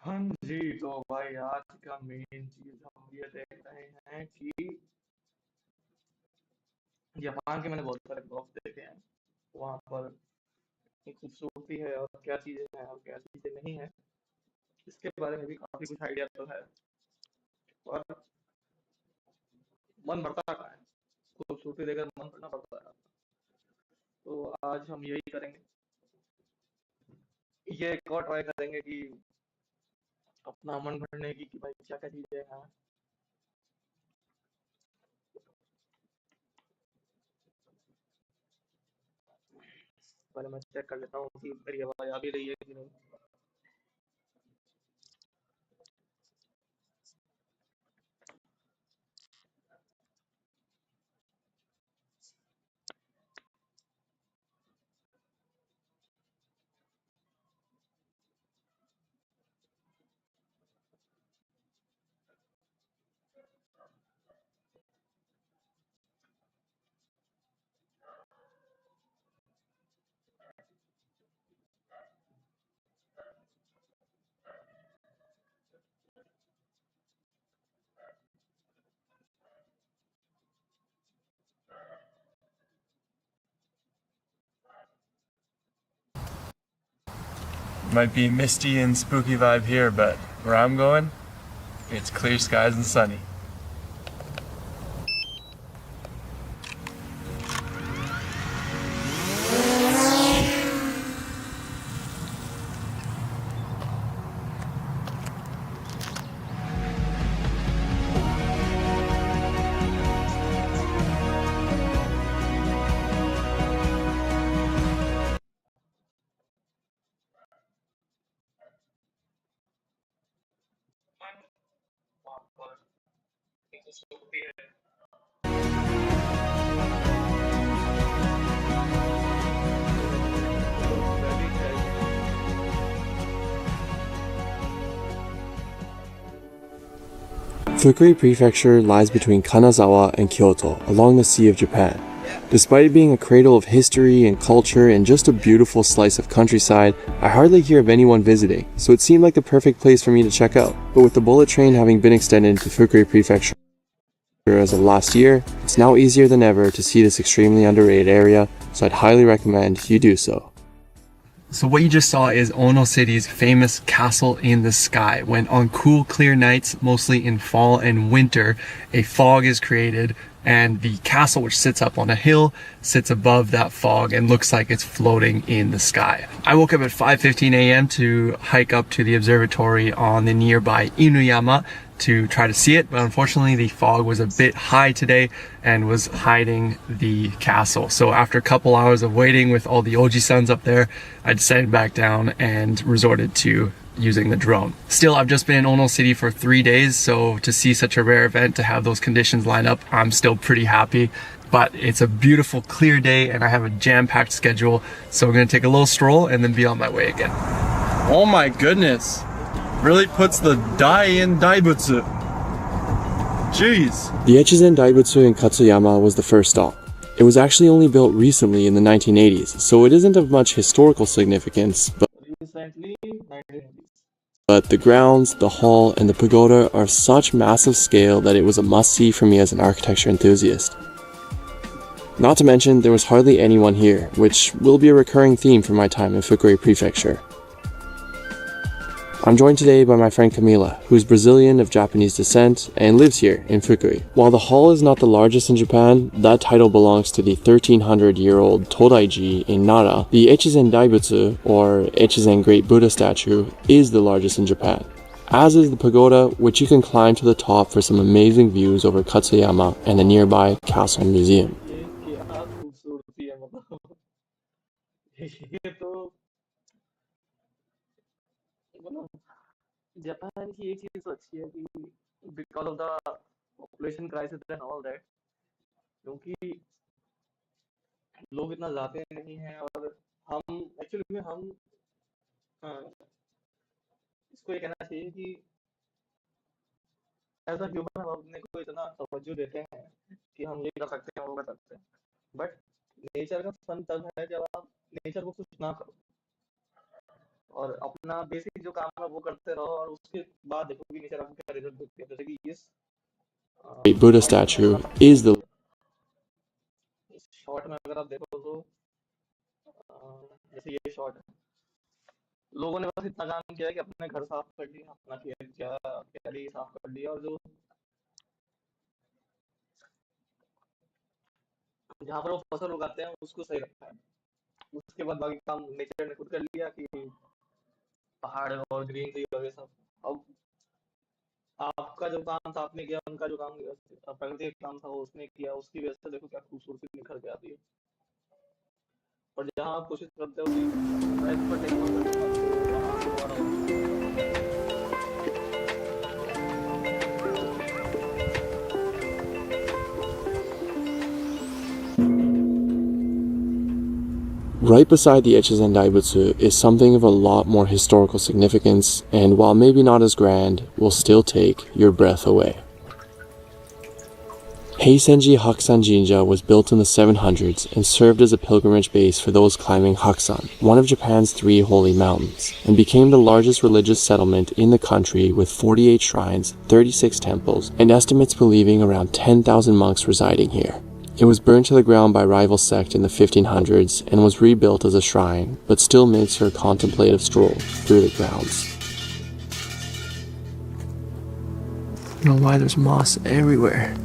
हाँ जी, तो भाई आज का मेन चीज हम ये देख रहे हैं कि जापान के मैंने बहुत सारे ब्लॉग्स देखे हैं। वहाँ पर की खूबसूरती है और क्या चीजें हैं और क्या चीजें नहीं है, इसके बारे में भी काफी कुछ आइडिया तो है। और मन भरता कहाँ है, खूबसूरती देखकर मन भरना पड़ता है। तो आज हम यही करेंगे, ये एक और ट्राई करेंगे कि अपना मन भरने की कि भाई क्या क्या चीजें हैं। पहले मैं चेक कर लेता हूँ कि मेरी आवाज आ भी रही है कि नहीं। Might be misty and spooky vibe here, but where I'm going, it's clear skies and sunny. वहाँ पर की खूबसूरती है। वैली है ये। Fukui Prefecture lies between Kanazawa and Kyoto, along the Sea of Japan. Despite being a cradle of history and culture and just a beautiful slice of countryside, I hardly hear of anyone visiting, so it seemed like the perfect place for me to check out. But with the bullet train having been extended to Fukui Prefecture as of last year, it's now easier than ever to see this extremely underrated area, so I'd highly recommend you do so. So what you just saw is Ono City's famous castle in the sky. When on cool, clear nights, mostly in fall and winter, a fog is created and the castle, which sits up on a hill, sits above that fog and looks like it's floating in the sky. I woke up at 5:15 a.m. to hike up to the observatory on the nearby Inuyama to try to see it, but unfortunately the fog was a bit high today and was hiding the castle. So after a couple hours of waiting with all the Oji-sans up there, I decided back down and resorted to using the drone. Still, I've just been in Ono City for 3 days, so to see such a rare event, to have those conditions line up, I'm still pretty happy. But it's a beautiful, clear day and I have a jam-packed schedule, so we're gonna take a little stroll and then be on my way again. Oh my goodness. Really puts the dai in daibutsu. Jeez. The Echizen Daibutsu in Katsuyama was the first stop. It was actually only built recently in the 1980s, so it isn't of much historical significance, Recently 1980s। but the grounds, the hall, and the pagoda are such massive scale that it was a must-see for me as an architecture enthusiast. Not to mention, there was hardly anyone here, which will be a recurring theme for my time in Fukui Prefecture. I'm joined today by my friend Camila, who is Brazilian of Japanese descent and lives here in Fukui. While the hall is not the largest in Japan, that title belongs to the 1300-year-old Todaiji in Nara. The Echizen Daibutsu, or Echizen Great Buddha statue, is the largest in Japan, as is the pagoda, which you can climb to the top for some amazing views over Katsuyama and the nearby Castle Museum. ये क्या खूबसूरती है, मतलब ये तो मतलब Japan की एक चीज तो अच्छी है कि because of the population crisis and all that, क्योंकि लोग इतना जाते नहीं हैं। और हम एक्चुअली में हम अ, इसको ये कहना चाहिए कि एज अ ह्यूमन हम अपने को इतना तवज्जो देते हैं कि हम ये कर सकते हैं वो कर सकते हैं, बट नेचर का फन तब है जब आप नेचर को कुछ ना करो। और अपना बेसिक जो काम है वो करते रहो, और उसके बाद देखो कि नेचर आपको क्या रिजल्ट देती है। जैसे कि Buddha शॉर्ट में अगर statue आप is the इस शॉर्ट में अगर आप देखो तो जैसे ये शॉर्ट है, लोगों ने बस इतना काम किया है कि अपने घर साफ कर लिया, अपना खेत क्या क्यारी साफ कर लिया, और जो जहाँ पर वो फसल उगाते हैं उसको सही रखा है। उसके बाद बाकी काम नेचर ने खुद कर लिया कि पहाड़ और ग्रीनरी वगैरह सब। अब आपका जो काम था आपने किया, उनका जो काम प्रकृति का काम था वो उसने किया, उसकी वजह से देखो क्या खूबसूरती निखर के आती है। और जहाँ आप कोशिश करते हो कि मैं इस पर टेक ऑन करूंगा तो वहाँ दोबारा वो चीज़ नहीं हो पाती। Right beside the Echizen Daibutsu is something of a lot more historical significance, and while maybe not as grand, will still take your breath away. Heisenji Hakusan Jinja was built in the 700s and served as a pilgrimage base for those climbing Hakusan, one of Japan's 3 holy mountains, and became the largest religious settlement in the country with 48 shrines, 36 temples, and estimates believing around 10,000 monks residing here. It was burned to the ground by rival sect in the 1500s and was rebuilt as a shrine, but still makes for a contemplative stroll through the grounds. I don't know why there's moss everywhere.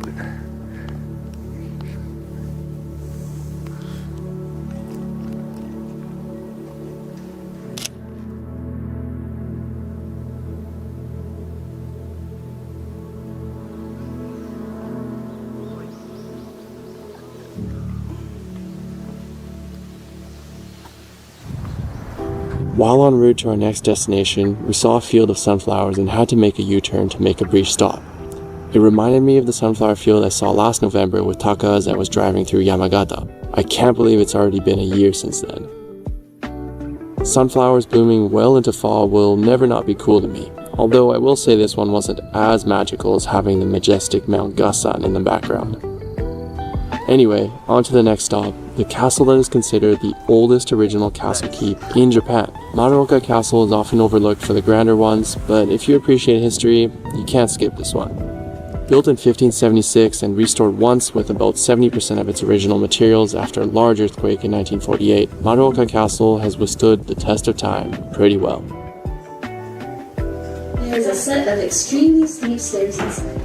While en route to our next destination, we saw a field of sunflowers and had to make a U-turn to make a brief stop. It reminded me of the sunflower field I saw last November with Taka as I was driving through Yamagata. I can't believe it's already been a year since then. Sunflowers blooming well into fall will never not be cool to me, although I will say this one wasn't as magical as having the majestic Mount Gasan in the background. Anyway, on to the next stop, the castle that is considered the oldest original castle keep in Japan. Madaroka Castle is often overlooked for the grander ones, but if you appreciate history, you can't skip this one. Built in 1576 and restored once with about 70% of its original materials after a large earthquake in 1948, Madaroka Castle has withstood the test of time pretty well. There's a set of extremely steep stairs inside.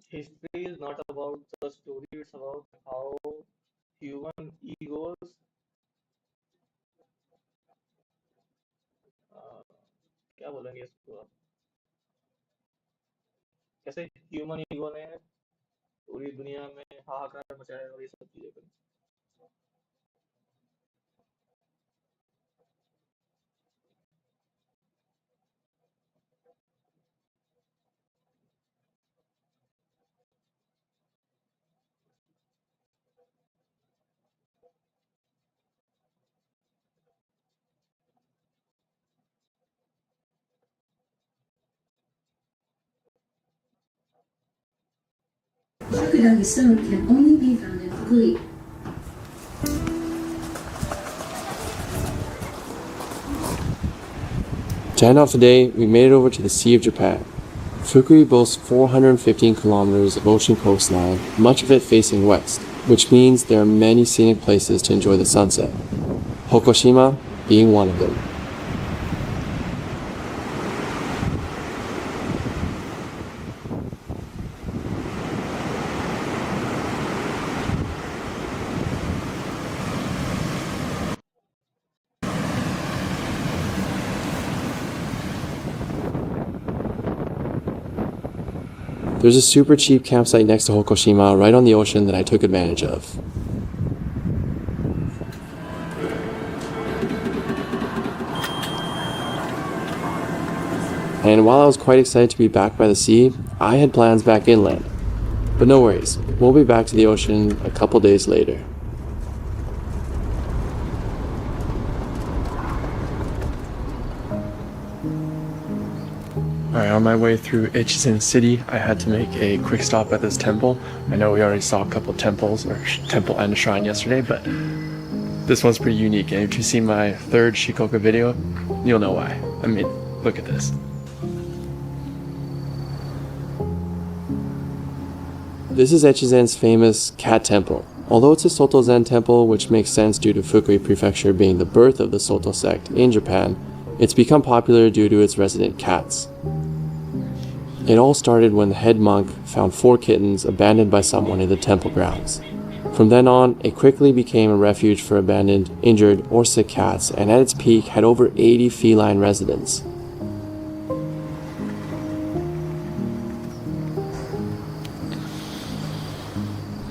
History is not about the story, it's about how human egos क्या बोलेंगे इसको आप, कैसे human ego ने पूरी दुनिया में हाहाकार मचाया और ये सब चीजें करी। Shakudan stone can only be found in Fukui. To end off the day, we made it over to the Sea of Japan. Fukui boasts 415 kilometers of ocean coastline, much of it facing west, which means there are many scenic places to enjoy the sunset, Hokoshima being one of them. There's a super cheap campsite next to Hokoshima right on the ocean that I took advantage of. And while I was quite excited to be back by the sea, I had plans back inland. But no worries, we'll be back to the ocean a couple days later. All Alright, on my way through Echizen City, I had to make a quick stop at this temple. I know we already saw a couple temples, or temple and a shrine yesterday, but this one's pretty unique. And if you see my third Shikoku video, you'll know why. I mean, look at this. This is Echizen's famous cat temple. Although it's a Soto Zen temple, which makes sense due to Fukui Prefecture being the birth of the Soto sect in Japan, it's become popular due to its resident cats. It all started when the head monk found 4 kittens abandoned by someone in the temple grounds. From then on, it quickly became a refuge for abandoned, injured, or sick cats, and at its peak had over 80 feline residents.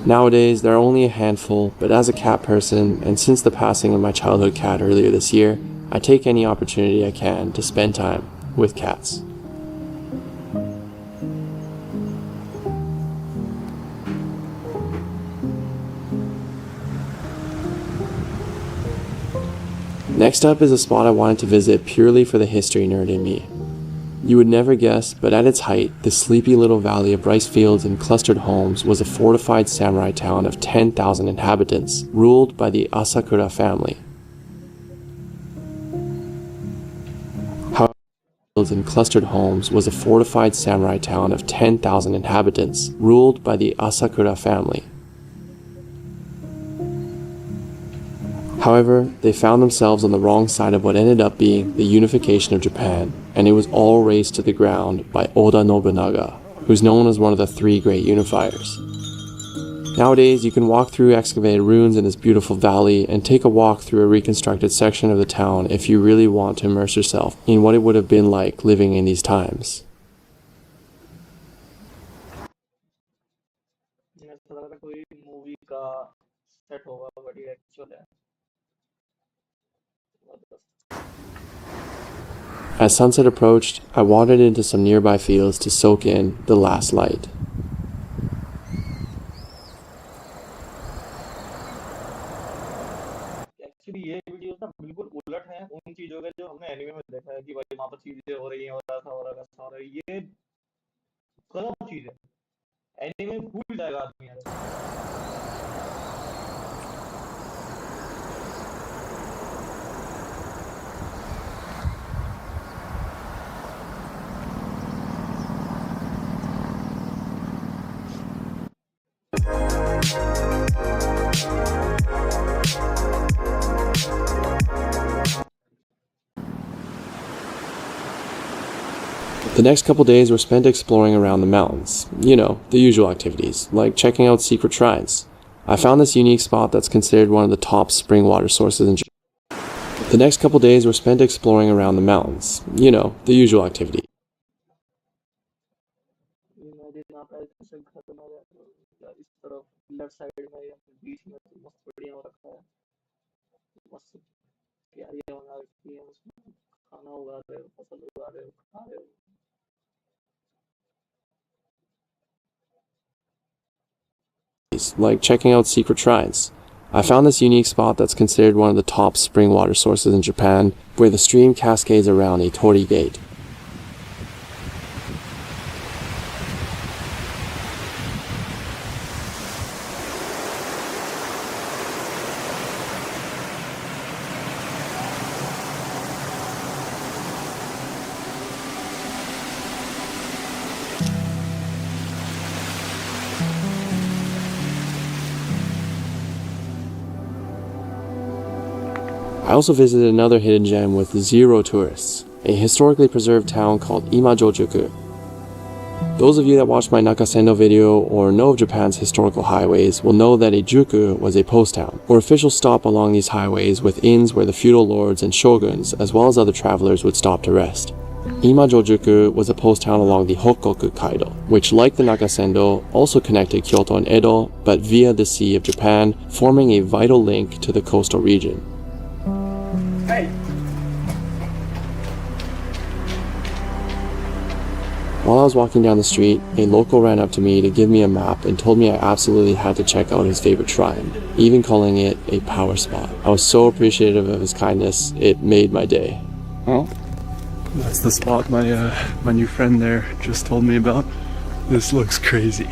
Nowadays, there are only a handful, but as a cat person, and since the passing of my childhood cat earlier this year, I take any opportunity I can to spend time with cats. Next up is a spot I wanted to visit purely for the history nerd in me. You would never guess, but at its height, the sleepy little valley of rice fields and clustered homes was a fortified samurai town of 10,000 inhabitants, ruled by the Asakura family. However, fields and clustered homes was a fortified samurai town of 10,000 inhabitants, ruled by the Asakura family. However, they found themselves on the wrong side of what ended up being the unification of Japan, and it was all razed to the ground by Oda Nobunaga, who's known as one of the 3 great unifiers. Nowadays, you can walk through excavated ruins in this beautiful valley and take a walk through a reconstructed section of the town if you really want to immerse yourself in what it would have been like living in these times. ऐसा लग रहा है कोई movie का set होगा but ये actual है जबरदस्त। As sunset approached, I wandered into some nearby fields to soak in the last light. Actually ये वीडियोस ना बिल्कुल उलट हैं उन चीजों के जो हमने एनिमे में देखा है कि भाई वहां पर चीजें हो रही हैं हो रहा था हो रहा था हो रहा है ये गलत चीज है एनिमे में भूल जाएगा आदमी यार The next couple days were spent exploring around the mountains. You know, the usual activities, like checking out secret shrines. I found this unique spot that's considered one of the top spring water sources in Japan. The next couple days were spent exploring around the mountains. You know, the usual activities. मैं जितना आता है जैसे घर में या इस तरफ लेफ्ट साइड में या फिर बीच में तो मस्त बढ़िया हो रखा है मस्त क्यारियां बना रखी है उसमें खाना उगा रहे हो फसल उगा रहे हो खा रहे हो Like checking out secret shrines. I found this unique spot that's considered one of the top spring water sources in Japan, where the stream cascades around a torii gate. I also visited another hidden gem with 0 tourists, a historically preserved town called Imajojuku. Those of you that watched my Nakasendo video or know of Japan's historical highways will know that a juku was a post town, or official stop along these highways with inns where the feudal lords and shoguns, as well as other travelers, would stop to rest. Imajojuku was a post town along the Hokkoku Kaido, which, like the Nakasendo, also connected Kyoto and Edo, but via the Sea of Japan, forming a vital link to the coastal region. Hey! While I was walking down the street, a local ran up to me to give me a map and told me I absolutely had to check out his favorite shrine, even calling it a power spot. I was so appreciative of his kindness, it made my day. Well, That's the spot my new friend there just told me about. This looks crazy.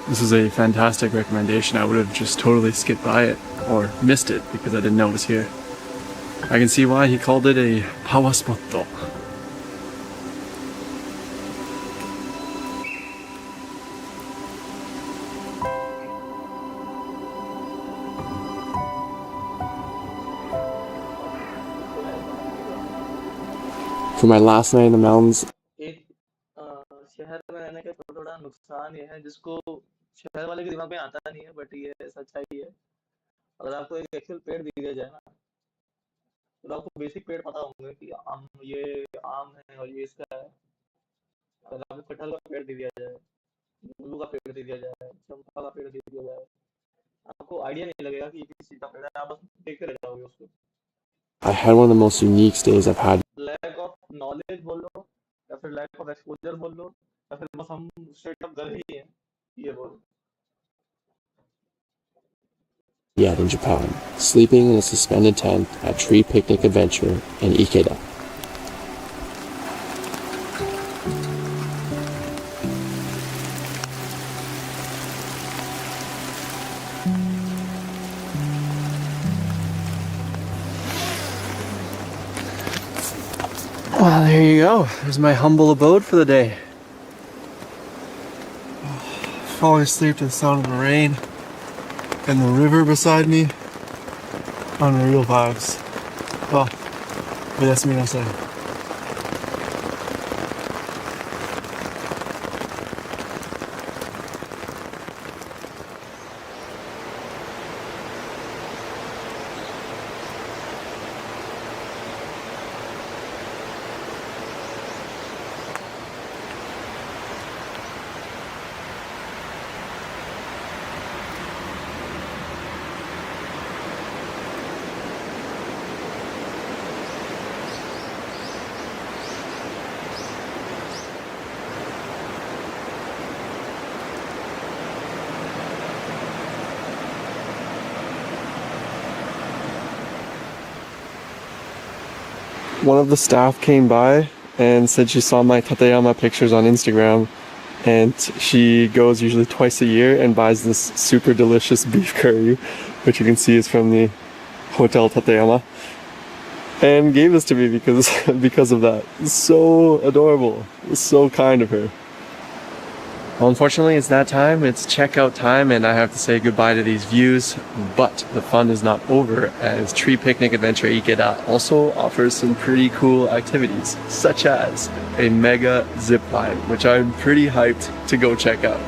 This is a fantastic recommendation. I would have just totally skipped by it or missed it because I didn't know it was here. I can see why he called it a power spot. For my last night in the mountains, एक शहर में रहने का थोड़ा नुकसान ये है जिसको शहर वाले के दिमाग में आता नहीं है, बट ये सच्चाई है। अगर आपको एक एक्चुअल पेड़ दिया जाए ना, तो आपको बेसिक पेड़ पता होंगे कि ये आम है और ये इसका है। अगर आपको कटहल का पेड़ दे दिया जाए, नींबू का पेड़ दे दिया जाए, चंपा का पेड़ दे दिया जाए, आपको आइडिया नहीं लगेगा कि ये किस चीज का पेड़ है, आप बस देखते रह जाओगे उसको। I had one of the most unique stays I've had. Lack of knowledge बोल लो, या फिर लैक ऑफ एक्सपोजर बोल लो, या फिर बस हम स्ट्रेट अप गए ही हैं, ये बोलो। Yet in Japan, sleeping in a suspended tent at Tree Picnic Adventure in Ikeda. Well, there you go. There's my humble abode for the day. Falling asleep to the sound of the rain and the river beside me. Unreal vibes. Oh, oyasuminasai. One of the staff came by and said she saw my Tateyama pictures on Instagram, and she goes usually twice a year and buys this super delicious beef curry, which you can see is from the Hotel Tateyama, and gave this to me because of that. It's so adorable. It's so kind of her. Well, unfortunately, it's that time. It's checkout time, and I have to say goodbye to these views. But the fun is not over, as Tree Picnic Adventure Ikeda also offers some pretty cool activities, such as a mega zip line, which I'm pretty hyped to go check out.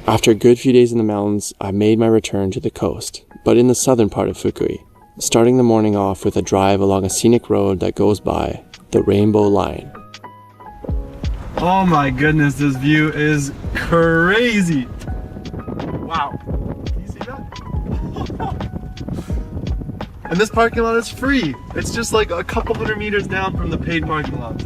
After a good few days in the mountains, I made my return to the coast, but in the southern part of Fukui, starting the morning off with a drive along a scenic road that goes by the Rainbow Line. Oh my goodness, this view is crazy. Wow. Can you see that? And this parking lot is free. It's just like a couple hundred meters down from the paid parking lot.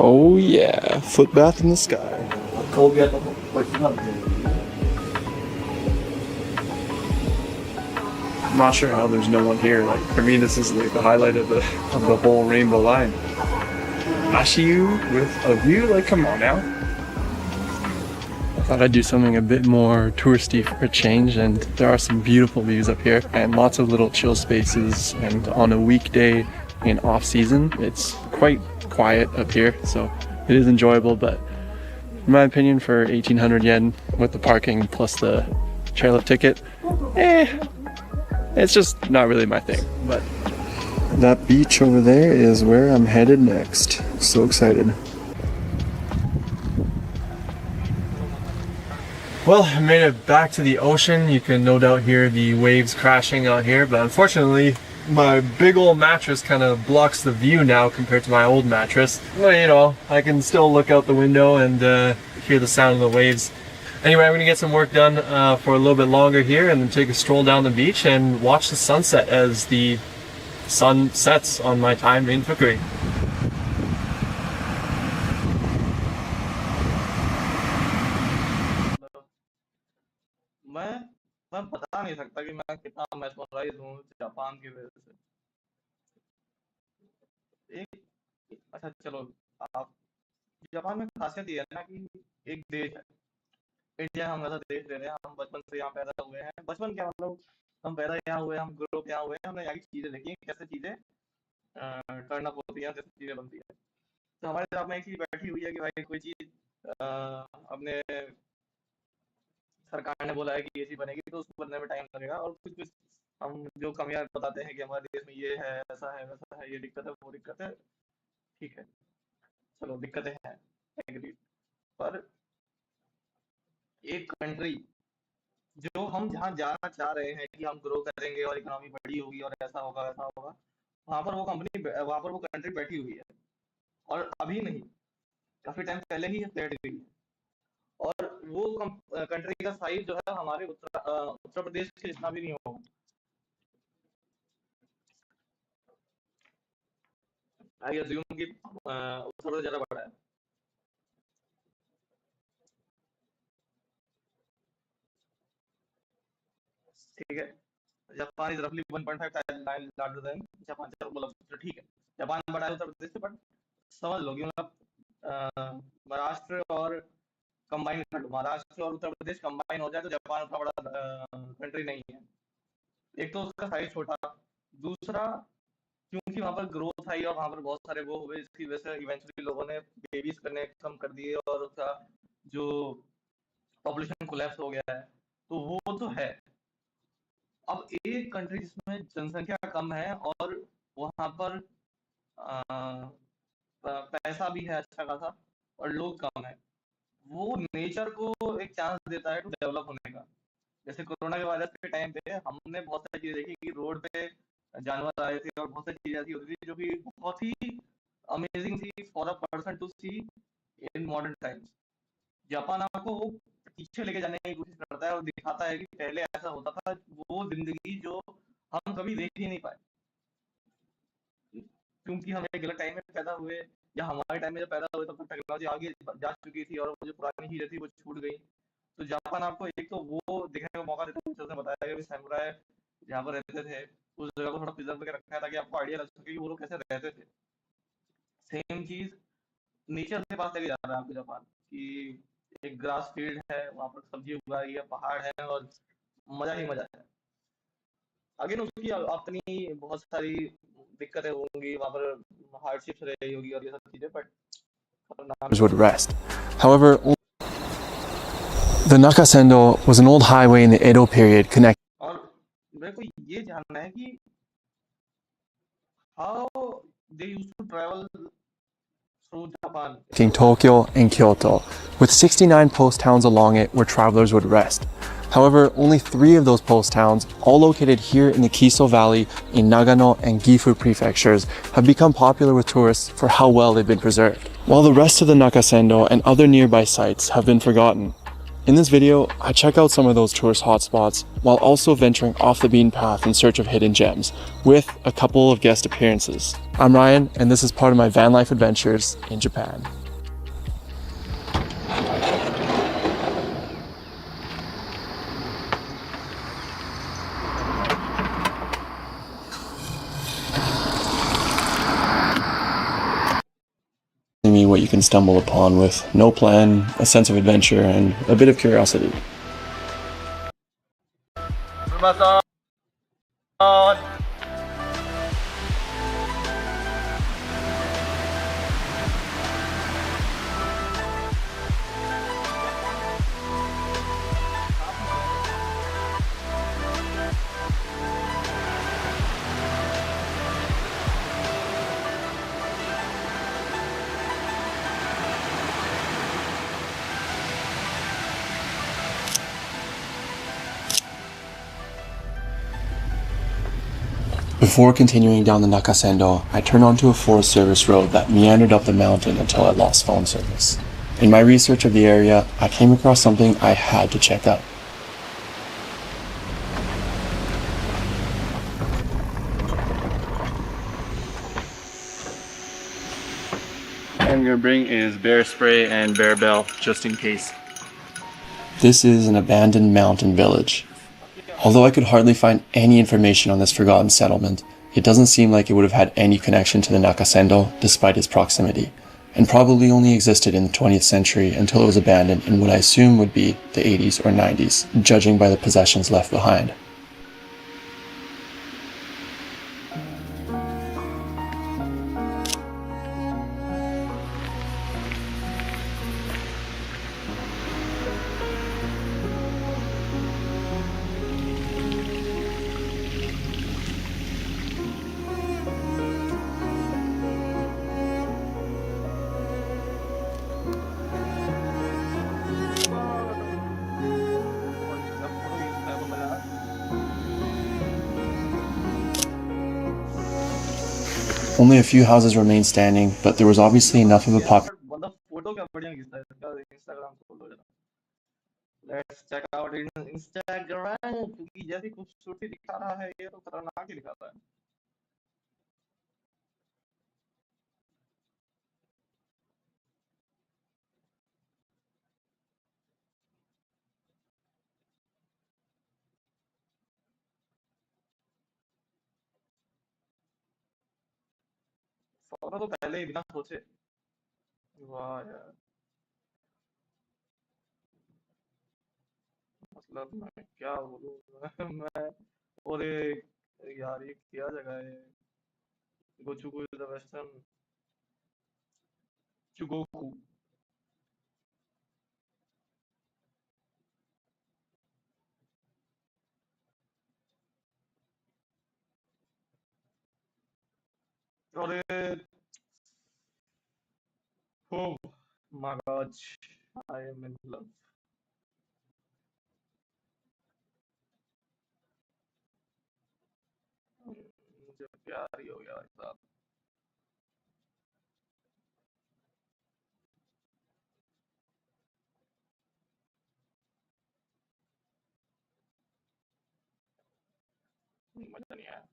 Oh yeah, foot bath in the sky. I'm not sure how there's no one here. Like for me, this is like the highlight of the whole Rainbow Line. Ashiyu with a view. Like, come on now. I thought I'd do something a bit more touristy for a change, and there are some beautiful views up here and lots of little chill spaces. And on a weekday in off season, it's quite quiet up here, so it is enjoyable. But in my opinion, for 1,800 yen with the parking plus the chairlift ticket, it's just not really my thing. But that beach over there is where I'm headed next. So excited. Well, I made it back to the ocean. You can no doubt hear the waves crashing out here, but unfortunately my big old mattress kind of blocks the view now compared to my old mattress. Well, you know, I can still look out the window and hear the sound of the waves. Anyway, I'm gonna get some work done for a little bit longer here and then take a stroll down the beach and watch the sunset as the sun sets on my time in Fukui. मैं बता नहीं सकता कि मैं कितना mesmerized हूँ Japan की वजह से। एक अच्छा चलो, आप जापान में खासियत ये है ना कि एक देश है, इंडिया हम ऐसा देश ले रहे हैं, हम बचपन से यहाँ पैदा हुए हैं। बचपन क्या मतलब, हम पैदा यहाँ हुए, हम ग्रो अप यहाँ हुए हैं, हमने यहाँ की चीजें देखी हैं, कैसे चीजें टर्न अप होती हैं, कैसे चीजें बनती हैं। तो हमारे दिमाग में एक चीज बैठी हुई है कि भाई कोई चीज अपने सरकार ने बोला है कि ये चीज बनेगी तो उसको बनने में टाइम लगेगा, और कुछ कुछ हम जो कमियां बताते हैं कि हमारे देश में ये है, ऐसा है, वैसा है, ये दिक्कत है, वो दिक्कत है। ठीक है, चलो दिक्कतें हैं, एग्री। पर एक कंट्री जो हम जहाँ जाना चाह रहे हैं कि हम ग्रो करेंगे और इकोनॉमी बड़ी होगी और ऐसा होगा वैसा होगा, वहाँ पर वो कंट्री बैठी हुई है, और अभी नहीं, काफी टाइम पहले ही बैठ गई है। और वो कंट्री का साइज जो है हमारे उत्तर प्रदेश के जितना भी नहीं होगा। आई अज्यूम कि उत्तर प्रदेश ज्यादा बड़ा है। ठीक है, जापान इज रफली 1.5 लार्जर देन जापान। चलो बोलो तो ठीक है, जापान बड़ा है उत्तर प्रदेश से, बट समझ लो कि मतलब महाराष्ट्र और कंबाइन कर लो, महाराष्ट्र और उत्तर प्रदेश कंबाइन हो जाए तो जापान उतना बड़ा कंट्री नहीं है। एक तो उसका साइज छोटा, दूसरा क्योंकि वहाँ पर ग्रोथ आई और वहाँ पर बहुत सारे वो हुए, इसकी वजह से इवेंचुअली लोगों ने बेबीज करने कम कर दिए और उसका जो पॉपुलेशन कोलैप्स हो गया है, तो वो तो है। अब एक कंट्री जिसमें जनसंख्या कम है और वहाँ पर पैसा भी है अच्छा खासा और लोग कम है, वो नेचर को एक चांस देता है टू डेवलप होने का। जैसे कोरोना के वायरस के टाइम पे हमने बहुत सारी चीजें देखी कि रोड पे जानवर आए थे और बहुत सारी चीजें ऐसी होती थी जो कि बहुत ही अमेजिंग थी for a person to see in modern times. Japan आपको वो पीछे लेके जाने की कोशिश करता है और दिखाता है कि पहले ऐसा होता था, वो जिंदगी जो हम कभी देख ही नहीं पाए, क्योंकि हम एक गलत टाइम में पैदा हुए, या हमारे टाइम में जब पैदा हुए तब तक टेक्नोलॉजी आगे जा चुकी थी और वो जो पुरानी चीजें थी वो छूट गई। तो जापान आपको एक तो वो देखने का मौका देता है, जैसे उसने बताया कि सैमुराई जहाँ पर रहते थे उस जगह को थोड़ा प्रिजर्व करके रखा है ताकि आपको आइडिया लग सके कि वो लोग कैसे रहते थे। सेम चीज नेचर के पास लेके जा रहा है आपको जापान, कि एक ग्रास फील्ड है, वहाँ पर सब्जी उगाई है, पहाड़ है और मजा ही मजा है। अगेन उसकी अपनी बहुत सारी दिक्कतें होंगी, वहाँ पर हार्डशिप्स रही होगी और ये सब चीजें, but would rest. However, the Nakasendo was an old highway in the Edo period connecting और मेरे को ये जानना है कि how they used to travel through Japan. Tokyo and Kyoto, with 69 post towns along it where travelers would rest. However, only 3 of those post towns, all located here in the Kiso Valley in Nagano and Gifu prefectures, have become popular with tourists for how well they've been preserved, while the rest of the Nakasendo and other nearby sites have been forgotten. In this video, I check out some of those tourist hotspots while also venturing off the beaten path in search of hidden gems, with a couple of guest appearances. I'm Ryan, and this is part of my van life adventures in Japan. Me what you can stumble upon with no plan, a sense of adventure, and a bit of curiosity. Before continuing down the Nakasendo, I turned onto a Forest Service road that meandered up the mountain until I lost phone service. In my research of the area, I came across something I had to check out. What I'm gonna bring is bear spray and bear bell, just in case. This is an abandoned mountain village. Although I could hardly find any information on this forgotten settlement, it doesn't seem like it would have had any connection to the Nakasendo despite its proximity, and probably only existed in the 20th century until it was abandoned in what I assume would be the 80s or 90s, judging by the possessions left behind. Only a few houses remained standing, but there was obviously enough of a population. मतलब photo क्या बढ़िया खींचता है इसका Instagram खोलो जरा let's check out Instagram क्योंकि जैसी खूबसूरती दिखा रहा है ये तो खतरनाक ही दिखाता है फॉलो तो पहले ही बिना सोचे वाह यार मतलब मैं क्या बोलूं मैं और यार ये क्या जगह है गोचुगु इज द वेस्टर्न चुगोकू और oh my god I am in love मुझे प्यार ही हो गया भाई साहब मजा नहीं आया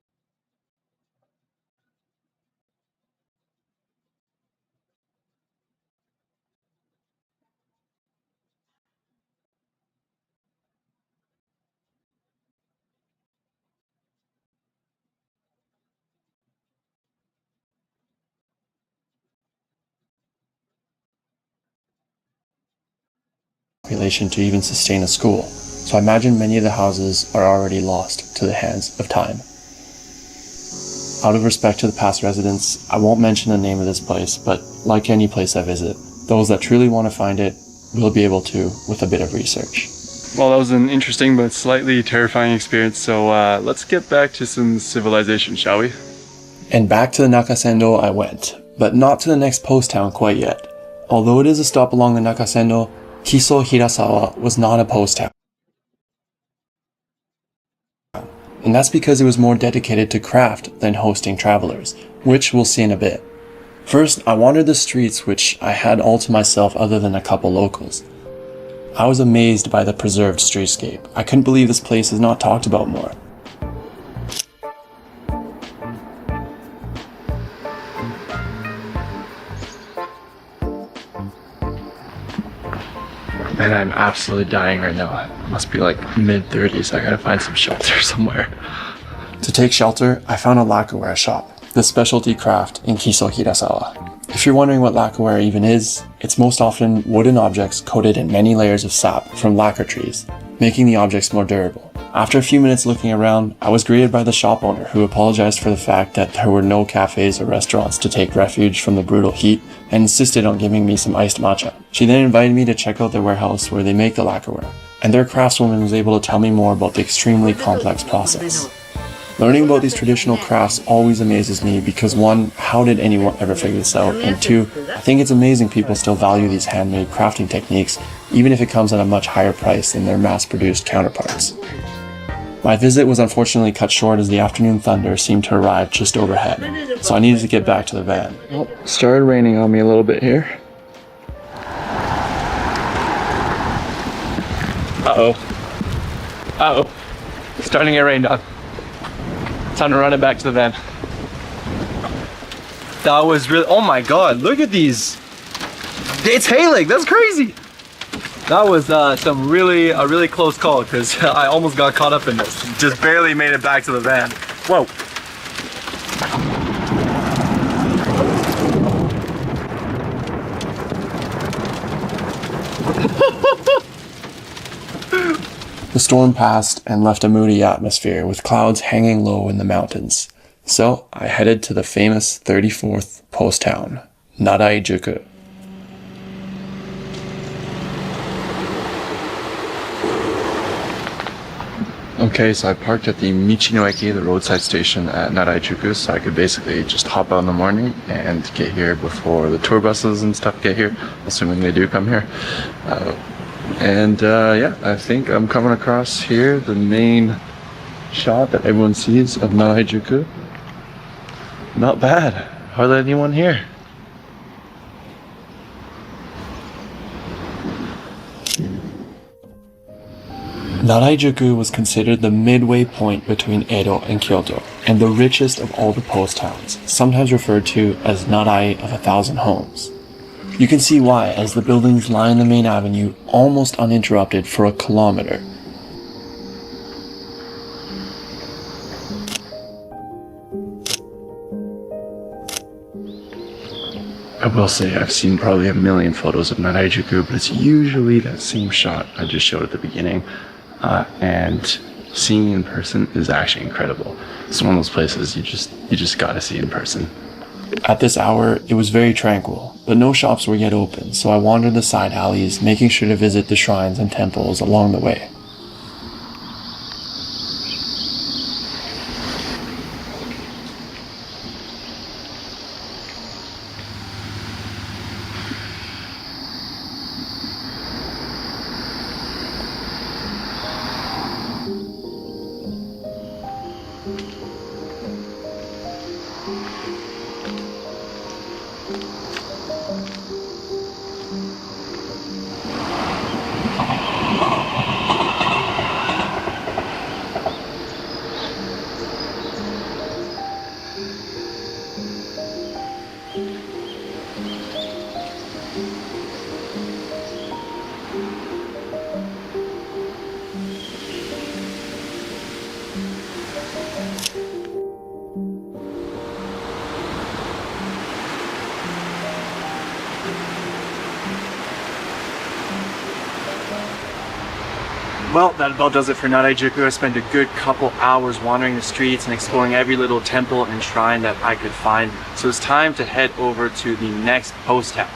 To even sustain a school, so I imagine many of the houses are already lost to the hands of time. Out of respect to the past residents, I won't mention the name of this place, but like any place I visit, those that truly want to find it will be able to with a bit of research. Well, that was an interesting but slightly terrifying experience, so let's get back to some civilization, shall we? And back to the Nakasendo I went, but not to the next post town quite yet. Although it is a stop along the Nakasendo, Kiso Hirasawa was not a post town. And that's because it was more dedicated to craft than hosting travelers, which we'll see in a bit. First, I wandered the streets which I had all to myself other than a couple locals. I was amazed by the preserved streetscape. I couldn't believe this place is not talked about more. And I'm absolutely dying right now. It must be like mid-30s. I gotta find some shelter somewhere. To take shelter, I found a lacquerware shop, the specialty craft in Kiso Hirasawa. If you're wondering what lacquerware even is, it's most often wooden objects coated in many layers of sap from lacquer trees, making the objects more durable. After a few minutes looking around, I was greeted by the shop owner, who apologized for the fact that there were no cafes or restaurants to take refuge from the brutal heat and insisted on giving me some iced matcha. She then invited me to check out their warehouse where they make the lacquerware, and their craftswoman was able to tell me more about the extremely complex process. Learning about these traditional crafts always amazes me because 1, how did anyone ever figure this out? And 2, I think it's amazing people still value these handmade crafting techniques, even if it comes at a much higher price than their mass-produced counterparts. My visit was unfortunately cut short as the afternoon thunder seemed to arrive just overhead, so I needed to get back to the van. Well, it started raining on me a little bit here. Uh-oh. Starting to get rained on. Time to run it back to the van. That was really, oh my god, look at these. It's hailing, that's crazy. That was a really close call because I almost got caught up in this. Just barely made it back to the van. Whoa. The storm passed and left a moody atmosphere with clouds hanging low in the mountains. So I headed to the famous 34th post town, Naraijuku. Okay, so I parked at the Michinoeki, the roadside station at Naraijuku, so I could basically just hop out in the morning and get here before the tour buses and stuff get here, assuming they do come here. Yeah, I think I'm coming across here the main shot that everyone sees of Naraijuku. Not bad. Hardly anyone here. Naraijuku was considered the midway point between Edo and Kyoto, and the richest of all the post towns, sometimes referred to as Narai of 1,000 homes. You can see why, as the buildings line the main avenue almost uninterrupted for a kilometer. I will say I've seen probably a million photos of Naraijuku, but it's usually that same shot I just showed at the beginning. And seeing in person is actually incredible. It's one of those places you just gotta see in person. At this hour, it was very tranquil, but no shops were yet open, so I wandered the side alleys, making sure to visit the shrines and temples along the way. Well, that about does it for Naraijuku. I spent a good couple hours wandering the streets and exploring every little temple and shrine that I could find. So it's time to head over to the next post town.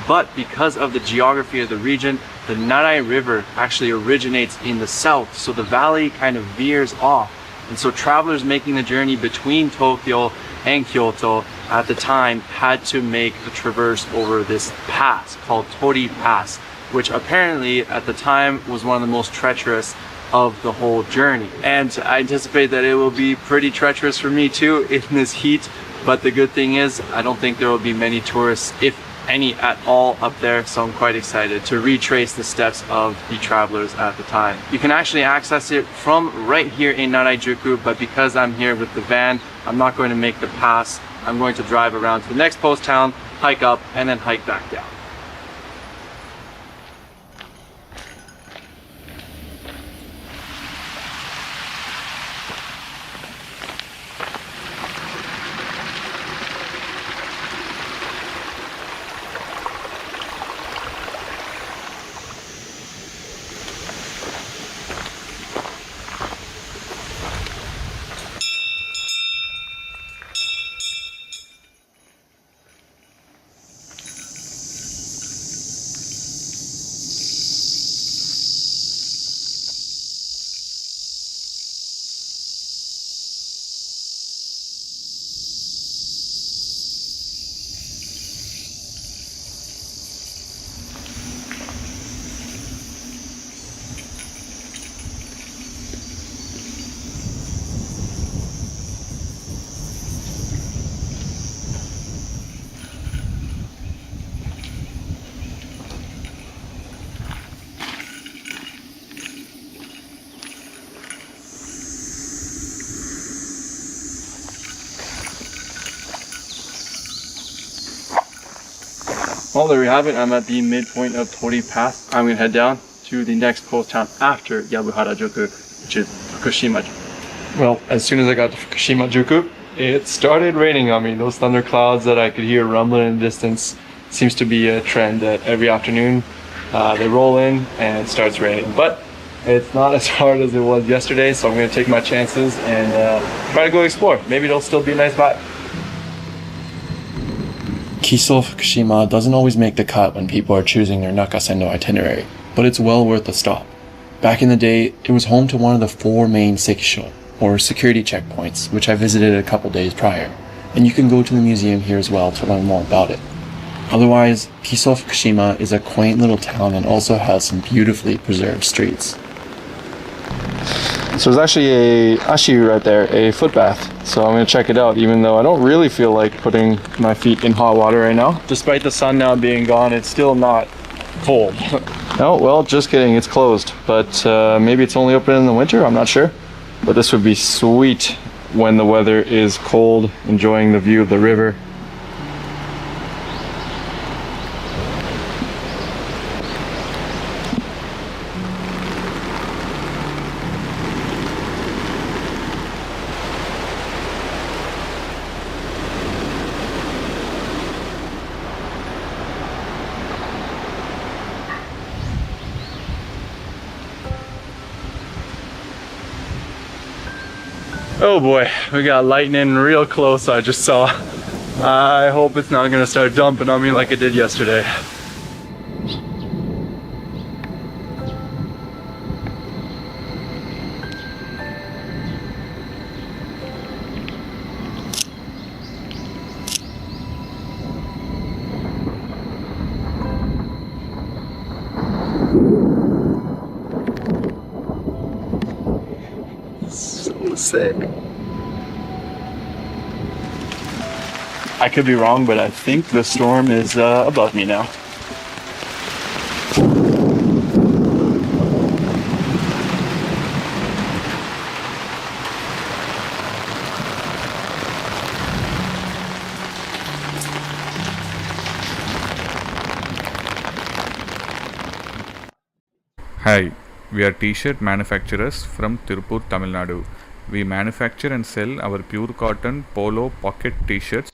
But because of the geography of the region, the Narai River actually originates in the south, so the valley kind of veers off. And so travelers making the journey between Tokyo and Kyoto at the time had to make a traverse over this pass called Tori Pass, which apparently at the time was one of the most treacherous of the whole journey. And I anticipate that it will be pretty treacherous for me too in this heat, but the good thing is I don't think there will be many tourists, if any at all up there, so I'm quite excited to retrace the steps of the travelers at the time. You can actually access it from right here in Narajuku, but because I'm here with the van, I'm not going to make the pass. I'm going to drive around to the next post town, hike up, and then hike back down. Well, there we have it. I'm at the midpoint of Tori Pass. I'm gonna head down to the next post town after Yabuhara-juku, which is Fukushima. Well, as soon as I got to Fukushima-juku, it started raining on me. Those thunder clouds that I could hear rumbling in the distance seems to be a trend that every afternoon they roll in and it starts raining. But it's not as hard as it was yesterday, so I'm gonna take my chances and try to go explore. Maybe it'll still be a nice vibe. Kiso Fukushima doesn't always make the cut when people are choosing their Nakasendo itinerary, but it's well worth a stop. Back in the day, it was home to one of the 4 main sekisho, or security checkpoints, which I visited a couple days prior, and you can go to the museum here as well to learn more about it. Otherwise, Kiso Fukushima is a quaint little town and also has some beautifully preserved streets. So there's actually a ashi right there, a foot bath. So I'm gonna check it out, even though I don't really feel like putting my feet in hot water right now. Despite the sun now being gone, it's still not cold. No, well, just kidding, it's closed. But maybe it's only open in the winter, I'm not sure. But this would be sweet when the weather is cold, enjoying the view of the river. Oh boy, we got lightning real close, I just saw. I hope it's not gonna start dumping on me like it did yesterday. So sick. I could be wrong, but I think the storm is above me now. Hi, we are t-shirt manufacturers from Tirupur, Tamil Nadu. We manufacture and sell our pure cotton polo pocket t-shirts.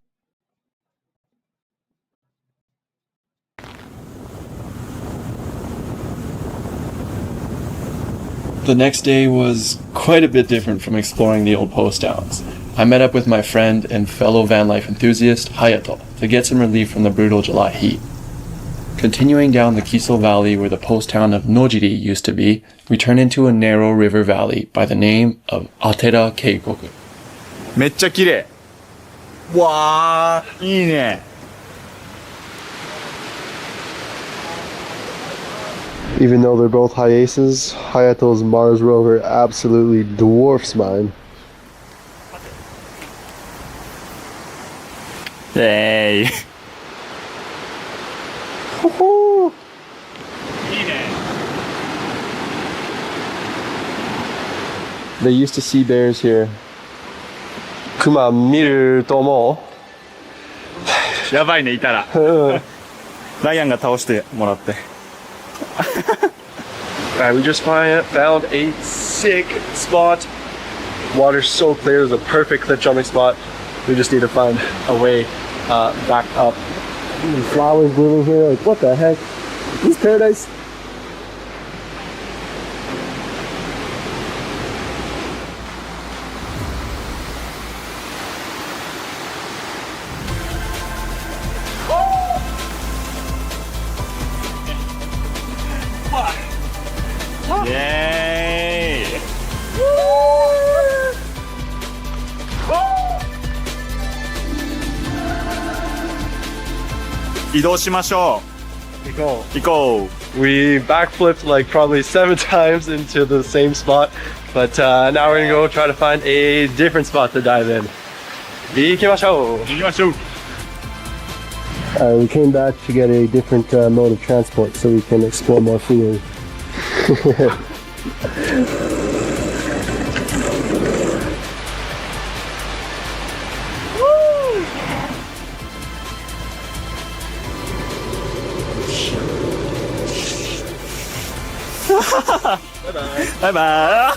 The next day was quite a bit different from exploring the old post towns. I met up with my friend and fellow van life enthusiast, Hayato, to get some relief from the brutal July heat. Continuing down the Kiso Valley where the post town of Nojiri used to be, we turn into a narrow river valley by the name of Atera Keikoku. めっちゃ綺麗。わー、いいね。Even though they're both Hyaces, Hayato's Mars rover absolutely dwarfs mine. Hey. Woohoo! They used to see bears here. Kuma 見ると思う。やばいね、いたら。ライアンが倒してもらって。Alright, we just found a sick spot. Water's so clear, it's a perfect cliff jumping spot. We just need to find a way back up. And flowers blooming here, like what the heck? This is paradise. Yay! 移動しましょう。行こう。We backflipped like probably 7 times into the same spot, but now we're gonna go try to find a different spot to dive in. 行きましょう。行きましょう。We came back to get a different mode of transport so we can explore more freely. Bye bye.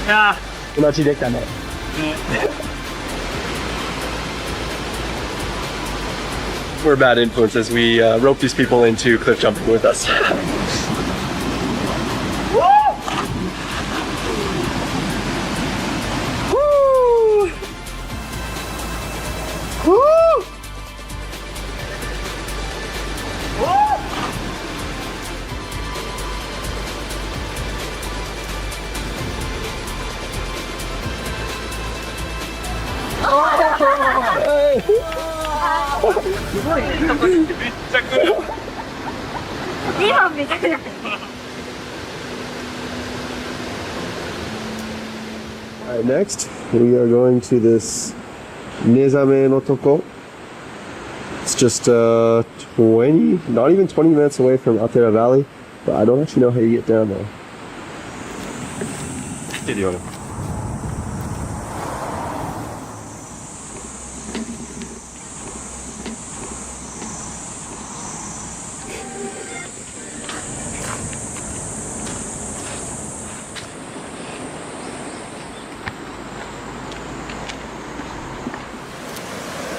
Yeah. We're bad influences. We rope these people into cliff jumping with us. Alright, next we are going to this Nezame no Toko. It's just 20, not even 20 minutes away from Atera Valley, but I don't actually know how you get down there.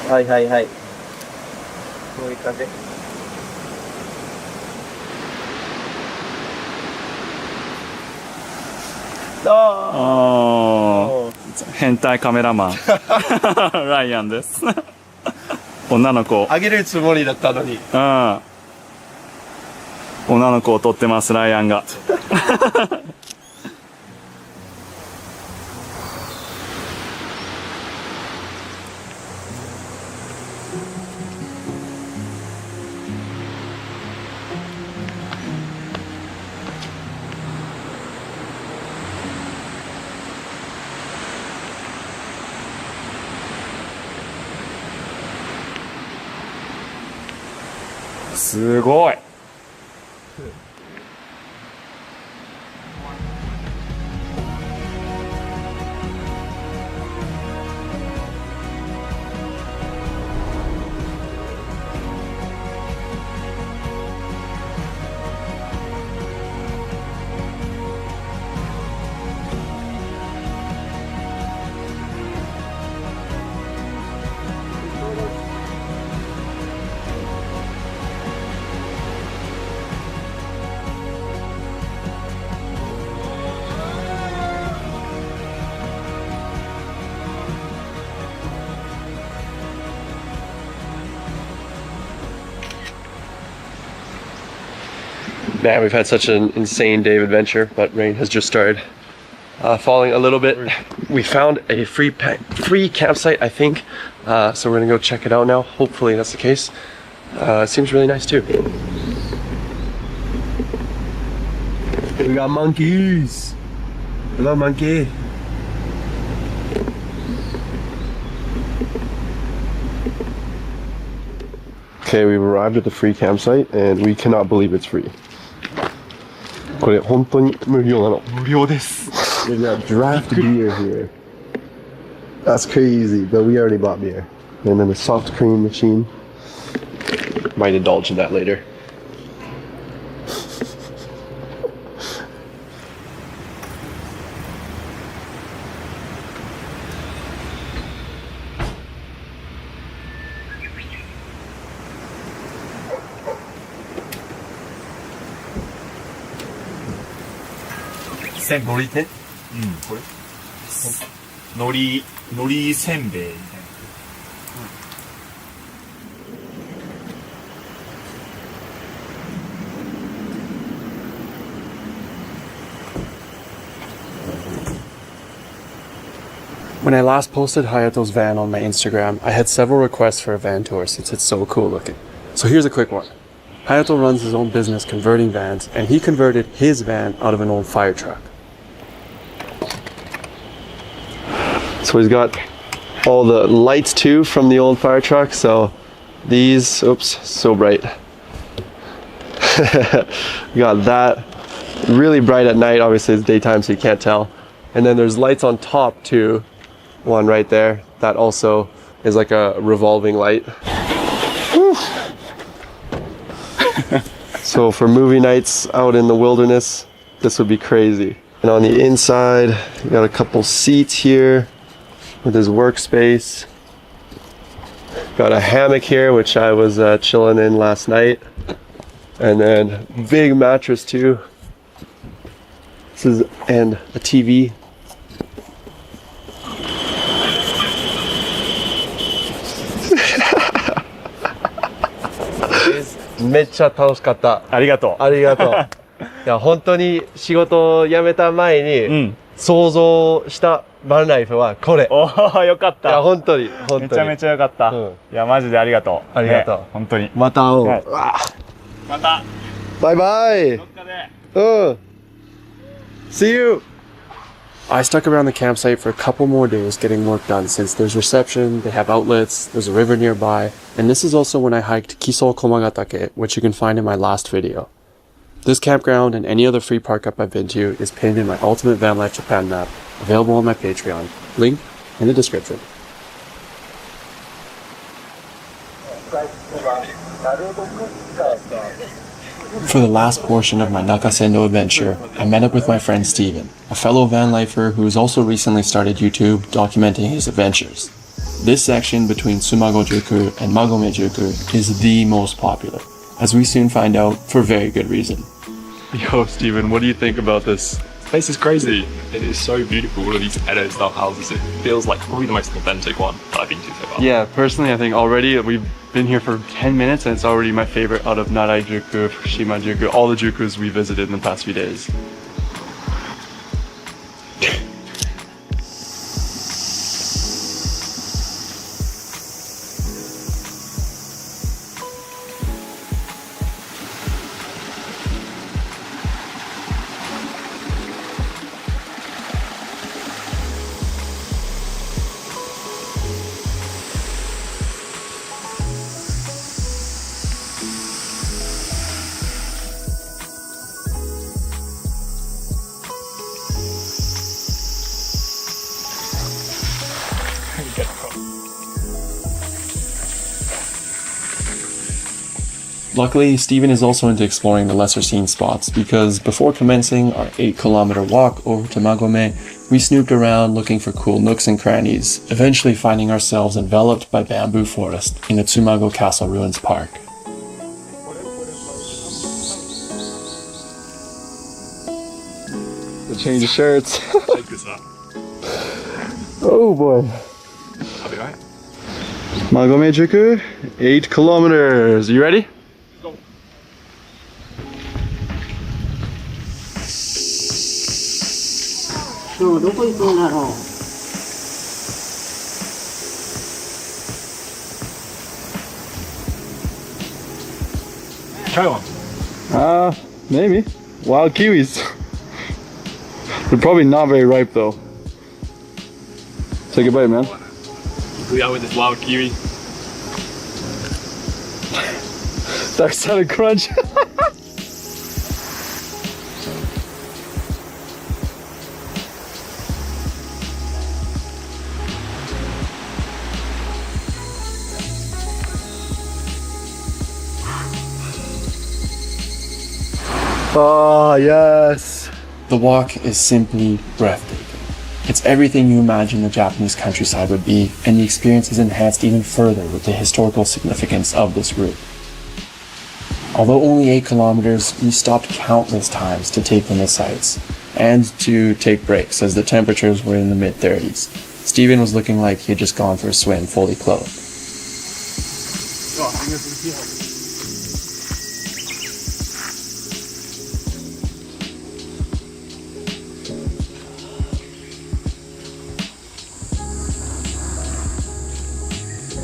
Hi, hi, hi. こういう感じ。変態カメラマンライアンです女の子あげるつもりだったのに。うん、女の子を撮ってますライアンがすごい。Man, we've had such an insane day of adventure, but rain has just started falling a little bit. We found a free campsite, I think, so we're gonna go check it out now. Hopefully that's the case. It seems really nice too. We got monkeys. Hello, monkey. Okay, we've arrived at the free campsite and we cannot believe it's free. これ本当に無料なの。無料です。 We got draft beer here. That's crazy, but we already bought beer. And then a soft cream machine. Might indulge in that later. When I last posted Hayato's van on my Instagram, I had several requests for a van tour since it's so cool looking. So here's a quick one. Hayato runs his own business converting vans, and he converted his van out of an old fire truck. So he's got all the lights too from the old fire truck. So these, oops, so bright. We got that really bright at night. Obviously it's daytime, so you can't tell. And then there's lights on top too. One right there. That also is like a revolving light. So for movie nights out in the wilderness, this would be crazy. And on the inside, you got a couple seats here with his workspace. Got a hammock here, which I was chilling in last night. And then big mattress too. And a TV.めっちゃ楽しかった。ありがとう。ありがとう。いや本当に仕事を辞めた前に、想像したバンライフはこれ。おお、よかった。いや本当に本当に。めちゃめちゃよかった。いやマジでありがとう。ありがとう。本当に。また会おう。また。バイバイ。どっかで。See you. I stuck around the campsite for a couple more days getting work done since there's reception, they have outlets, there's a river nearby, and this is also when I hiked Kiso Komagatake, which you can find in my last video. This campground and any other free park up I've been to is pinned in my Ultimate Van Life Japan map, available on my Patreon, link in the description. For the last portion of my Nakasendo adventure, I met up with my friend Steven, a fellow van lifer who has also recently started YouTube documenting his adventures. This section between Sumago-juku and Magome-juku is the most popular, as we soon find out for very good reason. Yo, Steven, what do you think about this? This place is crazy. It is so beautiful. All of these Edo style houses. It feels like probably the most authentic one that I've been to so far. Yeah, personally, I think already we've been here for 10 minutes and it's already my favorite out of Narai-juku, Fukushima-juku, all the jukus we visited in the past few days. Luckily, Steven is also into exploring the lesser seen spots because before commencing our 8-kilometer walk over to Magome, we snooped around looking for cool nooks and crannies, eventually finding ourselves enveloped by bamboo forest in the Tsumago Castle Ruins Park. The change of shirts. Check this out. Oh boy. I'll be right. Magome-juku, 8 kilometers. You ready? Try one. Maybe. Wild kiwis. They're probably not very ripe though. Take a bite, man. We are with this wild kiwi. That sounded crunch. Oh, yes. The walk is simply breathtaking. It's everything you imagine the Japanese countryside would be, and the experience is enhanced even further with the historical significance of this route. Although only 8 kilometers, we stopped countless times to take in the sights, and to take breaks as the temperatures were in the mid-30s. Steven was looking like he had just gone for a swim fully clothed.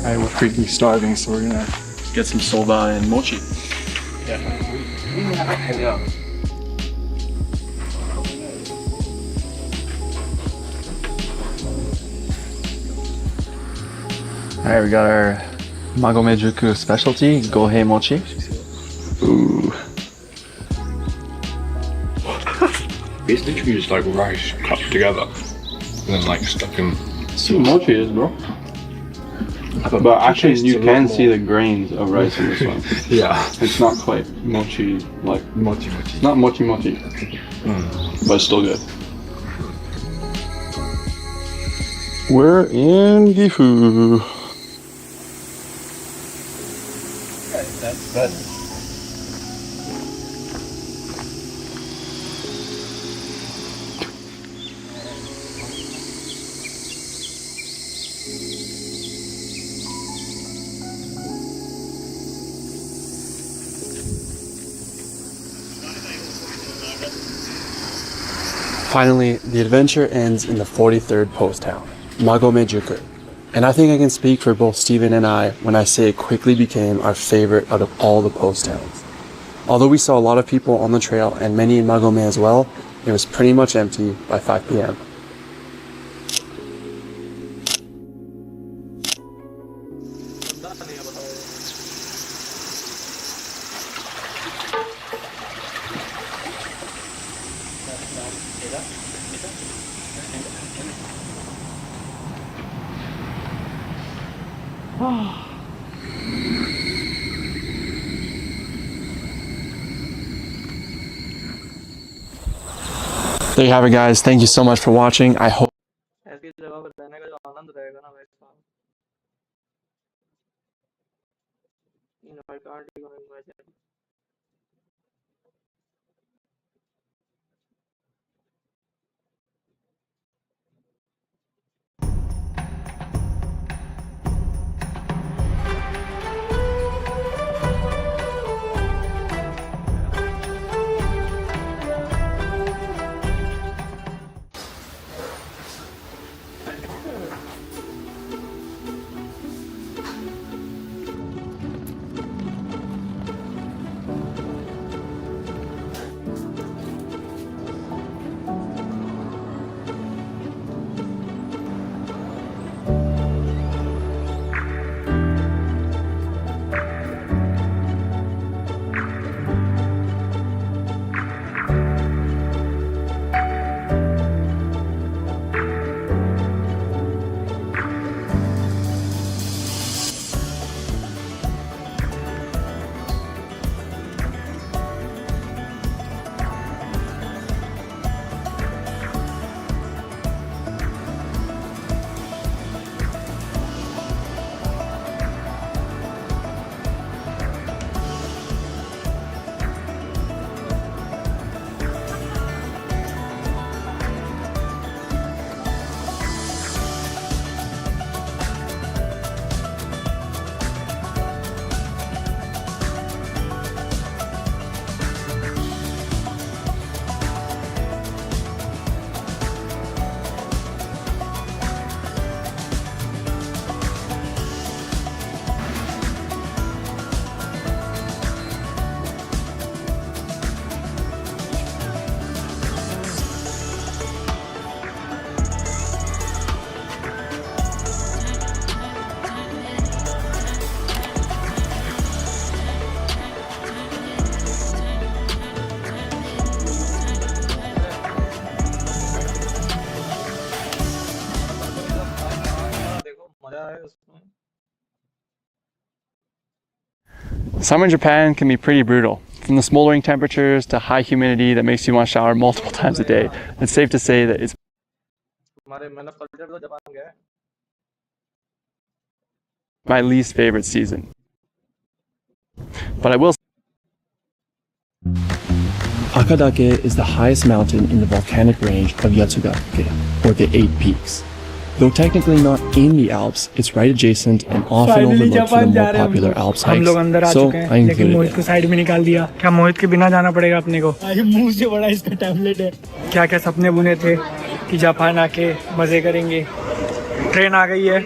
Alright, we're freaking starving, so we're gonna get some soba and mochi. Alright, we got our Magomejuku specialty, Gohei mochi. Ooh. It's literally just like rice cut together and then like stuck in. That's what mochi is, bro. But actually, you can see the grains of rice in this one. Yeah. It's not quite mochi like Mochi. it's not mochi, but it's still good. We're in Gifu. Finally, the adventure ends in the 43rd post town, Magomejuku. And I think I can speak for both Steven and I when I say it quickly became our favorite out of all the post towns. Although we saw a lot of people on the trail and many in Magome as well, it was pretty much empty by 5 p.m. There you have it, guys. Thank you so much for watching. I hope ऐसी जगह पर रहने का जो आनंद रहेगा ना भाई साहब, I can't even imagine. Summer in Japan can be pretty brutal. From the smoldering temperatures to high humidity that makes you want to shower multiple times a day. It's safe to say that it's my least favorite season. But I will say Akadake is the highest mountain in the volcanic range of Yatsugake, or the 8 peaks. Though technically not in the Alps, it's right adjacent and often overlooked for the more popular Alps hikes. So I included it. Side में निकाल दिया। क्या मोहित के बिना जाना पड़ेगा अपने को? मुंह से बड़ा इसका टैबलेट है। क्या क्या सपने बुने थे कि जापान आके मजे करेंगे। ट्रेन आ गई है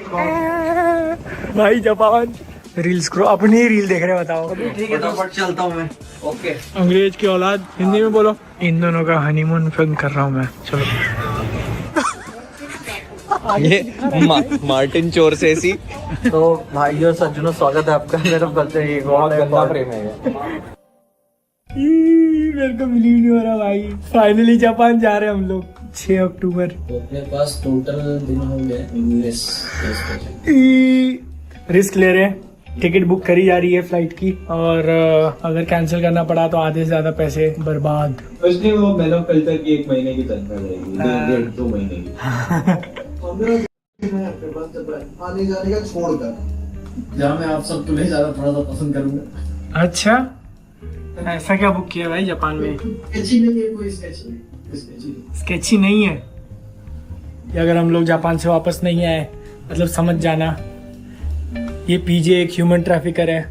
भाई जापान। रील्स करो, अपनी रील देख रहे बताओ। ठीक है तो चलता हूँ मैं। ओके। अंग्रेज की औलाद हिंदी में बोलो। इन दोनों का हनीमून फिल्म कर रहा हूँ मैं। चलो। ये मार्टिन चोर से ऐसी। तो भाई और सज्जनों स्वागत है आपका मेरा बर्थडे। ये बहुत गंदा प्रेम है। मेरे को बिलीव नहीं हो रहा भाई। फाइनली जापान जा रहे हैं हम लोग 6 अक्टूबर। तो अपने पास टोटल दिन हो गए। रिस्क ले रहे हैं। टिकट बुक करी जा रही है फ्लाइट की और अगर कैंसिल करना पड़ा तो आधे से ज्यादा पैसे बर्बाद। कुछ नहीं, वो मेलो कल्चर की 1 महीने की तनख्वाह रहेगी, 1.5-2 महीने की। आने जाने का छोड़कर जहाँ मैं आप सब तुम्हें ज्यादा थोड़ा सा पसंद करूंगा। अच्छा ऐसा क्या बुक किया भाई जापान में? स्केची नहीं है, कोई स्केची नहीं है। अगर हम लोग जापान से वापस नहीं आए मतलब समझ जाना ये पीजे एक ह्यूमन ट्रैफिकर है,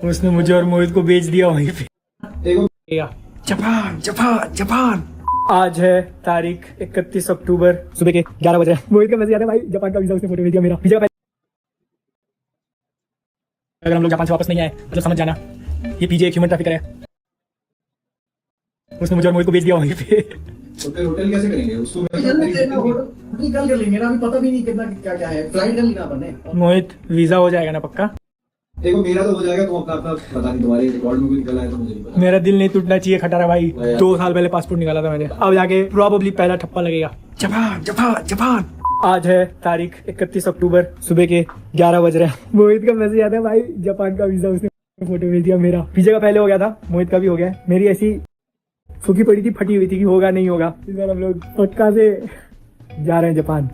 उसने मुझे और मोहित को बेच दिया वहीं पे। Japan Japan Japan. आज है तारीख 31 अक्टूबर सुबह के 11 बजे। मोहित का मैसेज आया भाई जापान का वीजा, उसने फोटो भेज दिया मेरा वीजा का। अगर हम लोग जापान से वापस नहीं आए मतलब समझ जाना ये पीजे एक ह्यूमन ट्रैफिकर है, उसने मुझे और मोहित को बेच दिया वहीं पे। तो फिर होटल कैसे करेंगे उसको? होटल कल कर लेंगे ना, अभी पता भी नहीं कितना क्या क्या है। फ्लाइट कर लेना बने। मोहित वीजा हो जाएगा ना पक्का? देखो मेरा तो हो जाएगा, तुम अपना पता नहीं, तुम्हारे रिकॉर्ड में भी निकला है तो मुझे नहीं पता। मेरा दिल नहीं टूटना चाहिए खटारा भाई। 2 साल पहले पासपोर्ट निकाला था मैंने, अब जाके प्रोबेबली पहला ठप्पा लगेगा। Japan Japan Japan. आज है तारीख 31 अक्टूबर सुबह के 11 बज रहे हैं। मोहित का मैसेज आता है भाई जापान का वीजा, उसने फोटो भेज दिया मेरा। वीजा का पहले हो गया था, मोहित का भी हो गया। मेरी ऐसी सूखी पड़ी थी, फटी हुई थी कि होगा नहीं होगा। इस बार हम लोग पक्का से जा रहे हैं जापान।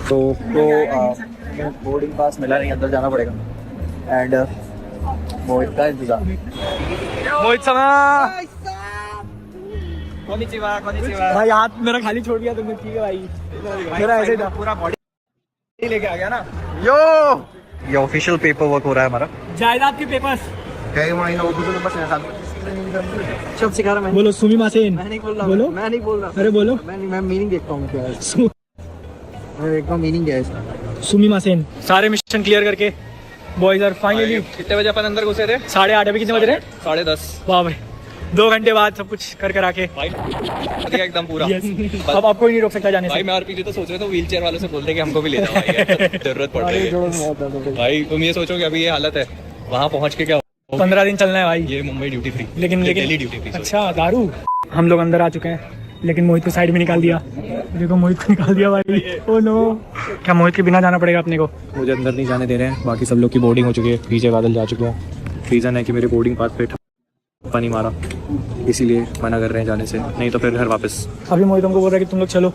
तो बोर्डिंग पास मिला नहीं, अंदर जाना पड़ेगा। एंड मोहित का इंतजार। मोहित समा भाई हाथ मेरा खाली छोड़ दिया तुमने। ठीक है भाई, मेरा ऐसे था पूरा बॉडी लेके आ गया ना। यो ये ऑफिशियल पेपर वर्क हो रहा है हमारा, जायदाद के पेपर्स। सब सिखा रहा मैं। बोलो सुमी मासेन। मैं नहीं बोल रहा। बोलो मैं नहीं बोल रहा। अरे बोलो। मैं मीनिंग देखता हूँ क्या है। मैं देखता हूँ मीनिंग क्या है इसका। सुमी मासेन। सारे मिशन क्लियर करके बॉयज आर फाइनली। कितने बजे अपन अंदर घुसे थे? 8:30। अभी कितने बज रहे? 10:30। वाह भाई 2 घंटे बाद सब कुछ कर आके एकदम पूरा। अब आपको नहीं रोक सकता जाने से। भाई मैं आरपीजी तो सोच रहे थे व्हीलचेयर वालों से बोल दे कि हमको भी ले जाओ भाई, जरूरत पड़ रही है। भाई तुम ये सोचो कि अभी ये हालत है, वहाँ पहुँच के क्या 15 दिन चलना है भाई। ये मुंबई ड्यूटी फ्री, लेकिन दिल्ली ड्यूटी फ्री। अच्छा दारू। हम लोग अंदर आ चुके हैं लेकिन मोहित को साइड में निकाल दिया। देखो मोहित को निकाल दिया भाई। Oh no. क्या मोहित के बिना जाना पड़ेगा अपने को? मुझे अंदर नहीं जाने दे रहे हैं, बाकी सब लोग की बोर्डिंग हो चुकी है। पीछे बादल जा चुके हैं। रीज़न है कि मेरे बोर्डिंग पास पे ठप्पा नहीं मारा, इसीलिए मना कर रहे हैं जाने से, नहीं तो फिर घर वापस। अभी मोहित हमको बोल रहा है कि तुम लोग चलो,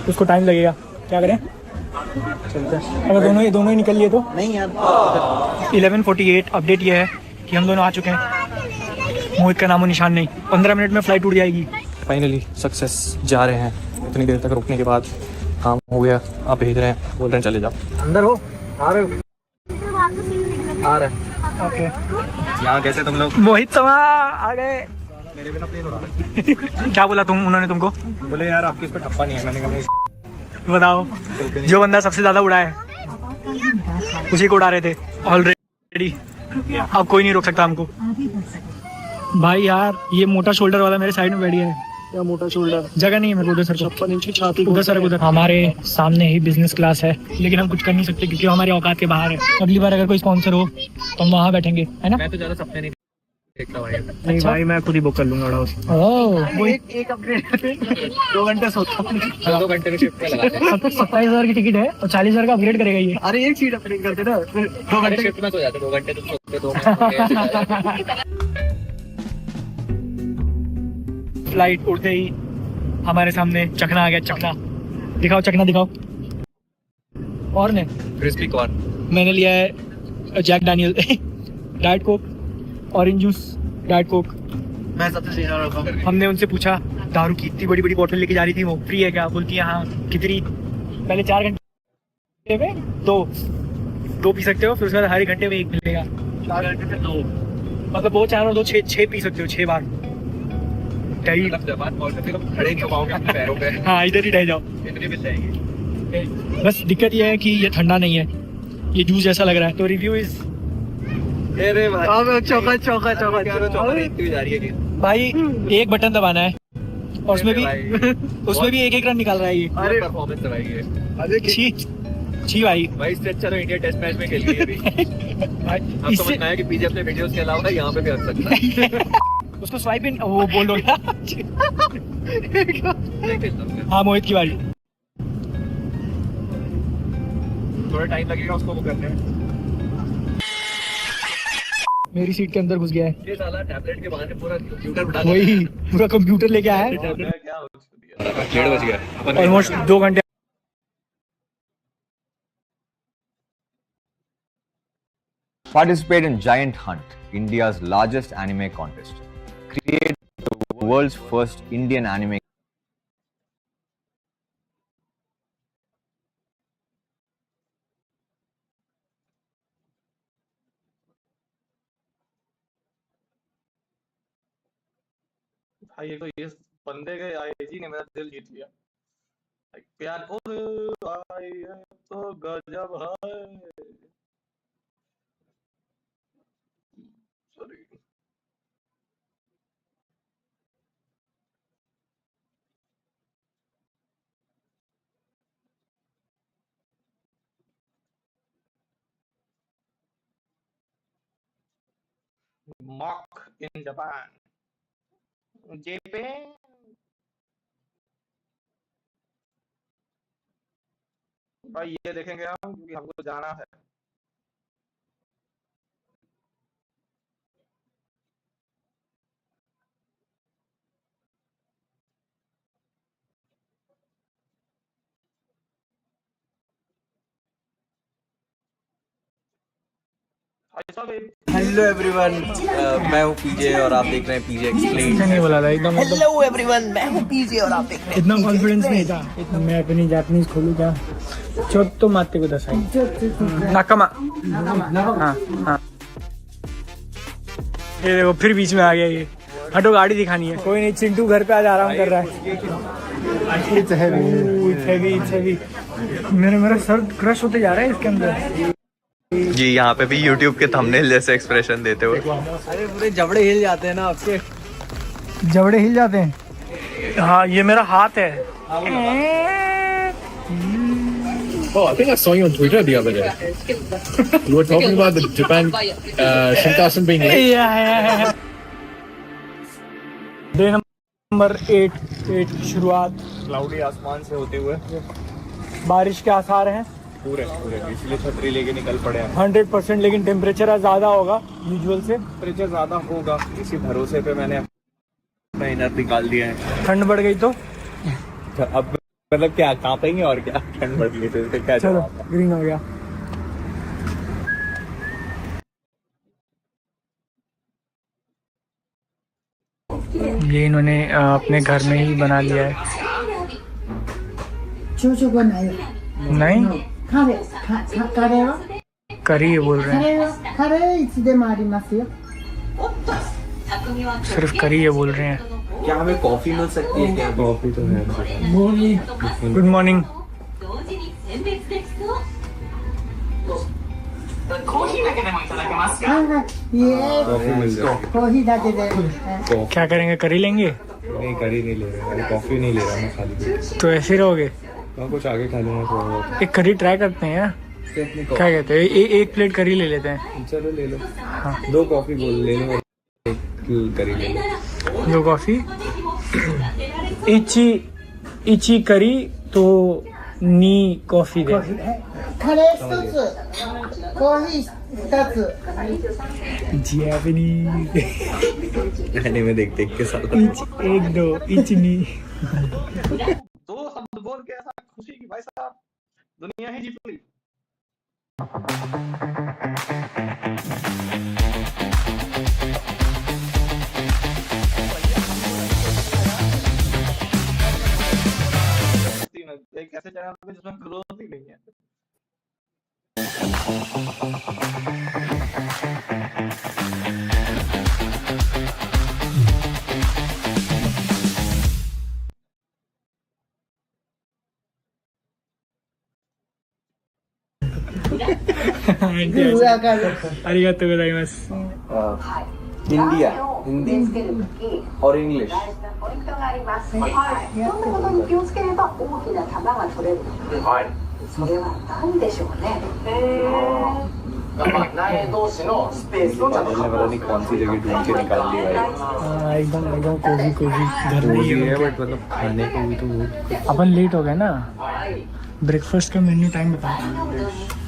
उसको टाइम लगेगा। क्या करें? चलते हैं। अगर दोनों ही निकल लिए तो नहीं यार। 11:48 अपडेट ये है कि हम दोनों आ चुके हैं। मोहित का नामो निशान नहीं। 15 मिनट में फ्लाइट उड़ जाएगी। Finally success. जा रहे हैं, इतनी देर तक रुकने के बाद काम हो गया। आप भेज रहे हैं, बोल रहे हैं चले जाओ। अंदर हो? आ रहे हो? आ रहे हैं। ओके। यहाँ कैसे तुम लोग? मोहित समा आ गए। मेरे बिना प्लेन उड़ा रहे। क्या बोला उन्होंने तुमको? बोले यार आपकी इस पर ठप्पा नहीं है। मैंने कहा बताओ, जो बंदा सबसे ज्यादा उड़ा है उसी को उड़ा रहे थे ऑलरेडी। अब कोई नहीं रोक सकता हमको। भाई यार ये मोटा शोल्डर वाला मेरे साइड में बैठ गया है। क्या मोटा शोल्डर? जगह नहीं है मेरे को। उधर सर 56 इंच की छाती। उधर सर उधर। हमारे सामने ही बिजनेस क्लास है लेकिन हम कुछ कर नहीं सकते क्योंकि हमारे औकात के बाहर है। अगली बार अगर कोई स्पॉन्सर हो तो हम वहाँ बैठेंगे, है ना? मैं तो ज्यादा सपने नहीं नहीं भाई मैं खुद ही बुक कर लूंगा हाउस। वो एक अपग्रेड 2 घंटे सोता हूँ। 2 घंटे में शिफ्ट पे लगा 27,000 की टिकट है और 40,000 का अपग्रेड करेगा ये। अरे एक सीट अपग्रेड करते ना 2 घंटे शिफ्ट में सो जाते 2 घंटे तुम सोते 2 फ्लाइट उड़ते ही हमारे सामने चखना आ गया। चखना दिखाओ, चखना दिखाओ। और ने क्रिस्पी कॉर्न। मैंने लिया है Jack Daniel diet Coke, orange juice, diet Coke. मैं सबसे सीधा रखा। हमने उनसे पूछा दारू की इतनी बड़ी बड़ी बोतल लेके जा रही थी, वो फ्री है क्या? बोलती है हाँ। कितनी? पहले 4 घंटे में दो पी सकते हो, फिर उसके बाद हर एक घंटे में 1 मिलेगा। 4 घंटे में 2 मतलब वो 4 और 2 6 पी सकते हो 6 बार। दही खड़े क्यों पाओगे अपने पैरों पे? हाँ इधर ही रह जाओ। इतनी मिल जाएगी। बस दिक्कत ये है कि ये ठंडा नहीं है, ये जूस जैसा लग रहा है। तो रिव्यू इज अरे भाई चौका जा रही है भाई एक बटन दबाना है और उसमें भी एक रन निकाल रहा है ये। अरे परफॉर्मेंस दबाएगी। अरे छी भाई इससे अच्छा तो इंडिया टेस्ट मैच में खेल गई अभी। अब समझ में आया कि पीजे अपने वीडियोस के अलावा यहाँ पे भी रख सकता है। उसको स्वाइप इन वो बोल दो। हाँ मोहित की बारी। थोड़ा टाइम लगेगा उसको वो करने में। मेरी सीट के अंदर घुस गया है ये साला टैबलेट के बहाने पूरा कंप्यूटर बिठा वही पूरा कंप्यूटर लेके आया है। 1:30 बज गया ऑलमोस्ट 2 घंटे। Participate in Giant Hunt, India's largest anime contest. Create the world's first Indian anime. भाई ये तो ये बंदे के आईजी ने मेरा दिल जीत लिया। प्यार भाई है तो गजब है। Sorry mock in Japan Japan. भाई ये देखेंगे हम क्योंकि हमको जाना है। हेलो एवरीवन, मैं हूँ पीजे और आप देख रहे हैं पीजे एक्सप्लेन। नहीं बोला था एकदम। हेलो एवरीवन, मैं हूँ पीजे और आप देख रहे हैं इतना कॉन्फिडेंस नहीं था। मैं अपनी जापानीज खोलूँ क्या? चोत्तो माते को दसाई नाकामा। हाँ ये देखो फिर बीच में आ गया ये। हटो गाड़ी दिखानी है। कोई नहीं, चिंटू घर पे आज आराम कर रहा है। It's heavy। मेरा सर क्रश होते जा रहा है इसके अंदर। जी यहाँ पे भी YouTube के थंबनेल जैसे एक्सप्रेशन देते हुए। अरे पूरे जबड़े हिल जाते हैं ना आपके। जबड़े हिल जाते हैं। हाँ ये मेरा हाथ है। Oh, I think I saw you on Twitter the other day. You were talking about the Japan Shinkansen being late. Yeah. Day number 8 शुरुआत। क्लाउडी आसमान से होते हुए बारिश के आसार हैं पूरे इसलिए छतरी लेके निकल पड़े हैं 100%। लेकिन टेम्परेचर आज ज़्यादा होगा यूजुअल से। टेम्परेचर ज़्यादा होगा, इसी भरोसे पे मैंने अपना इनर निकाल दिया है। ठंड बढ़ गई तो अब मतलब क्या कांपेंगे और क्या? ठंड बढ़ गई तो इसका क्या? चलो ग्रीन हो गया। ये इन्होंने अपने घर में ही बना लिया है। नहीं करी है बोल रहे हैं। सिर्फ करी है बोल रहे हैं। क्या हमें कॉफी मिल सकती है क्या? कॉफी तो है। Good morning. क्या करेंगे? करी लेंगे? नहीं करी नहीं ले रहा, कॉफी नहीं ले रहा मैं खाली। तो ऐसे ही रहोगे? कुछ आगे खा लेना थोड़ा। एक करी ट्राई करते हैं। क्या कहते हैं? एक प्लेट करी ले लेते हैं। चलो ले लो। हाँ 2 कॉफी बोल ले लो। करी लेंगे। दो कॉफी इची करी तो नी कॉफी दे। カレー一つ、コーヒー二つ。 जैपनीज रहने में देख देख के साथ एक दो इचनी। दो शब्द बोल के ऐसा खुशी की भाई साहब दुनिया ही जीत ली। एक ऐसे चैनल पे जिसमें ग्रोथ ही नहीं है। आरिगातो गोजाइमासु। इंडिया हिंदी और इंग्लिश どんなことに気をつければ大きな玉が取れるのか。それは何でしょうね。苗同士のスペースをちゃんとपता नहीं कौन सी जगह ढूंढ के निकाल ली भाई। एकदम कोजी घर में ही है बट मतलब खाने को भी तो अपन लेट हो गए ना। ब्रेकफास्ट का मेन्यू टाइम बता।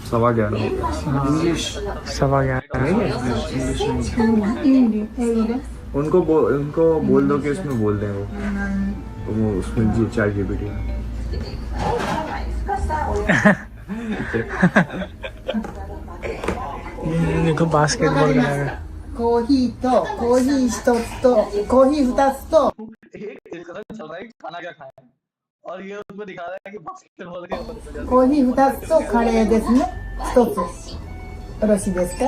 11:15 इंग्लिश 11:15। उनको बोल दो कि उसमें बोल दें वो उसमें चैट जीपीटी देखो बास्केटबॉल का है। コーヒーとコーヒー一つとコーヒー二つと एक डिस्कशन चल रहा है कि खाना क्या खाएं और ये उसमें दिखा रहा है कि बास्केटबॉल के コーヒー二つとカレーですね。一つ。よろしいですか。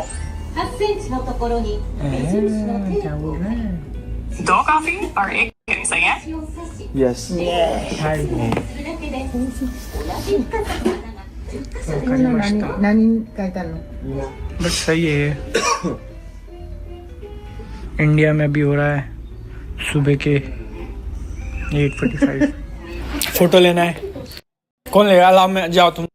8センチのところに目印のテープを。 दो कॉफी और एक सही है। यस 何書いてあるの。 बट सही है ये। इंडिया में भी हो रहा है सुबह के 8:45। फोटो लेना है। कौन लेगा? अलाउ में जाओ तुम।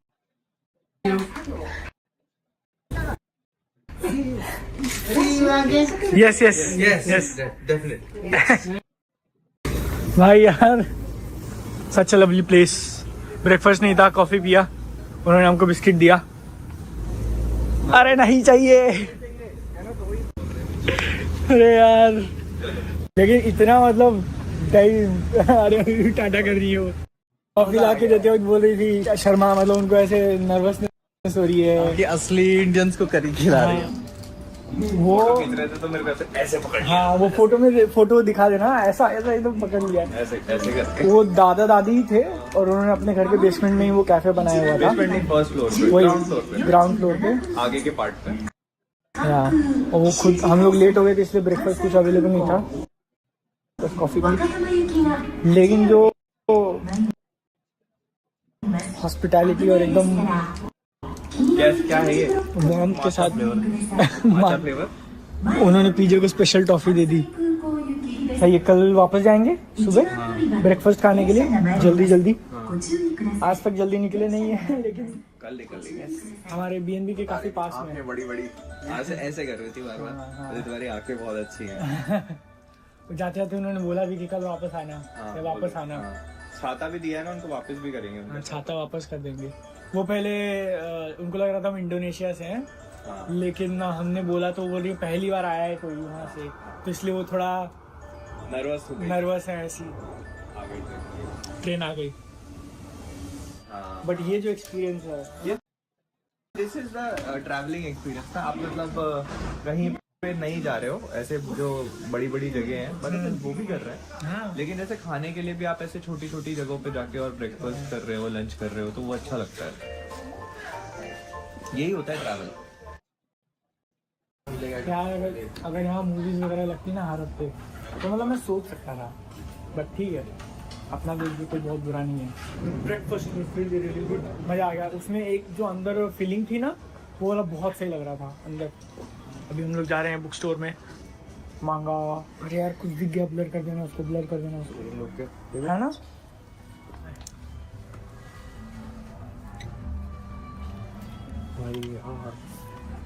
Yes yes yes definitely. भाई यार सच अ लवली प्लेस। ब्रेकफास्ट नहीं था, कॉफी पिया, उन्होंने हमको बिस्किट दिया। अरे नहीं चाहिए। अरे यार लेकिन इतना मतलब अरे टाटा कर रही हो। कॉफी ला के देते वक्त बोल रही थी शर्मा, मतलब उनको ऐसे नर्वसनेस हो रही है कि असली इंडियंस को करी खिला रही है। वो तो मेरे को ऐसे पकड़ लिया। हाँ वो फोटो दिखा देना, ऐसा एकदम पकड़ लिया। ऐसे करके वो दादा दादी ही थे और उन्होंने अपने घर के बेसमेंट में ही वो कैफे बनाया हुआ था। बेसमेंट नहीं, फर्स्ट फ्लोर पे, वही ग्राउंड फ्लोर पे आगे के पार्ट पे। हाँ और वो खुद हम लोग लेट हो गए थे इसलिए ब्रेकफास्ट कुछ अवेलेबल नहीं था, बस कॉफी पी। लेकिन जो हॉस्पिटैलिटी और एकदम क्या है ये वार्मथ के साथ फ्लेवर उन्होंने पीजे को स्पेशल टॉफी दे दी। सही है, कल वापस जाएंगे सुबह ब्रेकफास्ट खाने के लिए जल्दी। आज तक जल्दी निकले नहीं है लेकिन कल निकलेंगे। हमारे BNB के काफी पास में। बड़ी ऐसे कर रही थी बार बार। तुम्हारी आंखें बहुत अच्छी हैं। जाते जाते उन्होंने बोला भी कि कल वापस आना। वापस आना। छाता भी दिया है ना उनको, वापस भी करेंगे। छाता वापस कर देंगे। वो पहले उनको लग रहा था हम इंडोनेशिया से हैं, लेकिन हमने बोला तो वो पहली बार आया है कोई वहाँ से, तो इसलिए वो थोड़ा नर्वस है। ऐसी ट्रेन आ गई। बट ये जो एक्सपीरियंस है, this is the travelling experience ना। आप मतलब कहीं पे नहीं जा रहे हो, ऐसे जो बड़ी बड़ी जगह हैं मतलब वो भी कर रहे हैं। हाँ। लेकिन ऐसे खाने के लिए भी आप ऐसे छोटी छोटी जगहों पे जाके और ब्रेकफास्ट कर रहे हो, लंच कर रहे हो, तो वो अच्छा लगता है। यही होता है ट्रैवल। यार अगर यहाँ मूवीज वगैरह लगती ना हर हफ्ते तो मतलब मैं सोच सकता था, बट ठीक है अपना देश भी कोई बहुत बुरा नहीं है। ब्रेकफास्ट मज़ा आ गया उसमें। एक जो अंदर फीलिंग थी ना वो वाला बहुत सही लग रहा था अंदर। अभी हम लोग जा रहे हैं बुक स्टोर में, मांगा। अरे यार कुछ दिख गया, ब्लर कर देना उसको, ब्लर कर देना उसको, है ना। भाई यार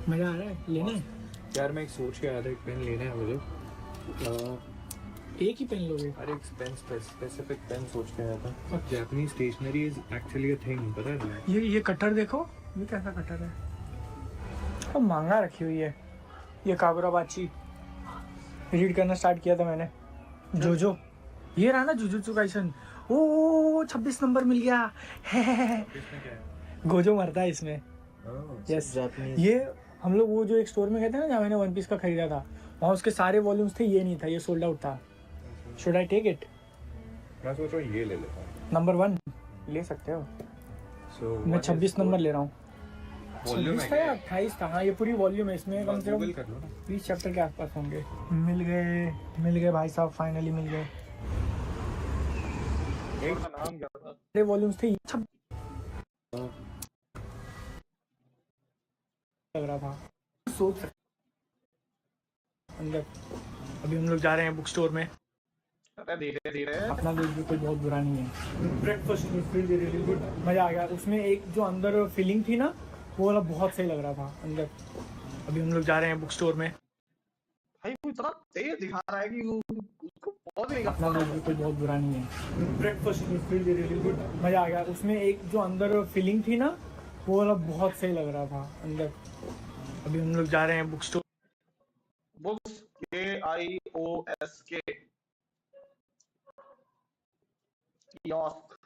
मज़ा आ रहा है, लेना है यार। मैं एक सोच के आया था, एक पेन लेना है मुझे। एक ही पेन लोगे? अरे स्पेसिफिक पेन सोच के आया था। Japanese stationery is actually a thing, पता है तुम्हें? ये कटर देखो, ये कैसा कटर है, तो महंगा रखी हुई है। ये काबुराबाची रीड करना स्टार्ट किया था मैंने, जोजो। ये रहा ना जुजुत्सु काइसन। ओ 26 नंबर मिल गया है। गोजो मरता है इसमें। यस, ये हम लोग वो जो एक स्टोर में गए थे ना जहाँ मैंने वन पीस का खरीदा था, वहाँ उसके सारे वॉल्यूम्स थे, ये नहीं था, ये सोल्ड आउट था। Should I take it? मैं सोच रहा हूँ ये ले लेता हूँ। नंबर 1 ले सकते हो। मैं 26 नंबर ले रहा हूँ। 26 था या 28 था? हाँ, ये पूरी वॉल्यूम है, इसमें कम से कम 20 चैप्टर के आसपास होंगे। मिल गए भाई साहब, फाइनली मिल गए। सारे वॉल्यूम्स थे, लग रहा था सोच अंदर। अभी हम लोग जा रहे हैं बुक स्टोर में। धीरे धीरे अपना लोग भी कोई बहुत बुरा नहीं है। ब्रेकफास्ट रियली गुड, मजा आ गया। उसमें एक जो अंदर फीलिंग थी ना, वो वाला बहुत सही लग रहा था अंदर। अभी हम लोग जा रहे हैं बुक स्टोर में। भाई वो इतना तेज दिखा रहा है कि वो उसको पॉज नहीं कर अपना लोग भी कोई बहुत बुरा नहीं है। ब्रेकफास्ट रियली गुड, मजा आ गया। उसमें एक जो अंदर फीलिंग थी ना, वो वाला बहुत सही लग रहा था अंदर। अभी हम लोग जा रहे हैं book store. Books KIOSK kiosk.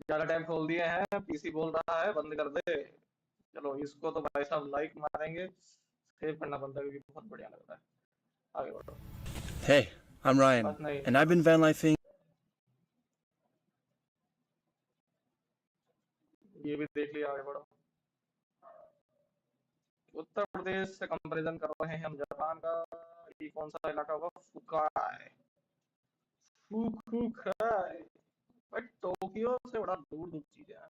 ज्यादा टाइम खोल दिए हैं, पीसी बोल रहा है बंद कर दे। चलो इसको तो भाई साहब लाइक मारेंगे, सेव करना बनता है क्योंकि बहुत बढ़िया लग रहा है। आगे बढ़ो। Hey, I'm Ryan, बस नहीं, and I've been van lifing. ये भी देख लिया, आगे बढ़ो। उत्तर प्रदेश से कंपैरिजन कर रहे हैं हम जापान का। ये कौन सा इलाका होगा? फुकाई। फुकुकाई। भाई टोक्यो से बड़ा दूर दूर चीजें हैं।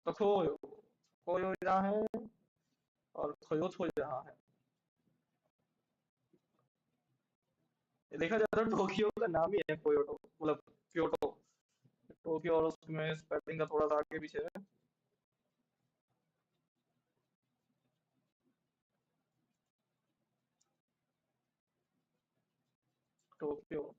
तो खोयो, खोयो यहाँ है और खोयोतो यहाँ है। ये देखा जाए तो टोक्यो का नाम ही है कोयोटो, मतलब क्योटो। टोक्यो और उसमें स्पेलिंग का थोड़ा सा आगे पीछे है। Tokyo.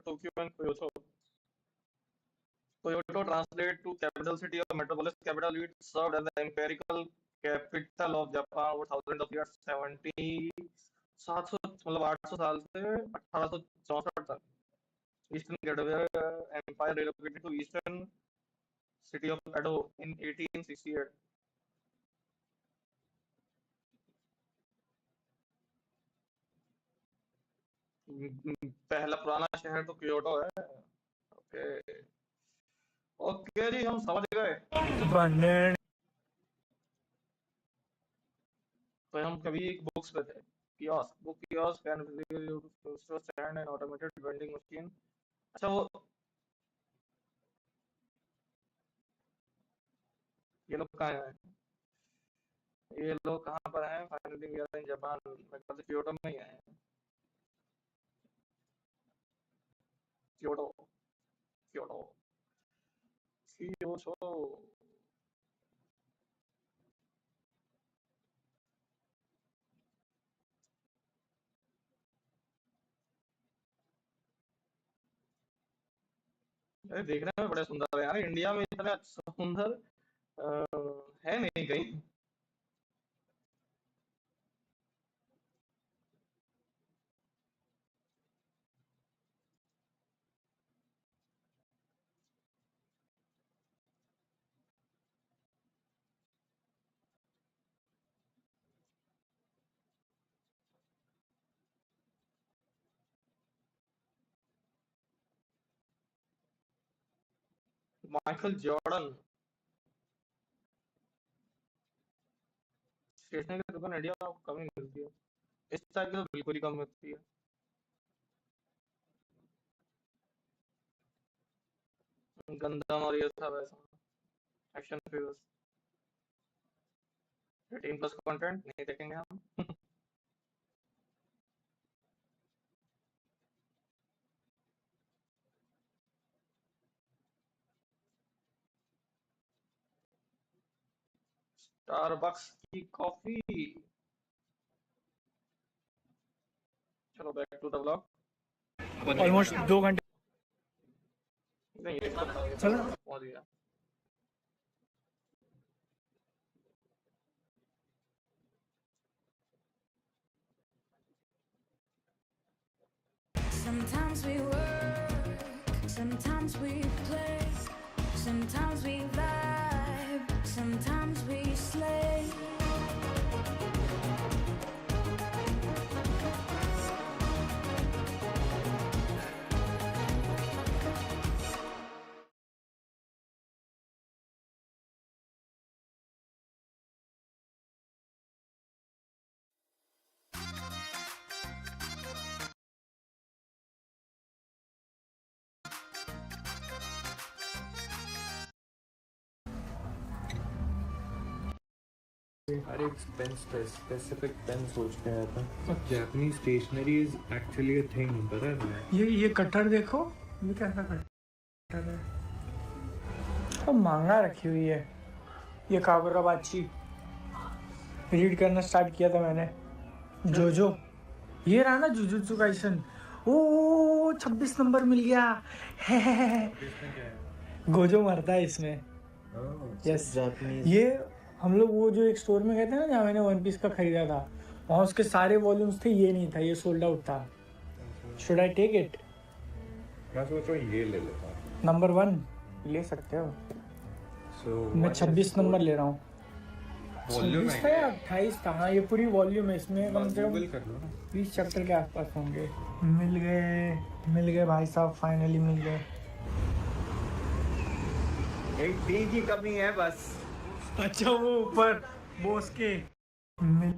Tokyo and Kyoto. Kyoto translate to capital city or metropolis capital. It served as the imperial capital of Japan over thousands of years. 700 मतलब 800 साल से 1864 तक। Eastern Gateway Empire relocated to eastern city of Edo in 1868. पहला पुराना शहर तो Kyoto है। Okay okay जी, हम समझ गए। तो हम कभी एक बुक्स पे थे। Kiosk, book kiosk can stand and automated vending machine. अच्छा वो ये लोग कहाँ हैं? ये लोग कहाँ पर हैं? Finally we are in Japan. मेरे ख्याल से क्योटो में ही है। Kyoto, Kyoto, Kyoto. अरे देखने में बड़े सुंदर है यार, इंडिया में इतने सुंदर है नहीं कहीं। Michael Jordan. स्टेशनरी की दुकान इंडिया में कम ही मिलती है, इस टाइप की तो बिल्कुल ही कम मिलती है। गंदम और ये सब ऐसा एक्शन फिल्म 18+ कंटेंट नहीं देखेंगे हम। स्टारबक्स की कॉफी। चलो back to the blog. Almost 2 घंटे नहीं इसको बताओ, ये चलो। पहुंच गया। Sometimes we work, sometimes we play, sometimes we vibe, sometimes we slay. हर एक पेन स्पेसिफिक पेन सोच के आया था। Japanese stationery is actually a thing, पता है तुम्हें? ये कटर देखो, ये कैसा कटर है, तो मांगा रखी हुई है। ये कागुराबाची रीड करना स्टार्ट किया था मैंने। जोजो, ये रहा ना जुजुत्सु काइसन। ओ 26 नंबर मिल गया है। गोजो मरता है इसमें। यस, ये हम लोग वो जो एक स्टोर में गए थे ना जहाँ मैंने वन पीस का खरीदा था, वहाँ उसके सारे वॉल्यूम्स थे, ये नहीं था, ये सोल्ड आउट था। Should I take it? मैं सोच रहा हूँ ये ले लेता हूँ। नंबर 1 ले सकते हो। मैं 26 नंबर ले रहा हूँ। 26 था या 28 था? हाँ ये पूरी वॉल्यूम है, इसमें कम से कम 20 चैप्टर के आसपास होंगे। मिल गए भाई साहब, फाइनली मिल गए। एक टी की कमी है बस। अच्छा वो ऊपर बॉस के मिल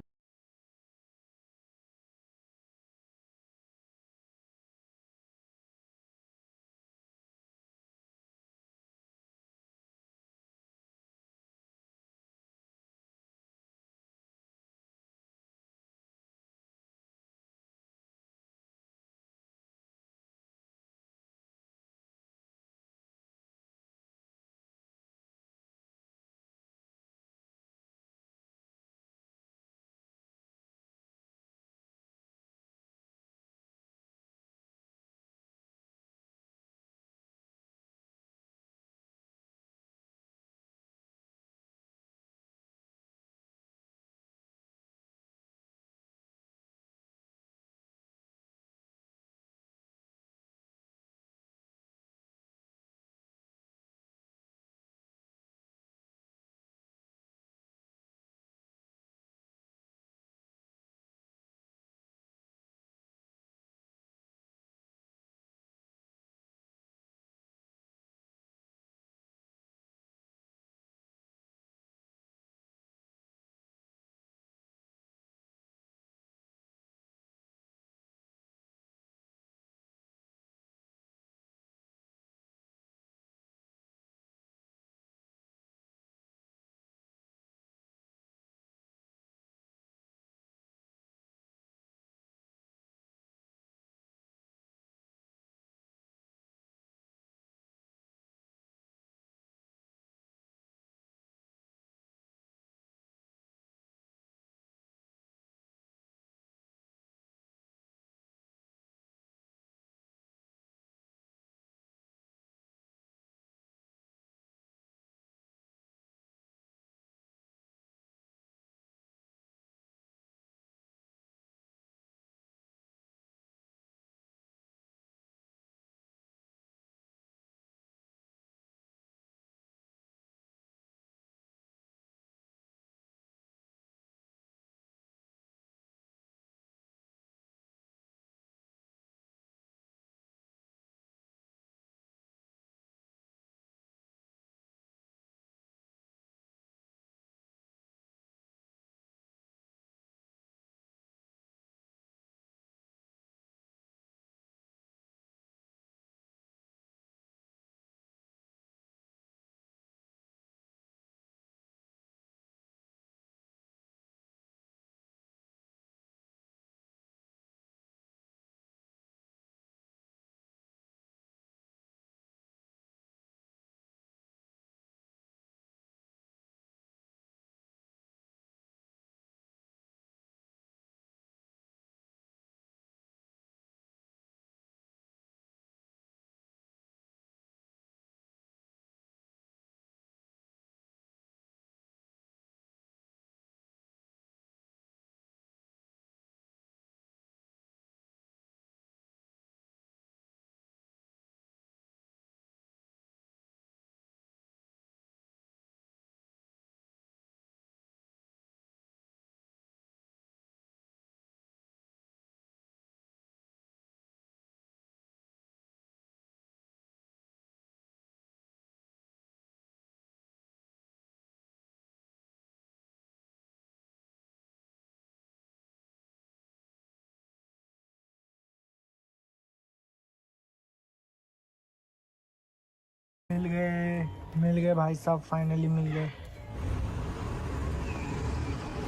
मिल गए भाई साहब, फाइनली मिल गए।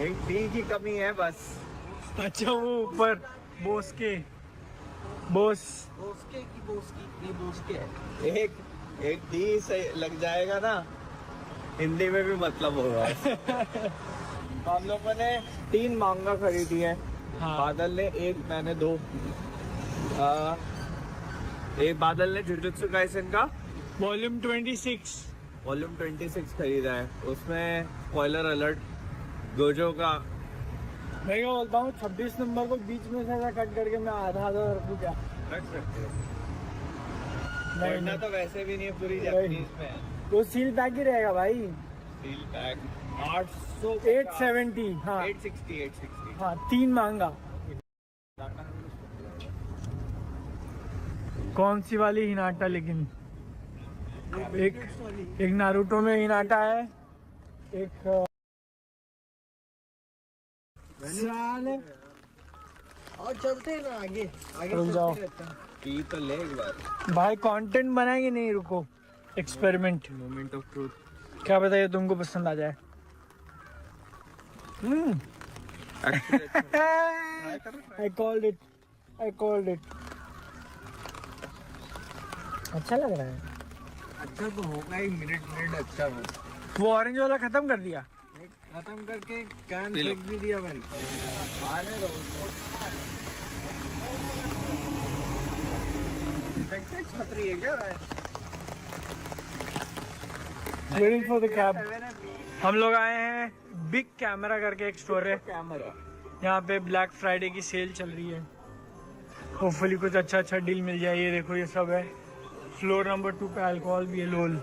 एक टी की कमी है बस। अच्छा वो ऊपर बोस के एक टी से लग जाएगा ना, हिंदी में भी मतलब होगा। हम लोगों ने 3 मांगा खरीदी है। हाँ। बादल ने 1, मैंने 2। एक बादल ने जुजुत्सु काइसेन का वॉल्यूम 26 खरीदा है। उसमें स्पॉइलर अलर्ट, गोजो का। मैं क्या बोलता हूँ, 26 नंबर को बीच में से ऐसा कट करके मैं आधा रखूँ क्या? रख सकते हो। नहीं, पढ़ना तो वैसे भी नहीं है, पूरी जापानीज में है। वो सील पैक ही रहेगा भाई। सील पैक 800 870 हाँ 860 हाँ 3 मांगा। कौन सी वाली हिनाटा? लेकिन एक नारुतो में हिनाटा है, एक और चलते हैं ना आगे रुक जाओ पी तो ले एक बार। भाई, कंटेंट बनाएंगे नहीं, रुको। Experiment, moment of truth. क्या बताइए तुमको पसंद आ जाए। I called it. अच्छा लग रहा है। अच्छा तो होगा ही, मिनट अच्छा हो। वो ऑरेंज वाला खत्म कर दिया। खत्म करके कैन फेंक भी दिया मैंने। छतरी है क्या? Waiting for the cab. हम लोग आए हैं बिग कैमरा करके एक स्टोर है, यहाँ पे ब्लैक फ्राइडे की सेल चल रही है। होपफुली कुछ अच्छा डील मिल जाए। ये देखो, ये सब है। फ्लोर नंबर 2 पे अल्कोहल भी है। लोल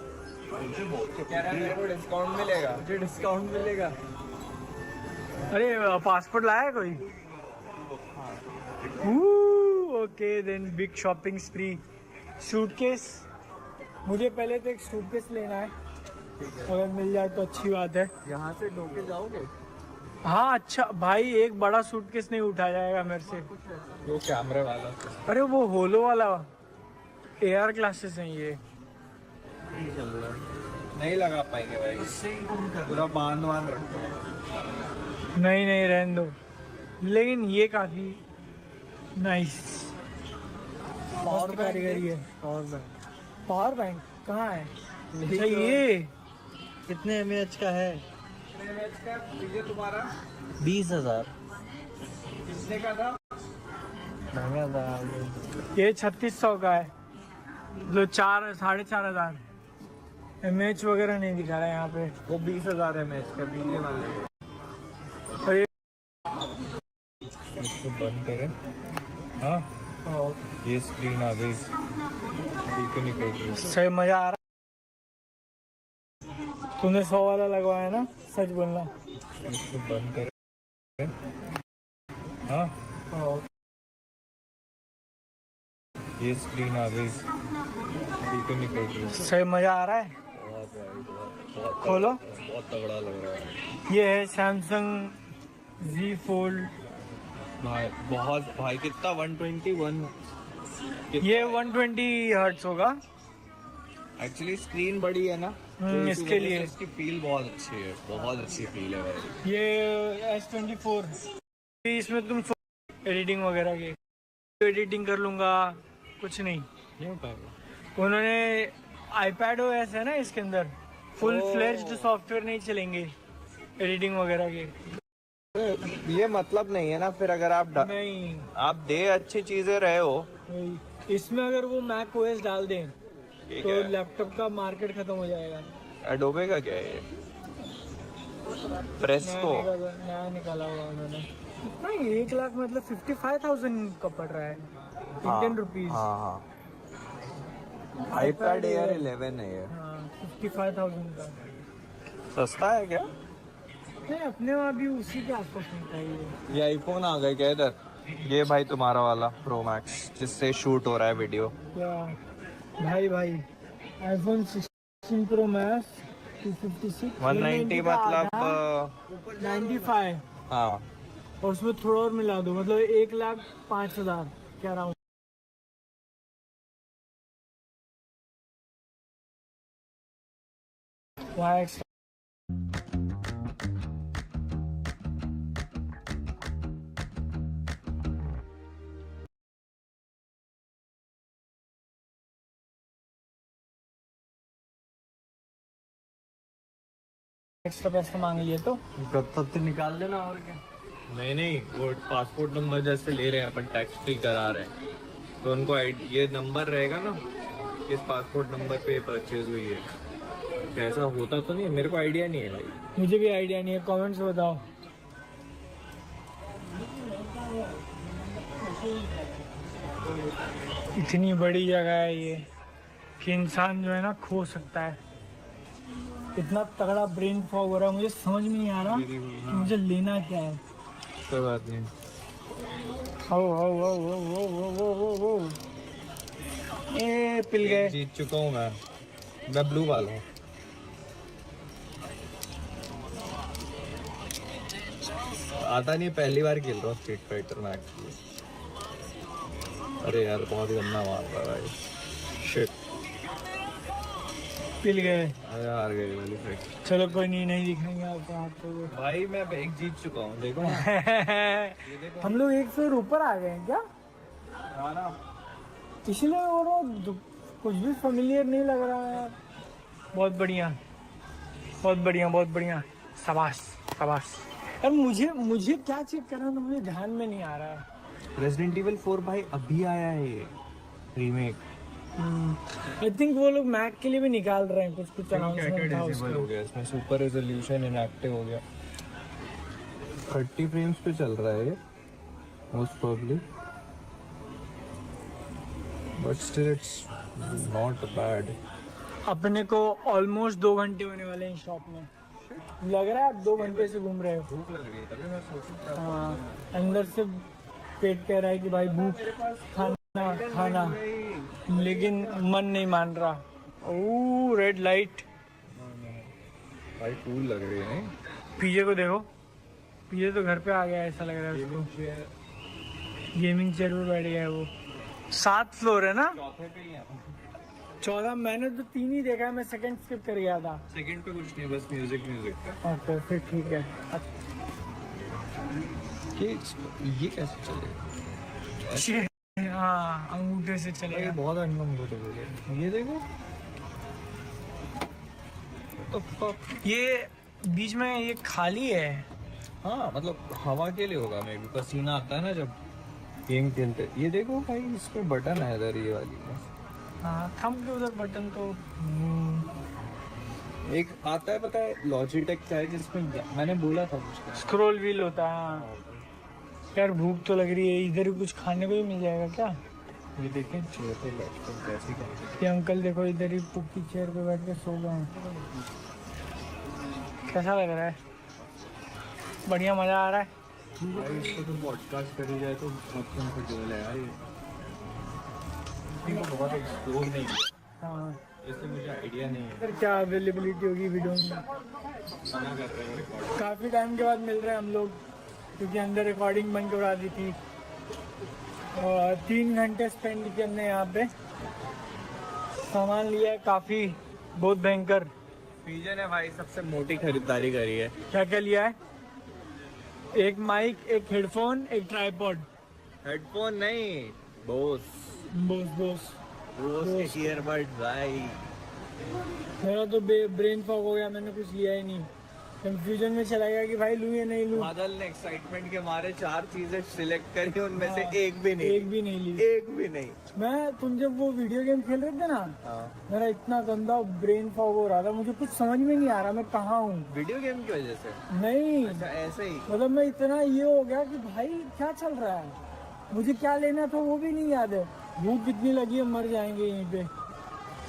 डिस्काउंट मिलेगा, मुझे डिस्काउंट मिलेगा। अरे पासपोर्ट लाया है कोई? Okay then, big shopping spree. Suitcase, मुझे पहले तो एक सूटकेस लेना है, अगर मिल जाए तो अच्छी बात है। यहाँ से ढोके जाओगे? हाँ अच्छा भाई, एक बड़ा सूटकेस नहीं उठाया जाएगा मेरे से। वो कैमरे वाला। अरे वो होलो वाला एआर ग्लासेस हैं ये। नहीं लगा पाएंगे भाई, पूरा बांध रखो। नहीं रहने दो, लेकिन ये काफी नाइस कारीगरी है। पावर बैंक कहाँ है? अच्छा ये कितने mAh का है? ये तुम्हारा 20,000 कितने का था? महंगा था ये 3600 का है, जो 4,500 mAh वगैरह नहीं दिखा रहा है यहाँ पे। वो 20,000 mAh का पीले वाले। और ये इसको बंद करें। हाँ ये स्क्रीन आ गई, निकल गई। सही मजा आ रहा। तूने 100 वाला लगवाया ना, सच बोलना। इसको बंद करें। हाँ ये स्क्रीन आ गई, निकल गई। सही मजा आ रहा है। खोलो। बहुत तगड़ा लग रहा है। ये है सैमसंग Z Fold। भाई कितना 121। ये 120 हर्ट्ज होगा। एक्चुअली स्क्रीन बड़ी है ना, तो इसके लिए इसकी फील बहुत अच्छी है, बहुत अच्छी फील है भाई। ये S24, इसमें तुम एडिटिंग वगैरह की एडिटिंग कर लूंगा, कुछ नहीं हो पाएगा। उन्होंने iPadOS है ना इसके अंदर, फुल फ्लेज्ड सॉफ्टवेयर नहीं चलेंगे एडिटिंग वगैरह के। ये मतलब नहीं है ना फिर, अगर आप नहीं आप दे अच्छी चीजें रहे हो। इसमें अगर वो मैक ओएस डाल दें तो लैपटॉप का मार्केट खत्म हो जाएगा। एडोबे का क्या है ये? प्रेस्को नया निकाला हुआ उन्होंने। नहीं 1 लाख मतलब 55,000 का पड़ रहा है इंडियन रुपीज। हाँ iPad Air 11 है ये। 55,000 का सस्ता है क्या? नहीं, अपने वहाँ भी उसी के आसपास मिलता है ये आईफोन आ गए क्या इधर? ये भाई तुम्हारा वाला प्रो मैक्स जिससे शूट हो रहा है वीडियो। क्या भाई आईफोन 16 प्रो मैक्स 256 190 मतलब 95। हाँ और उसमें थोड़ा और मिला दो, मतलब 1,05,000 कह रहा हूँ। वहाँ एक्स्ट्रा पैसा मांग लिए तो तब तो निकाल लेना और क्या। नहीं वो पासपोर्ट नंबर जैसे ले रहे हैं अपन टैक्स फ्री करा रहे हैं तो उनको ये नंबर रहेगा ना इस पासपोर्ट नंबर पे परचेज हुई है। कैसा होता तो नहीं मेरे को आइडिया नहीं है भाई। मुझे भी आइडिया नहीं है, कमेंट्स बताओ। इतनी बड़ी जगह है ये कि इंसान जो है ना खो सकता है। इतना तगड़ा ब्रेन फॉग हो रहा है, मुझे समझ में नहीं आ रहा कि मुझे लेना क्या है। कोई बात नहीं। ओ ए पिल गए। जीत चुका हूँ मैं ब्लू वाला हूँ। आता नहीं, पहली बार खेल रहा हूँ स्ट्रीट फाइटर में एक्चुअली। अरे यार बहुत ही गंदा मार रहा है भाई। शिट पिल गए। अरे हार गए वाली फाइट। चलो कोई नहीं दिखाएंगे आपको भाई मैं एक जीत चुका हूँ देखो। हम लोग 100 से ऊपर आ गए हैं क्या? इसलिए वो कुछ भी फेमिलियर नहीं लग रहा है यार। बहुत बढ़िया शाबाश यार। मुझे क्या चेक करना था मुझे ध्यान में नहीं आ रहा है। रेजिडेंट इविल 4 भाई अभी आया है ये रीमेक। आई थिंक वो लोग मैक के लिए भी निकाल रहे हैं कुछ अनाउंसमेंट था उसका। हो गया इसमें सुपर रेजोल्यूशन इनएक्टिव हो गया। 30 फ्रेम्स पे चल रहा है ये most probably, but still it's not bad. अपने को ऑलमोस्ट 2 घंटे होने वाले हैं शॉप में। लग रहा है आप 2 घंटे से घूम रहे हो। भूख लग रही है तभी मैं सोच रहा हाँ, अंदर से पेट कह रहा है कि भाई भूख खाना लेकिन मन नहीं मान रहा। ओह रेड लाइट भाई कूल लग रही है। पीछे को देखो, पीछे तो घर पे आ गया ऐसा लग रहा है उसको। गेमिंग चेयर पे बैठ गया है वो। 7 फ्लोर है ना? चौथे पे ही है। 14 मैंने तो 3 ही देखा है, मैं सेकंड स्किप कर गया था। सेकंड पे कुछ नहीं, बस म्यूजिक का। ओके फिर ठीक है। ये कैसे चलेगा? हाँ अंगूठे से चलेगा। बहुत अनकम्फर्टेबल है। ये देखो तो ये बीच में ये खाली है। हाँ मतलब हवा के लिए होगा, मे भी पसीना आता है ना जब गेम खेलते। ये देखो भाई इसमें बटन है इधर ये वाली। हाँ थंब के उधर बटन तो एक आता है पता है लॉजिटेक का है जिसमें मैंने बोला था उसका स्क्रॉल व्हील होता है। यार भूख तो लग रही है, इधर ही कुछ खाने को ही मिल जाएगा क्या? ये देखें चेयर पे बैठ कर कैसी ये अंकल देखो इधर ही पुक्की चेयर पे बैठ के सो गए। कैसा लग रहा है? बढ़िया मजा आ रहा है। भाई इसको तो पॉडकास्ट करी जाए तो बहुत कंफर्टेबल है यार। ये बहुत एक्सप्लोर नहीं किया। हाँ इसलिए मुझे आइडिया नहीं है फिर क्या अवेलेबिलिटी होगी वीडियो में। मना कर रहे हैं रिकॉर्ड। काफ़ी टाइम के बाद मिल रहे हैं हम लोग, क्योंकि अंदर रिकॉर्डिंग बंद करा दी थी और 3 घंटे स्पेंड किए हमने यहाँ पे। सामान लिया है काफ़ी, बहुत भयंकर। पीजे ने भाई सबसे मोटी खरीदारी करी है। क्या क्या लिया है? एक माइक, एक हेडफोन, एक ट्राइपॉड। हेडफोन नहीं, बोस के ईयरबड्स भाई। मेरा तो ब्रेन फॉग हो गया, मैंने कुछ लिया ही नहीं। कंफ्यूजन में चला गया कि भाई लूं या नहीं लूं। बादल ने एक्साइटमेंट के मारे 4 चीजें सिलेक्ट करी, उनमें से एक भी नहीं ली। एक भी नहीं। मैं तुम जब वो वीडियो गेम खेल रहे थे ना, मेरा इतना गंदा ब्रेन फॉग हो रहा था, मुझे कुछ समझ में नहीं आ रहा मैं कहाँ हूँ। वीडियो गेम की वजह से? नहीं अच्छा ऐसे ही मतलब मैं इतना ये हो गया कि भाई क्या चल रहा है, मुझे क्या लेना था वो भी नहीं याद है। भूख कितनी लगी है, मर जाएंगे यहीं पे।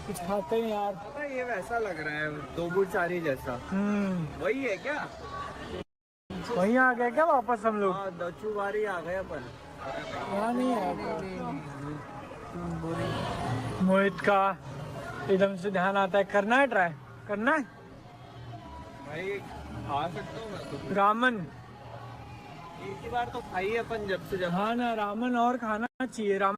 कुछ खाते हैं यार। पता ये वैसा लग रहा है 2 बूचारी जैसा। वही है क्या? वहीं आ गए क्या वापस हम लोग? हाँ दचुवारी आ गए अपन। यहाँ नहीं है। मोहित का एकदम से ध्यान आता है, करना है ट्राई करना है भाई। खा सकता हूँ मैं तो रामन। एक ही बार तो खाई अपन जब से जब। हाँ ना, रामन और खाना चाहिए। रामन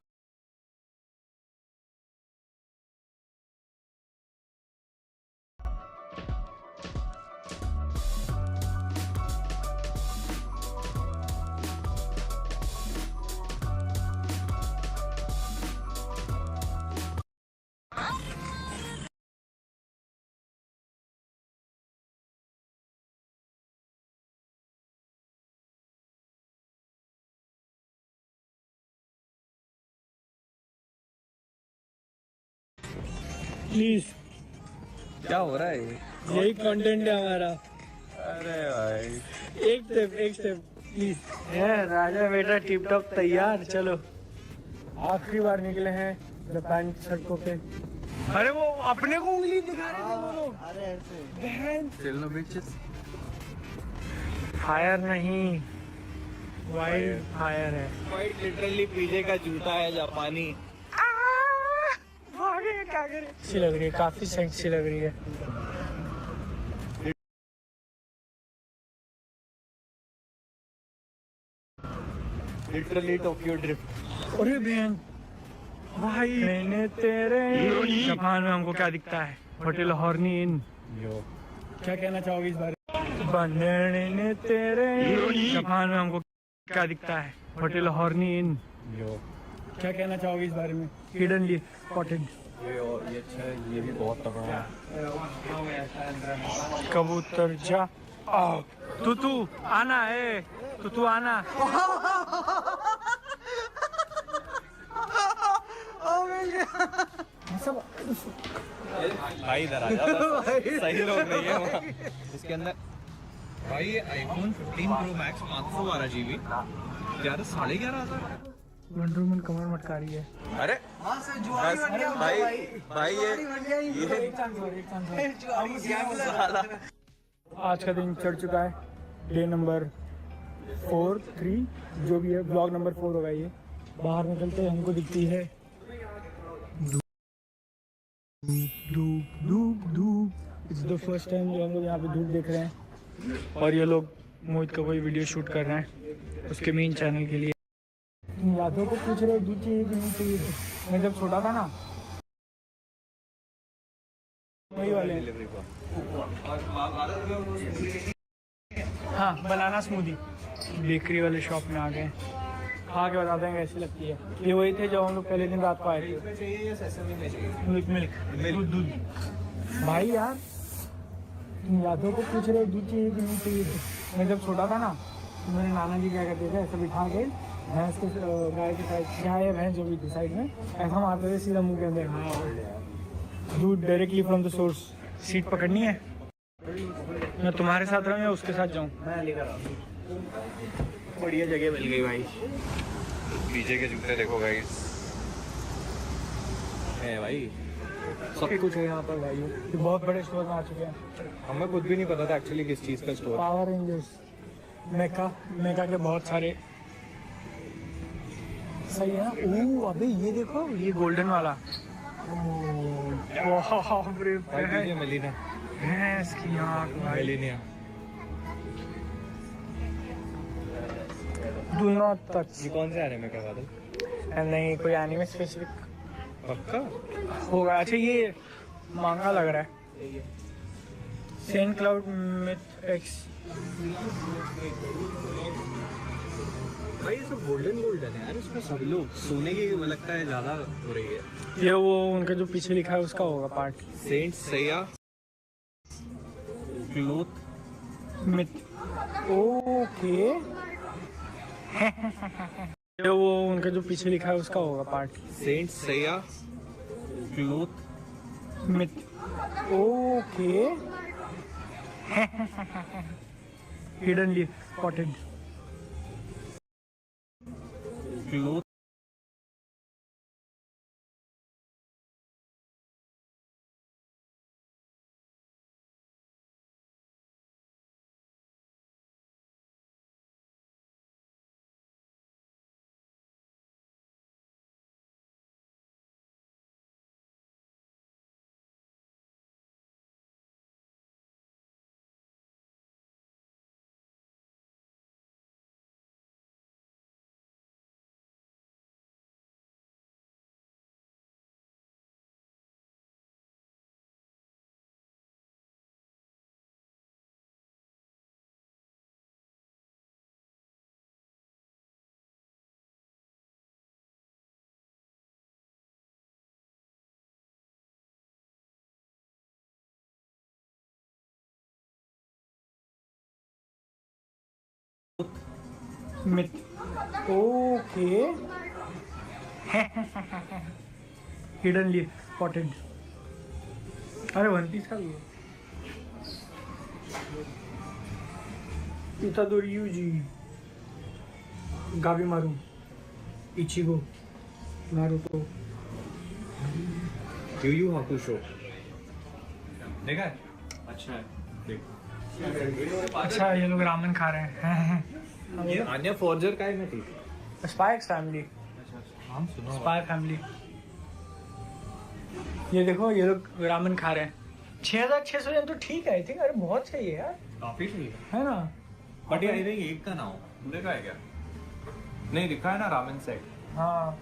प्लीज। क्या हो रहा है यही कंटेंट है हमारा। अरे भाई एक स्टेप प्लीज। राजा बेटा टिप टॉप तैयार। चलो आखिरी बार निकले हैं जापान की सड़कों पे। अरे वो अपने को उंगली दिखा रहे थे वो लोग। अरे ऐसे चलो बिचेस। फायर नहीं, वाइल्ड फायर है। वाइट लिटरली पीजे का जूता है जापानी। क्या करे। अच्छी लग रही है, काफी सेक्सी लग रही है। Literally Tokyo drift. अरे बहन भाई मैंने तेरे। जापान में हमको क्या दिखता है? होटल हॉर्नी इन। क्या कहना चाहोगे इस बारे में? बनने ने तेरे। जापान में हमको क्या दिखता है? होटल हॉर्नी इन। क्या कहना चाहोगे इस बारे में? Hidden leaf spotted. ये अच्छा है, ये भी बहुत तगड़ा है। कबूतर जा आओ। तू आना है, तू आना। भाई इधर आ जा। सही लोग नहीं है वहाँ। इसके अंदर भाई ये iPhone 15 pro max 512 GB 11,500 Wonder Woman कमर मटका रही है। अरे भाई ये आज का दिन चढ़ चुका है। डे नंबर 4-3 जो भी है, ब्लॉग नंबर 4 होगा ये। बाहर निकलते हैं हमको दिखती है धूप। इट्स द फर्स्ट टाइम जो हम लोग यहाँ पे धूप देख रहे हैं। और ये लोग मोहित का कोई वीडियो शूट कर रहे हैं उसके मेन चैनल के लिए। तुम यादों को पूछ रहे हो दूध चाहिए कि नहीं चाहिए? मैं जब छोटा था ना वही वाले। हाँ बनाना स्मूदी। बेकरी वाले शॉप में आ गए, खा के बताते हैं कैसी लगती है। ये वही थे जो हम लोग पहले दिन रात को आए थे। मिल्क दूध। भाई यार तुम यादों को पूछ रहे हो दूध चाहिए कि नहीं चाहिए? मैं जब छोटा था ना मेरे नाना जी क्या करते थे, ऐसे बिठा के भैंस के गाय के साइड, गाय या भैंस जो भी थी साइड में ऐसा मारते थे सीधा मुंह के अंदर। दूध directly from the source. Seat पकड़नी है, मैं तुम्हारे साथ रहूँ या उसके साथ जाऊँ? मैं लेकर आऊँ। बढ़िया जगह मिल गई भाई। पीजे के जूते देखो गाइस। है भाई सब कुछ है यहाँ पर भाई। ये बहुत बड़े स्टोर में आ चुके हैं। हमें खुद भी नहीं पता था एक्चुअली किस चीज़ का स्टोर। पावर रेंजर्स, मेका के बहुत सारे। सही है ना? ओह अबे ये देखो, ये गोल्डन वाला। मिलीना भैंस की आँख भाई। मिलीनिया। Do not touch. ये कौन से एनिमे का बात है? नहीं कोई एनिमे स्पेसिफिक पक्का होगा। अच्छा ये महंगा लग रहा है। Saint Cloud myth X. भाई ये सब गोल्डन है यार। इसमें सब लोग सोने की लगता है ज़्यादा हो रही है। ये वो उनका जो पीछे लिखा है उसका होगा पार्ट। सेंट सैया क्लोथ मिथ। ओके ये वो उनका जो पीछे लिखा है उसका होगा पार्ट। सेंट सैया cloth myth. Okay hidden leaf spotted. Cloth myth. Okay hidden leaf spotted. अरे वन पीस का भी है। इतादोरी यूजी, गाबी मारू, Ichigo, Naruto. yu yu hakusho देखा है? अच्छा है, देख। अच्छा ये लोग रामेन खा रहे हैं। ये आन्या फॉर्जर का है ना थी? Spy x Family. हम सुनो। Spy family. ये देखो ये लोग रामेन खा रहे हैं। 6,600 येन तो ठीक है आई थिंक। अरे बहुत सही है यार, काफी सही है ना? बट ये आई थिंक एक का ना हो, पूरे का है क्या? नहीं दिखा है ना रामेन सेट। हाँ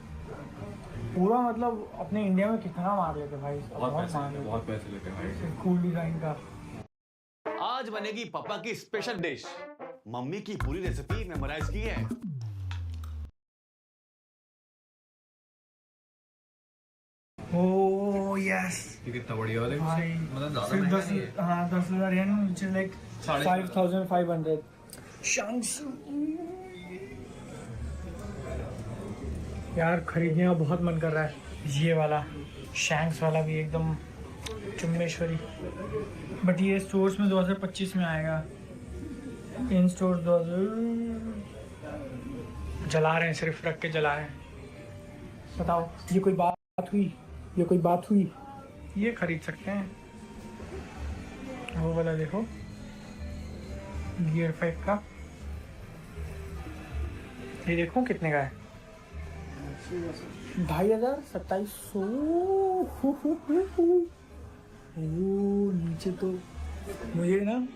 पूरा मतलब अपने इंडिया में कितना मार लेते भाई, बहुत पैसे लेते हैं भाई। कूल डिजाइन का। आज बनेगी पापा की स्पेशल डिश। मम्मी की पूरी रेसिपी मेमोराइज की है। ओह यस, ये कितना बढ़िया है भाई। मतलब ज्यादा सिर्फ महंगा 10, नहीं है। हाँ 10,000 येन, which is like 5,500। शांक्सू यार खरीदने का बहुत मन कर रहा है। ये वाला शैंक्स वाला भी एकदम चुम्बेश्वरी। बट ये स्टोर्स में 2025 में आएगा। इन स्टोर 2000 जला रहे हैं, सिर्फ रख के जला रहे हैं। बताओ ये कोई बात हुई? ये कोई बात हुई? ये खरीद सकते हैं। वो वाला देखो गियर 5 का, ये देखो कितने का है। 2,500, 2,700। नीचे तो मुझे ना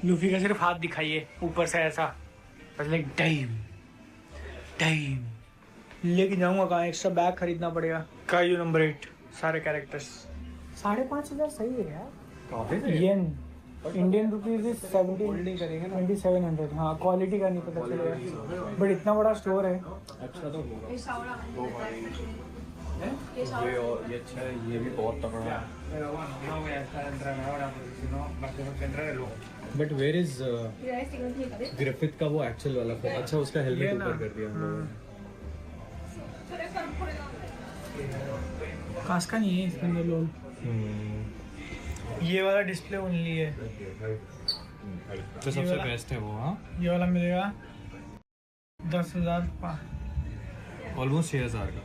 लूफी का सिर्फ हाथ दिखाइए ऊपर से ऐसा, बस लाइक टाइम टाइम। लेके जाऊंगा कहाँ? एक्स्ट्रा बैग खरीदना पड़ेगा। कायू नंबर 8 सारे कैरेक्टर्स। 5,500 सही है यार। येन इंडियन रुपीज इज 2,700। हाँ क्वालिटी का नहीं पता चलेगा, बट इतना बड़ा स्टोर है। अच्छा तो ये और ये अच्छा है, ये भी बहुत तगड़ा है। बट वेयर इज ग्रिफिथ का वो एक्चुअल वाला? अच्छा उसका हेलमेट ऊपर कर दिया हम लोगों ने। काश का नहीं है इसके अंदर लोग। ये वाला डिस्प्ले ओनली है तो सबसे बेस्ट है वो। हाँ ये वाला मिलेगा 10,000 ऑलमोस्ट 6,000 का।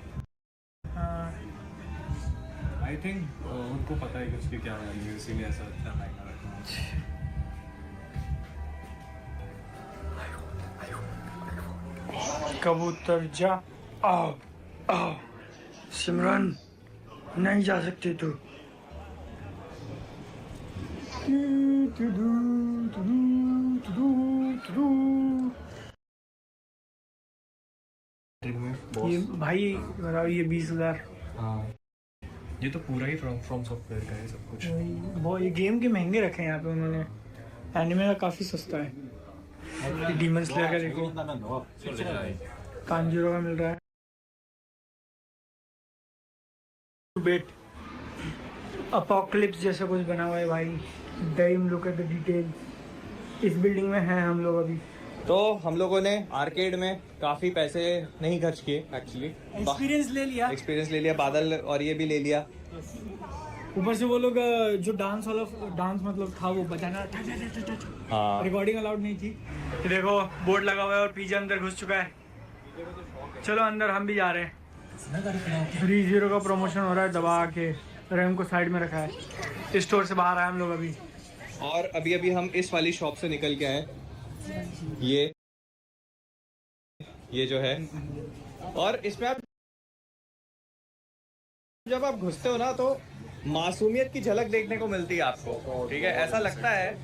हाँ आई थिंक उनको पता है कि उसकी क्या वैल्यू है, इसीलिए ऐसा अच्छा महंगा रखा है। कबूतर जा, आओ आओ। सिमरन नहीं जा सकते तू। ये भाई बताओ ये 20,000। हाँ ये तो पूरा ही फ्रॉम सॉफ्टवेयर का है सब कुछ। वो ये गेम के महंगे रखे हैं यहाँ पे उन्होंने। एनिमे का काफी सस्ता है। डीमन स्लेयर का देखो, कांजीरो का मिल रहा है। बेट अपोकलिप्स जैसा कुछ बना हुआ है भाई। Dime look at the details. इस बिल्डिंग में हैं हम लोग अभी। तो हम लोगों ने आर्केड में काफी पैसे नहीं खर्च किए एक्चुअली। एक्सपीरियंस ले लिया बादल और ये भी ले लिया। ऊपर से वो लोग जो डांस मतलब था वो बजाना, हाँ रिकॉर्डिंग अलाउड नहीं थी। तो देखो बोर्ड लगा हुआ है और पीछे अंदर घुस चुका है। चलो अंदर हम भी जा रहे हैं। 3-0 का प्रमोशन हो रहा है, दबा के रैम को साइड में रखा है। स्टोर से बाहर आए हम लोग अभी। और अभी हम इस वाली शॉप से निकल के आए। ये जो है, और इसमें आप जब आप घुसते हो ना तो मासूमियत की झलक देखने को मिलती है आपको। ठीक है, ऐसा लगता है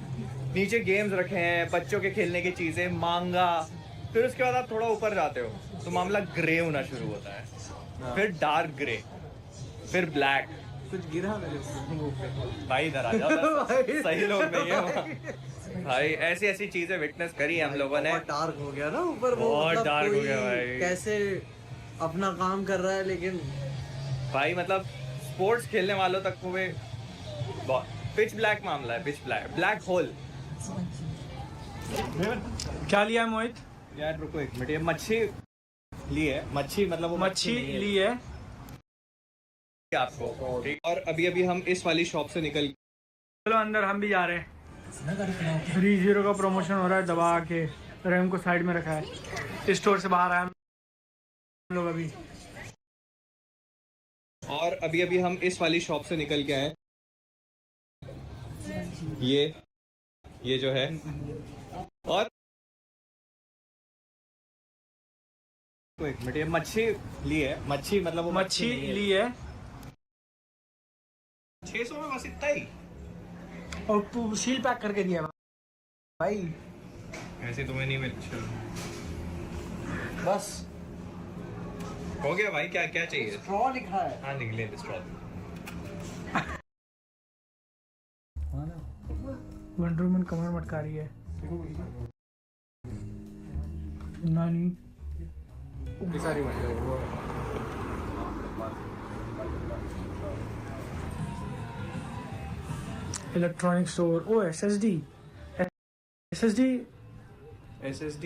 नीचे गेम्स रखे हैं, बच्चों के खेलने की चीजें, मांगा। फिर उसके बाद आप थोड़ा ऊपर जाते हो तो मामला ग्रे होना शुरू होता है, फिर डार्क ग्रे, फिर ब्लैक। कुछ गिरा भाई इधर आ जाओ, सही लोग नहीं है भाई। ऐसी ऐसी चीजें विटनेस करी हम लोगों ने। डार्क हो गया ना ऊपर वो, बहुत मतलब डार्क हो गया भाई। कैसे अपना काम कर रहा है, लेकिन भाई मतलब स्पोर्ट्स खेलने वालों तक को पिच ब्लैक मामला है। Pitch black hole. क्या लिया है मोहित? यार रुको एक मिनट, ये मच्छी ली है। मच्छी मतलब वो मच्छी ली है आपको। ठीक, और अभी हम इस वाली शॉप से निकल चलो अंदर हम भी जा रहे हैं। 3-0 का प्रमोशन हो रहा है, दबा के रैम को साइड में रखा है। स्टोर से बाहर आए हम लोग अभी। और अभी अभी हम इस वाली शॉप से निकल के आए। ये जो है, और एक मिनट, ये मच्छी ली है। मच्छी मतलब वो मच्छी ली है 600 में, बस इतना ही। और सील पैक करके दिया भाई। ऐसे तुम्हें नहीं मिल, बस हो गया भाई। क्या क्या चाहिए? स्ट्रॉ लिखा है। हाँ, निकले स्ट्रॉ। वंडर वुमन कमर मटका रही है। नानी सारी इलेक्ट्रॉनिक स्टोर। ओ एसएसडी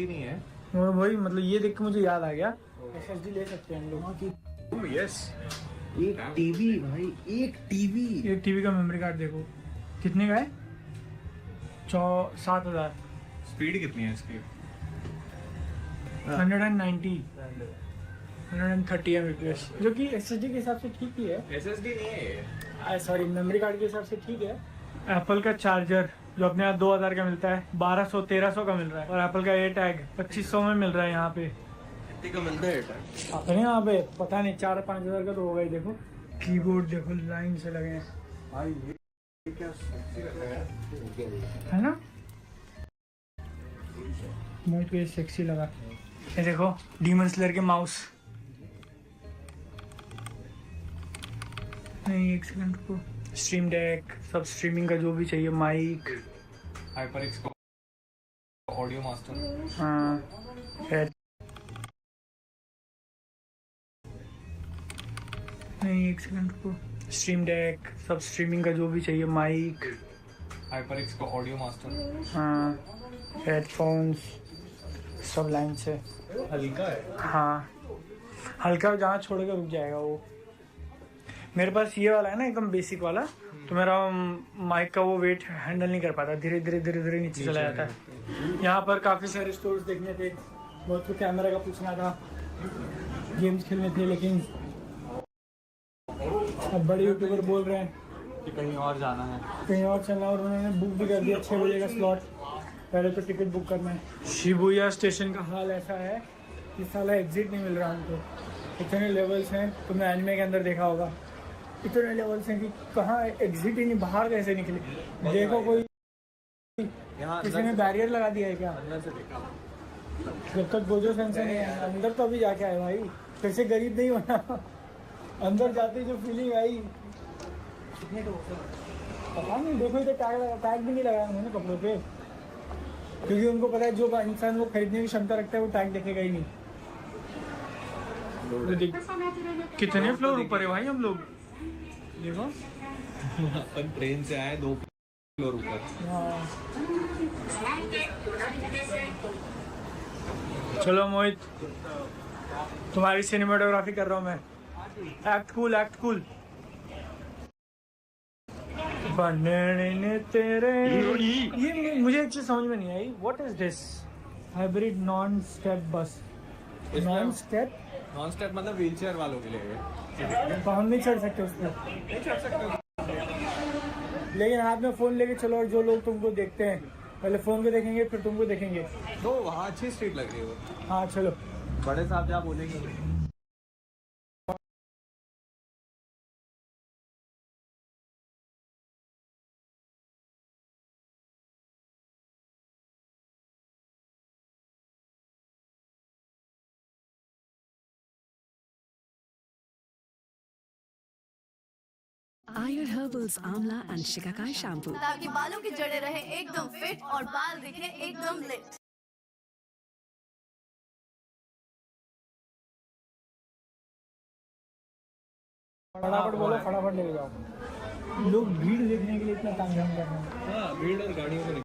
नहीं है वही, मतलब ये देख के मुझे याद आ गया, एसएसडी ले सकते हैं हम लोग। यस, एक टीवी भाई, एक टीवी का मेमोरी कार्ड देखो कितने का है, 7,000। स्पीड कितनी है इसकी? 190 130 Mbps, जो कि एसएसडी के हिसाब से ठीक ही है। एसएसडी नहीं है, सॉरी, मेमोरी कार्ड के हिसाब से ठीक है। एप्पल का चार्जर जो अपने यहाँ 2000 का मिलता है, 1200-1300 का मिल रहा है। और एप्पल का एयर टैग 2500 में मिल रहा है यहाँ पे। कितने का मिलता है एयर? अपने यहाँ पे पता नहीं 4-5 हज़ार का तो होगा ही। देखो कीबोर्ड देखो, लाइन से लगे हैं भाई, ये क्या है ना। मुझे तो ये सेक्सी लगा। ये देखो डीमन स्लेयर के माउस। नहीं, एक सेकंड को। स्ट्रीम डेक, सब स्ट्रीमिंग का जो भी चाहिए, माइक, HyperX का ऑडियो मास्टर। हाँ, नहीं, एक सेकंड को। स्ट्रीम डेक, सब स्ट्रीमिंग का जो भी चाहिए, माइक, HyperX का ऑडियो मास्टर। हाँ, हेडफोन्स, सब लाइन से। हल्का है। हाँ, हल्का जहाँ छोड़कर रुक जाएगा वो। मेरे पास ये वाला है ना, एकदम बेसिक वाला, तो मेरा माइक का वो वेट हैंडल नहीं कर पाता, धीरे धीरे नीचे चला जाता है। यहाँ पर काफ़ी सारे स्टोर्स देखने थे, बहुत को कैमरा का पूछना था, गेम्स खेलने थे, लेकिन अब बड़े यूट्यूबर बोल रहे हैं कि कहीं और जाना है, कहीं और चलना, और उन्होंने बुक भी कर दिया 6 बजे का स्लॉट। पहले तो टिकट बुक करना है। शिबुया स्टेशन का हाल ऐसा है कि साला एग्जिट नहीं मिल रहा हमको। इतने लेवल्स हैं, तुमने एनिमे के अंदर देखा होगा, इतने लेवल्स हैं कि कहाँ एग्जिट ही नहीं, बाहर कैसे निकले। देखो कोई किसी ने बैरियर लगा दिया है क्या? अंदर से देखा। जब तक गोजो सेंसर नहीं है अंदर, तो अभी जाके आए भाई, कैसे गरीब नहीं होना। अंदर जाते जो फीलिंग आई, पता नहीं। देखो इधर टैग भी नहीं लगाया उन्होंने कपड़ों पे, क्योंकि उनको पता है जो इंसान वो खरीदने की क्षमता रखता है वो टैग देखेगा ही नहीं। कितने फ्लोर ऊपर है भाई हम लोग, देखो। अपन ट्रेन से आए 2 फ्लोर ऊपर। हाँ। चलो मोहित, तुम्हारी सिनेमेटोग्राफी कर रहा हूँ मैं। Act cool, act cool. बनने तेरे, ये मुझे एक चीज समझ में नहीं आई। What is this hybrid non step bus? Non step मतलब व्हीलचेयर वालों के लिए। तो हम नहीं चढ़ सकते उस पर? नहीं चढ़ सकते, लेकिन हाथ में फोन लेके चलो, और जो लोग तुमको देखते हैं पहले फोन को देखेंगे फिर तुमको देखेंगे। तो वहाँ अच्छी स्ट्रीट लग रही है वो। हाँ चलो, बड़े साहब जहाँ बोलेंगे। Ayur Herbals Amla and Shikakai shampoo. ताकि बालों की जड़ें रहे एकदम फिट और बाल दिखे एकदम लिट। फटाफट बोलो, फटाफट ले जाओ। लोग भीड़ देखने के लिए इतना तामझाम कर रहे हैं। हाँ, भीड़ और गाड़ियों को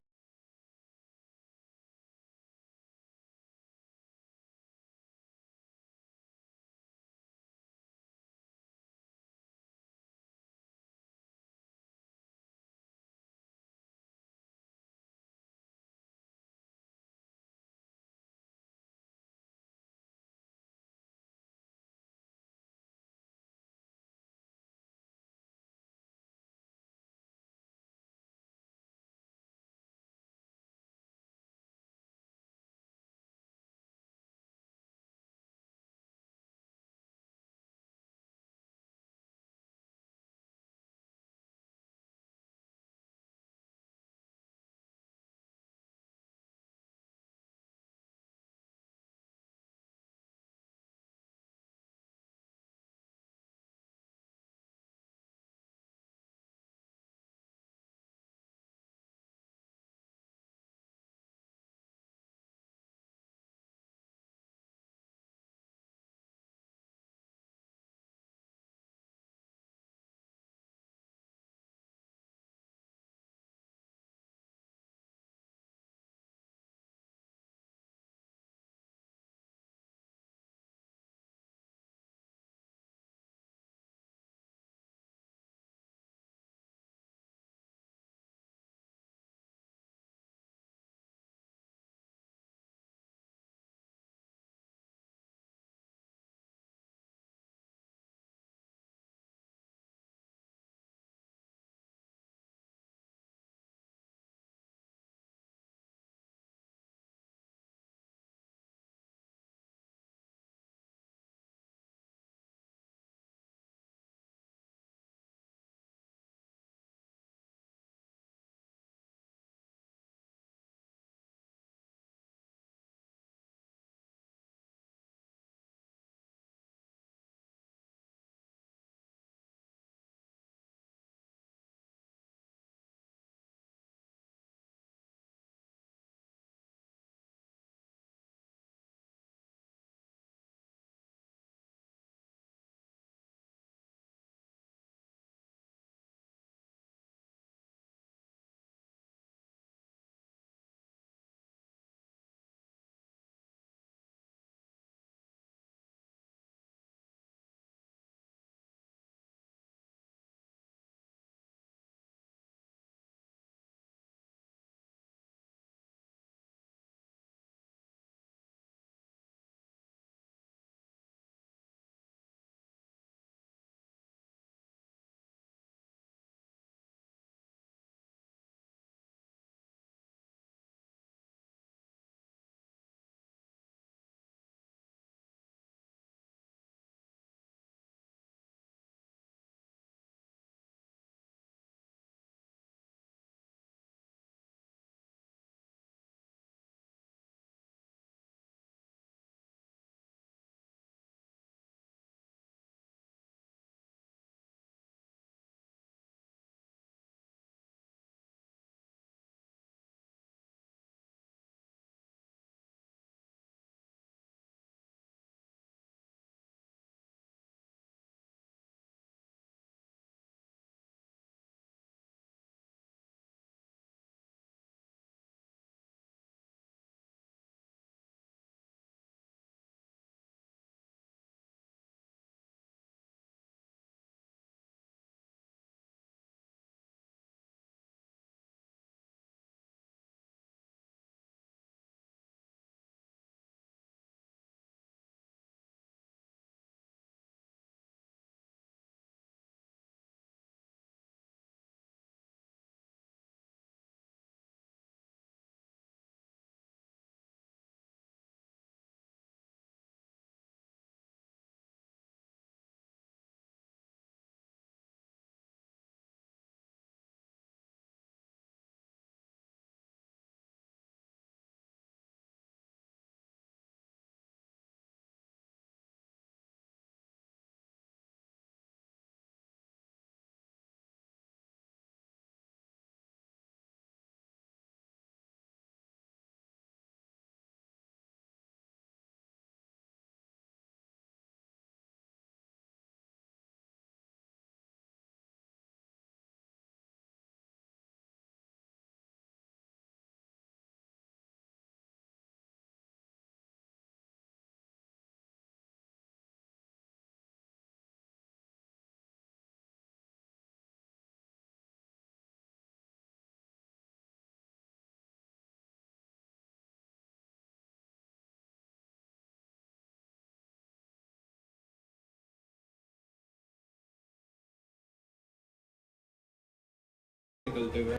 निकलते हुए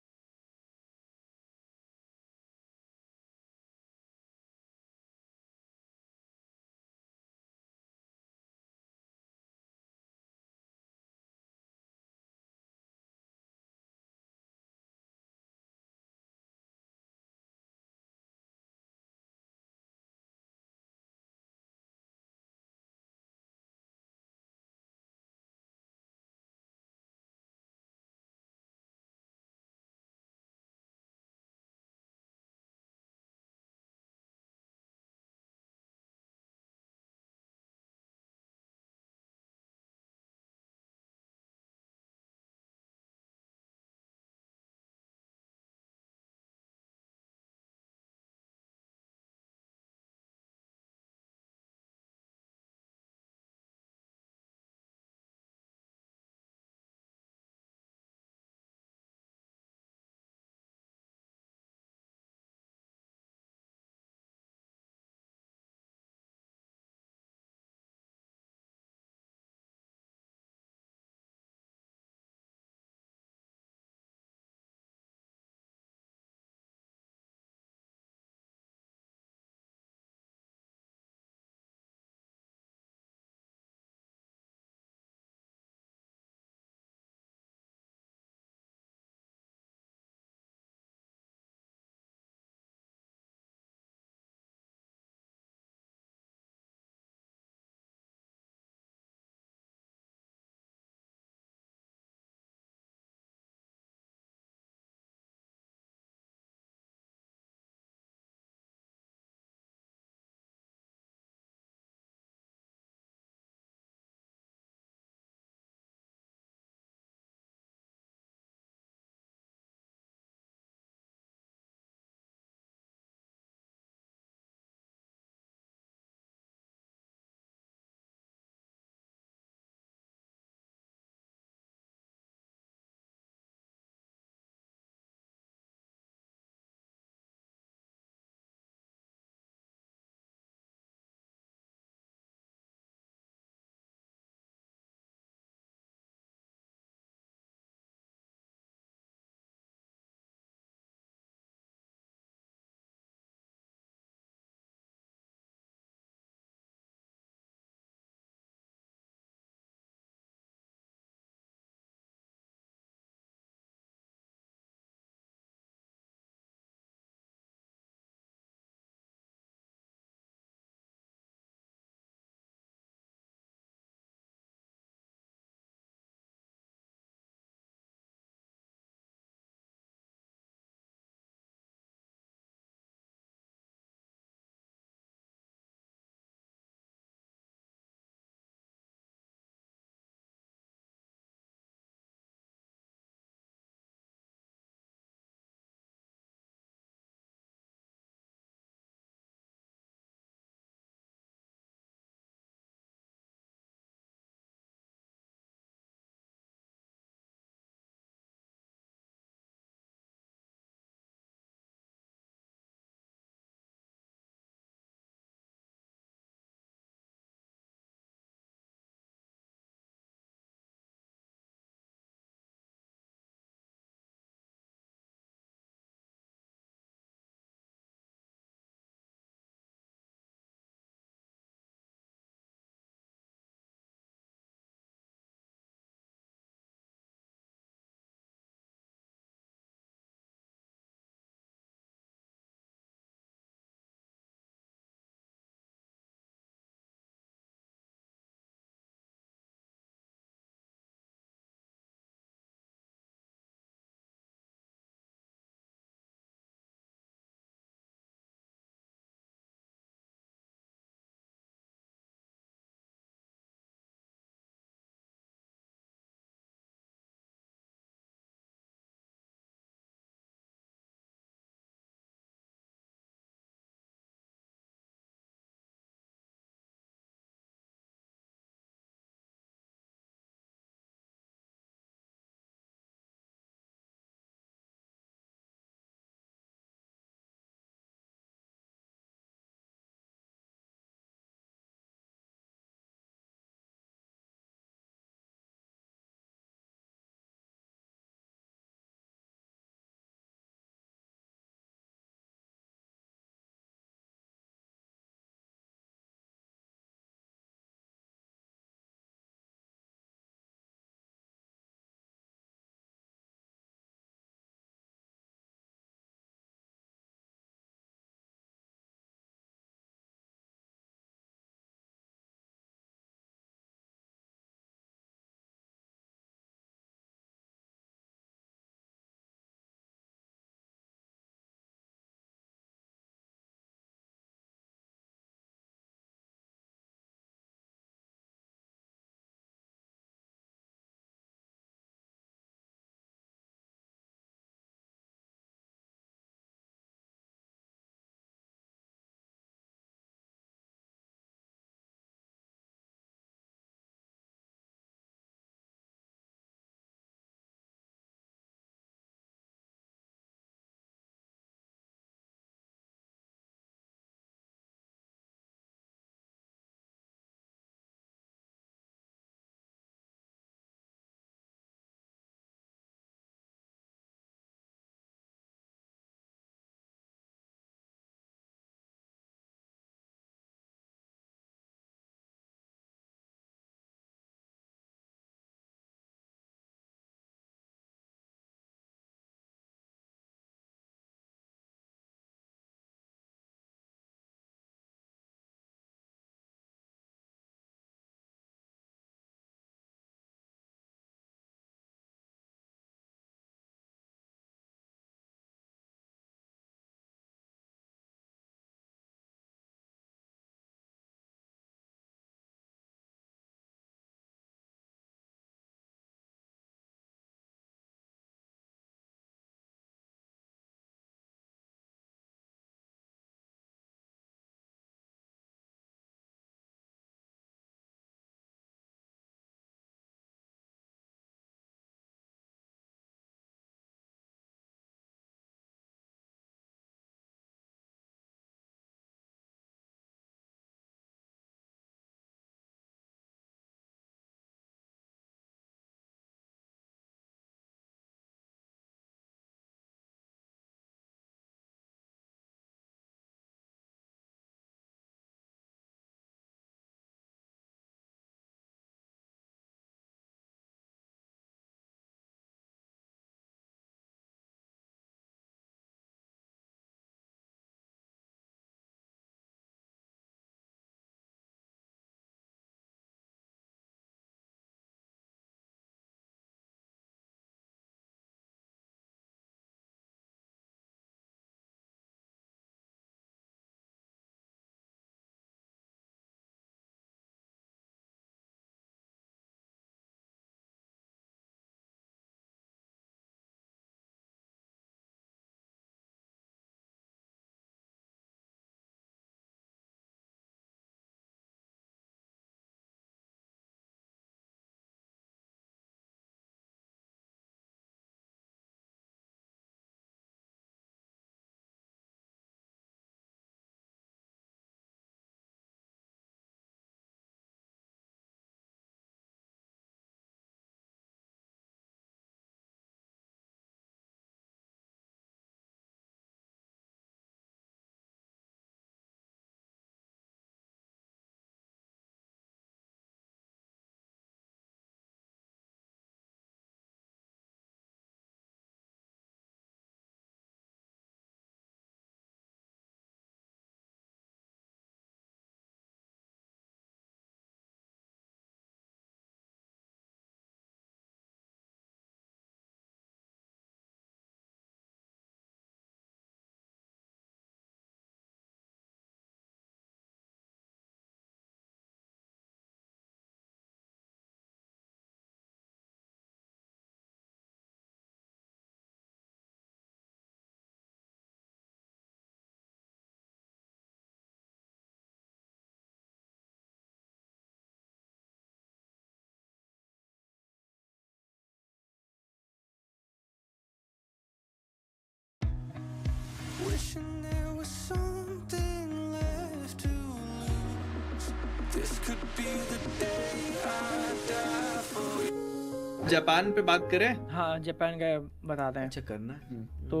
जापान पे बात करें? हाँ जापान का बताते हैं। अच्छा करना है। तो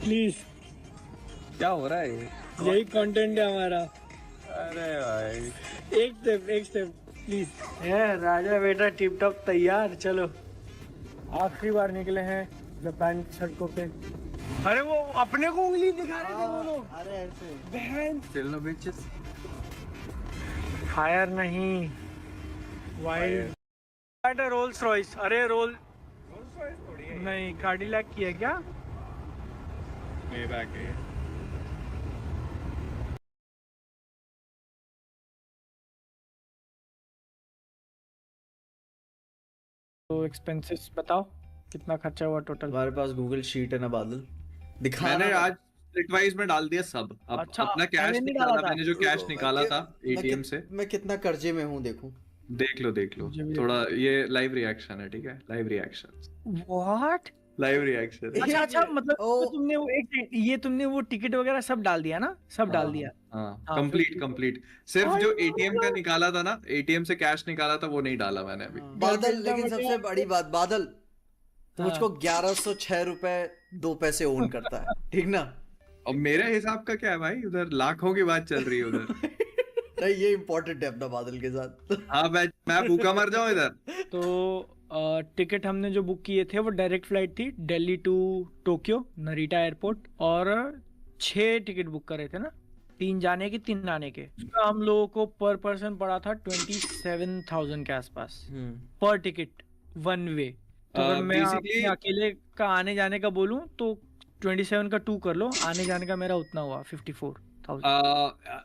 प्लीज क्या हो रहा है यही कंटेंट है हमारा। अरे भाई एक स्टेप प्लीज। है राजा बेटा टिप टॉप तैयार। चलो आखिरी बार निकले हैं जापान की सड़कों पे। अरे वो अपने को उंगली दिखा रहे थे वो लोग। अरे ऐसे बहन चलो बिचेस। फायर नहीं वाइल्ड रोल्स रॉयस। अरे रोल नहीं कार्डिलैक की है क्या? बैक है। तो एक्सपेंसेस बताओ कितना खर्चा हुआ टोटल? हमारे पास गूगल शीट है ना बादल, दिखा मैंने रहा आज स्प्लिट में डाल दिया सब। अब अच्छा, अपना कैश मैंने नहीं निकाला, डाला था। मैंने जो कैश निकाला था एटीएम से। मैं कितना कर्जे में हूँ देखूं। देख लो थोड़ा, ये लाइव रिएक्शन है, ठीक है? Live reaction, what? Live reaction. अच्छा मतलब तो तुमने वो ये तुमने वो टिकट वगैरह सब डाल दिया ना? सब डाल दिया। हाँ कंप्लीट। सिर्फ जो एटीएम का निकाला था ना, एटीएम से कैश निकाला था, वो नहीं डाला मैंने अभी। बादल, लेकिन सबसे बड़ी बात बादल, तो मुझको 1106 रुपए 2 पैसे ओन करता है, ठीक ना? अब मेरे हिसाब का क्या है भाई, उधर लाखों की बात चल रही है उधर। नहीं ये इम्पोर्टेंट है अपना बादल के साथ। हाँ मैं भूखा मर जाऊं इधर। तो टिकट हमने जो बुक किए थे वो डायरेक्ट फ्लाइट थी Delhi to Tokyo Narita airport, और 6 टिकट बुक करे थे ना, 3 जाने के 3 आने के। उसका हम लोगों को पर पर्सन पड़ा था 27,000 के आसपास पर टिकट वन वे। तो अगर मैं अपने अकेले का आने जाने का बोलूं तो 27 का 2 कर लो, आने जाने का मेरा उतना हुआ 54,000।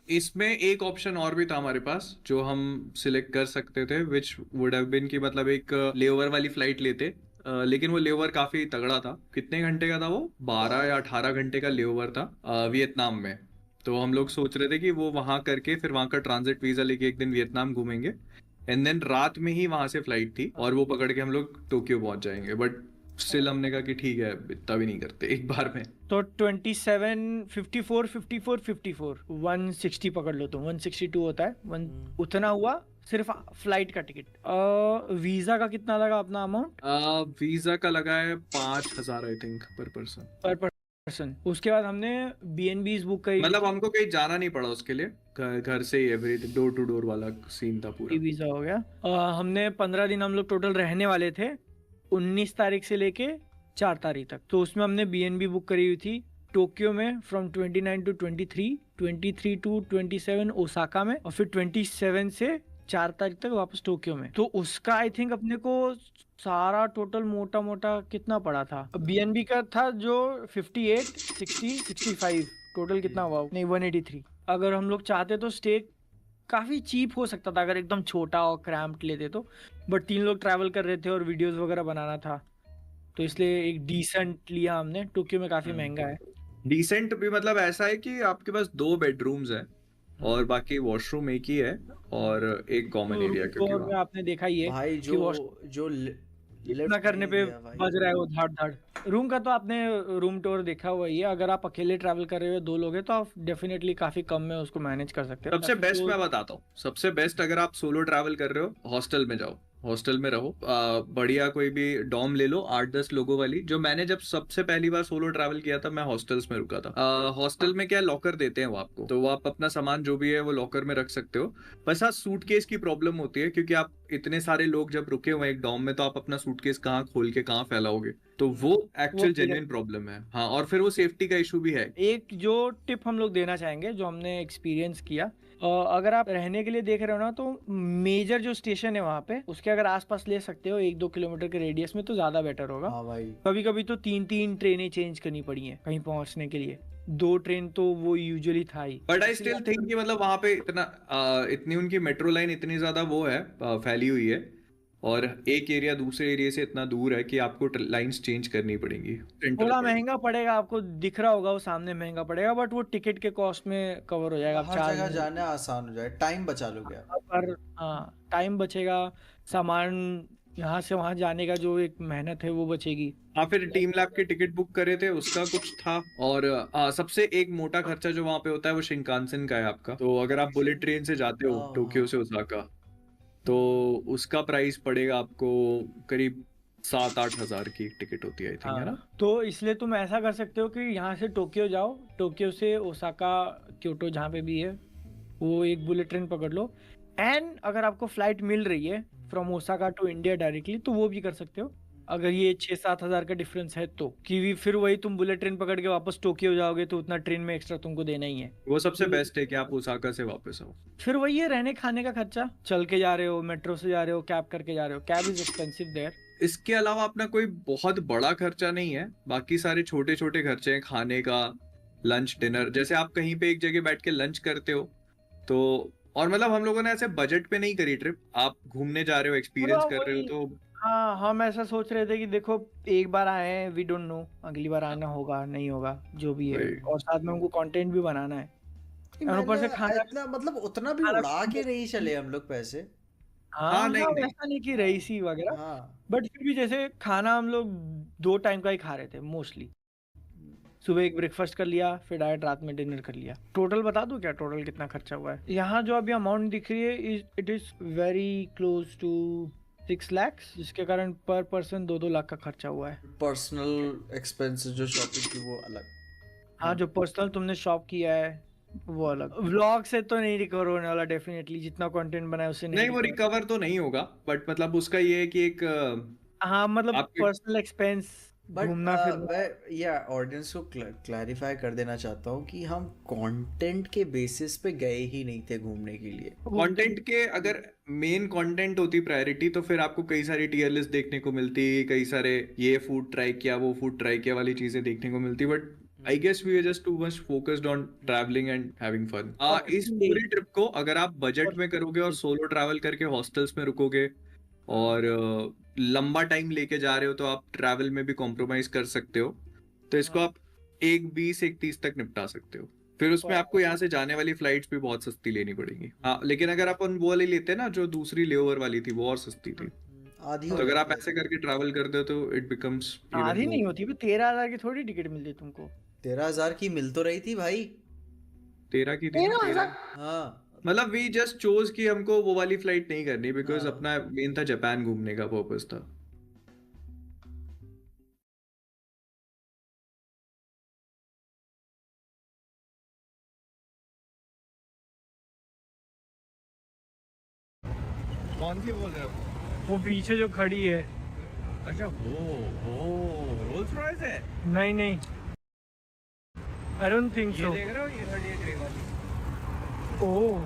इसमें एक ऑप्शन और भी था हमारे पास जो हम सिलेक्ट कर सकते थे, विच वुड हैव बीन कि मतलब एक लेओवर वाली फ्लाइट लेते। लेकिन वो लेओवर काफी तगड़ा था। कितने घंटे का था वो? 12 या 18 घंटे का लेओवर था वियतनाम में। तो हम लोग सोच रहे थे कि वो वहां करके फिर वहां का ट्रांजिट वीजा लेके एक दिन वियतनाम घूमेंगे, एंड देन रात में ही वहां से फ्लाइट थी और वो पकड़ के हम लोग टोक्यो पहुंच जाएंगे। बट स्टिल हमने कहा कि ठीक है, इतना भी नहीं करते एक बार में। तो 27, 54, 54, 54, 160 पकड़ लो तुम, 162 होता है उतना हुआ सिर्फ फ्लाइट का टिकट। वीजा का कितना लगा अपना अमाउंट? वीजा का लगा है 5,000 आई थिंक पर पर्सन। उसके बाद हमने BNBs बुक करी, मतलब हमको कहीं जाना नहीं पड़ा उसके लिए, घर से ही एवरीथिंग डोर टू डोर वाला सीन था पूरा। वीजा हो गया। हमने 15 दिन हम लोग टोटल रहने वाले थे, 19 तारीख से लेके 4 तारीख तक। तो उसमें हमने BNB बुक करी हुई थी टोक्यो में फ्रॉम 29 टू 23, 23 टू 27 ओसाका में, और फिर 27 से 4 तारीख तक वापस टोक्यो में। तो उसका आई थिंक अपने को सारा टोटल मोटा मोटा कितना पड़ा था? BNB का था जो 58, 60, 65 टोटल कितना हुआ? नहीं 183। अगर हम लोग चाहते तो स्टे काफ़ी चीप हो सकता था अगर एकदम छोटा और क्रैम्प्ड लेते तो, बट 3 लोग ट्रैवल कर रहे थे और वीडियोस वगैरह बनाना था, तो इसलिए एक डिसेंट लिया हमने। टोक्यो में काफ़ी महंगा है। डिसेंट भी मतलब ऐसा है कि आपके पास 2 बेडरूम्स है और बाकी वॉशरूम एक ही है और एक कॉमन एरिया। क्योंकि तो आपने देखा ही है भाई जो इतना करने पे बज रहा है वो धाड़। रूम का तो आपने रूम टूर देखा हुआ ही है। अगर आप अकेले ट्रैवल कर रहे हो, 2 लोग हैं, तो आप डेफिनेटली काफी कम में उसको मैनेज कर सकते हो। सबसे बेस्ट मैं बताता हूँ, सबसे बेस्ट अगर आप सोलो ट्रैवल कर रहे हो, हॉस्टल में जाओ, हॉस्टल में रहो। बढ़िया कोई भी डॉम ले लो 8-10 लोगों वाली। जो मैंने जब सबसे पहली बार सोलो ट्रैवल किया था, मैं हॉस्टल्स में रुका था। हॉस्टल में क्या लॉकर देते हैं वो आपको, तो वो आप अपना सामान जो भी है वो लॉकर में रख सकते हो। बस हाँ सूटकेस की प्रॉब्लम होती है, क्योंकि आप इतने सारे लोग जब रुके हुए एक डॉम में, तो आप अपना सूटकेस कहाँ खोल के कहाँ फैलाओगे, तो वो एक्चुअल जेन्युइन प्रॉब्लम है। हाँ, और फिर वो सेफ्टी का इशू भी है। एक जो टिप हम लोग देना चाहेंगे जो हमने एक्सपीरियंस किया, अगर आप रहने के लिए देख रहे हो ना, तो मेजर जो स्टेशन है वहाँ पे उसके अगर आसपास ले सकते हो 1-2 किलोमीटर के रेडियस में, तो ज्यादा बेटर होगा। हाँ भाई। कभी कभी तो 3-3 ट्रेनें चेंज करनी पड़ी हैं कहीं पहुंचने के लिए। 2 ट्रेन तो वो यूजुअली था ही। बट आई स्टिल थिंक कि मतलब वहाँ पे इतनी उनकी मेट्रो लाइन इतनी ज्यादा वो है, फैली हुई है, और एक एरिया दूसरे एरिया से इतना दूर है कि आपको लाइंस चेंज करनी पड़ेंगी। थोड़ा महंगा पड़ेगा, आपको दिख रहा होगा वो सामने महंगा पड़ेगा, बट वो टिकट के कॉस्ट में कवर हो जाएगा। हर जगह जाना आसान हो जाए, टाइम बचा लोगे आप। पर हाँ टाइम बचेगा, सामान यहाँ से वहाँ जाने का जो एक मेहनत है वो बचेगी। हाँ, फिर टीम लैब के टिकट बुक करे थे उसका कुछ था। और सबसे एक मोटा खर्चा जो वहां पे होता है वो शिंकानसेन का है आपका। तो अगर आप बुलेट ट्रेन से जाते हो टोक्यो से ओसाका, तो उसका प्राइस पड़ेगा आपको करीब 7-8 हज़ार की टिकट होती है, आई थिंक, है ना? हाँ, तो इसलिए तुम ऐसा कर सकते हो कि यहाँ से टोक्यो जाओ, टोक्यो से ओसाका, क्योटो जहाँ पे भी है, वो एक बुलेट ट्रेन पकड़ लो। एंड अगर आपको फ्लाइट मिल रही है from Osaka to India directly, तो वो भी कर सकते हो, अगर ये 6-7 हज़ार का डिफरेंस है तो। कि फिर वही तुम बुलेट ट्रेन पकड़ के वापस टोक्यो जाओगे तो उतना ट्रेन में एक्स्ट्रा तुमको देना ही है। वो सबसे बेस्ट है कि आप ओसाका से वापस आओ। फिर वही है, रहने खाने का खर्चा, चल के जा रहे हो, मेट्रो से जा रहे हो, कैब करके जा रहे हो, कैब इज एक्सपेंसिव देयर। इसके अलावा अपना कोई बहुत बड़ा खर्चा नहीं है, बाकी सारे छोटे छोटे खर्चे हैं, खाने का, लंच डिनर। जैसे आप कहीं पे एक जगह बैठ के लंच करते हो तो, और मतलब हम लोगों ने ऐसे बजट पे नहीं करी ट्रिप, आप घूमने जा रहे हो, एक्सपीरियंस कर रहे हो, तो हाँ, हम ऐसा सोच रहे थे कि देखो एक बार आए हैं, वी डोंट नो अगली बार आना होगा नहीं होगा, जो भी है, और साथ में हमको कंटेंट भी बनाना है, और ऊपर से खाना इतना मतलब उतना भी खाना उड़ा के नहीं चले हम लोग पैसे। हाँ नहीं हाँ, नहीं। वैसा नहीं कि रईसी वगैरह, हाँ, बट फिर भी जैसे खाना हम लोग 2 टाइम का ही खा रहे थे मोस्टली। सुबह एक ब्रेकफास्ट कर लिया, फिर डायरेक्ट रात में डिनर कर लिया। टोटल बता दूं क्या, टोटल कितना खर्चा हुआ है? यहाँ जो अभी अमाउंट दिख रही है, it is very close to 6 lakhs, जिसके कारण पर पर्सन 2-2 लाख का खर्चा हुआ है। पर्सनल एक्सपेंसेस जो शॉपिंग की वो अलग। हाँ, जो पर्सनल तुमने शॉप किया है वो अलग। व्लॉग से तो नहीं रिकवर होने वाला डेफिनेटली, जितना कंटेंट बनाया उससे नहीं नहीं, वो रिकवर। रिकवर तो नहीं होगा, बट मतलब उसका ये है कि एक हाँ, मतलब आपके पर्सनल एक्सपेंस, बट घूमना फिरना। मैं या ऑडियंस को क्लैरिफाई कर देना चाहता हूँ कि हम कंटेंट के बेसिस पे गए ही नहीं थे घूमने के लिए। कंटेंट के, अगर मेन कंटेंट होती प्रायोरिटी, तो फिर आपको कई सारी टियर लिस्ट देखने को मिलती, कई सारे ये फूड ट्राई किया वो फूड ट्राई किया वाली चीजें देखने को मिलती। But I guess we are just too much focused on travelling and having fun. इस पूरी ट्रिप को अगर आप बजट में करोगे और सोलो ट्रैवल करके हॉस्टल्स में रुकोगे और लंबा टाइम लेके जा रहे हो, तो आप ट्रैवल में भी कॉम्प्रोमाइज कर सकते हो। तो इसको आप 1:20 1:30 तक निपटा सकते हो। फिर उसमें आपको यहाँ से जाने वाली फ्लाइट्स भी बहुत सस्ती लेनी पड़ेंगी। हाँ, लेकिन अगर अपन वो वाली लेते ना, जो दूसरी लेओवर वाली थी, वो और सस्ती थी। आधी तो अगर आप ऐसे करके ट्रैवल करते हो तो इट बिकम्स इवन आधी मोर। नहीं होती, 13,000 की थोड़ी टिकट मिलती तुमको। 13,000 की मिल तो रही थी भाई। 13 की थी ना? 13। हाँ, मतलब वी जस्ट चोज कि हमको वो वाली फ्लाइट नहीं करनी, बिकॉज हाँ। अपना मेन था जापान घूमने का पर्पस था। कौन सी बोल रहे हो? वो पीछे जो खड़ी है। अच्छा, वो रोल्स रॉयस है? नहीं नहीं, आई डोंट थिंक ये सो। देख रहे हो, ये 38 वाली ओह,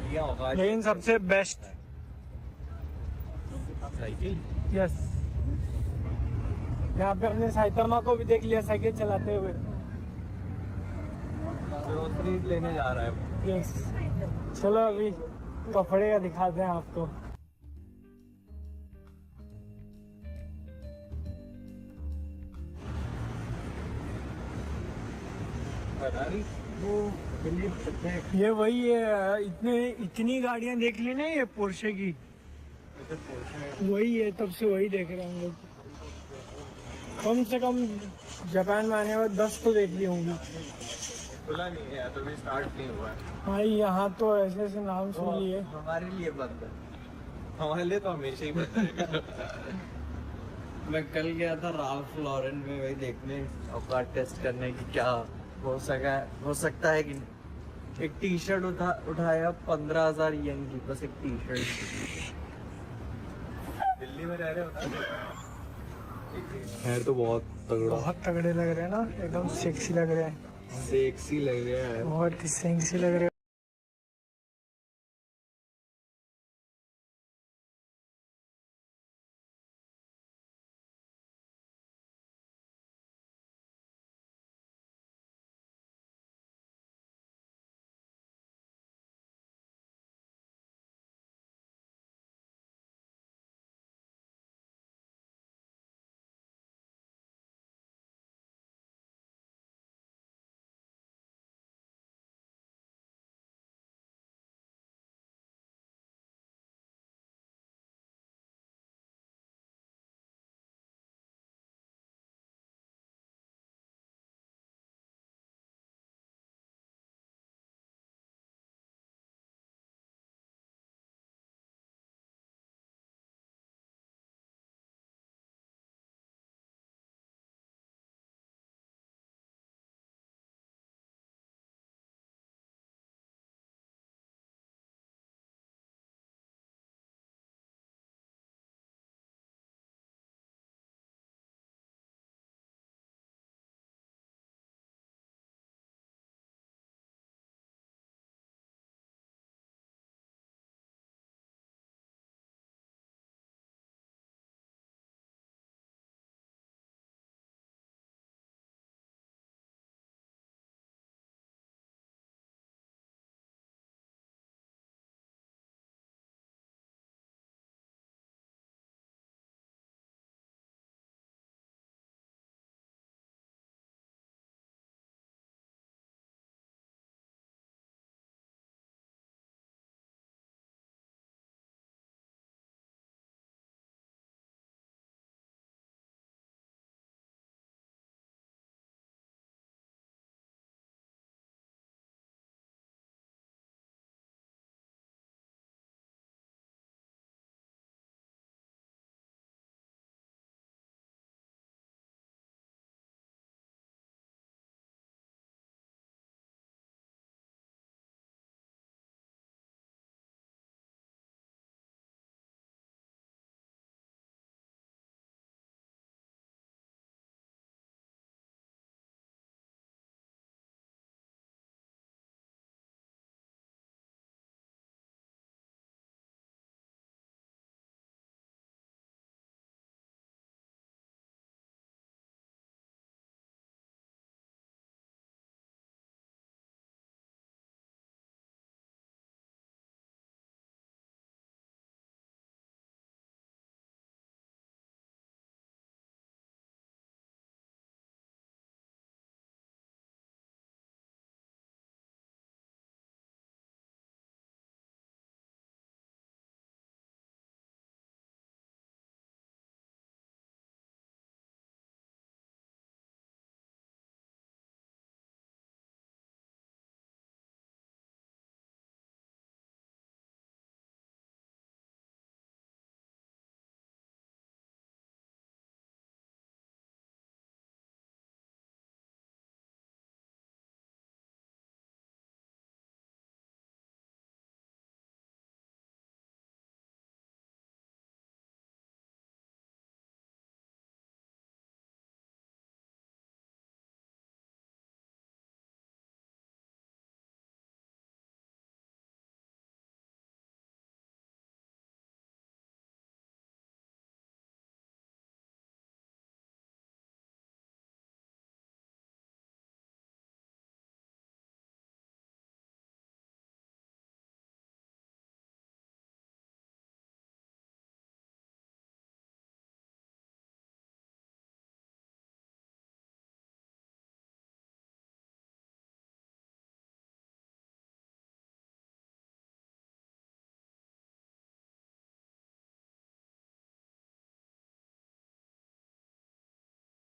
लिया होगा लेकिन सबसे बेस्ट, साइकिल। यस, यहाँ पे हमने साइतामा को भी देख लिया साइकिल चलाते हुए। ग्रोसरीज लेने जा रहा है। यस, चलो अभी कपड़े का दिखाते हैं आपको। ये वही है, इतनी गाड़ियां देख ली ना ये पोर्शे की, वही है, तब से वही देख रहे हैं हम लोग। कम से कम जापान में आने के बाद 10 तो देख ली होंगी। खुला नहीं है, तो भी स्टार्ट नहीं हुआ है। भाई यहाँ तो ऐसे ऐसे नाम सुन लिए। हमारे लिए बंद है, हमारे लिए तो हमेशा ही बंद है। मैं कल गया था राल्फ लॉरेन में वही देखने, औकात टेस्ट करने की क्या हो सकता है कि एक टी शर्ट उठाया 15,000 येन की, बस एक टी शर्ट। दिल्ली में रह रहे हो है तो बहुत तगड़े लग रहे हैं ना, एकदम सेक्सी लग रहे हैं। सेक्सी लग रहा है। बहुत ही सेक्सी लग रहे हैं।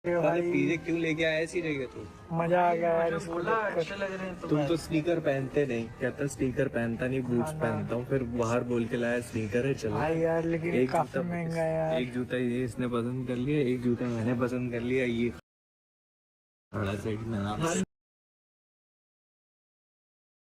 अरे पीजे क्यों लेके आया ऐसी जगह तू? मजा आ गया यार। बोला अच्छे लग रहे हैं तुम तो स्नीकर पहनते नहीं, कहता स्नीकर पहनता नहीं, बूट्स पहनता हूँ, फिर बाहर बोल के लाया स्नीकर है चलो। भाई यार लेकिन काफी महंगा है यार। एक जूता ये इसने पसंद कर लिया, एक जूता मैंने पसंद कर लिया, ये बड़ा साइड में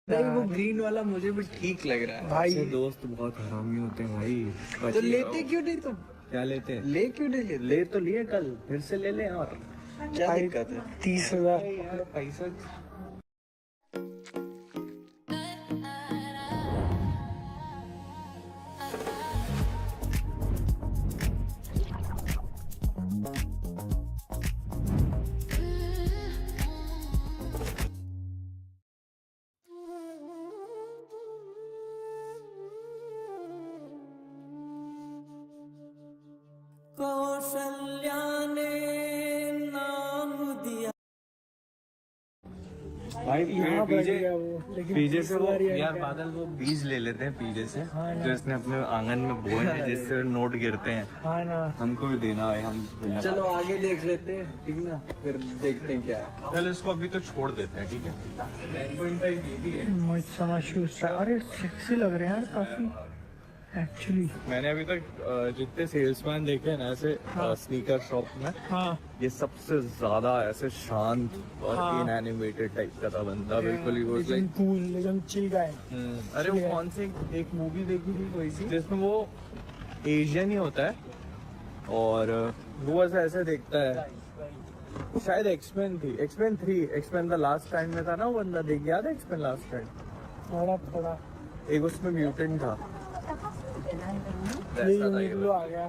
नहीं वो ग्रीन वाला मुझे भी ठीक लग रहा है भाई। ऐसे दोस्त बहुत हरामी होते हैं भाई। तो लेते क्यों नहीं तुम? क्या लेते हैं? ले क्यों नहीं ले तो लिए कल, फिर से ले ले। और क्या दिक्कत है? 30,000 पैसा भाई पीजे से वो यार बादल वो बीज ले लेते हैं पीजे से, जो इसने अपने आंगन में बोए हैं जिससे नोट गिरते हैं। हाँ ना, हमको भी देना है। हम चलो आगे देख लेते हैं, ठीक ना, फिर देखते हैं क्या है। चलो इसको अभी तो छोड़ देते हैं, ठीक है। मुझे समझ शूज, अरे सेक्सी लग रहे हैं यार काफी एक्चुअली। मैंने अभी तक जितने सेल्समैन देखे हैं ना ऐसे स्नीकर शॉप में, हाँ ये सबसे ज्यादा ऐसे शांत और हाँ। इनएनिमेटेड टाइप का था बंदा, बिल्कुल ही वो एकदम कूल, एकदम चिल गाय। अरे वो कौन सी एक मूवी देखी थी कोई सी जिसमें वो एशियन ही होता है और वो ऐसे देखता है, शायद एक्सपेन थी, एक्सपेन 3, एक्सपेन द लास्ट टाइम में था ना वो बंदा, देख याद है एक्सपेन लास्ट टाइम? थोड़ा एक उसमें म्यूटेंट था। यूनिक्लो आ गया,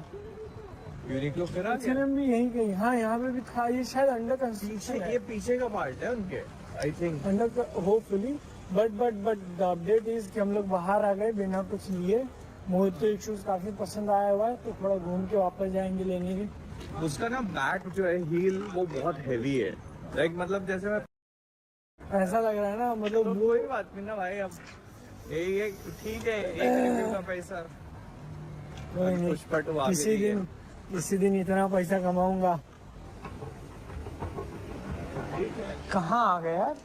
यूनिक्लो फिर आ गया भी यही कहीं। हाँ यहाँ पे भी था, ये शायद अंडर कंस्ट्रक्शन है। ये पीछे का पार्ट है उनके, I think under hopefully. But the update is कि हम लोग बाहर आ गए बिना कुछ लिए। मोहित को एक शूज काफी पसंद आया हुआ है, तो थोड़ा घूम के वापस जाएंगे लेने के। उसका ना बैक जो है हील वो बहुत हैवी है, लाइक मतलब जैसे मैं ऐसा लग रहा है ना, मतलब तो कोई बात नहीं ना भाई, अब ये ठीक है, एक रिव्यू का पैसा इसी दिन इतना पैसा कमाऊंगा। कहाँ आ गया यार?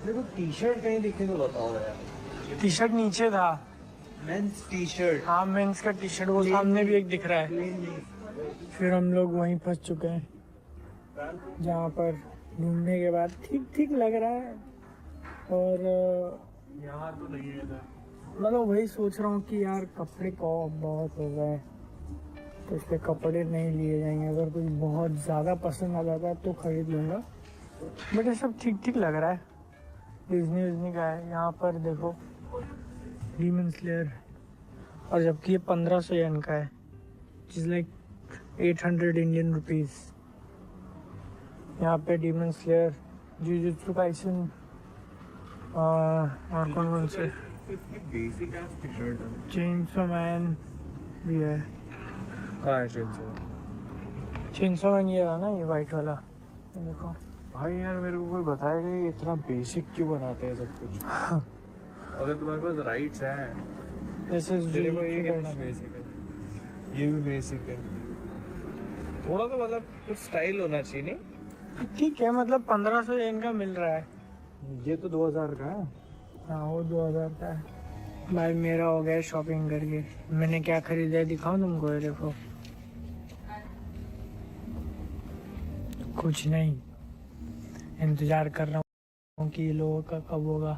देखो टी शर्ट कहीं दिखे तो बताओ यार। टी शर्ट नीचे था, मेंस टी शर्ट। हाँ मेंस का टी शर्ट, वो सामने भी एक दिख रहा है। फिर हम लोग वहीं फंस चुके हैं, जहाँ पर ढूंढने के बाद ठीक लग रहा है। और यहाँ तो नहीं है, मतलब वही सोच रहा हूँ कि यार कपड़े को बहुत हो गए, तो इसलिए कपड़े नहीं लिए जाएंगे। अगर कुछ बहुत ज़्यादा पसंद आ जाता है तो खरीद लूँगा, बट ये सब ठीक लग रहा है। डिज्नी का है। यहाँ पर देखो डीमन स्लेयर, और जबकि ये 1500 येन का है, जिस लाइक 800 इंडियन रुपीज़। यहाँ पे डीमन स्लेयर, जुजुत्सु काइसन, और कौन से बेसिक टी शर्ट है। चेनसो मैन भी है। कहाँ है चेनसो मैन? ये रहा ना, ये वाइट वाला, देखो भाई। यार मेरे को कोई बताएगा ये इतना बेसिक क्यों बनाते हैं सब कुछ? अगर तुम्हारे पास राइट्स हैं, जैसे तेरे को ये कितना बेसिक है, ये भी बेसिक है। थोड़ा तो मतलब कुछ स्टाइल होना चाहिए नहीं? ठीक है, मतलब 1500 येन का मिल रहा है। ये तो 2000 का है। हाँ वो 2000 का है। भाई मेरा हो गया शॉपिंग करके। मैंने क्या खरीदा है दिखाऊं तुमको? ये देखो, कुछ नहीं, इंतजार कर रहा हूँ कि लोगों का कब होगा।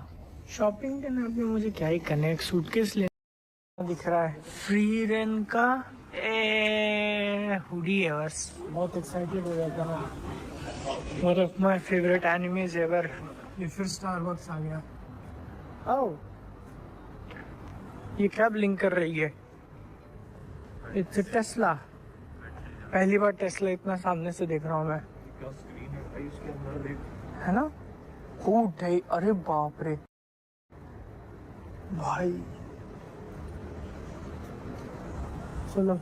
शॉपिंग के नाम पे मुझे क्या ही करने, एक सूटकेस लेना दिख रहा है फ्री रेन का, हुडी है बस। बहुत एक्साइटेड हो जाता है। One of my favourite enemies ever. ये फिर स्टारबक्स आ गया। आओ, ये क्या ब्लिंक कर रही है? It's Tesla. पहली बार टेस्ला इतना सामने से देख रहा हूँ मैं, है ना? फूट है, अरे बाप रे भाई। चलो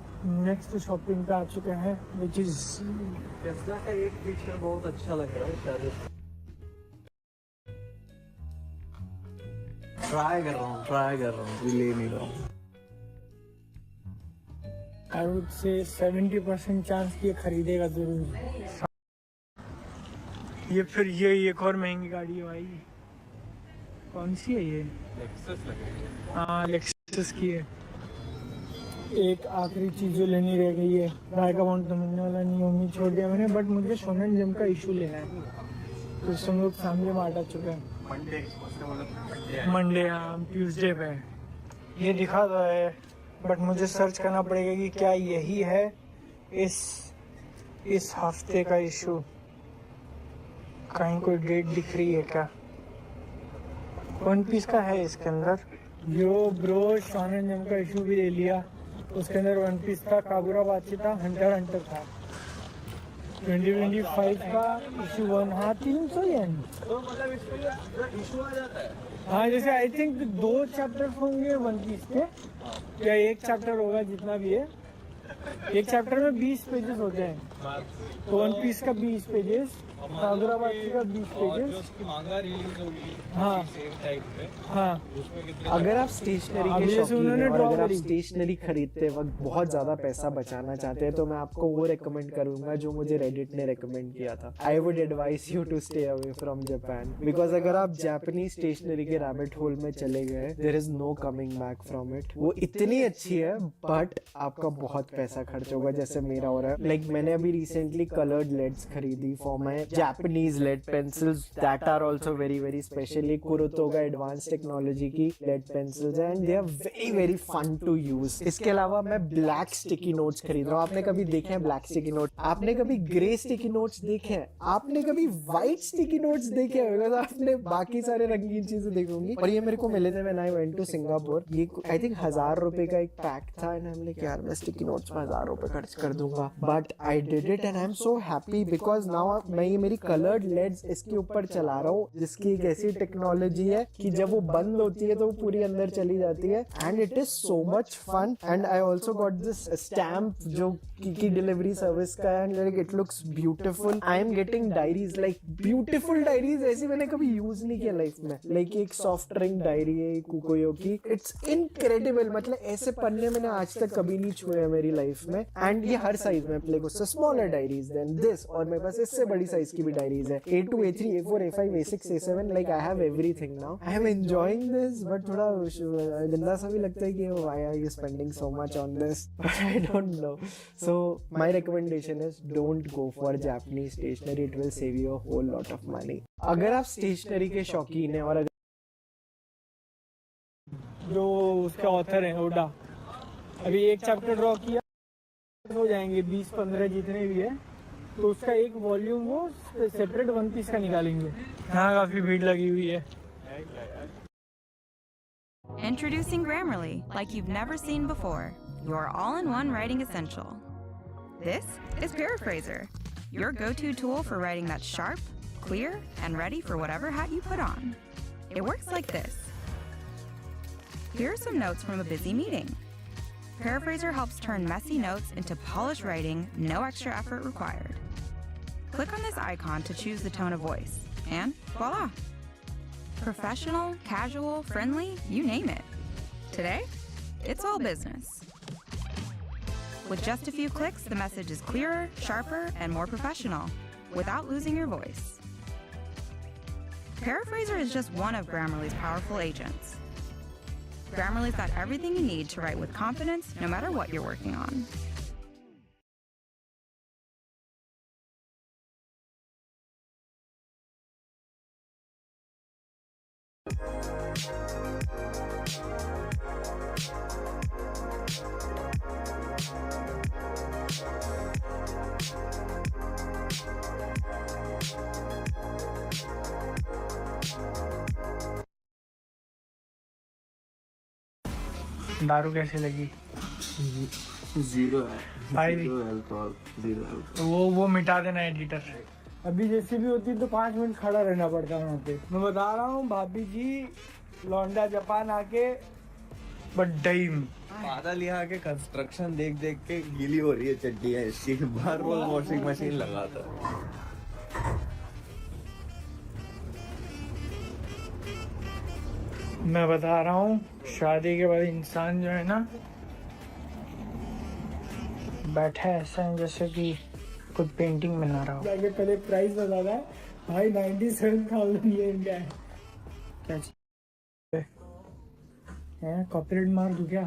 नेक्स्ट शॉपिंग पे आ चुके हैं, विच इज टेस्ला का एक फीचर बहुत अच्छा लग रहा है, शायद ट्राई कर रहा हूँ, ले नहीं रहा हूँ। आई वुड से 70% चांस कि ये खरीदेगा जरूर। ये फिर ये एक और महंगी गाड़ी है भाई। कौन सी है ये? हाँ लेक्सस की है। एक आखिरी चीज जो लेनी रह गई है, बाइक अमाउंट तो मिलने वाला नहीं, उम्मीद छोड़ दिया मैंने, बट मुझे शोनन जिम का इशू लेना है, तो इस हम लोग फैमिली में आ चुके हैं। मंडे, हाँ ट्यूसडे पे ये दिखा तो है, बट मुझे सर्च करना पड़ेगा कि क्या यही है इस हफ्ते का इशू। कहीं कोई डेट दिख रही है क्या? वन पीस का है इसके अंदर। यो ब्रो, शोनन जिम का इशू भी ले लिया, उसके अंदर वन पीस था, काबुरा बाची था, हंटर था। 2025 का इशू 1, हाँ 300 येन। तो मतलब इसमें इशू आ जाता है। हाँ जैसे आई थिंक 2 चैप्टर होंगे वन पीस के, या 1 चैप्टर होगा, जितना भी है। एक चैप्टर में 20 पेजेस होते हैं, तो वन पीस का 20 पेजेस, हैदराबाद का 20 पेजेस। हाँ हाँ। अगर आप स्टेशनरी के शौकीन हैं और अगर आप स्टेशनरी खरीदते वक्त बहुत ज़्यादा पैसा बचाना चाहते हैं, तो मैं आपको वो रेकमेंड करूंगा जो मुझे रेडिट ने रेकमेंड किया था। I would advise you to stay away from Japan, because अगर आप जापानीज स्टेशनरी के रैबिट होल में चले गए, there is no coming back from it. वो इतनी अच्छी है, बट आपका बहुत पैसा खर्च होगा, जैसे मेरा हो रहा है। लाइक मैंने अभी रिसेंटली कलर्ड लेड्स खरीदी for my Japanese lead pencils that are also very specially Kuru Toga advance technology की लेड पेंसिल्स हैं, and they are very fun to use. इसके अलावा मैं ब्लैक स्टिकी नोट्स खरीद रहा हूँ। आपने कभी देखे हैं ब्लैक स्टिकी नोट? आपने कभी ग्रे स्टिकी नोट्स देखे हैं? आपने कभी व्हाइट स्टिकी नोट्स देखे हैं? बिकॉज आपने बाकी सारे रंगीन चीजें देखी होंगी। और ये मेरे को मिले थे when I went to Singapore. ये आई थिंक 1000 रुपए का एक पैक था, एंड हम लाइक यार मैं स्टिकी नोट्स में 1000 रुपए खर्च कर दूंगा, but I did it and I am so happy, because now मैं ये मेरी कलर्ड लेड्स इसके ऊपर चला रहा हूँ, जिसकी एक ऐसी टेक्नोलॉजी है कि जब वो बंद होती है तो वो पूरी अंदर चली जाती है, and it is so much fun. And I also got this stamp जो की डिलीवरी सर्विस का है, and like it looks beautiful. I am getting diaries, like beautiful diaries, ऐसी मैंने कभी यूज नहीं किया लाइफ में। लाइक एक सॉफ्ट ड्रिंक डायरी है कुकोयो की, इट्स इनक्रेडिबल। मतलब ऐसे पन्ने मैंने आज तक कभी नहीं छुए हैं मेरी लाइफ में, एंड ये हर साइज में, लाइक उससे स्मॉलर डायरीज देन दिस, और मेरे पास इससे बड़ी साइज की भी डायरीज है, A2, A3, A4, A5, A6, A7, like I have everything now. I am enjoying this, but थोड़ा गंदा सा भी लगता है कि why are you spending so much on this? But I don't know. So my recommendation is don't go for Japanese stationery. It will save you a whole lot of money. अगर आप stationery के शौकीन हैं, और अगर जो उसका author है ओडा, अभी एक चैप्टर ड्रॉ किया, हो जाएंगे 20-15 जितने भी है, तो उसका एक वॉल्यूम वो सेपरेट वन पीस का निकालेंगे। यहाँ काफी भीड़ लगी हुई है। Introducing Grammarly, like you've never seen before. Your all-in-one writing essential. This is Paraphraser, your go-to tool for writing that's sharp, clear, and ready for whatever hat you put on. It works like this. Here are some notes from a busy meeting. Paraphraser helps turn messy notes into polished writing, no extra effort required. Click on this icon to choose the tone of voice, and voila! Professional, casual, friendly, you name it. Today, it's all business. With just a few clicks, the message is clearer, sharper, and more professional, without losing your voice. Paraphraser is just one of Grammarly's powerful agents. Grammarly's got everything you need to write with confidence, no matter what you're working on. दारू कैसी लगी? 0 है भाई 0 alcohol 0 alcohol. वो मिटा देना editor से। अभी जैसे भी होती तो 5 मिनट खड़ा रहना पड़ता वहाँ पे। मैं बता रहा हूँ भाभी जी, लौंडा जापान आके बड्डाइम। बादल यहाँ के कंस्ट्रक्शन देख देख के गीली हो रही है चड्डियाँ इसकी, बार बार वॉशिंग मशीन लगाता है। मैं बता रहा हूँ शादी के बाद इंसान जो है ना, बैठा है ऐसा है जैसे कि कुछ पेंटिंग बना रहा हो। जाके पहले प्राइस बता रहा है भाई 97,000 ये इनका है। क्या चीज़ है? कॉपीराइट मार दूँ क्या?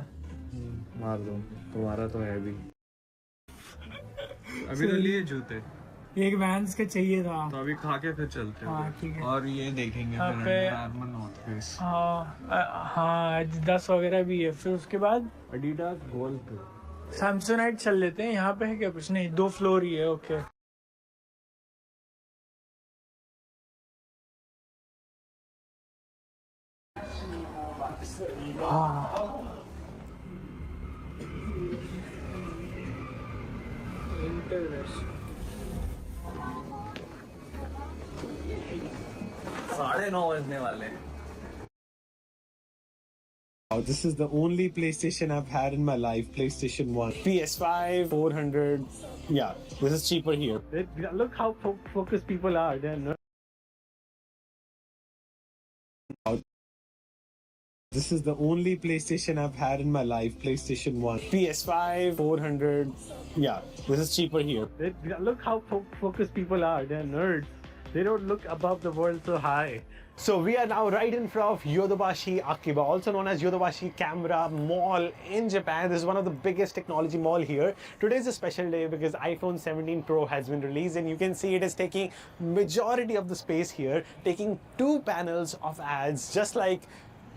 मार दो, तुम्हारा तो है भी। अभी तो लिए जूते, एक वैंस का चाहिए था तो अभी खा के फिर चलते हैं। हाँ ठीक है। और ये देखेंगे यहाँ फिर पे आर्मर नॉर्थ फेस। हाँ एडिडास वगैरह भी है। फिर उसके बाद एडिडास गोल्ड सैमसोनाइट चल लेते हैं। यहाँ पे है क्या? कुछ नहीं, 2 फ्लोर ही है। ओके हाँ साढ़े 9 बजने वाले हैं। This is the only PlayStation I've had in my life, PlayStation 1. PS5, 400. Yeah, this is cheaper here. Look how focused people are. They're not. This is the only PlayStation I've had in my life, PlayStation 1. PS5, 400. Yeah, this is cheaper here. Look how focused people are. They're nerds. They don't look above the world so high. So we are now right in front of Yodobashi Akiba, also known as Yodobashi Camera Mall in Japan. This is one of the biggest technology mall here. Today is a special day because iPhone 17 Pro has been released, and you can see it is taking majority of the space here, taking 2 panels of ads, just like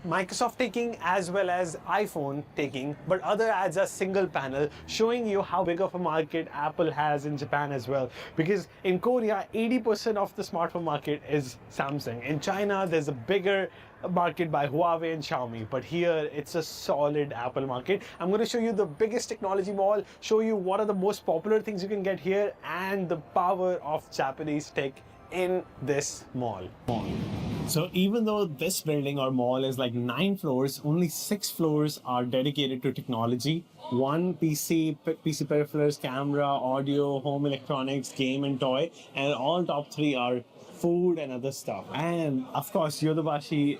Microsoft taking as well as iPhone taking, but other ads are single panel, showing you how big of a market Apple has in Japan as well. Because in Korea, 80% of the smartphone market is Samsung. In China, there's a bigger market by Huawei and Xiaomi, but here it's a solid Apple market. I'm going to show you the biggest technology mall, show you what are the most popular things you can get here, and the power of Japanese tech in this mall. So even though this building or mall is like 9 floors, only 6 floors are dedicated to technology. 1 PC peripherals, camera, audio, home electronics, game and toy, and all top 3 are food and other stuff. And of course, Yodobashi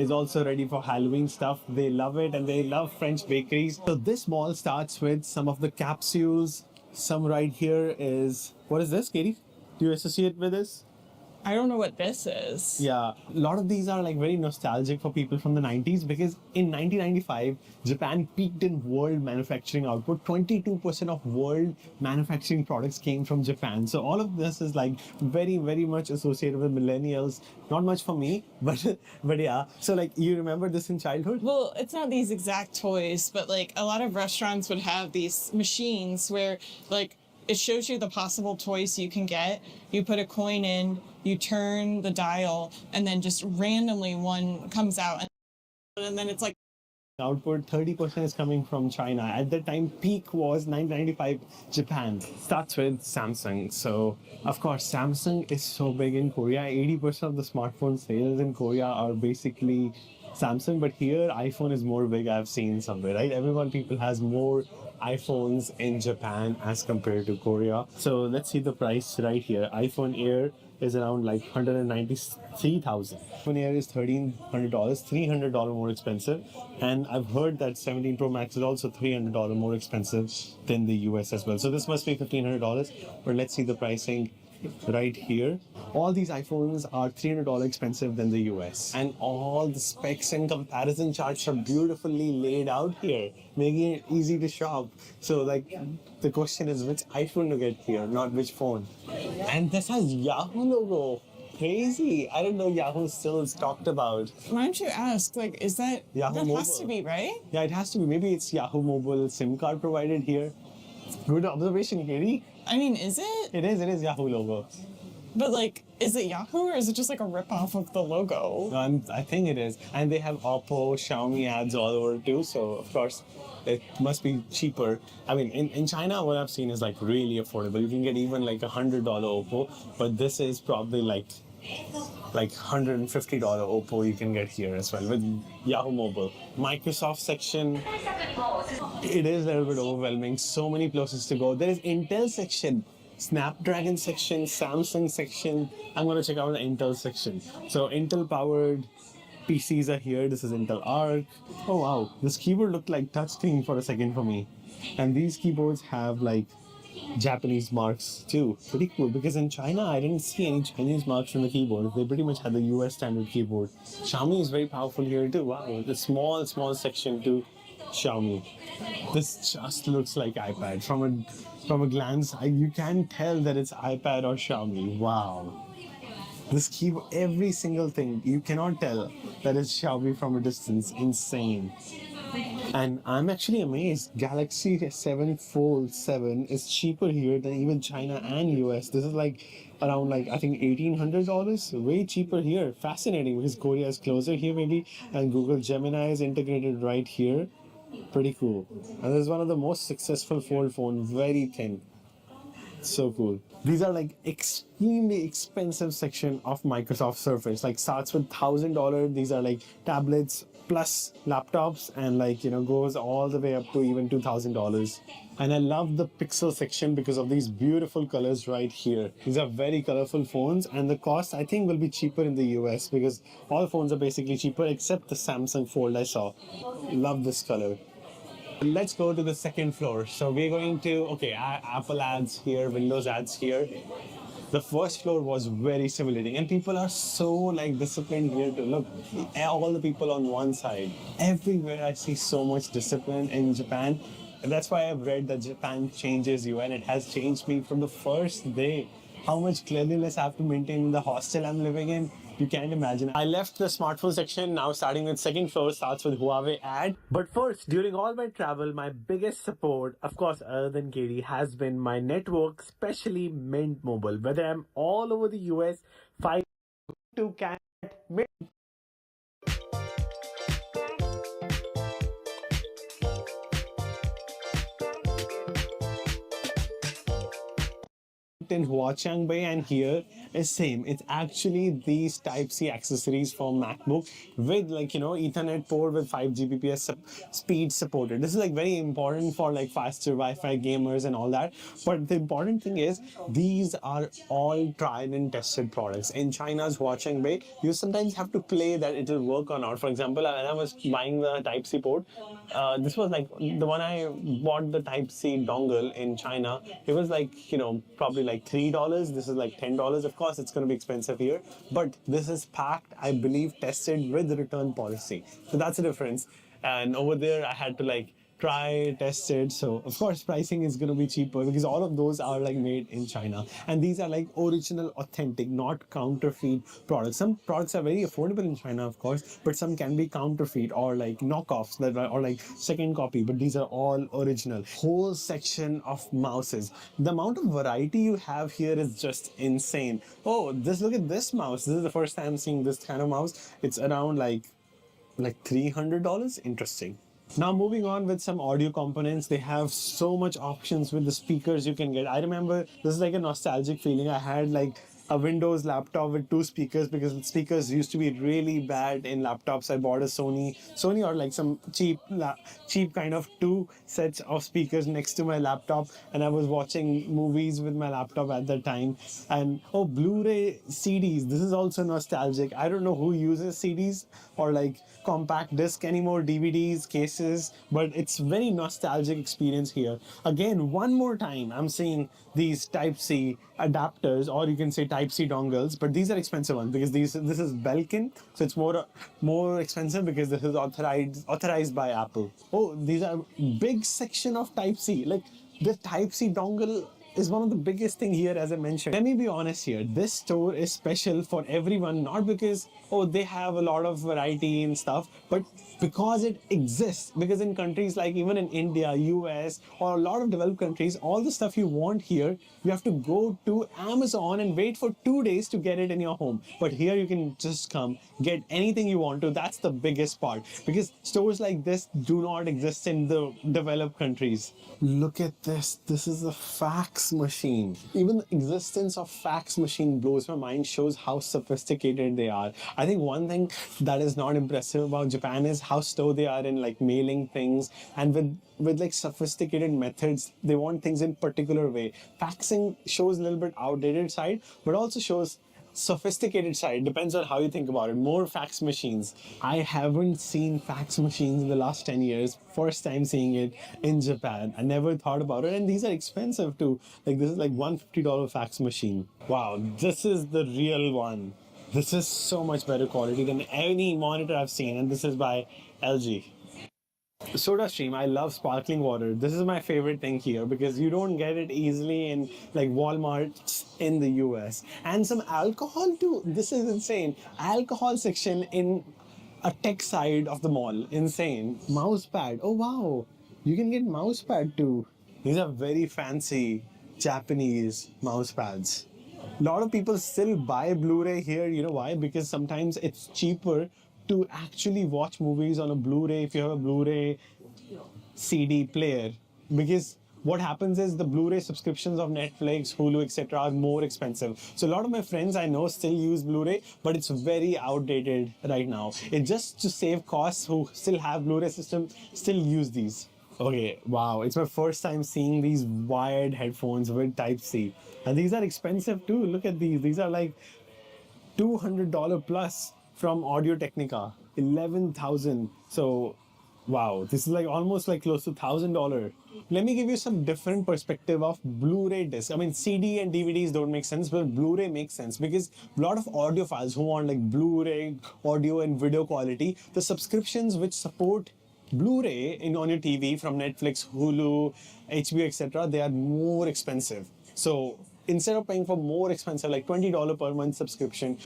is also ready for Halloween stuff. They love it, and they love French bakeries. So this mall starts with some of the capsules. Some right here is, what is this, Katie? Do you associate with this? I don't know what this is. Yeah, a lot of these are like very nostalgic for people from the 90s, because in 1995, Japan peaked in world manufacturing output. 22% of world manufacturing products came from Japan. So all of this is like very, very much associated with millennials. Not much for me, but yeah. So like, you remember this in childhood? Well, it's not these exact toys, but like a lot of restaurants would have these machines where like it shows you the possible toys you can get. You put a coin in, you turn the dial, and then just randomly one comes out. And then it's like Output 30% is coming from China. At that time, peak was 1995 Japan. Starts with Samsung. So, of course, Samsung is so big in Korea. 80% of the smartphone sales in Korea are basically Samsung. But here, iPhone is more big, I've seen somewhere, right? People has more iPhones in Japan as compared to Korea. So let's see the price right here. iPhone Air is around like 193,000. iPhone Air is $1,300, $300 more expensive. And I've heard that 17 Pro Max is also $300 more expensive than the US as well. So this must be $1,500. But let's see the pricing right here. All these iPhones are $300 expensive than the US. And all the specs and comparison charts are beautifully laid out here, making it easy to shop. So like, the question is which iPhone to get here, not which phone. And this has Yahoo logo. Crazy. I didn't know Yahoo still is talked about. why don't you ask? Like, is that Yahoo that Mobile. has to be, right? Yeah, it has to be. Maybe it's Yahoo Mobile SIM card provided here. Good observation, Katie. I mean, is it? It is Yahoo logo. But like, is it Yahoo or is it just like a ripoff of the logo? No, I think it is. And they have Oppo, Xiaomi ads all over too. So, of course, it must be cheaper. I mean, in China, what I've seen is like really affordable. You can get even like $100 Oppo, but this is probably like $150 Oppo you can get here as well with Yahoo Mobile. Microsoft section, it is a little bit overwhelming. So many places to go. There is Intel section, Snapdragon section, Samsung section. I'm going to check out the Intel section. So Intel powered PCs are here. This is Intel Arc. Oh wow, this keyboard looked like touchscreen for a second for me. And these keyboards have like Japanese marks too. Pretty cool, because in China I didn't see any Chinese marks on the keyboard. They pretty much had the US standard keyboard. Xiaomi is very powerful here too. Wow, the small section to Xiaomi. This just looks like iPad. From a glance, you can tell that it's iPad or Xiaomi. Wow. This keyboard, every single thing, you cannot tell that it's Xiaomi from a distance. Insane. And I'm actually amazed. Galaxy 7 Fold 7 is cheaper here than even China and US. This is like around like I think $1,800. Way cheaper here. Fascinating, because Korea is closer here maybe, and Google Gemini is integrated right here. Pretty cool. And this is one of the most successful fold phone. Very thin. So cool. These are like extremely expensive section of Microsoft Surface. Like starts with $1,000. These are like tablets plus laptops, and like, you know, goes all the way up to even $2,000. And I love the Pixel section because of these beautiful colors right here. These are very colorful phones, and the cost I think will be cheaper in the US because all phones are basically cheaper except the Samsung Fold I saw. Love this color. Let's go to the second floor. So we're going to, okay, Apple ads here, Windows ads here. The first floor was very stimulating, and people are so like disciplined here to look. All the people on one side. Everywhere I see so much discipline in Japan. And that's why I've read that Japan changes you, and it has changed me from the first day. How much cleanliness I have to maintain in the hostel I'm living in, you can't imagine. I left the smartphone section. Now starting with second floor starts with Huawei ad. But first, during all my travel, my biggest support, of course, other than Katie, has been my network, especially Mint Mobile. Whether I'm all over the US, 5 to cat Mint. In Huaqiang Bay, and here is same. It's actually these Type-C accessories for MacBook with, like, you know, Ethernet port with 5 Gbps speed supported. This is like very important for like faster Wi-Fi gamers and all that. But the important thing is these are all tried and tested products. In China's Huaqiang Bay, you sometimes have to play that it will work or not. For example, when I was buying the Type-C port, this was like the one I bought the Type-C dongle in China. It was like, you know, probably like $3. This is like $10. Of course, it's going to be expensive here, but this is packed, I believe, tested with the return policy. So that's the difference. And over there, I had to like try, test it. So of course, pricing is going to be cheaper because all of those are like made in China. And these are like original, authentic, not counterfeit products. Some products are very affordable in China, of course, but some can be counterfeit or like knockoffs that are, or like second copy, but these are all original. Whole section of mouses. The amount of variety you have here is just insane. Oh, look at this mouse. This is the first time I'm seeing this kind of mouse. It's around like $300. Interesting. Now moving on with some audio components, they have so much options with the speakers you can get. I remember this is like a nostalgic feeling. I had like a Windows laptop with 2 speakers because the speakers used to be really bad in laptops. I bought a Sony or like some cheap kind of 2 sets of speakers next to my laptop, and I was watching movies with my laptop at that time. And oh, Blu-ray CDs, this is also nostalgic. I don't know who uses CDs or like compact disc anymore, DVDs, cases, but it's very nostalgic experience here. Again, one more time, I'm seeing these Type-C adapters, or you can say Type-C dongles, but these are expensive ones because this is Belkin, so it's more expensive because this is authorized by Apple. Oh, these are big section of Type-C. Like the Type-C dongle is one of the biggest thing here, as I mentioned. Let me be honest here. This store is special for everyone, not because, oh, they have a lot of variety and stuff, but because it exists. Because in countries like even in India, US, or a lot of developed countries, all the stuff you want here, you have to go to Amazon and wait for 2 days to get it in your home. But here you can just come, get anything you want to. That's the biggest part. Because stores like this do not exist in the developed countries. Look at this. This is a fax machine. Even the existence of fax machine blows my mind, shows how sophisticated they are. I think one thing that is not impressive about Japan is how slow they are in like mailing things, and with like sophisticated methods. They want things in particular way. Faxing shows a little bit outdated side, but also shows sophisticated side. Depends on how you think about it. More fax machines. I haven't seen fax machines in the last 10 years. First time seeing it in Japan. I never thought about it. And these are expensive too. Like this is like $150 fax machine. Wow, this is the real one. This is so much better quality than any monitor I've seen. And this is by LG. Soda stream. I love sparkling water. This is my favorite thing here because you don't get it easily in like Walmart in the US. And some alcohol too. This is insane. Alcohol section in a tech side of the mall. Insane. Mouse pad. Oh wow. You can get mouse pad too. These are very fancy Japanese mouse pads. A lot of people still buy Blu-ray here. You know why? Because sometimes it's cheaper to actually watch movies on a Blu-ray if you have a Blu-ray CD player. Because what happens is the Blu-ray subscriptions of Netflix, Hulu, etc. are more expensive. So a lot of my friends I know still use Blu-ray, but it's very outdated right now. It's just to save costs who still have Blu-ray system, still use these. Okay, wow, it's my first time seeing these wired headphones with Type-C. And these are expensive too. Look at these. These are like $200 plus from Audio Technica. 11,000. So, wow, this is like almost like close to $1,000. Let me give you some different perspective of Blu-ray disc. I mean, CD and DVDs don't make sense, but Blu-ray makes sense because a lot of audiophiles who want like Blu-ray audio and video quality, the subscriptions which support Blu-ray on your TV from Netflix, Hulu, HBO, etc., they are more expensive. So instead of paying for more expensive, like $20 per month subscription,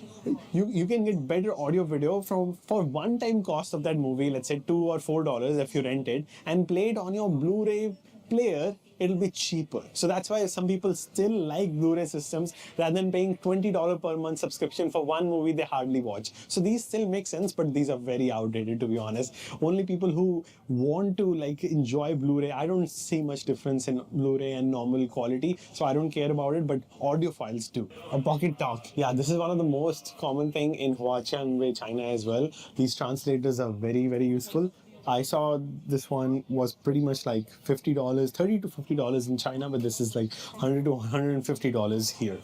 you can get better audio video for one-time cost of that movie, let's say $2 or $4 if you rent it, and play it on your Blu-ray player. It'll be cheaper. So that's why some people still like Blu-ray systems rather than paying $20 per month subscription for one movie they hardly watch. So these still make sense, but these are very outdated, to be honest. Only people who want to like enjoy Blu-ray, I don't see much difference in Blu-ray and normal quality, so I don't care about it, but audiophiles do. A Pocket Talk. Yeah, this is one of the most common thing in Huaqiangbei, China as well. These translators are very, very useful. I saw this one was pretty much like $50, $30 to $50 in China, but this is like $100 to $150 here.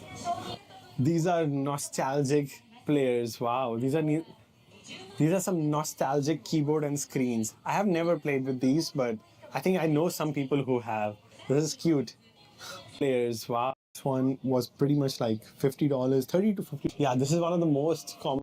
These are nostalgic players. Wow, these are some nostalgic keyboard and screens. I have never played with these, but I think I know some people who have. This is cute. Players. Wow, this one was pretty much like $50, $30 to $50. Yeah, this is one of the most common.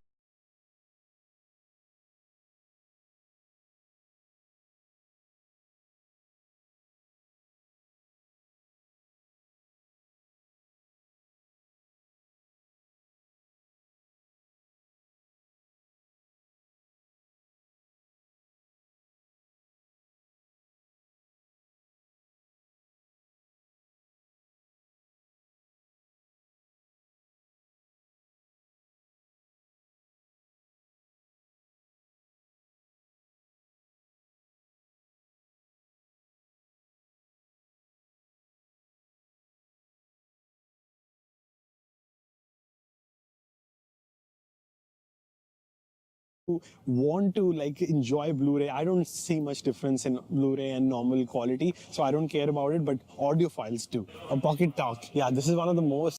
Want to like enjoy Blu-ray. I don't see much difference in Blu-ray and normal quality, so I don't care about it, but audiophiles do. A Pocket Talk. Yeah, this is one of the most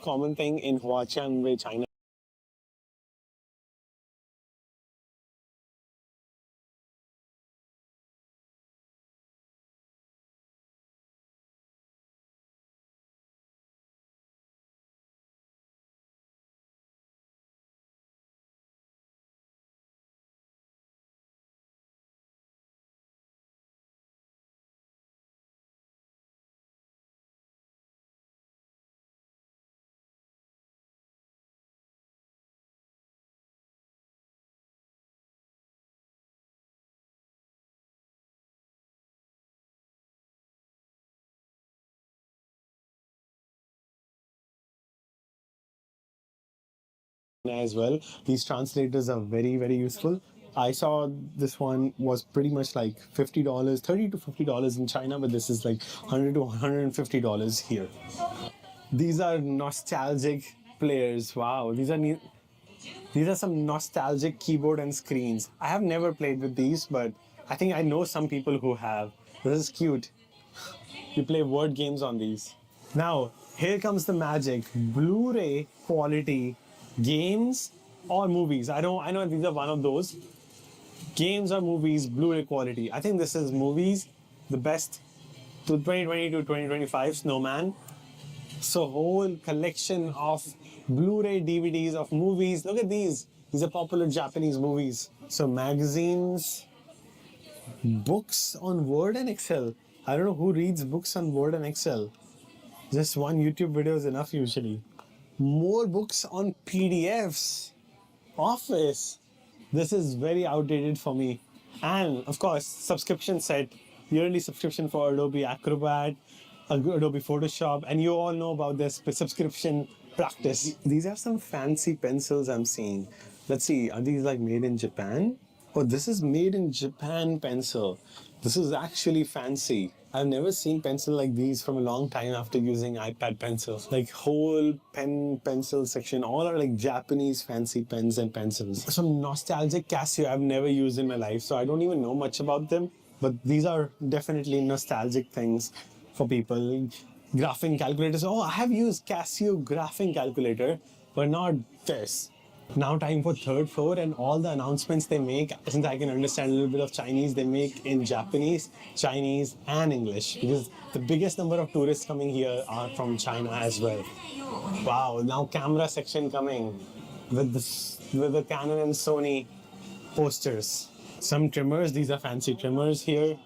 common thing in Huaqiangbei, China. As well. These translators are very, very useful. I saw this one was pretty much like $50, $30 to $50 in China, but this is like $100 to $150 here. These are nostalgic players. Wow, these are some nostalgic keyboard and screens. I have never played with these, but I think I know some people who have. This is cute. You play word games on these. Now, here comes the magic. Blu-ray quality games or movies. I know these are one of those. Games or movies, Blu-ray quality. I think this is movies, the best to 2020 to 2025 Snowman. So whole collection of Blu-ray DVDs of movies. Look at these. These are popular Japanese movies. So magazines, books on Word and Excel. I don't know who reads books on Word and Excel. Just one YouTube video is enough usually. More books on PDFs. Office. This is very outdated for me. And of course, subscription set, yearly subscription for Adobe Acrobat, Adobe Photoshop, and you all know about this subscription practice. These are some fancy pencils I'm seeing. Let's see, are these like made in Japan? Oh, this is made in Japan pencil. This is actually fancy. I've never seen pencil like these from a long time after using iPad pencils. Like whole pencil section, all are like Japanese fancy pens and pencils. Some nostalgic Casio I've never used in my life, so I don't even know much about them. But these are definitely nostalgic things for people. Graphing calculators. Oh, I have used Casio graphing calculator, but not this. Now time for third floor, and all the announcements they make, since I can understand a little bit of Chinese, they make in Japanese, Chinese and English, because the biggest number of tourists coming here are from China as well. Wow, now camera section coming with the Canon and Sony posters. Some trimmers, these are fancy trimmers here.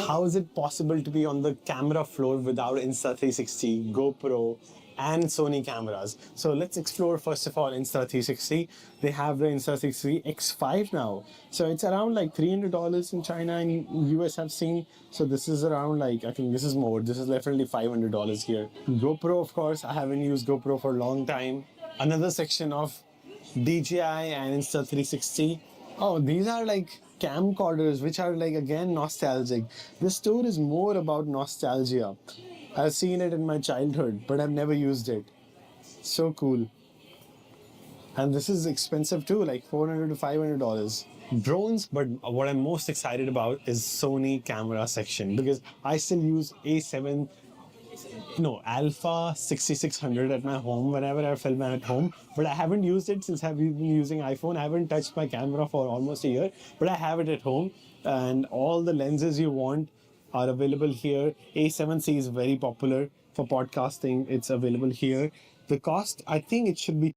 How is it possible to be on the camera floor without Insta360, GoPro, and Sony cameras? So let's explore first of all Insta360. They have the Insta360 X5 now. So it's around like $300 in China and US I've seen. So this is around like, I think this is more. This is definitely $500 here. GoPro, of course, I haven't used GoPro for a long time. Another section of DJI and Insta360. Oh, these are like camcorders, which are like again nostalgic. This store is more about nostalgia. I've seen it in my childhood, but I've never used it. So cool. And this is expensive too, like $400 to $500. Drones, but what I'm most excited about is Sony camera section, because I still use Alpha 6600 at my home whenever I film at home, but I haven't used it since I've been using iPhone. I haven't touched my camera for almost a year, but I have it at home, and all the lenses you want are available here. A7C is very popular for podcasting. It's available here. The cost, I think it should be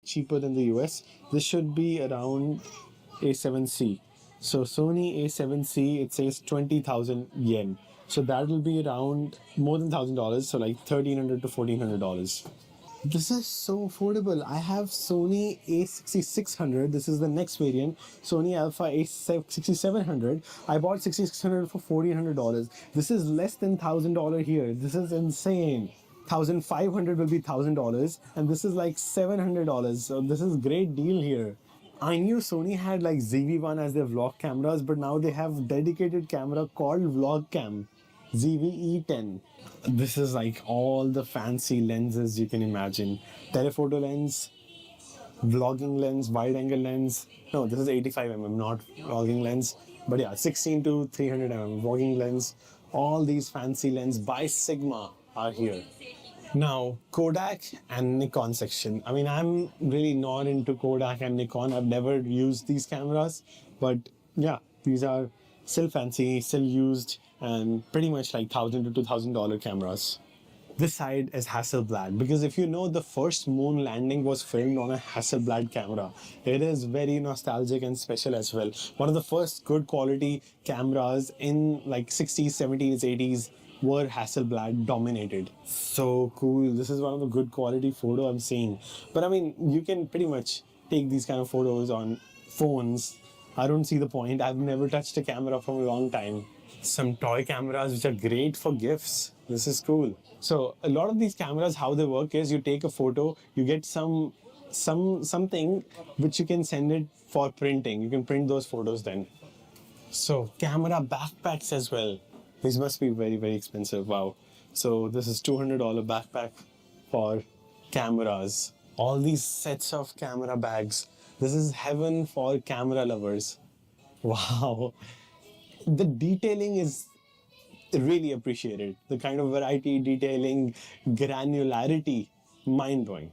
cheaper than the US. This should be around A7C. So Sony A7C, it says 20,000 yen. So that will be around more than $1,000, so like $1,300 to $1,400. This is so affordable. I have Sony A6600. This is the next variant. Sony Alpha A6700. I bought 6600 for $1,400. This is less than $1,000 here. This is insane. 1,500 will be $1,000, and this is like $700. So this is great deal here. I knew Sony had like ZV-1 as their vlog cameras, but now they have dedicated camera called VlogCam, ZV-E10. This is like all the fancy lenses you can imagine. Telephoto lens, vlogging lens, wide angle lens. No, this is 85mm, not vlogging lens. But yeah, 16 to 300mm vlogging lens. All these fancy lenses by Sigma are here. Now, Kodak and Nikon section. I mean, I'm really not into Kodak and Nikon. I've never used these cameras, but yeah, these are still fancy, still used, and pretty much like $1,000 to $2,000 cameras. This side is Hasselblad, because if you know, the first moon landing was filmed on a Hasselblad camera. It is very nostalgic and special as well. One of the first good quality cameras in like 60s, 70s, 80s were Hasselblad dominated. So cool. This is one of the good quality photo I'm seeing. But I mean, you can pretty much take these kind of photos on phones. I don't see the point. I've never touched a camera for a long time. Some toy cameras which are great for gifts. This is cool. So a lot of these cameras, how they work is you take a photo, you get something which you can send it for printing. You can print those photos then. So camera backpacks as well. These must be very, very expensive. Wow. So this is $200 backpack for cameras. All these sets of camera bags. This is heaven for camera lovers. Wow. The detailing is really appreciated. The kind of variety, detailing, granularity, mind-blowing.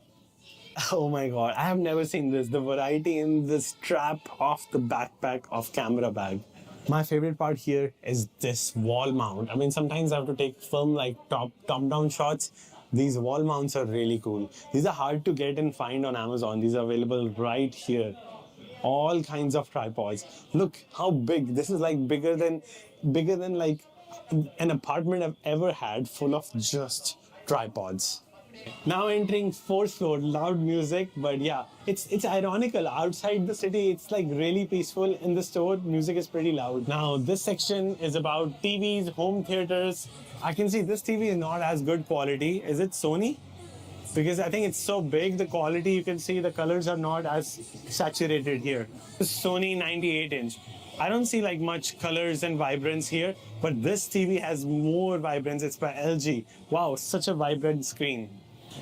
Oh my god, I have never seen this. The variety in the strap of the backpack of camera bag. My favorite part here is this wall mount. I mean, sometimes I have to take film like top-down shots. These wall mounts are really cool. These are hard to get and find on Amazon. These are available right here. All kinds of tripods. Look how big. This is like bigger than like an apartment I've ever had full of just tripods. Now entering fourth floor, loud music, but yeah, it's ironical. Outside the city, it's like really peaceful. In the store, music is pretty loud. Now this section is about TVs, home theaters. I can see this TV is not as good quality. Is it Sony? Because I think it's so big, the quality, you can see the colors are not as saturated here. This Sony 98-inch. I don't see like much colors and vibrance here, but this TV has more vibrance. It's by LG. Wow, such a vibrant screen.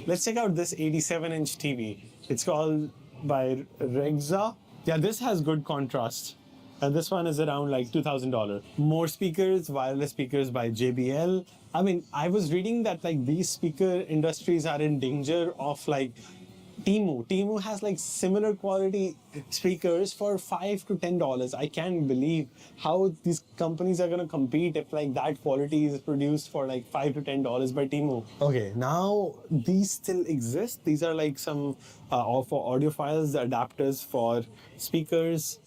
Let's check out this 87-inch TV. It's called by Rexa. Yeah, this has good contrast. And this one is around like $2,000. More speakers, wireless speakers by JBL. I mean, I was reading that like these speaker industries are in danger of like Temu. Temu has like similar quality speakers for $5 to $10. I can't believe how these companies are gonna compete if like that quality is produced for like $5 to $10 by Temu. Okay, now these still exist. These are like some for audiophiles, the adapters for speakers.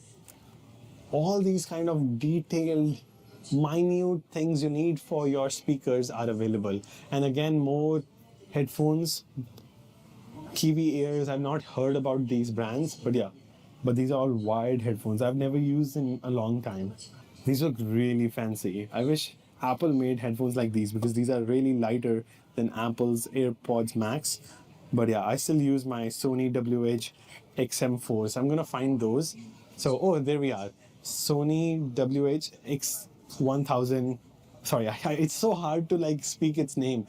All these kind of detailed, minute things you need for your speakers are available. And again, more headphones, Kiwi ears. I've not heard about these brands, but yeah. But these are all wired headphones. I've never used in a long time. These look really fancy. I wish Apple made headphones like these because these are really lighter than Apple's AirPods Max. But yeah, I still use my Sony WH-XM4. So I'm gonna find those. So, oh, there we are. Sony WH-X1000. Sorry, it's so hard to like speak its name.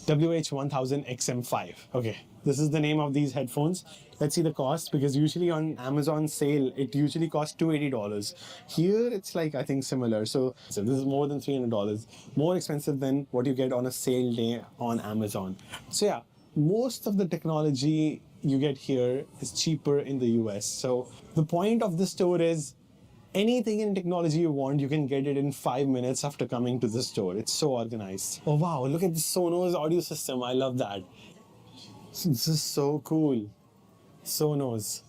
WH-1000-XM5. Okay, this is the name of these headphones. Let's see the cost, because usually on Amazon sale, it usually costs $280. Here, it's like, I think similar. So this is more than $300. More expensive than what you get on a sale day on Amazon. So yeah, most of the technology you get here is cheaper in the US. So the point of this store is anything in technology you want, you can get it in 5 minutes after coming to the store. It's so organized. Oh wow, look at the Sonos audio system. I love that. This is so cool. Sonos.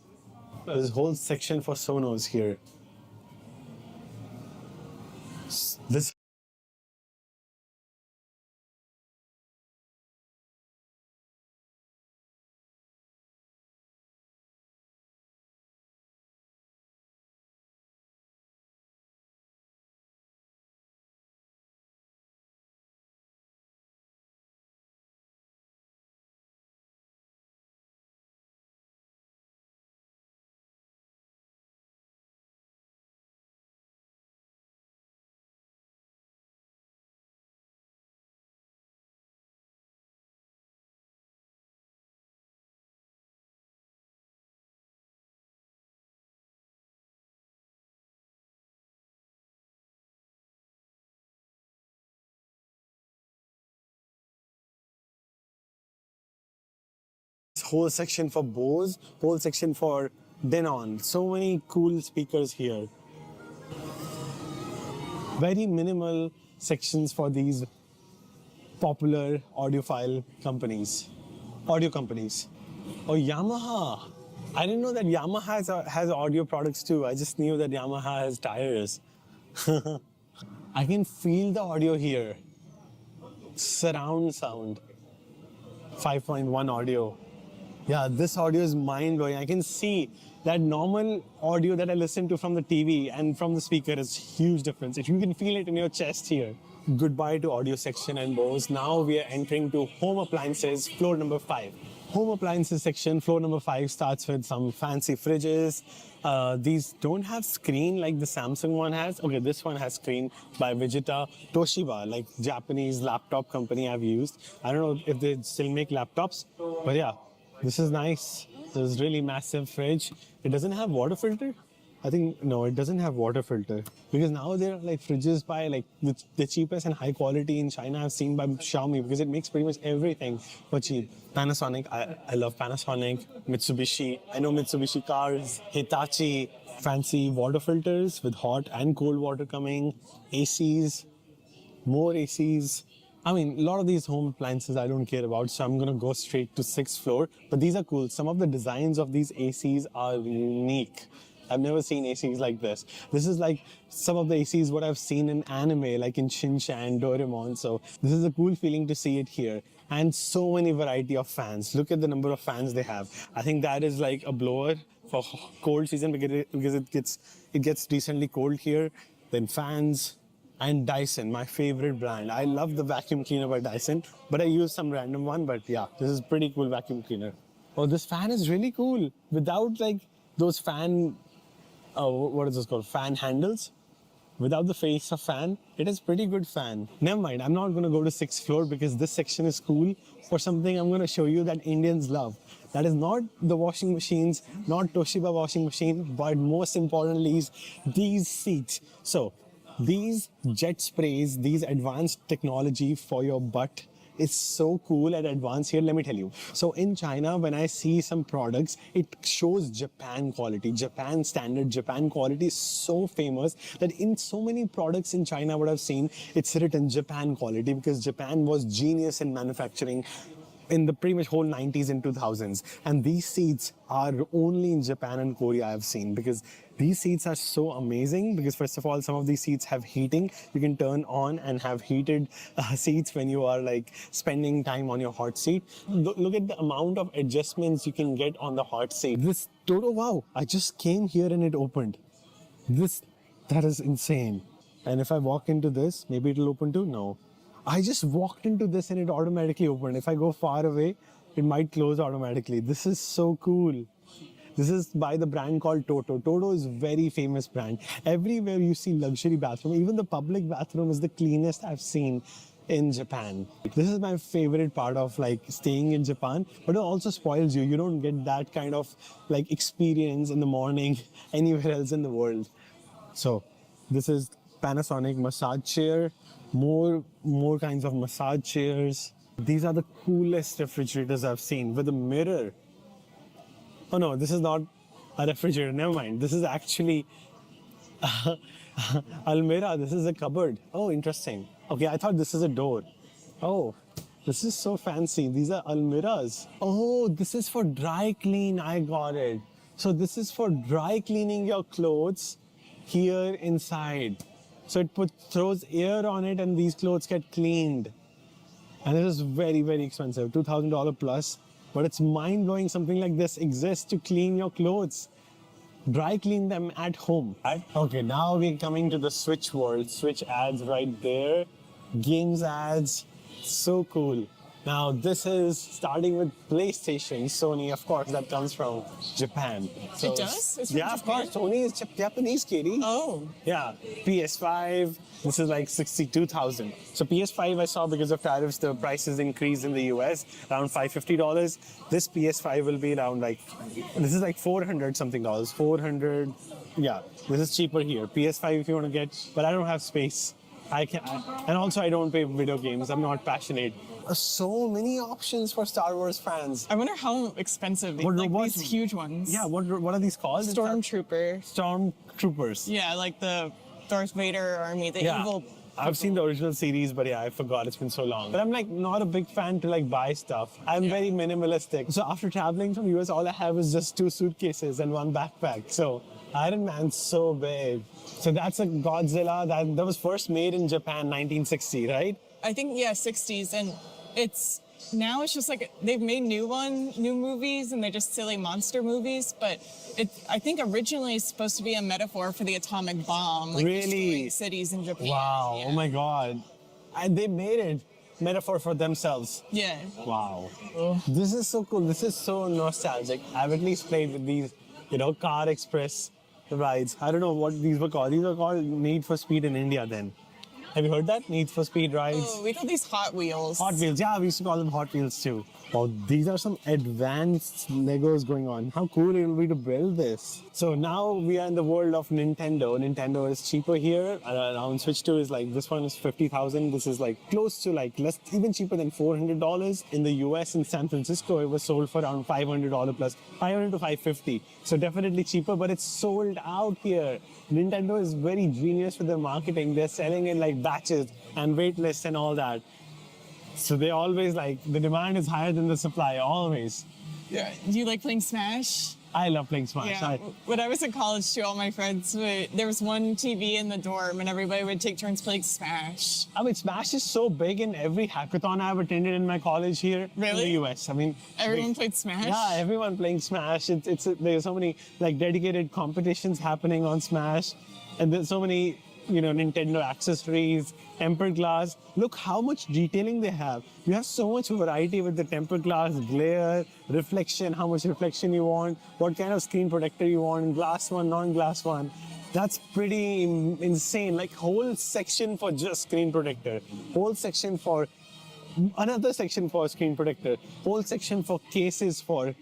There's a whole section for Sonos here. This whole section for Bose, whole section for Denon. So many cool speakers here. Very minimal sections for these popular audiophile companies, audio companies. Oh, Yamaha. I didn't know that Yamaha has audio products too. I just knew that Yamaha has tires. I can feel the audio here. Surround sound. 5.1 audio. Yeah, this audio is mind-blowing. I can see that normal audio that I listen to from the TV and from the speaker is huge difference. If you can feel it in your chest here. Goodbye to audio section and Bose. Now we are entering to home appliances, floor number 5. home appliances section. Floor number 5 starts with some fancy fridges. These don't have screen like the Samsung one has. Okay, this one has screen by Vegeta. Toshiba, like Japanese laptop company I've used. I don't know if they still make laptops, but yeah, this is nice. This is really massive fridge. It doesn't have water filter. I think, no, it doesn't have water filter because now there are like fridges by like the cheapest and high quality in China I've seen by Xiaomi because it makes pretty much everything for cheap. Panasonic, I love Panasonic. Mitsubishi, I know Mitsubishi cars. Hitachi, fancy water filters with hot and cold water coming. ACs, more ACs. I mean, a lot of these home appliances I don't care about, so I'm gonna go straight to 6th floor. But these are cool. Some of the designs of these ACs are unique. I've never seen ACs like this. This is like some of the ACs what I've seen in anime, like in Shin-Chan, Doraemon. So this is a cool feeling to see it here. And so many variety of fans. Look at the number of fans they have. I think that is like a blower for cold season because it gets decently cold here. Then fans. And Dyson, my favorite brand. I love the vacuum cleaner by Dyson, but I use some random one. But yeah, this is pretty cool vacuum cleaner. Oh, this fan is really cool. Without like those fan, what is this called? Fan handles. Without the face of fan, it is pretty good fan. Never mind, I'm not gonna go to 6th floor because this section is cool for something I'm gonna show you that Indians love. That is not the washing machines, not Toshiba washing machine, but most importantly is these seats. So, these jet sprays, these advanced technology for your butt is so cool and advanced here, let me tell you. So in China, when I see some products, it shows Japan quality, Japan standard, Japan quality is so famous that in so many products in China, what I've seen, it's written Japan quality because Japan was genius in manufacturing in the pretty much whole 90s and 2000s. And these seats are only in Japan and Korea I've seen because these seats are so amazing because first of all, some of these seats have heating. You can turn on and have heated seats when you are like spending time on your hot seat. Look at the amount of adjustments you can get on the hot seat. This Toto, wow, I just came here and it opened. That is insane. And if I walk into this, maybe it'll open too? No. I just walked into this and it automatically opened. If I go far away, it might close automatically. This is so cool. This is by the brand called Toto. Toto is a very famous brand. Everywhere you see luxury bathroom, even the public bathroom is the cleanest I've seen in Japan. This is my favorite part of like staying in Japan, but it also spoils you. You don't get that kind of like experience in the morning anywhere else in the world. So this is Panasonic massage chair. More kinds of massage chairs. These are the coolest refrigerators I've seen with a mirror. Oh no, this is not a refrigerator, never mind. This is actually Almirah, this is a cupboard. Oh, interesting. Okay, I thought this is a door. Oh, this is so fancy. These are Almirahs. Oh, this is for dry clean, I got it. So this is for dry cleaning your clothes here inside. So it throws air on it and these clothes get cleaned. And it is very, very expensive, $2,000 plus. But it's mind-blowing something like this exists to clean your clothes. Dry clean them at home. Okay, now we're coming to the Switch world. Switch ads right there. Games ads, so cool. Now this is starting with PlayStation, Sony, of course, that comes from Japan. So, it does? It's from yeah, of Japan? course, Sony is Japanese, Katie. Oh. Yeah, PS5, this is like 62,000. So PS5 I saw because of tariffs, the prices increased in the US, around $550. This PS5 will be around like, this is like $400 something dollars, 400, yeah, this is cheaper here. PS5 if you want to get, but I don't have space. And also I don't play video games, I'm not passionate. So many options for Star Wars fans. I wonder how expensive these huge ones. Yeah, what are these called? Stormtroopers. Yeah, like the Darth Vader army, the evil. I've seen the original series, but yeah, I forgot. It's been so long. But I'm like not a big fan to like buy stuff. I'm very minimalistic. So after traveling from US, all I have is just 2 suitcases and 1 backpack. So Iron Man's so big. So that's a Godzilla that was first made in Japan, 1960, right? I think, yeah, 60s. And it's just like they've made new movies and they're just silly monster movies. But I think originally it's supposed to be a metaphor for the atomic bomb. Like really? Destroying cities in Japan. Wow. Yeah. Oh my God. And they made it. metaphor for themselves. Yeah. Wow. This is so cool. This is so nostalgic. I've at least played with these, Car Express rides. I don't know what these were called. These were called Need for Speed in India then. Have you heard that? Need for Speed rides? Oh, we call these Hot Wheels. Hot Wheels, yeah, we used to call them Hot Wheels too. Wow, these are some advanced Legos going on. How cool it will be to build this. So now we are in the world of Nintendo. Nintendo is cheaper here. Around Switch 2 is like, this one is 50,000. This is like close to like less, even cheaper than $400. In the US, in San Francisco, it was sold for around $500 plus, 500 to 550. So definitely cheaper, but it's sold out here. Nintendo is very genius with their marketing. They're selling in like batches and wait lists and all that. So they always the demand is higher than the supply, always. Yeah. Do you like playing Smash? I love playing Smash. Yeah. When I was in college too, all my friends, there was one TV in the dorm and everybody would take turns playing Smash. I mean, Smash is so big in every hackathon I've attended in my college here in the US. I mean, everyone played Smash? Yeah, everyone playing Smash. There's so many dedicated competitions happening on Smash, and there's so many Nintendo accessories, tempered glass. Look how much detailing they have. You have so much variety with the tempered glass, glare, reflection, how much reflection you want, what kind of screen protector you want, glass one, non-glass one. That's pretty insane. Like whole section for just screen protector, whole section for another section for screen protector, whole section for cases for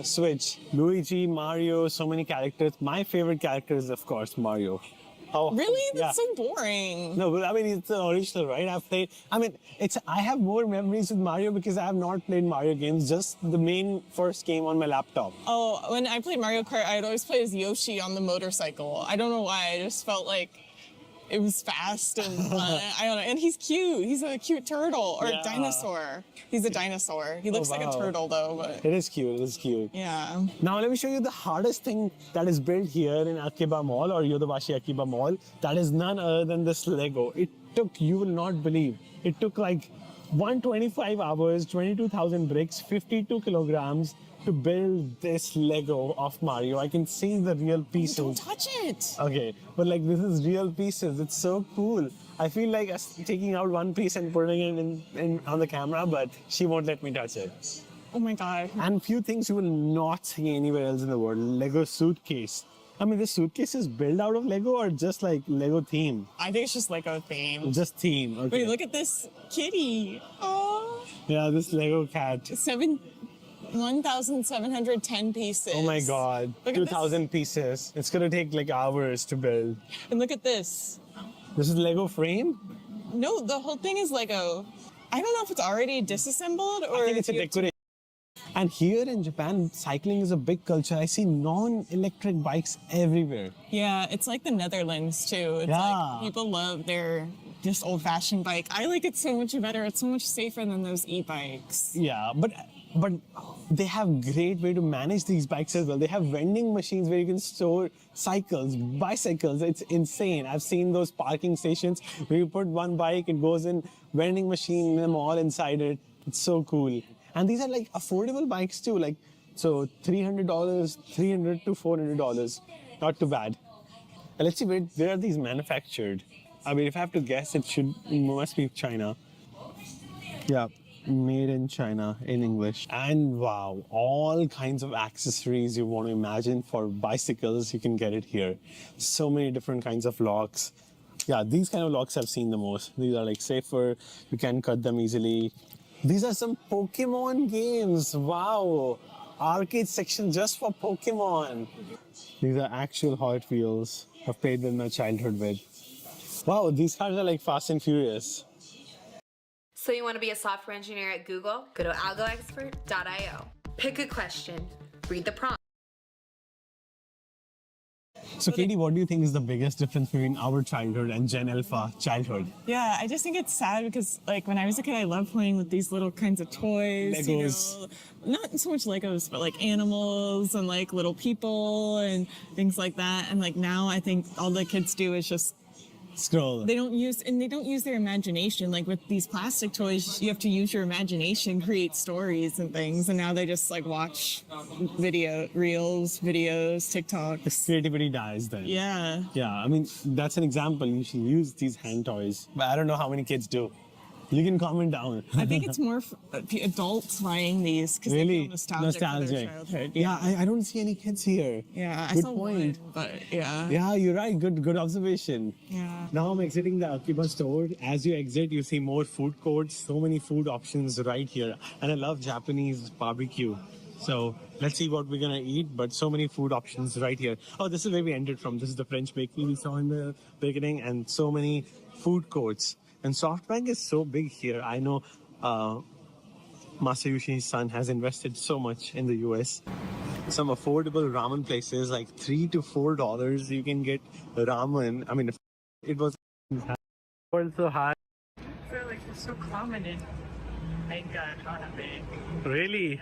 Switch. Luigi, Mario, so many characters. My favorite character is of course Mario. Oh, really? That's so boring. No, but I mean, it's the original, right? I have more memories with Mario because I have not played Mario games, just the main first game on my laptop. Oh, when I played Mario Kart, I'd always play as Yoshi on the motorcycle. I don't know why, I just felt like it was fast and fun. I don't know. And he's cute. He's a cute turtle or a dinosaur. He's a dinosaur. He looks like a turtle though, but it is cute. It is cute. Yeah. Now let me show you the hardest thing that is built here in Akiba Mall or Yodobashi Akiba Mall. That is none other than this Lego. It took, you will not believe, it took like 125 hours, 22,000 bricks, 52 kilograms to build this Lego of Mario. I can see the real pieces. Don't touch it. Okay, but this is real pieces. It's so cool. I feel like taking out one piece and putting it in on the camera, but she won't let me touch it. Oh my God. And few things you will not see anywhere else in the world. Lego suitcase. I mean, this suitcase is built out of Lego or just like Lego theme? I think it's just Lego theme. Just theme, okay. Wait, look at this kitty. Oh. Yeah, this Lego cat. 1,710 pieces. Oh my God, 2,000 pieces. It's gonna take like hours to build. And look at this. This is Lego frame? No, the whole thing is Lego. I don't know if it's already disassembled or... I think it's a decoration. And here in Japan, cycling is a big culture. I see non-electric bikes everywhere. Yeah, it's like the Netherlands too. It's like people love their just old-fashioned bike. I like it so much better. It's so much safer than those e-bikes. Yeah, but they have great way to manage these bikes as well. They have vending machines where you can store cycles, bicycles. It's insane. I've seen those parking stations where you put one bike, it goes in vending machine, them all inside it. It's so cool. And these are like affordable bikes too. So $300, $300 to $400. Not too bad. And let's see where are these manufactured. I mean, if I have to guess, it must be China. Yeah. Made in China in English. And wow, all kinds of accessories you want to imagine for bicycles, you can get it here. So many different kinds of locks. Yeah, these kind of locks I've seen the most. These are like safer, you can cut them easily. These are some Pokemon games. Wow, arcade section just for Pokemon. These are actual Hot Wheels I've played with my childhood with. Wow, these cars are like Fast and Furious. So you want to be a software engineer at Google? Go to algoexpert.io. Pick a question, read the prompt. So Katie, what do you think is the biggest difference between our childhood and Gen Alpha childhood? Yeah, I just think it's sad because like when I was a kid, I loved playing with these little kinds of toys. Legos. Not so much Legos, but like animals and like little people and things like that. And like now I think all the kids do is just scroll. They don't use their imagination. Like with these plastic toys, you have to use your imagination, create stories and things. And now they just like watch reels, videos, TikTok. The creativity dies then. Yeah. Yeah, I mean, that's an example. You should use these hand toys. But I don't know how many kids do. You can comment down. I think it's more adults buying these because they Really feel nostalgic for their childhood. Yeah, I don't see any kids here. Yeah, I Good saw point. one, but yeah. Yeah, you're right. Good observation. Yeah. Now I'm exiting the Akiba store. As you exit, you see more food courts, so many food options right here. And I love Japanese barbecue. So let's see what we're gonna eat, but so many food options right here. Oh, this is where we ended from. This is the French bakery we saw in the beginning, and so many food courts. And SoftBank is so big here. I know Masayushi's son has invested so much in the US. Some affordable ramen places, like $3 to $4, you can get ramen. I mean, it was also high. I feel like it's so common in manga and anime. Really?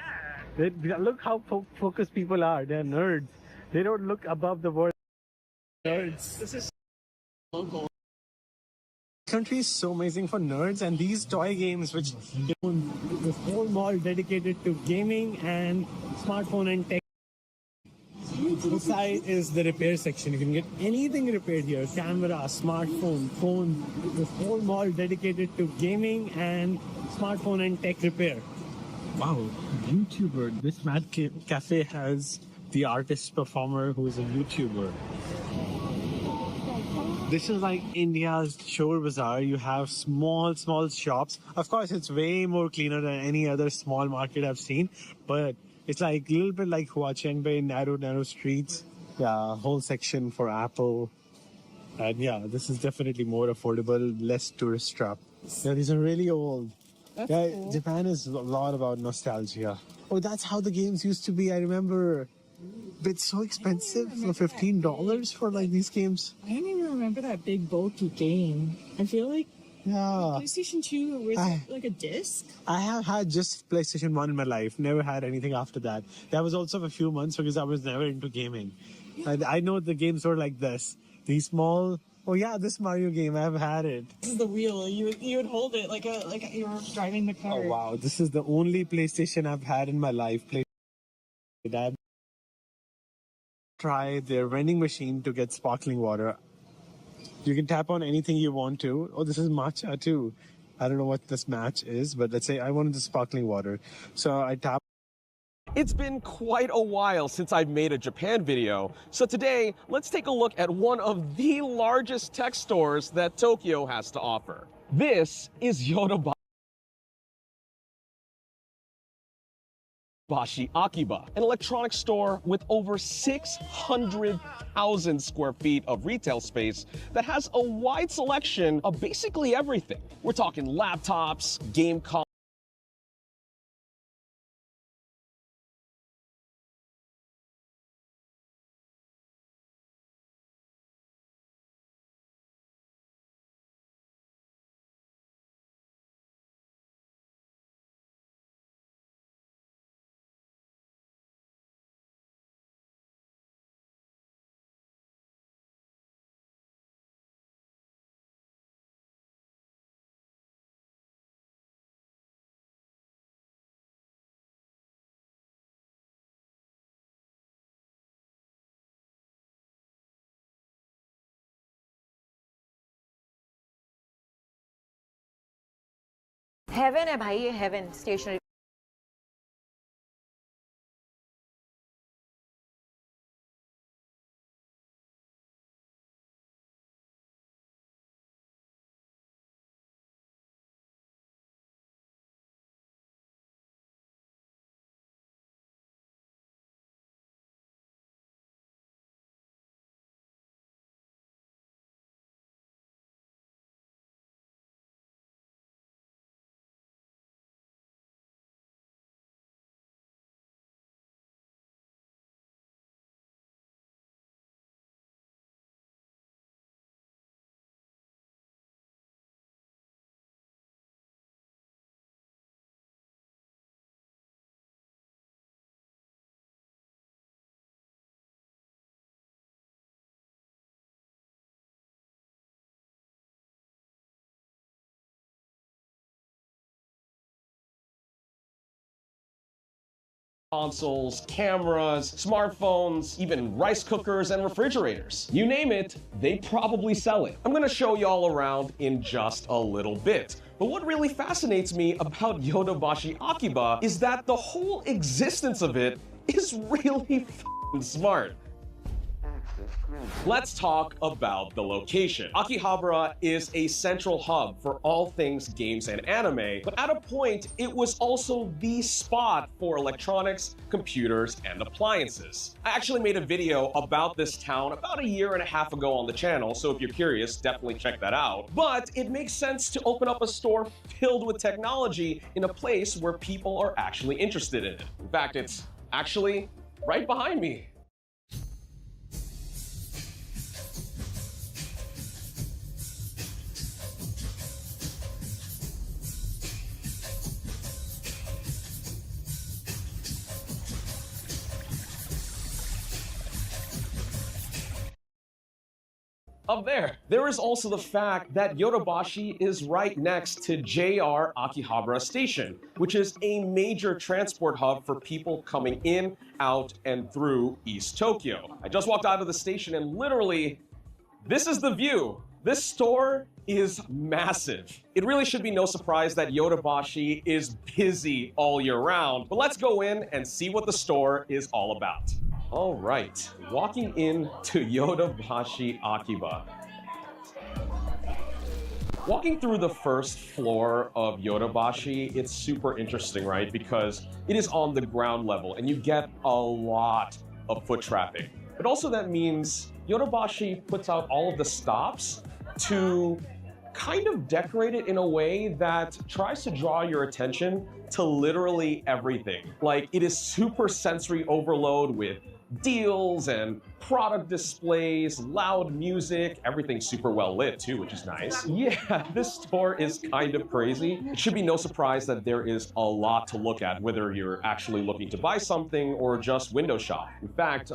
Look how focused people are. They're nerds. They don't look above the world. Nerds. This is local. Country is so amazing for nerds, and these toy games, which the whole mall dedicated to gaming and smartphone and tech. This side is the repair section. You can get anything repaired here: camera, smartphone, phone. This whole mall dedicated to gaming and smartphone and tech repair. Wow, YouTuber. This Mad Cafe has the artist performer who is a YouTuber. This is like India's Chor Bazaar. You have small shops. Of course, it's way more cleaner than any other small market I've seen, but it's like a little bit like Hua Chengbai, narrow streets. Yeah, whole section for Apple. And yeah, this is definitely more affordable, less tourist trap. Yeah, these are really old. That's Yeah, cool. Japan is a lot about nostalgia. Oh, that's how the games used to be. I remember. But it's so expensive for $15 for like these games. I don't even remember that big bulky game. I feel like Yeah. PlayStation 2 was like a disc. I have had just PlayStation 1 in my life, never had anything after that. That was also for a few months because I was never into gaming. And I know the games were like this. These small, oh yeah, this Mario game, I've had it. This is the wheel. You would hold it like you were driving the car. Oh wow, this is the only PlayStation I've had in my life. I've tried their vending machine to get sparkling water. You can tap on anything you want to. Oh, this is matcha too. I don't know what this match is, but let's say I wanted the sparkling water. So I tap. It's been quite a while since I've made a Japan video, so today let's take a look at one of the largest tech stores that Tokyo has to offer. This is Yodobashi Akiba, an electronics store with over 600,000 square feet of retail space that has a wide selection of basically everything. We're talking laptops, game consoles, heaven है भाई, ये heaven stationery consoles, cameras, smartphones, even rice cookers and refrigerators. You name it, they probably sell it. I'm gonna show you all around in just a little bit. But what really fascinates me about Yodobashi Akiba is that the whole existence of it is really f***ing smart. Let's talk about the location. Akihabara is a central hub for all things games and anime, but at a point, it was also the spot for electronics, computers, and appliances. I actually made a video about this town about 1.5 years ago on the channel, so if you're curious, definitely check that out. But it makes sense to open up a store filled with technology in a place where people are actually interested in it. In fact, it's actually right behind me. Up there is also the fact that Yodobashi is right next to JR Akihabara Station, which is a major transport hub for people coming in, out, and through East Tokyo. I just walked out of the station and literally, this is the view. This store is massive. It really should be no surprise that Yodobashi is busy all year round, but let's go in and see what the store is all about. All right, walking into Yodobashi Akiba. Walking through the first floor of Yodobashi, it's super interesting, right? Because it is on the ground level and you get a lot of foot traffic. But also that means Yodobashi puts out all of the stops to kind of decorate it in a way that tries to draw your attention to literally everything. Like, it is super sensory overload with deals and product displays, loud music, everything super well lit too, which is nice. Yeah, this store is kind of crazy. It should be no surprise that there is a lot to look at, whether you're actually looking to buy something or just window shop. In fact,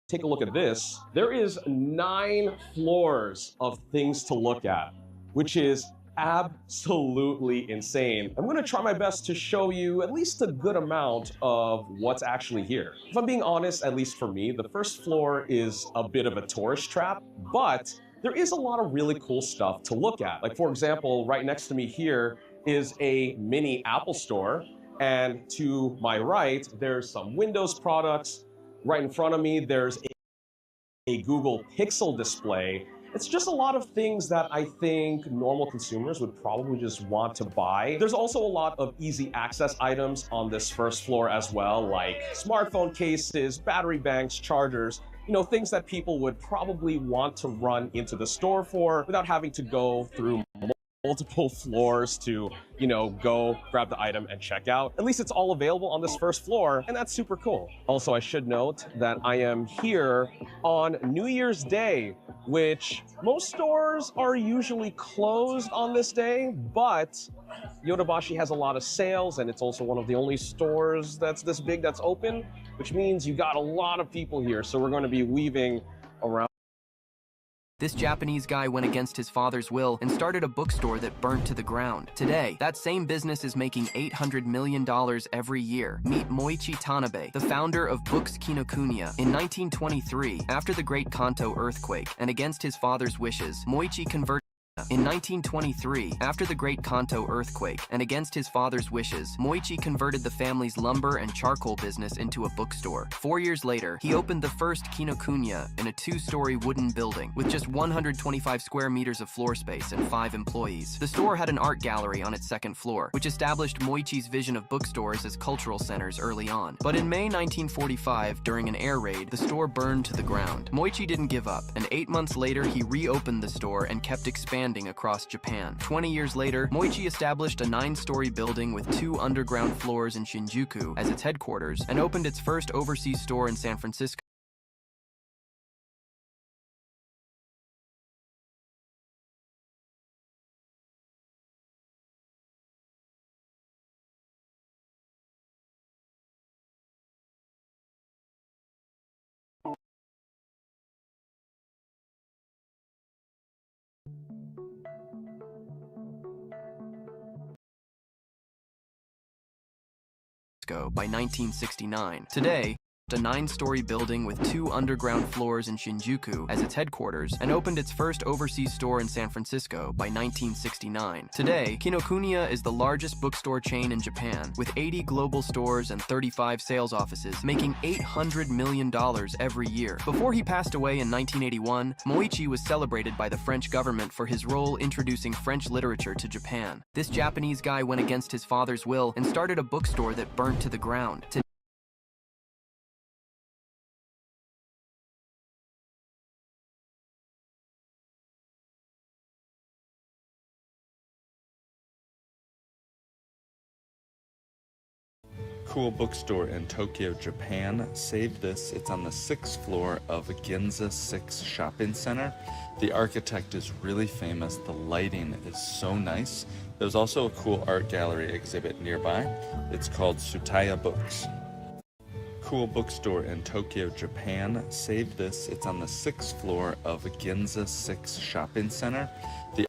take a look at this. There is 9 floors of things to look at, which is absolutely insane. I'm gonna try my best to show you at least a good amount of what's actually here. If I'm being honest, at least for me, the first floor is a bit of a tourist trap, but there is a lot of really cool stuff to look at. Like, for example, right next to me here is a mini Apple store, and to my right, there's some Windows products. Right in front of me, there's a Google Pixel display. It's just a lot of things that I think normal consumers would probably just want to buy. There's also a lot of easy access items on this first floor as well, like smartphone cases, battery banks, chargers, you know, things that people would probably want to run into the store for without having to go through multiple floors to, you know, go grab the item and check out. At least it's all available on this first floor, and that's super cool. Also, I should note that I am here on New Year's Day, which most stores are usually closed on this day, but Yodobashi has a lot of sales, and it's also one of the only stores that's this big that's open, which means you got a lot of people here. So we're going to be weaving around. This Japanese guy went against his father's will and started a bookstore that burnt to the ground. Today, that same business is making $800 million every year. Meet Moichi Tanabe, the founder of Books Kinokuniya. In 1923, after the Great Kanto earthquake, and against his father's wishes, Moichi converted. In 1923, after the Great Kanto earthquake, and against his father's wishes, Moichi converted the family's lumber and charcoal business into a bookstore. 4 years later, he opened the first Kinokuniya in a 2-story wooden building with just 125 square meters of floor space and 5 employees. The store had an art gallery on its second floor, which established Moichi's vision of bookstores as cultural centers early on. But in May 1945, during an air raid, the store burned to the ground. Moichi didn't give up, and 8 months later, he reopened the store and kept expanding across Japan. 20 years later, Moichi established a 9-story building with 2 underground floors in Shinjuku as its headquarters and opened its first overseas store in San Francisco. Francisco by 1969. Today, a 9-story building with 2 underground floors in Shinjuku as its headquarters, and opened its first overseas store in San Francisco by 1969. Today, Kinokuniya is the largest bookstore chain in Japan, with 80 global stores and 35 sales offices, making $800 million every year. Before he passed away in 1981, Moichi was celebrated by the French government for his role introducing French literature to Japan. This Japanese guy went against his father's will and started a bookstore that burnt to the ground. Cool bookstore in Tokyo, Japan. Saved this. It's on the 6th floor of Ginza 6 shopping center. The architect is really famous. The lighting is so nice. There's also a cool art gallery exhibit nearby. It's called Tsutaya Books. Cool bookstore in Tokyo, Japan. Saved this. It's on the 6th floor of Ginza 6 shopping center. The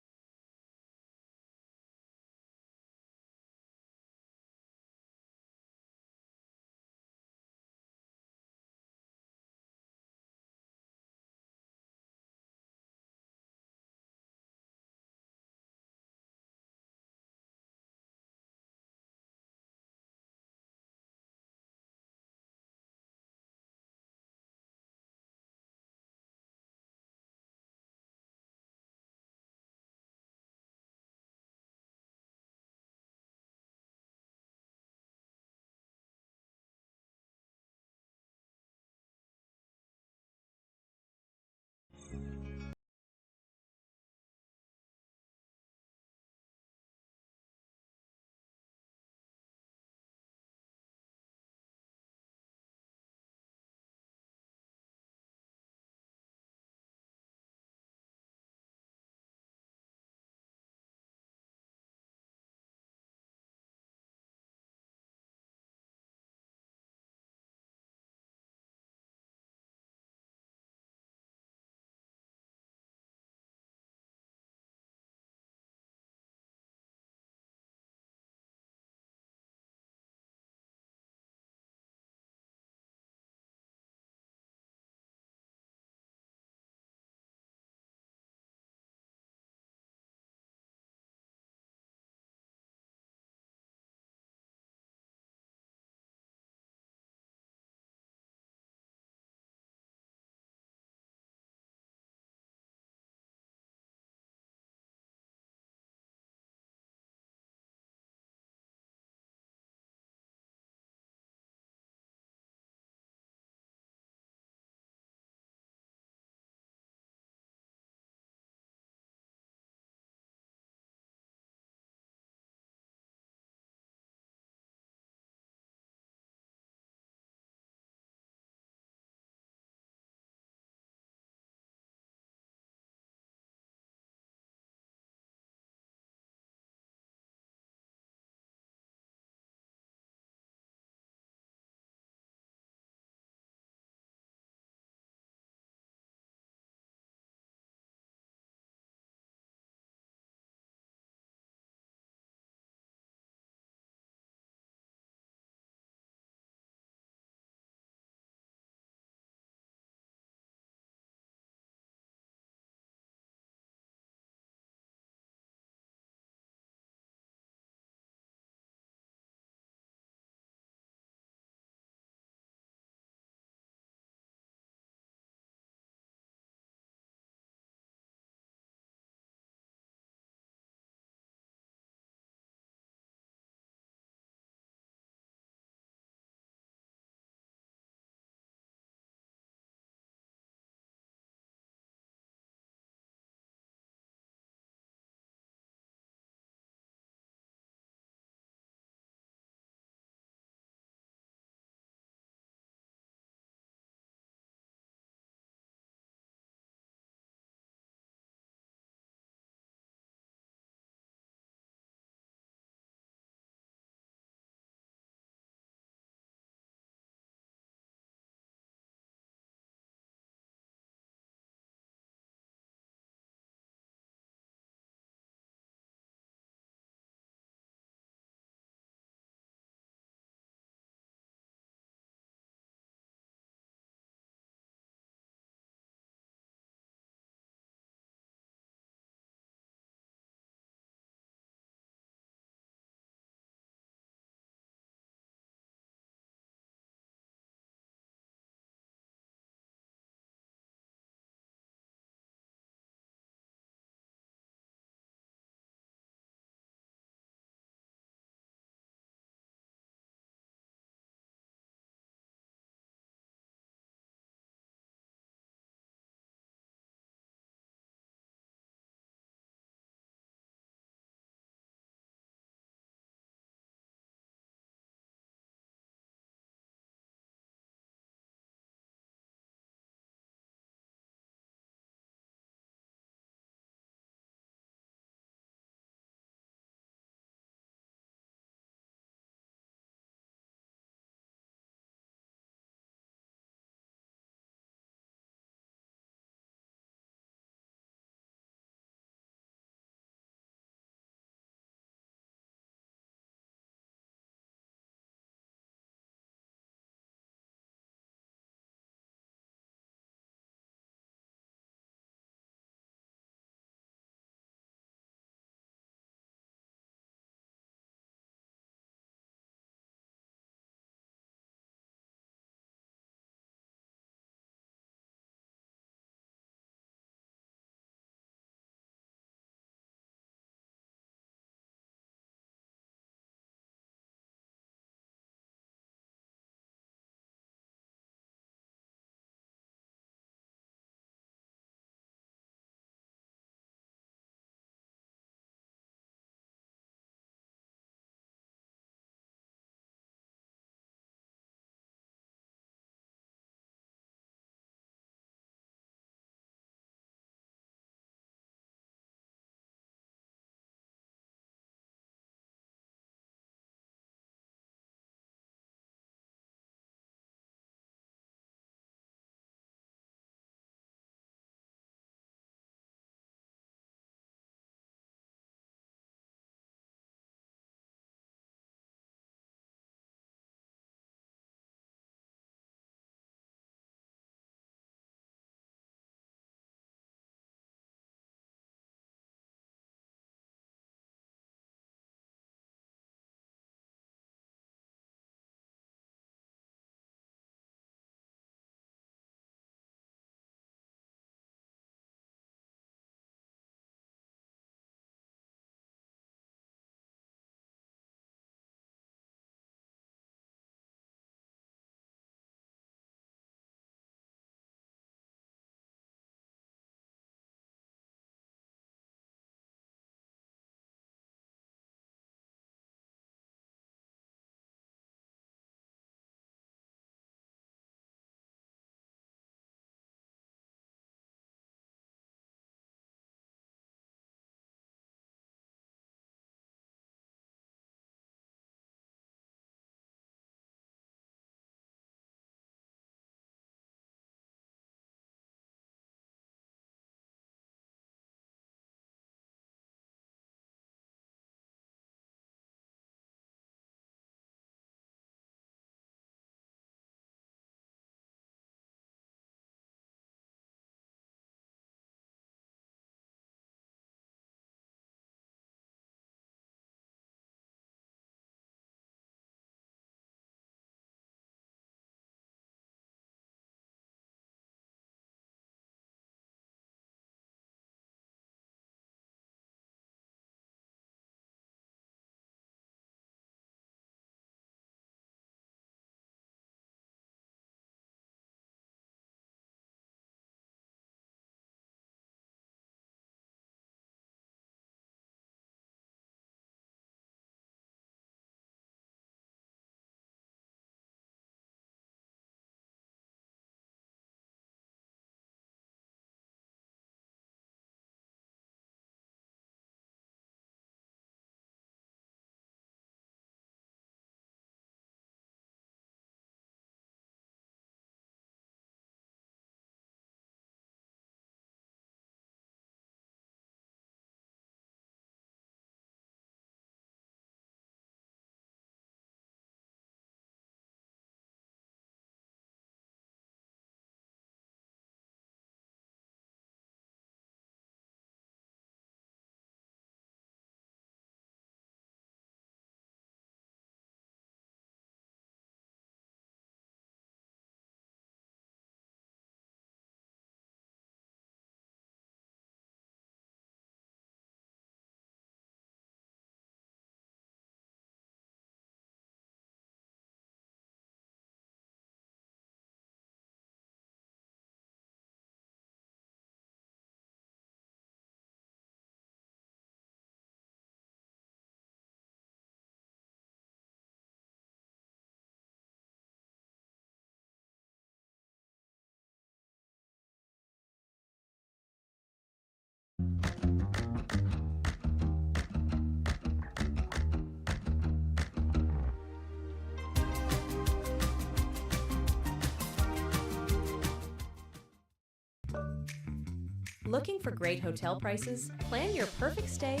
Looking for great hotel prices? Plan your perfect stay.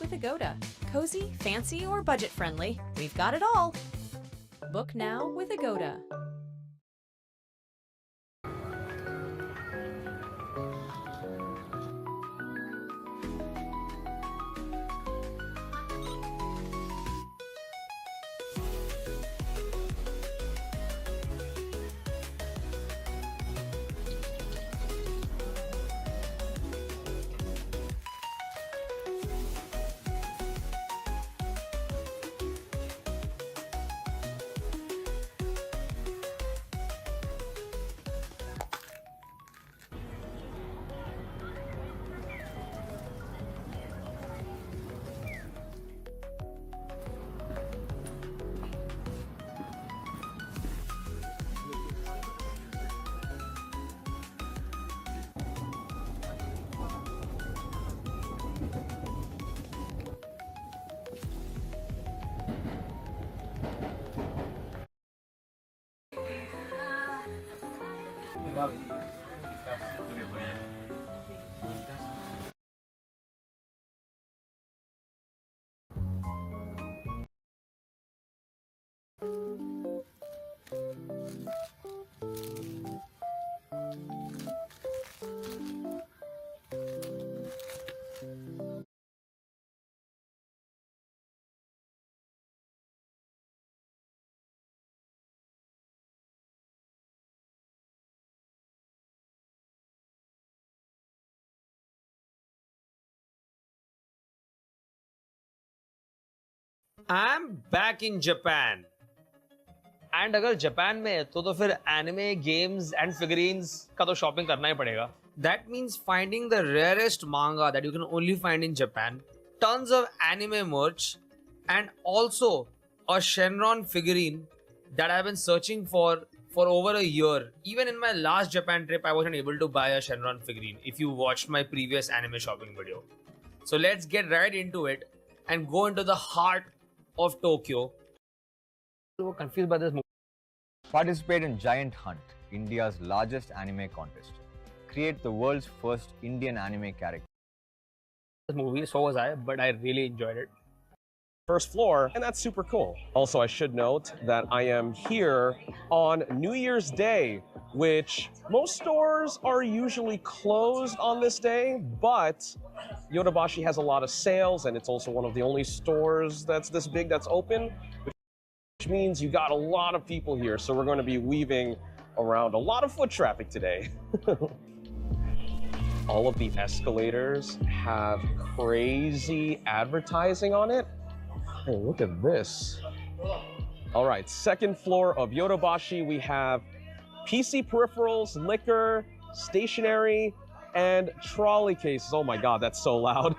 With Agoda. Cozy, fancy, or budget friendly, we've got it all. Book now with Agoda. I'm back in Japan. And अगर Japan में है तो फिर anime games and figurines का तो shopping करना ही पड़ेगा. That means finding the rarest manga that you can only find in Japan, tons of anime merch, and also a Shenron figurine that I've been searching for over a year. Even in my last Japan trip, I wasn't able to buy a Shenron figurine if you watched my previous anime shopping video. So let's get right into it and go into the heart of Tokyo. So confused by this movie. Participate in Giant Hunt, India's largest anime contest. Create the world's first Indian anime character. This movie, so was I, but I really enjoyed it. First floor, and that's super cool. Also, I should note that I am here on New Year's Day, which most stores are usually closed on this day, but Yodobashi has a lot of sales, and it's also one of the only stores that's this big that's open, which means you got a lot of people here. So we're going to be weaving around a lot of foot traffic today. All of the escalators have crazy advertising on it. Hey, look at this. All right, second floor of Yodobashi, we have PC peripherals, liquor, stationery, and trolley cases. Oh my God, that's so loud.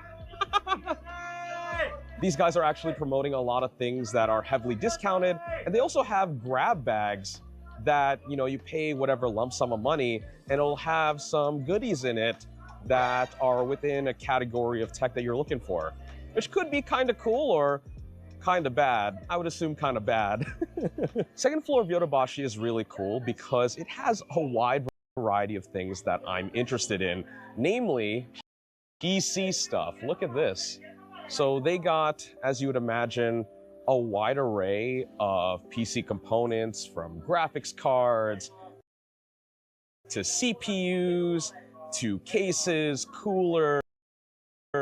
These guys are actually promoting a lot of things that are heavily discounted, and they also have grab bags that, you know, you pay whatever lump sum of money, and it'll have some goodies in it that are within a category of tech that you're looking for, which could be kind of cool or kind of bad. I would assume kind of bad. Second floor of Yodobashi is really cool because it has a wide variety of things that I'm interested in, namely PC stuff. Look at this. So they got, as you would imagine, a wide array of PC components, from graphics cards to CPUs to cases, coolers,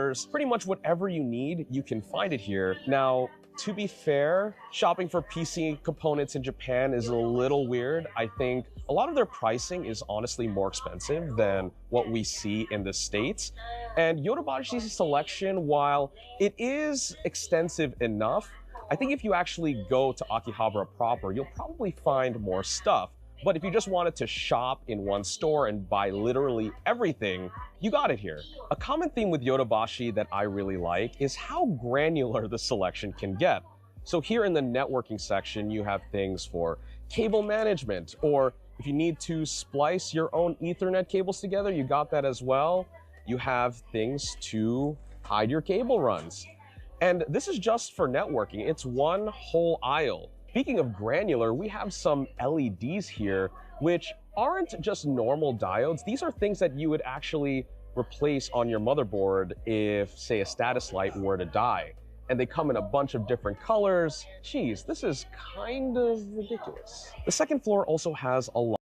shredders, pretty much whatever you need, you can find it here. Now, to be fair, shopping for PC components in Japan is a little weird. I think a lot of their pricing is honestly more expensive than what we see in the States. And Yotobashi's selection, while it is extensive enough, I think if you actually go to Akihabara proper, you'll probably find more stuff. But if you just wanted to shop in one store and buy literally everything, you got it here. A common theme with Yodobashi that I really like is how granular the selection can get. So here in the networking section, you have things for cable management, or if you need to splice your own Ethernet cables together, you got that as well. You have things to hide your cable runs. And this is just for networking. It's one whole aisle. Speaking of granular, we have some LEDs here, which aren't just normal diodes. These are things that you would actually replace on your motherboard if, say, a status light were to die. And they come in a bunch of different colors. Geez, this is kind of ridiculous. The second floor also has a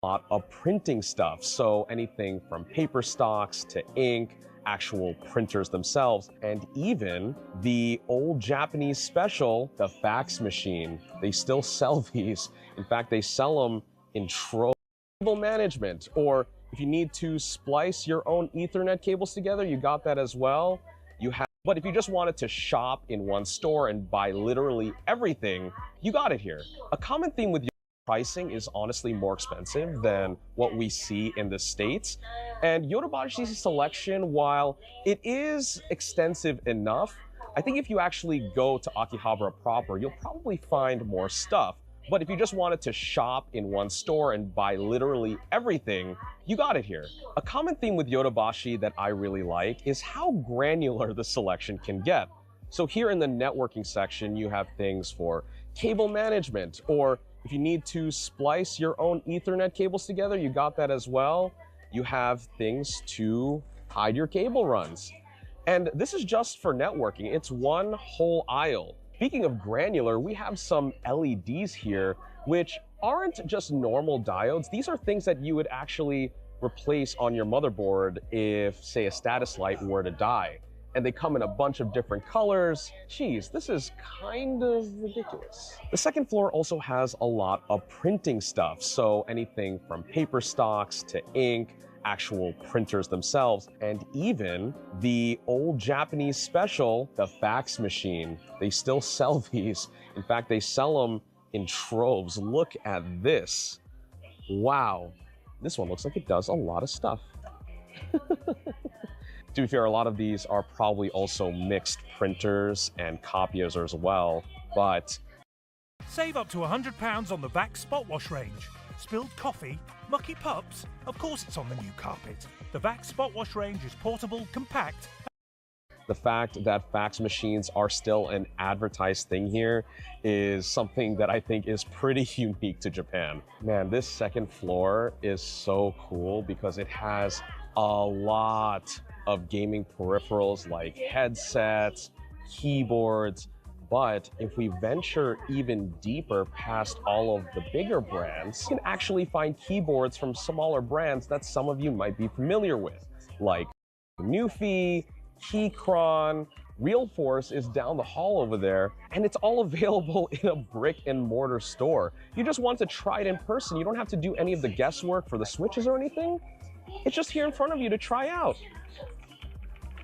lot of printing stuff. So anything from paper stocks to ink, actual printers themselves, and even the old Japanese special, the fax machine. They still sell these. In fact, they sell them in troves. Cable management, or if you need to splice your own Ethernet cables together, you got that as well. You have, but if you just wanted to shop in one store and buy literally everything, you got it here. A common theme with pricing is honestly more expensive than what we see in the States. And Yotobashi's selection, while it is extensive enough, I think if you actually go to Akihabara proper, you'll probably find more stuff. But if you just wanted to shop in one store and buy literally everything, you got it here. A common theme with Yodobashi that I really like is how granular the selection can get. So here in the networking section, you have things for cable management, or if you need to splice your own Ethernet cables together, you got that as well. You have things to hide your cable runs. And this is just for networking. It's one whole aisle. Speaking of granular, we have some LEDs here, which aren't just normal diodes. These are things that you would actually replace on your motherboard if, say, a status light were to die. And they come in a bunch of different colors. Geez, this is kind of ridiculous. The second floor also has a lot of printing stuff. So anything from paper stocks to ink, actual printers themselves, and even the old Japanese special, the fax machine. They still sell these. In fact, they sell them in troves. Look at this. Wow. This one looks like it does a lot of stuff. To be fair, a lot of these are probably also mixed printers and copiers as well, but... Save up to £100 on the VAX Spot Wash range. Spilled coffee? Mucky pups? Of course it's on the new carpet. The VAX Spot Wash range is portable, compact... The fact that fax machines are still an advertised thing here is something that I think is pretty unique to Japan. Man, this second floor is so cool because it has a lot of gaming peripherals like headsets, keyboards, but if we venture even deeper past all of the bigger brands, you can actually find keyboards from smaller brands that some of you might be familiar with, like Newfie, Keychron. Realforce is down the hall over there, and it's all available in a brick and mortar store. You just want to try it in person. You don't have to do any of the guesswork for the switches or anything. It's just here in front of you to try out.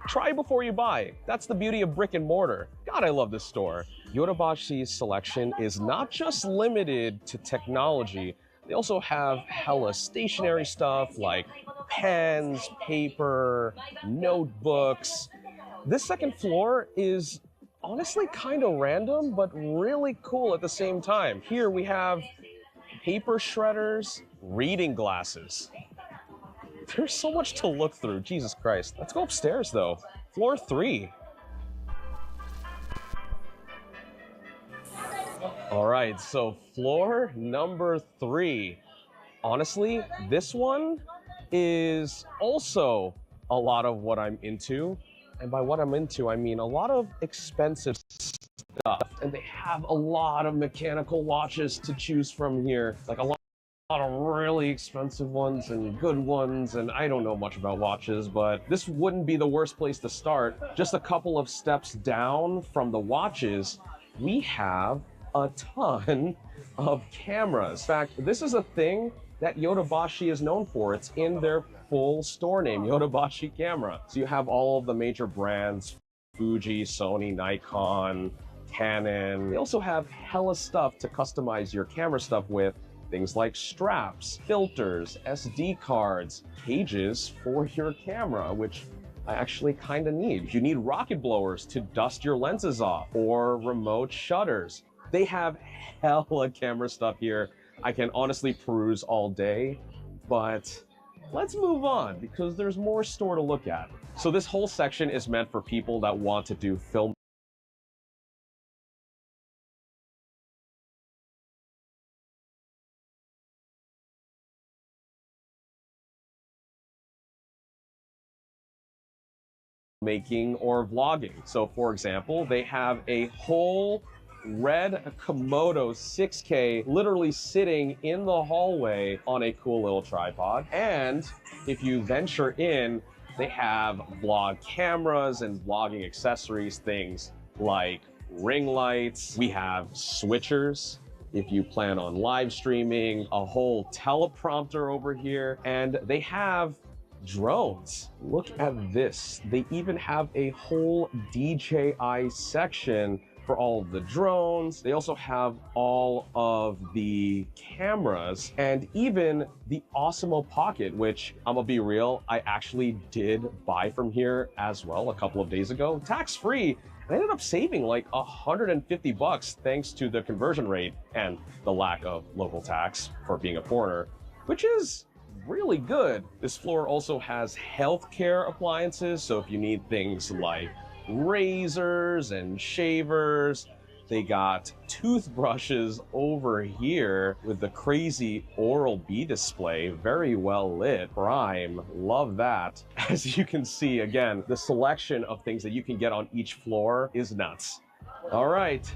Try before you buy. That's the beauty of brick and mortar. God, I love this store. Yotobashi's selection is not just limited to technology. They also have hella stationary stuff like pens, paper, notebooks. This second floor is honestly kind of random, but really cool at the same time. Here we have paper shredders, reading glasses. There's so much to look through, Jesus Christ. Let's go upstairs though. Floor 3. All right, so floor number 3. Honestly, this one is also a lot of what I'm into. And by what I'm into, I mean a lot of expensive stuff. And they have a lot of mechanical watches to choose from here. Like a lot lot of really expensive ones and good ones, and I don't know much about watches, but this wouldn't be the worst place to start. Just a couple of steps down from the watches, we have a ton of cameras. In fact, this is a thing that Yodobashi is known for. It's in their full store name, Yodobashi Camera. So you have all of the major brands, Fuji, Sony, Nikon, Canon. They also have hella stuff to customize your camera stuff with. Things like straps, filters, SD cards, cages for your camera, which I actually kind of need. You need rocket blowers to dust your lenses off, or remote shutters. They have hella camera stuff here. I can honestly peruse all day, but let's move on because there's more store to look at. So this whole section is meant for people that want to do film making or vlogging. So for example, they have a whole red Komodo 6K literally sitting in the hallway on a cool little tripod. And if you venture in, they have vlog cameras and vlogging accessories, things like ring lights. We have switchers if you plan on live streaming, a whole teleprompter over here, and they have drones. Look at this. They even have a whole DJI section for all of the drones. They also have all of the cameras and even the Osmo Pocket, which I'm gonna be real, I actually did buy from here as well a couple of days ago, tax-free. I ended up saving like 150 bucks thanks to the conversion rate and the lack of local tax for being a foreigner, which is really good. This floor also has healthcare appliances, so if you need things like razors and shavers, they got toothbrushes over here with the crazy Oral-B display, very well lit, prime, love that. As you can see, again, the selection of things that you can get on each floor is nuts. All right,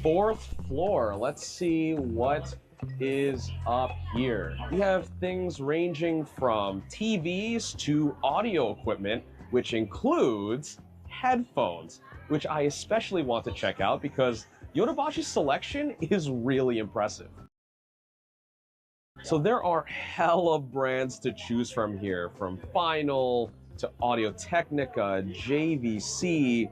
4th floor, let's see what is up here. We have things ranging from TVs to audio equipment, which includes headphones, which I especially want to check out because Yodobashi's selection is really impressive. So there are hella brands to choose from here, from Final to Audio-Technica, JVC.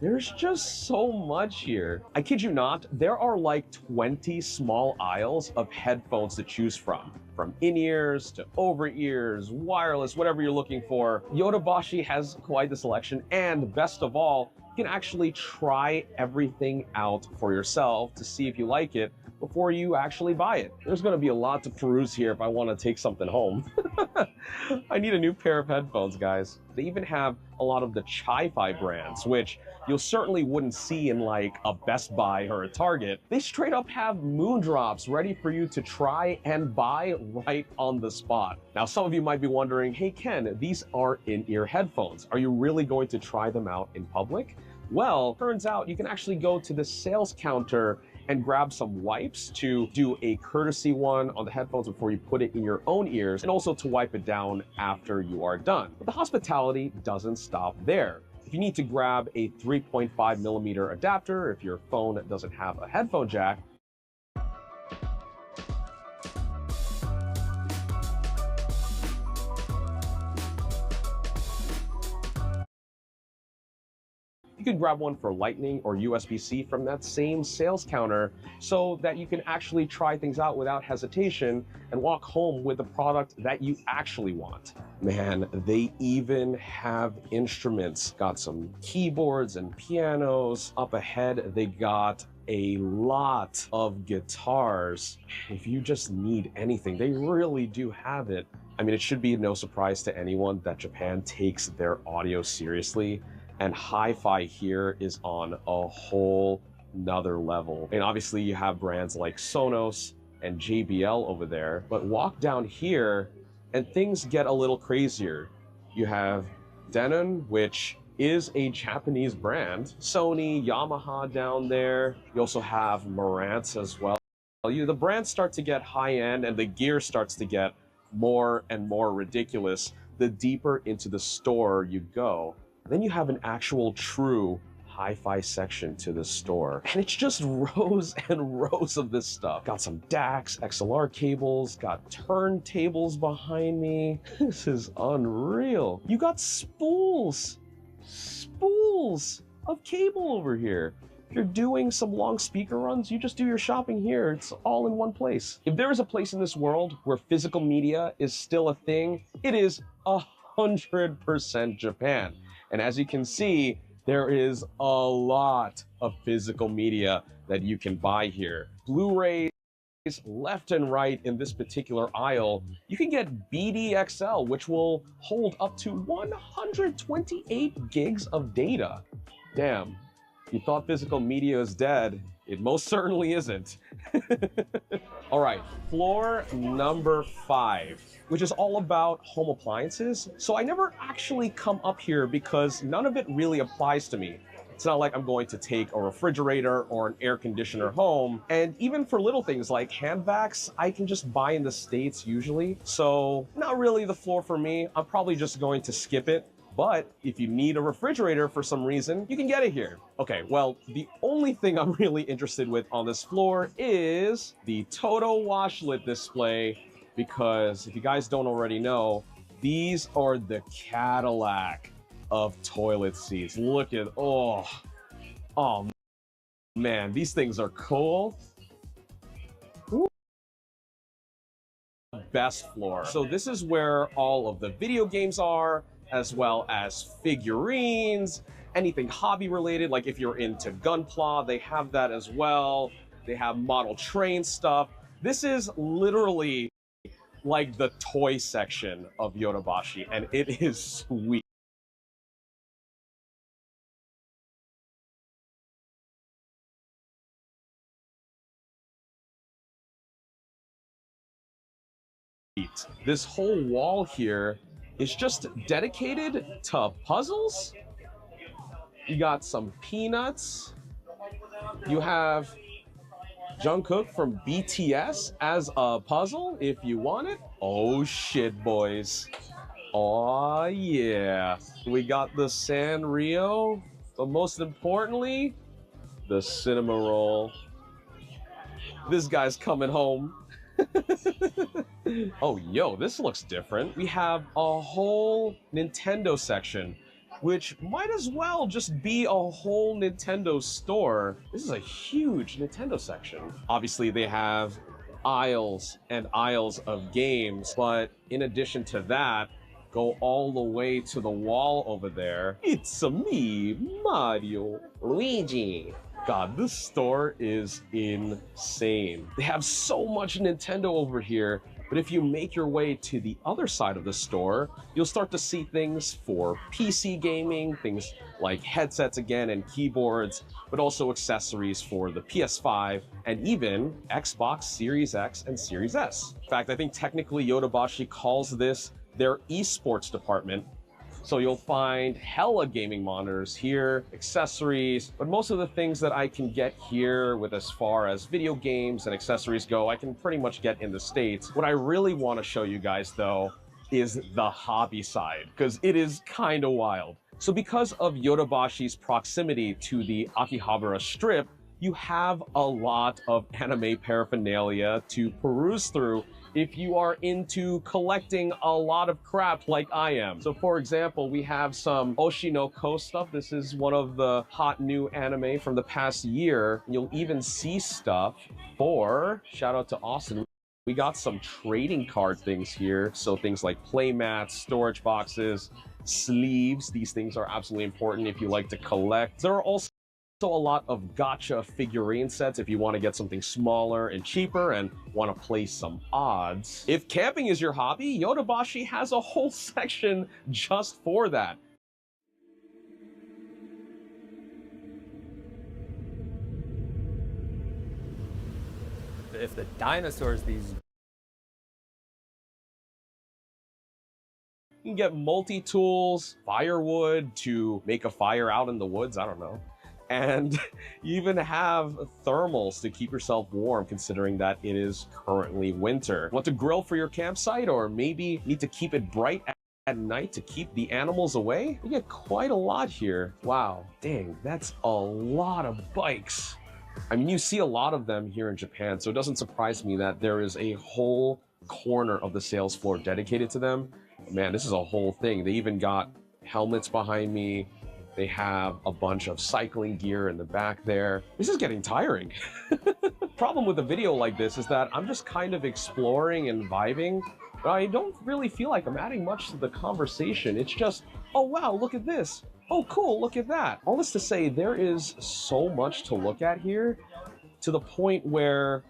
There's just so much here. I kid you not, there are like 20 small aisles of headphones to choose from in-ears to over-ears, wireless, whatever you're looking for. Yodobashi has quite the selection, and best of all, you can actually try everything out for yourself to see if you like it before you actually buy it. There's gonna be a lot to peruse here if I wanna take something home. I need a new pair of headphones, guys. They even have a lot of the Chi-Fi brands, which you'll certainly wouldn't see in like a Best Buy or a Target. They straight up have Moondrops ready for you to try and buy right on the spot. Now, some of you might be wondering, hey Ken, these are in-ear headphones. Are you really going to try them out in public? Well, turns out you can actually go to the sales counter and grab some wipes to do a courtesy one on the headphones before you put it in your own ears, and also to wipe it down after you are done. But the hospitality doesn't stop there. If you need to grab a 3.5mm adapter, if your phone doesn't have a headphone jack, you can grab one for Lightning or USB-C from that same sales counter so that you can actually try things out without hesitation and walk home with the product that you actually want. Man, they even have instruments. Got some keyboards and pianos. Up ahead, they got a lot of guitars. If you just need anything, they really do have it. I mean, it should be no surprise to anyone that Japan takes their audio seriously. And hi-fi here is on a whole nother level. And obviously you have brands like Sonos and JBL over there, but walk down here and things get a little crazier. You have Denon, which is a Japanese brand, Sony, Yamaha down there. You also have Marantz as well. the brands start to get high end and the gear starts to get more and more ridiculous the deeper into the store you go. Then you have an actual true hi-fi section to this store, and it's just rows and rows of this stuff. Got some DACs, XLR cables, got turntables behind me. This is unreal. You got spools of cable over here. If you're doing some long speaker runs, you just do your shopping here. It's all in one place. If there is a place in this world where physical media is still a thing, it is 100% Japan. And as you can see, there is a lot of physical media that you can buy here. Blu-rays left and right in this particular aisle. You can get BDXL, which will hold up to 128 gigs of data. Damn, you thought physical media is dead. It most certainly isn't. All right, floor number 5, which is all about home appliances. So I never actually come up here because none of it really applies to me. It's not like I'm going to take a refrigerator or an air conditioner home. And even for little things like hand vacs, I can just buy in the States usually. So not really the floor for me. I'm probably just going to skip it. But if you need a refrigerator for some reason, you can get it here. Okay, well, the only thing I'm really interested with on this floor is the Toto washlet display, because if you guys don't already know, these are the Cadillac of toilet seats. Look at, oh man, these things are cool. Ooh. Best floor. So this is where all of the video games are, as well as figurines, anything hobby related. Like if you're into Gunpla, they have that as well. They have model train stuff. This is literally like the toy section of Yodobashi, and it is sweet. This whole wall here is just dedicated to puzzles. You got some peanuts. You have Jungkook from BTS as a puzzle if you want it. Oh shit, boys. Oh yeah. We got the Sanrio, but most importantly, the cinema roll. This guy's coming home. Oh, yo, this looks different. We have a whole Nintendo section, which might as well just be a whole Nintendo store. This is a huge Nintendo section. Obviously, they have aisles and aisles of games, but in addition to that, go all the way to the wall over there. It's me, Mario, Luigi. God, this store is insane. They have so much Nintendo over here, but if you make your way to the other side of the store, you'll start to see things for PC gaming, things like headsets again and keyboards, but also accessories for the PS5 and even Xbox Series X and Series S. In fact, I think technically Yodobashi calls this their esports department. So you'll find hella gaming monitors here, accessories, but most of the things that I can get here with as far as video games and accessories go, I can pretty much get in the States. What I really want to show you guys though is the hobby side, because it is kind of wild. So because of Yodobashi's proximity to the Akihabara Strip, you have a lot of anime paraphernalia to peruse through if you are into collecting a lot of crap like I am. So for example, we have some Oshinoko stuff. This is one of the hot new anime from the past year. You'll even see stuff for, shout out to Austin, we got some trading card things here. So things like play mats, storage boxes, sleeves. These things are absolutely important if you like to collect. There are also a lot of gacha figurine sets if you want to get something smaller and cheaper and want to play some odds. If camping is your hobby, Yodobashi has a whole section just for that. If the dinosaurs, these... You can get multi-tools, firewood to make a fire out in the woods, I don't know. And you even have thermals to keep yourself warm, considering that it is currently winter. Want to grill for your campsite, or maybe need to keep it bright at night to keep the animals away? You get quite a lot here. Wow, dang, that's a lot of bikes. I mean, you see a lot of them here in Japan, so it doesn't surprise me that there is a whole corner of the sales floor dedicated to them. Man, this is a whole thing. They even got helmets behind me. They have a bunch of cycling gear in the back there. This is getting tiring. Problem with a video like this is that I'm just kind of exploring and vibing, but I don't really feel like I'm adding much to the conversation. It's just, oh wow, look at this. Oh cool, look at that. All this to say, there is so much to look at here, to the point where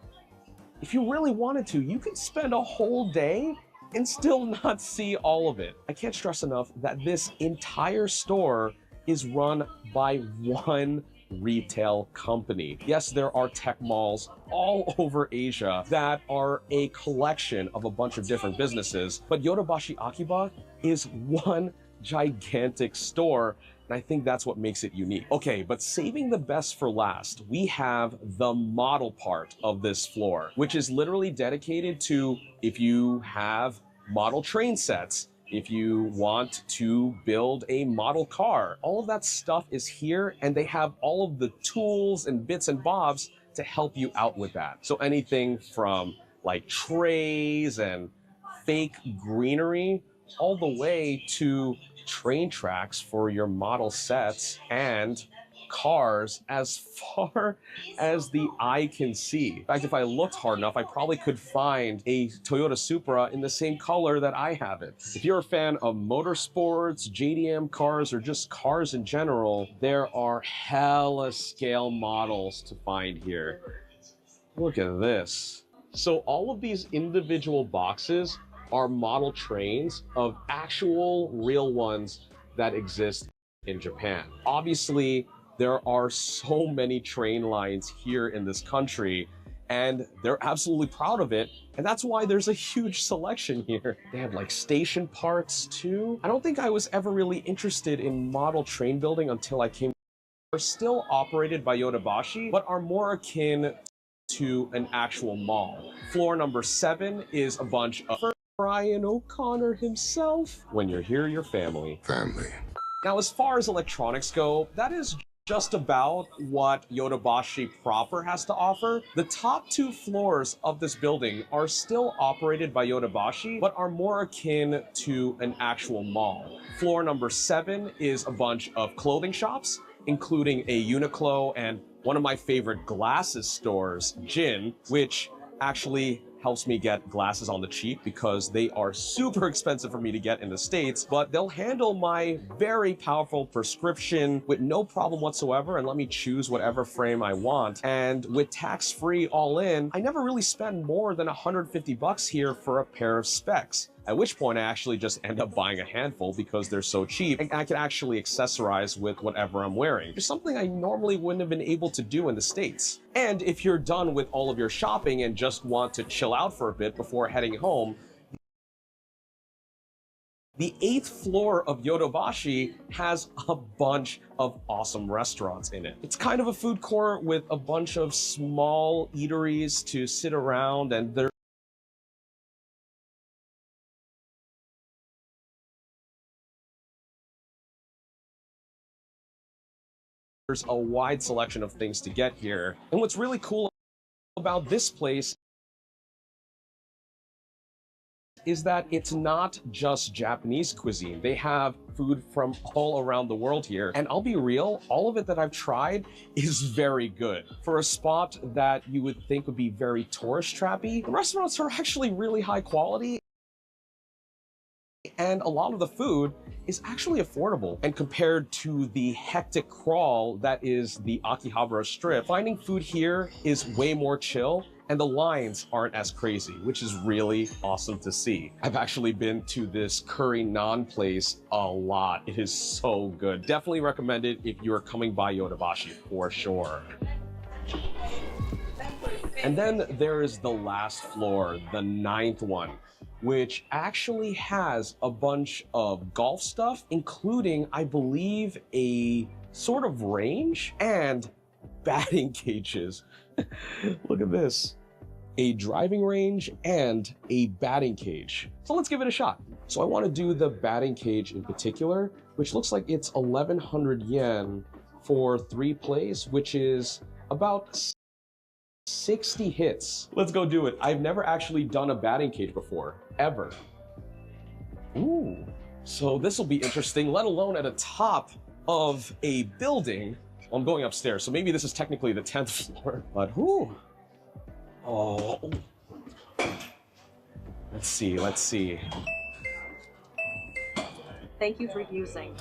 if you really wanted to, you could spend a whole day and still not see all of it. I can't stress enough that this entire store is run by one retail company. Yes, there are tech malls all over Asia that are a collection of a bunch of different businesses, but Yodobashi Akiba is one gigantic store, and I think that's what makes it unique. Okay, but saving the best for last, we have the model part of this floor, which is literally dedicated to if you have model train sets, if you want to build a model car. All of that stuff is here, and they have all of the tools and bits and bobs to help you out with that. So anything from like trays and fake greenery, all the way to train tracks for your model sets and cars as far as the eye can see. In fact, if I looked hard enough, I probably could find a Toyota Supra in the same color that I have it. If you're a fan of motorsports, JDM cars, or just cars in general, there are hella scale models to find here. Look at this. So all of these individual boxes are model trains of actual real ones that exist in Japan. Obviously, there are so many train lines here in this country, and they're absolutely proud of it. And that's why there's a huge selection here. They have like station parts too. I don't think I was ever really interested in model train building until I came. They're still operated by Yodobashi, but are more akin to an actual mall. Floor number 7 is a bunch of Brian O'Connor himself. When you're here, your family. Now, as far as electronics go, that is just about what Yodobashi proper has to offer. The top 2 floors of this building are still operated by Yodobashi, but are more akin to an actual mall. Floor number 7 is a bunch of clothing shops, including a Uniqlo and one of my favorite glasses stores, Jin, which actually helps me get glasses on the cheap because they are super expensive for me to get in the States, but they'll handle my very powerful prescription with no problem whatsoever and let me choose whatever frame I want. And with tax-free all in, I never really spend more than 150 bucks here for a pair of specs. At which point I actually just end up buying a handful because they're so cheap, and I can actually accessorize with whatever I'm wearing. It's something I normally wouldn't have been able to do in the States. And if you're done with all of your shopping and just want to chill out for a bit before heading home, the 8th floor of Yodobashi has a bunch of awesome restaurants in it. It's kind of a food court with a bunch of small eateries to sit around, and there's a wide selection of things to get here. And what's really cool about this place is that it's not just Japanese cuisine. They have food from all around the world here. And I'll be real, all of it that I've tried is very good. For a spot that you would think would be very tourist trappy, the restaurants are actually really high quality. And a lot of the food is actually affordable. And compared to the hectic crawl that is the Akihabara Strip, finding food here is way more chill, and the lines aren't as crazy, which is really awesome to see. I've actually been to this curry naan place a lot. It is so good. Definitely recommend it if you're coming by Yodobashi for sure. And then there is the last floor, the 9th one, which actually has a bunch of golf stuff, including, I believe, a sort of range and batting cages. Look at this. A driving range and a batting cage. So let's give it a shot. So I want to do the batting cage in particular, which looks like it's 1,100 yen for 3 plays, which is about 60 hits. Let's go do it. I've never actually done a batting cage before, ever. Ooh. So this will be interesting, let alone at the top of a building. Well, I'm going upstairs, so maybe this is technically the 10th floor, but whoo. Oh. Let's see, let's see. Thank you for using.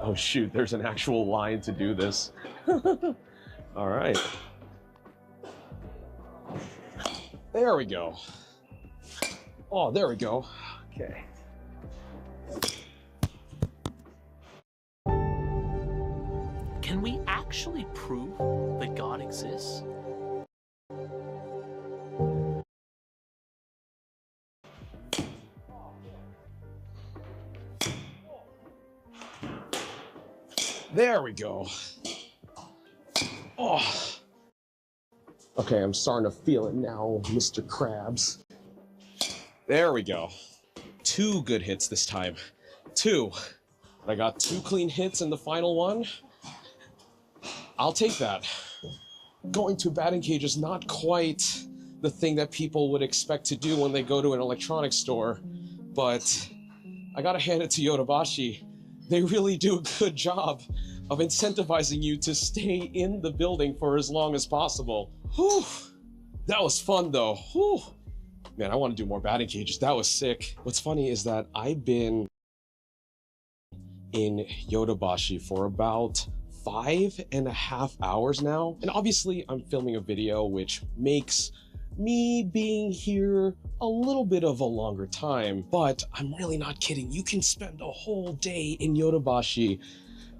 Oh shoot, there's an actual line to do this. All right. There we go. Oh, there we go. Okay. Can we actually prove that God exists? There we go. Oh. Okay, I'm starting to feel it now, Mr. Krabs. There we go. 2 good hits this time. 2. I got 2 clean hits in the final one. I'll take that. Going to a batting cage is not quite the thing that people would expect to do when they go to an electronics store, but I gotta hand it to Yodobashi. They really do a good job of incentivizing you to stay in the building for as long as possible. Whew. That was fun though. Whew. Man, I want to do more batting cages. That was sick. What's funny is that I've been in Yodobashi for about 5.5 hours now. And obviously I'm filming a video, which makes me being here a little bit of a longer time, but I'm really not kidding. You can spend a whole day in Yodobashi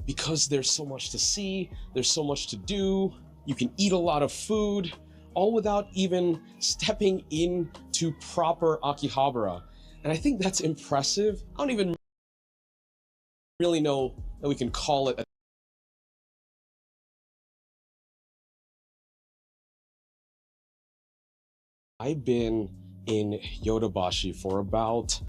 because there's so much to see, there's so much to do. You can eat a lot of food, all without even stepping into proper Akihabara. And I think that's impressive. I don't even really know that we can call it I've been in Yodobashi for about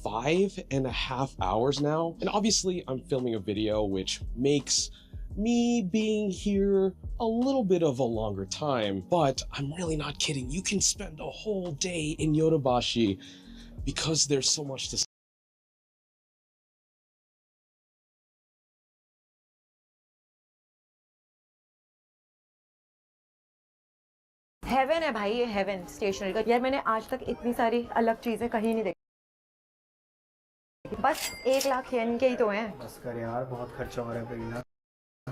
5.5 hours now. And obviously I'm filming a video, which makes me being here a little bit of a longer time, but I'm really not kidding. You can spend a whole day in Yodobashi because there's so much to see. Heaven है भाई, ये heaven stationery का। यार मैंने आज तक इतनी सारी अलग चीजें कहीं नहीं देखी। बस 1 लाख येन के ही तो हैं। बस कर यार, बहुत खर्चा हो रहा है पहिला।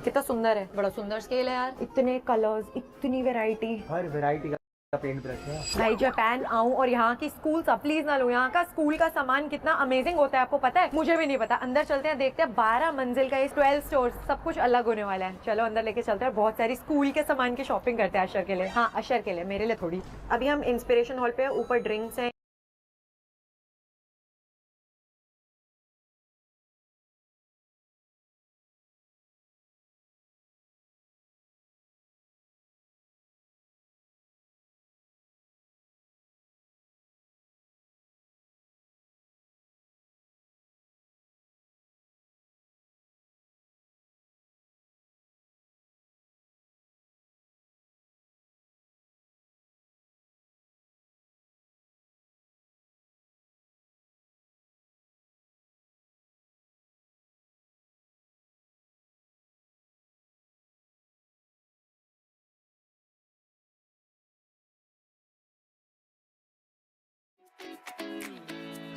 कितना सुंदर है, बड़ा सुंदर स्केल है यार। इतने कलर्स, इतनी वैरायटी, हर वैरायटी का पेंट ब्रश है। भाई जापान आऊं और यहाँ की स्कूल सब प्लीज ना लो। यहाँ का स्कूल का सामान कितना अमेजिंग होता है, आपको पता है? मुझे भी नहीं पता। अंदर चलते हैं, देखते हैं। 12 मंजिल का ये 12 स्टोर, सब कुछ अलग होने वाला है। चलो अंदर लेके चलते हैं, बहुत सारी स्कूल के सामान की शॉपिंग करते हैं अशर के लिए। हाँ अशर के लिए, मेरे लिए थोड़ी। अभी हम इंस्पिरेशन हॉल पे, ऊपर ड्रिंक्स है।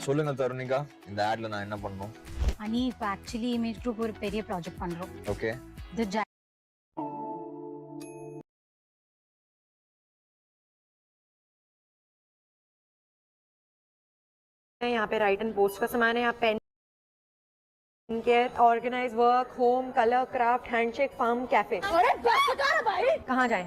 சொல்லுங்க தருணிகா, இந்த ஆட்ல நான் என்ன பண்ணணும்? அனி இப்போ ஆக்சுவலி இமேஜ் குரூப் ஒரு பெரிய ப்ராஜெக்ட் பண்றோம். ஓகே. தி यहाँ पे राइट एंड पोस्ट का सामान है। यहाँ pen care, organise work, home, colour, craft, handshake, farm, cafe. अरे भाई कहाँ जाए?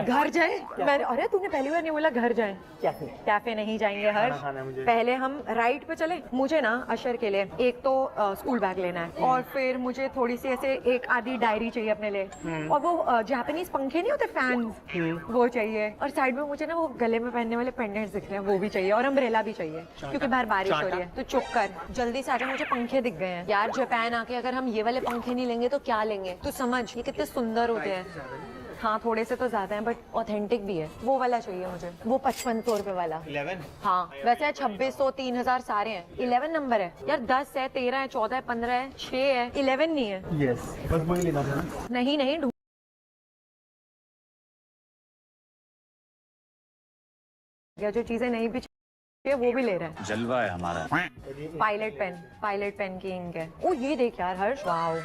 घर जाए? मैं अरे तूने पहली बार नहीं बोला घर जाए। कैफे नहीं जाएंगे हर्ष। पहले हम राइड पे चले। मुझे ना अशर के लिए एक तो स्कूल बैग लेना है और फिर मुझे थोड़ी सी ऐसे एक आधी डायरी चाहिए अपने लिए और वो जापानीज पंखे नहीं होते फैंस वो चाहिए और साइड में मुझे ना वो गले में पहनने वाले पेंडेंट्स दिख रहे हैं वो भी चाहिए और अम्ब्रेला भी चाहिए क्योंकि बाहर बारिश हो रही है। तो चुप कर, जल्दी से आजा, मुझे पंखे दिख गए हैं यार। जापान आके अगर हम ये वाले पंखे नहीं लेंगे तो क्या लेंगे? तू समझ, ये कितने सुंदर होते हैं। हाँ थोड़े से तो ज्यादा है बट ऑथेंटिक भी है। वो वाला चाहिए मुझे, वो 5500 रुपए वाला। 11? हाँ वैसे 2600 3000 सारे हैं। 11 नंबर है यार। 10 है, 13 है, 14 है, 15 है, 6 है, 11 नहीं है। यस बस वही लेना था। नहीं जो चीजें नहीं भी वो भी ले रहे हैं। जलवा है हमारा। पायलट पेन की इंक है। ओ ये देख यार हर्ष, वाओ।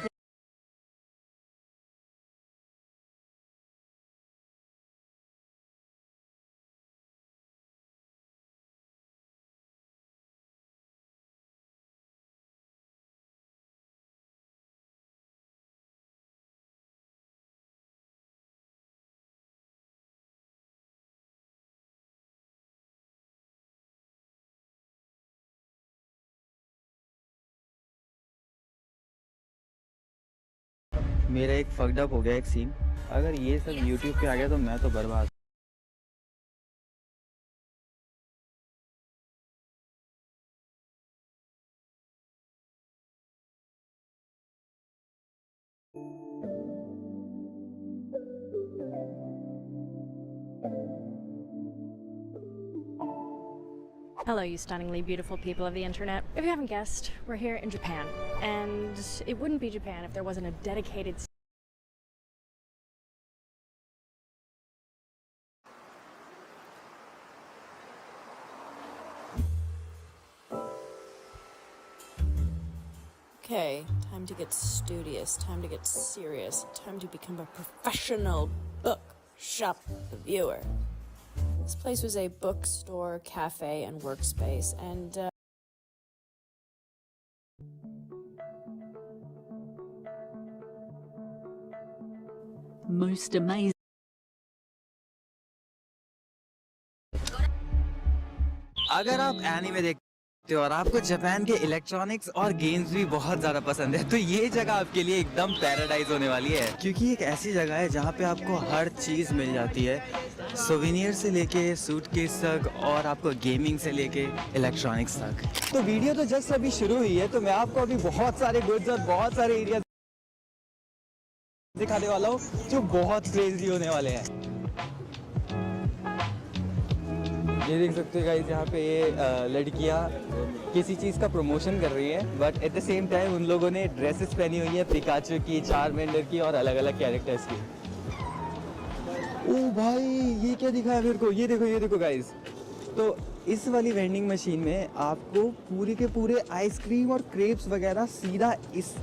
मेरा एक फक्ड अप हो गया एक सीन। अगर ये सब YouTube पे आ गया तो मैं तो बर्बाद। Hello, you stunningly beautiful people of the internet. If you haven't guessed, we're here in Japan. And it wouldn't be Japan if there wasn't a dedicated Okay, time to get studious, time to get serious, time to become a professional bookshop reviewer. This place was a bookstore, cafe, and workspace, and most amazing. अगर आप anime देखते हो और आपको Japan के electronics और games भी बहुत ज्यादा पसंद है तो ये जगह आपके लिए एकदम पैराडाइज होने वाली है, क्योंकि एक ऐसी जगह है जहाँ पे आपको हर चीज मिल जाती है, सोवेनियर से लेके सूटकेस तक और आपको गेमिंग से लेके इलेक्ट्रॉनिक्स तक। तो वीडियो तो जस्ट अभी शुरू हुई है, तो मैं आपको अभी बहुत सारे गुड्स और बहुत सारे एरिया दिखाने वाला हूँ जो बहुत क्रेजी होने वाले हैं। ये देख सकते हो गाइस, यहाँ पे ये लड़कियाँ किसी चीज़ का प्रमोशन कर रही हैं, but at the same time उन लोगों ने ड्रेसेस पहनी हुई है पिकाचू की, चारमेंडर की और अलग अलग कैरेक्टर्स की। ओ भाई ये क्या दिखा है मेरे को, ये देखो गाइस। तो इस वाली वेंडिंग मशीन में आपको पूरे के पूरे आइसक्रीम और क्रेप्स वगैरह सीधा इस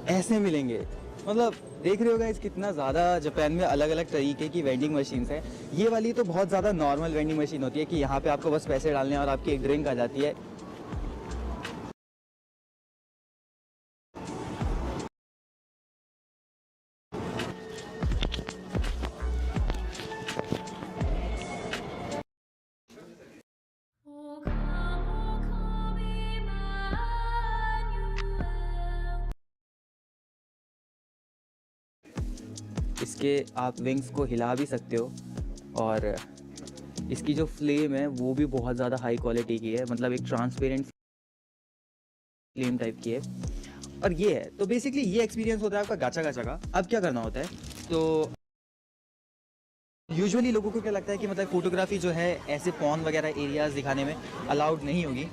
ऐसे मिलेंगे। मतलब देख रहे हो गाइस कितना ज़्यादा जापान में अलग अलग तरीके की वेंडिंग मशीन्स हैं। ये वाली तो बहुत ज़्यादा नॉर्मल वेंडिंग मशीन होती है कि यहाँ पे आपको बस पैसे डालने और आपकी एक ड्रिंक आ जाती है। इसके आप विंग्स को हिला भी सकते हो और इसकी जो फ्लेम है वो भी बहुत ज़्यादा हाई क्वालिटी की है, मतलब एक ट्रांसपेरेंट फ्लेम टाइप की है। और ये है तो बेसिकली ये एक्सपीरियंस होता है आपका गाचा गाचा का। अब क्या करना होता है, तो यूजुअली लोगों को क्या लगता है कि मतलब फोटोग्राफी जो है ऐसे पॉन वगैरह एरियाज दिखाने में अलाउड नहीं होगी,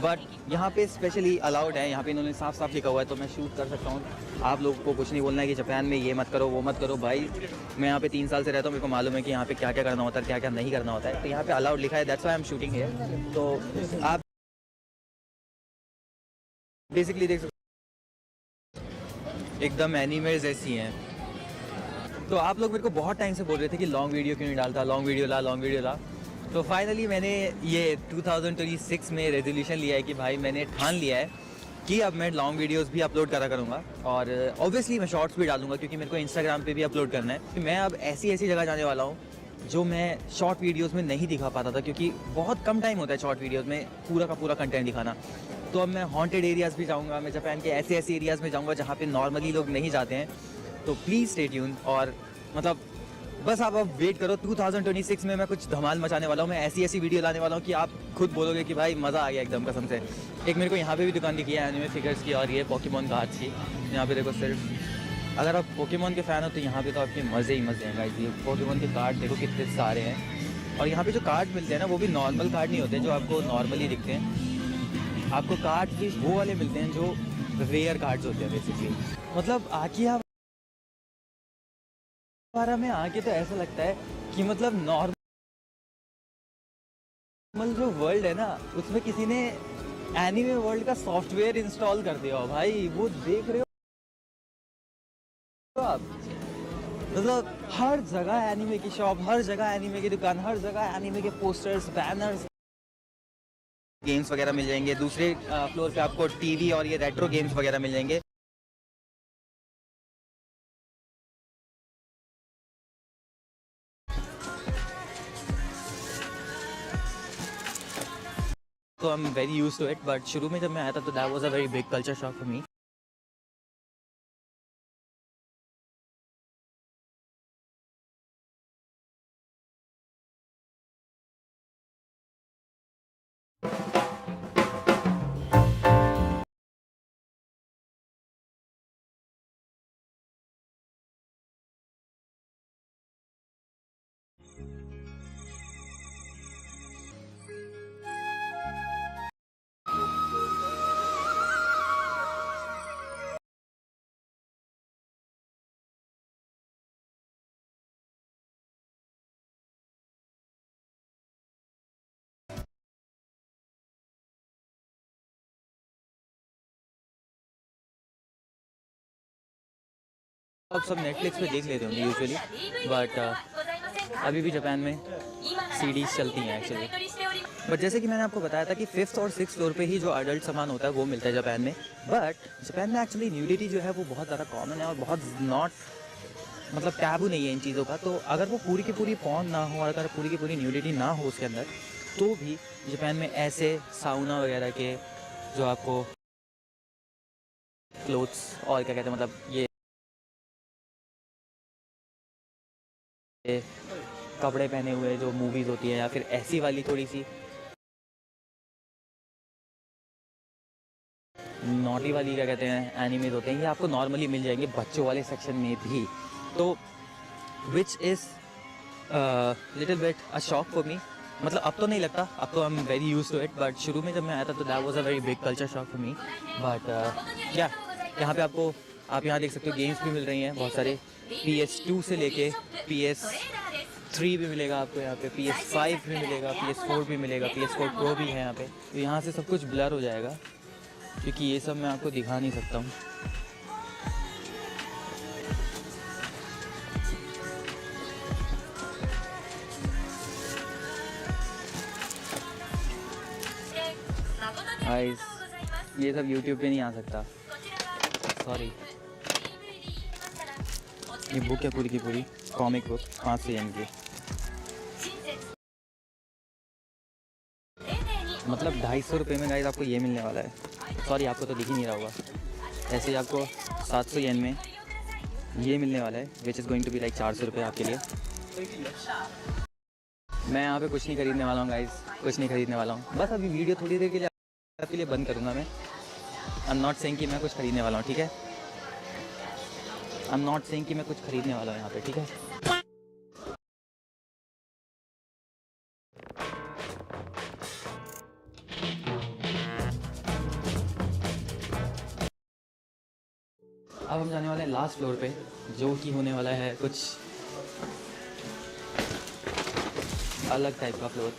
बट यहाँ पे स्पेशली अलाउड है। यहाँ पे इन्होंने साफ साफ लिखा हुआ है, तो मैं शूट कर सकता हूँ। आप लोगों को कुछ नहीं बोलना है कि जापान में ये मत करो वो मत करो। भाई मैं यहाँ पे 3 साल से रहता हूँ, मेरे को मालूम है कि यहाँ पे क्या क्या करना होता है, क्या क्या नहीं करना होता है। तो यहाँ पे अलाउड लिखा है, that's why I am shooting here. तो आप बेसिकली देख सकते एकदम एनिमेज ऐसी हैं। तो आप लोग मेरे को बहुत टाइम से बोल रहे थे कि लॉन्ग वीडियो क्यों नहीं डालता, लॉन्ग वीडियो ला। तो फाइनली मैंने ये 2026 में रेजोल्यूशन लिया है कि भाई मैंने ठान लिया है कि अब मैं लॉन्ग वीडियोस भी अपलोड करा करूँगा और ऑब्वियसली मैं शॉर्ट्स भी डालूंगा क्योंकि मेरे को इंस्टाग्राम पे भी अपलोड करना है। मैं अब ऐसी ऐसी जगह जाने वाला हूँ जो मैं शॉर्ट वीडियोस में नहीं दिखा पाता था क्योंकि बहुत कम टाइम होता है शॉर्ट वीडियोस में पूरा का पूरा कंटेंट दिखाना। तो अब मैं हॉन्टेड एरियाज़ भी जाऊँगा, मैं जापान के ऐसे ऐसे एरियाज़ में जाऊँगा जहाँ पे नॉर्मली लोग नहीं जाते हैं। तो प्लीज़ स्टे ट्यून और मतलब बस आप अब वेट करो। 2026 में मैं कुछ धमाल मचाने वाला हूँ। मैं ऐसी ऐसी वीडियो लाने वाला हूँ कि आप खुद बोलोगे कि भाई मज़ा आ गया एकदम कसम से। एक मेरे को यहाँ पे भी दुकान दिखी है एनिमे फिगर्स की और ये पोकेमॉन कार्ड्स की। यहाँ पे देखो सिर्फ अगर आप पोकेमॉन के फ़ैन हो तो यहाँ पे तो आपके मज़े ही मज़े हैं गाइस। ये पोकेमॉन के कार्ड देखो कितने सारे हैं और यहाँ पे जो कार्ड मिलते हैं ना वो भी नॉर्मल कार्ड नहीं होते जो आपको नॉर्मली दिखते हैं। आपको कार्ड भी वो वाले मिलते हैं जो रेयर कार्ड्स होते हैं बेसिकली। मतलब आके आप बारा में आके तो ऐसा लगता है कि मतलब नॉर्मल जो वर्ल्ड है ना उसमें किसी ने एनीमे वर्ल्ड का सॉफ्टवेयर इंस्टॉल कर दिया हो भाई। वो देख रहे हो आप, मतलब हर जगह एनीमे की शॉप, हर जगह एनीमे की दुकान, हर जगह एनीमे के पोस्टर्स, बैनर्स, गेम्स वगैरह मिल जाएंगे। दूसरे फ्लोर पे आपको टीवी और ये रेट्रो गेम्स वगैरह मिल जाएंगे। तो I am very used to it but शुरू में जब मैं आया था तो that was a very big culture shock for me. आप सब नेटफ्लिक्स पे देख लेते होंगे यूजुअली बट अभी भी जापान में सीडीज चलती हैं एक्चुअली। बट जैसे कि मैंने आपको बताया था कि 5th और 6th फ्लोर पे ही जो अडल्ट सामान होता है वो मिलता है जापान में। बट जापान में एक्चुअली न्यूडिटी जो है वो बहुत ज़्यादा कॉमन है और बहुत नॉट मतलब टैबू नहीं है इन चीज़ों का। तो अगर वो पूरी की पूरी पॉर्न ना हो और अगर पूरी की पूरी न्यूडिटी ना हो उसके अंदर तो भी जापान में ऐसे साउना वगैरह के जो आपको क्लोथ्स और क्या कहते हैं मतलब ये कपड़े पहने हुए जो मूवीज़ होती हैं या फिर ऐसी वाली थोड़ी सी नॉटी वाली क्या कहते हैं एनिमेज होते हैं ये आपको नॉर्मली मिल जाएंगे बच्चों वाले सेक्शन में भी। तो which is little bit a shock for me. मतलब अब तो नहीं लगता, अब तो I am very used to it but शुरू में जब मैं आया था तो that was a very big culture shock for me. But क्या यहाँ पे आपको आप यहाँ देख सकते हो गेम्स भी मिल रही हैं बहुत सारे। PS2 से लेके PS3 भी मिलेगा आपको यहाँ पे, PS5 भी मिलेगा, PS4 भी मिलेगा, PS4 Pro भी है यहाँ पे। तो यहाँ से सब कुछ ब्लर हो जाएगा क्योंकि ये सब मैं आपको दिखा नहीं सकता हूँ। गाइस ये सब YouTube पे नहीं आ सकता, सॉरी। ये बुक है पूरी की पूरी कॉमिक बुक 500 येन की, मतलब 250 रुपये में गाइस आपको ये मिलने वाला है। सॉरी आपको तो दिख ही नहीं रहा होगा, ऐसे ही आपको 700 येन में ये मिलने वाला है which is going to be like 400 रुपये आपके लिए। मैं यहाँ पे कुछ नहीं खरीदने वाला हूँ गाइस, कुछ नहीं खरीदने वाला हूँ। बस अभी वीडियो थोड़ी देर के लिए आपके लिए बंद करूँगा मैं। आई एम नॉट सेइंग कि मैं कुछ खरीदने वाला हूँ, ठीक है। आई एम नॉट सेइंग कि मैं कुछ खरीदने वाला हूँ यहाँ पे, ठीक है। अब हम जाने वाले हैं लास्ट फ्लोर पे जो कि होने वाला है कुछ अलग टाइप का floor.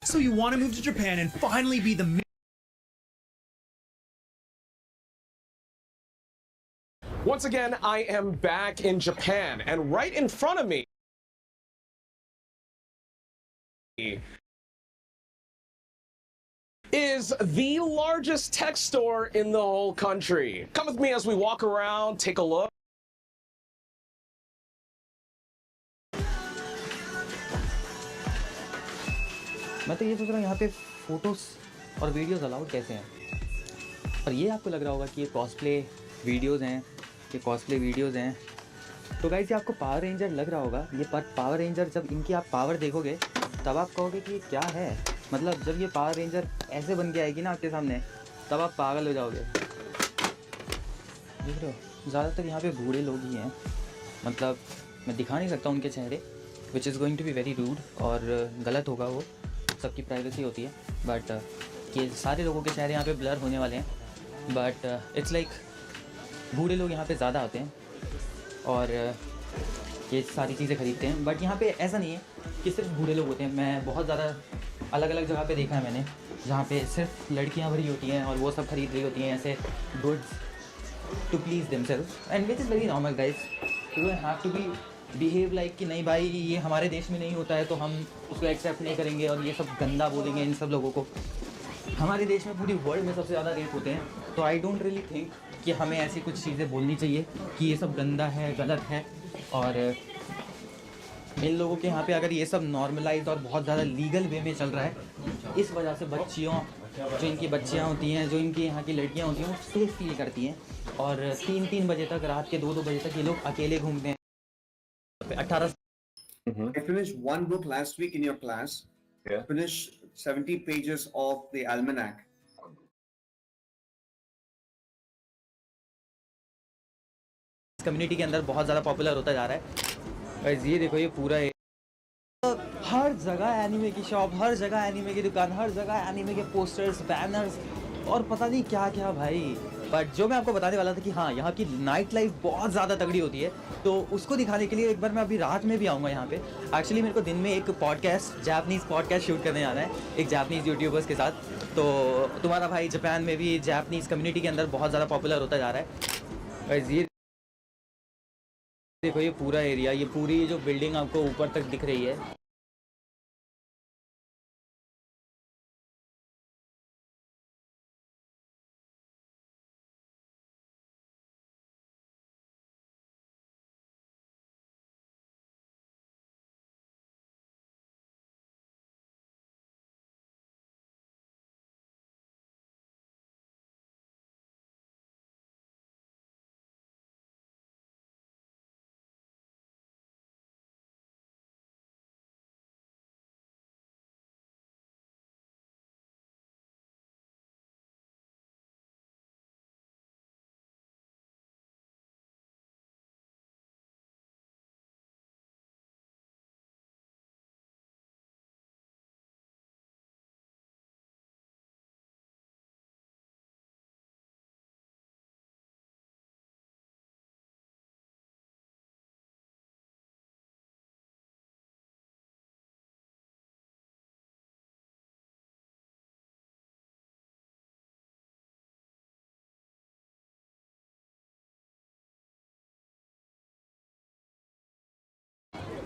So you want to move to Japan and finally be the Once again, I am back in Japan, and right in front of me is the largest tech store in the whole country. Come with me as we walk around, take a look. मैं तो ये सोच रहा हूँ यहाँ पे photos और videos allowed कैसे हैं। और ये आपको लग रहा होगा कि ये कॉस्प्ले वीडियोस हैं, ये कॉस्प्ले वीडियोस हैं। तो गाइस ये आपको पावर रेंजर लग रहा होगा, ये पावर रेंजर जब इनकी आप पावर देखोगे तब आप कहोगे कि ये क्या है। मतलब जब ये पावर रेंजर ऐसे बन के आएगी ना आपके सामने, तब आप पागल हो जाओगे। देख रहे हो, ज़्यादातर यहाँ पे बूढ़े लोग ही हैं। मतलब मैं दिखा नहीं सकता उनके चेहरे, which is going to be very rude, और गलत होगा, वो सबकी प्राइवेसी होती है। बट ये सारे लोगों के चेहरे यहाँ पे ब्लर होने वाले हैं। बट इट्स लाइक बूढ़े लोग यहाँ पे ज़्यादा आते हैं और ये सारी चीज़ें ख़रीदते हैं। बट यहाँ पे ऐसा नहीं है कि सिर्फ बूढ़े लोग होते हैं। मैं बहुत ज़्यादा अलग अलग जगह पे देखा है मैंने, जहाँ पे सिर्फ लड़कियाँ भरी होती हैं और वो सब खरीद रही होती हैं ऐसे goods to please themselves, and which is very normal guys. You don't have to be behave like कि नहीं भाई ये हमारे देश में नहीं होता है तो हम उसको एक्सेप्ट नहीं करेंगे और ये सब गंदा बोलेंगे इन सब लोगों को। हमारे देश में पूरी वर्ल्ड में सबसे ज़्यादा रेप होते हैं, तो आई डोंट रियली थिंक कि हमें ऐसी कुछ चीज़ें बोलनी चाहिए कि ये सब गंदा है, गलत है। और इन लोगों के यहाँ पे अगर ये सब नॉर्मलाइज और बहुत ज़्यादा लीगल वे में चल रहा है, इस वजह से बच्चियों, जो इनकी बच्चियाँ होती हैं, जो इनकी यहाँ की लड़कियाँ होती हैं, वो सेफ फील करती हैं। और 3-3 बजे तक, रात के 2-2 बजे तक ये लोग अकेले घूमते हैं। 18 I finished one book last week in your class. Yeah. Finished 70 pages of the almanac. Community के अंदर बहुत ज़्यादा पॉपुलर होता जा रहा है। गाइस ये देखो, ये पूरा हर जगह एनीमे की शॉप, हर जगह एनीमे की दुकान, हर जगह एनीमे के पोस्टर्स, बैनर्स और पता नहीं क्या क्या भाई। बट जो मैं आपको बताने वाला था कि हाँ, यहाँ की नाइट लाइफ बहुत ज़्यादा तगड़ी होती है, तो उसको दिखाने के लिए एक बार मैं अभी रात में भी आऊँगा यहाँ पे। एक्चुअली मेरे को दिन में एक पॉडकास्ट, जापानीज़ पॉडकास्ट शूट करने जाना है एक जापानीज़ यूट्यूबर्स के साथ। तो तुम्हारा भाई जापान में भी जापानीज़ कम्युनिटी के अंदर बहुत ज़्यादा पॉपुलर होता जा रहा है। ये देखो, ये पूरा एरिया, ये पूरी जो बिल्डिंग आपको ऊपर तक दिख रही है,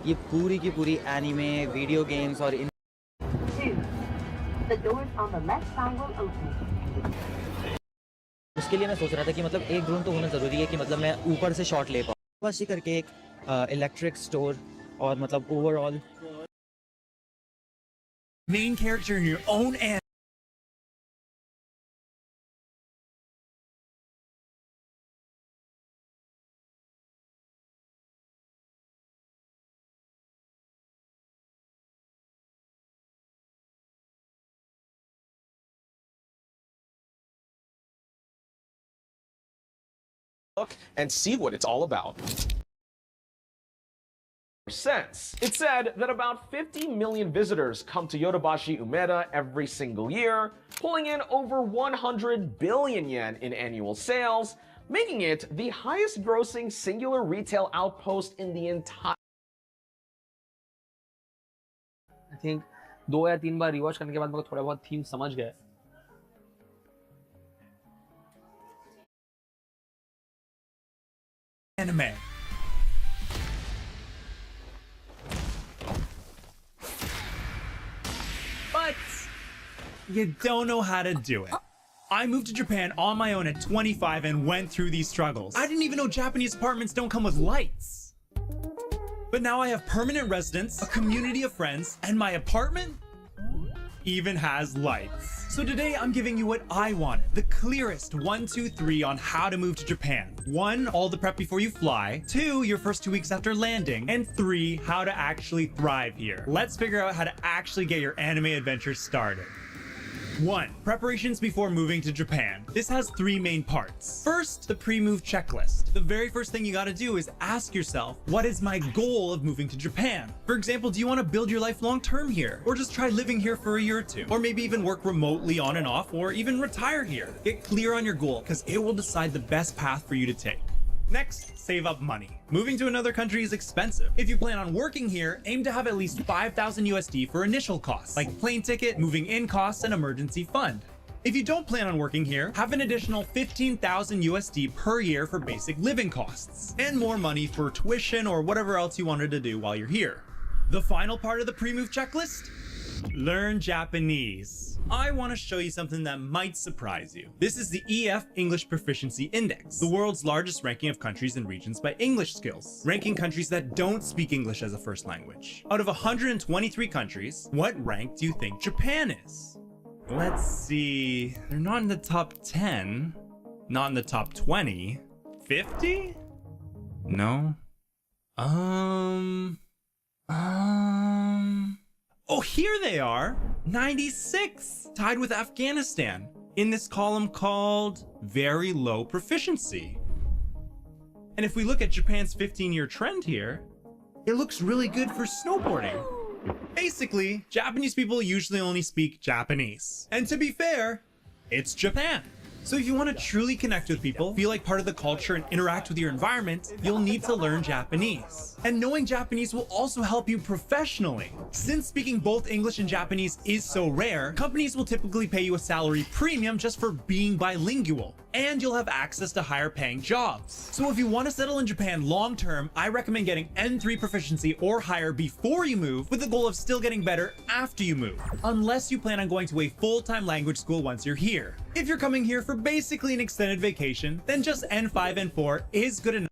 ये पूरी की पूरी एनीमे, वीडियो गेम्स और इन उसके लिए मैं सोच रहा था कि मतलब एक ड्रोन तो होना ज़रूरी है कि मतलब मैं ऊपर से शॉट ले पाऊँ। बस ये करके एक इलेक्ट्रिक स्टोर और मतलब overall main character in your own anime. Look and see what it's all about. Sense. It said that about 50 million visitors come to Yodobashi Umeda every single year, pulling in over 100 billion yen in annual sales, making it the highest grossing singular retail outpost in the entire. I think 2 या 3 बार rewatch करने के बाद मेरे को थोड़ा बहुत theme समझ गया. Anime. But you don't know how to do it. I moved to Japan on my own at 25 and went through these struggles. I didn't even know Japanese apartments don't come with lights. But now I have permanent residence, a community of friends, and my apartment even has lights. So today I'm giving you what I wanted, the clearest 1, 2, 3 on how to move to Japan. 1, all the prep before you fly. 2, your first 2 weeks after landing. And 3, how to actually thrive here. Let's figure out how to actually get your anime adventure started. 1. Preparations before moving to Japan. This has 3 main parts. First, the pre-move checklist. The very first thing you gotta do is ask yourself, what is my goal of moving to Japan? For example, do you want to build your life long-term here? Or just try living here for a year or 2? Or maybe even work remotely on and off, or even retire here? Get clear on your goal, because it will decide the best path for you to take. Next, save up money. Moving to another country is expensive. If you plan on working here, aim to have at least 5,000 USD for initial costs, like plane ticket, moving in costs, and emergency fund. If you don't plan on working here, have an additional 15,000 USD per year for basic living costs, and more money for tuition or whatever else you wanted to do while you're here. The final part of the pre-move checklist? Learn Japanese. I want to show you something that might surprise you. This is the EF English Proficiency Index, the world's largest ranking of countries and regions by English skills, ranking countries that don't speak English as a first language. Out of 123 countries, what rank do you think Japan is? Let's see. They're not in the top 10, not in the top 20, 50? No. Oh, here they are! 96! Tied with Afghanistan, in this column called Very Low Proficiency. And if we look at Japan's 15-year trend here, it looks really good for snowboarding. Basically, Japanese people usually only speak Japanese. And to be fair, it's Japan. So if you want to truly connect with people, feel like part of the culture, and interact with your environment, you'll need to learn Japanese. And knowing Japanese will also help you professionally. Since speaking both English and Japanese is so rare, companies will typically pay you a salary premium just for being bilingual. And you'll have access to higher paying jobs. So if you want to settle in Japan long term, I recommend getting N3 proficiency or higher before you move, with the goal of still getting better after you move, unless you plan on going to a full-time language school once you're here. If you're coming here for basically an extended vacation, then just N5 and 4 is good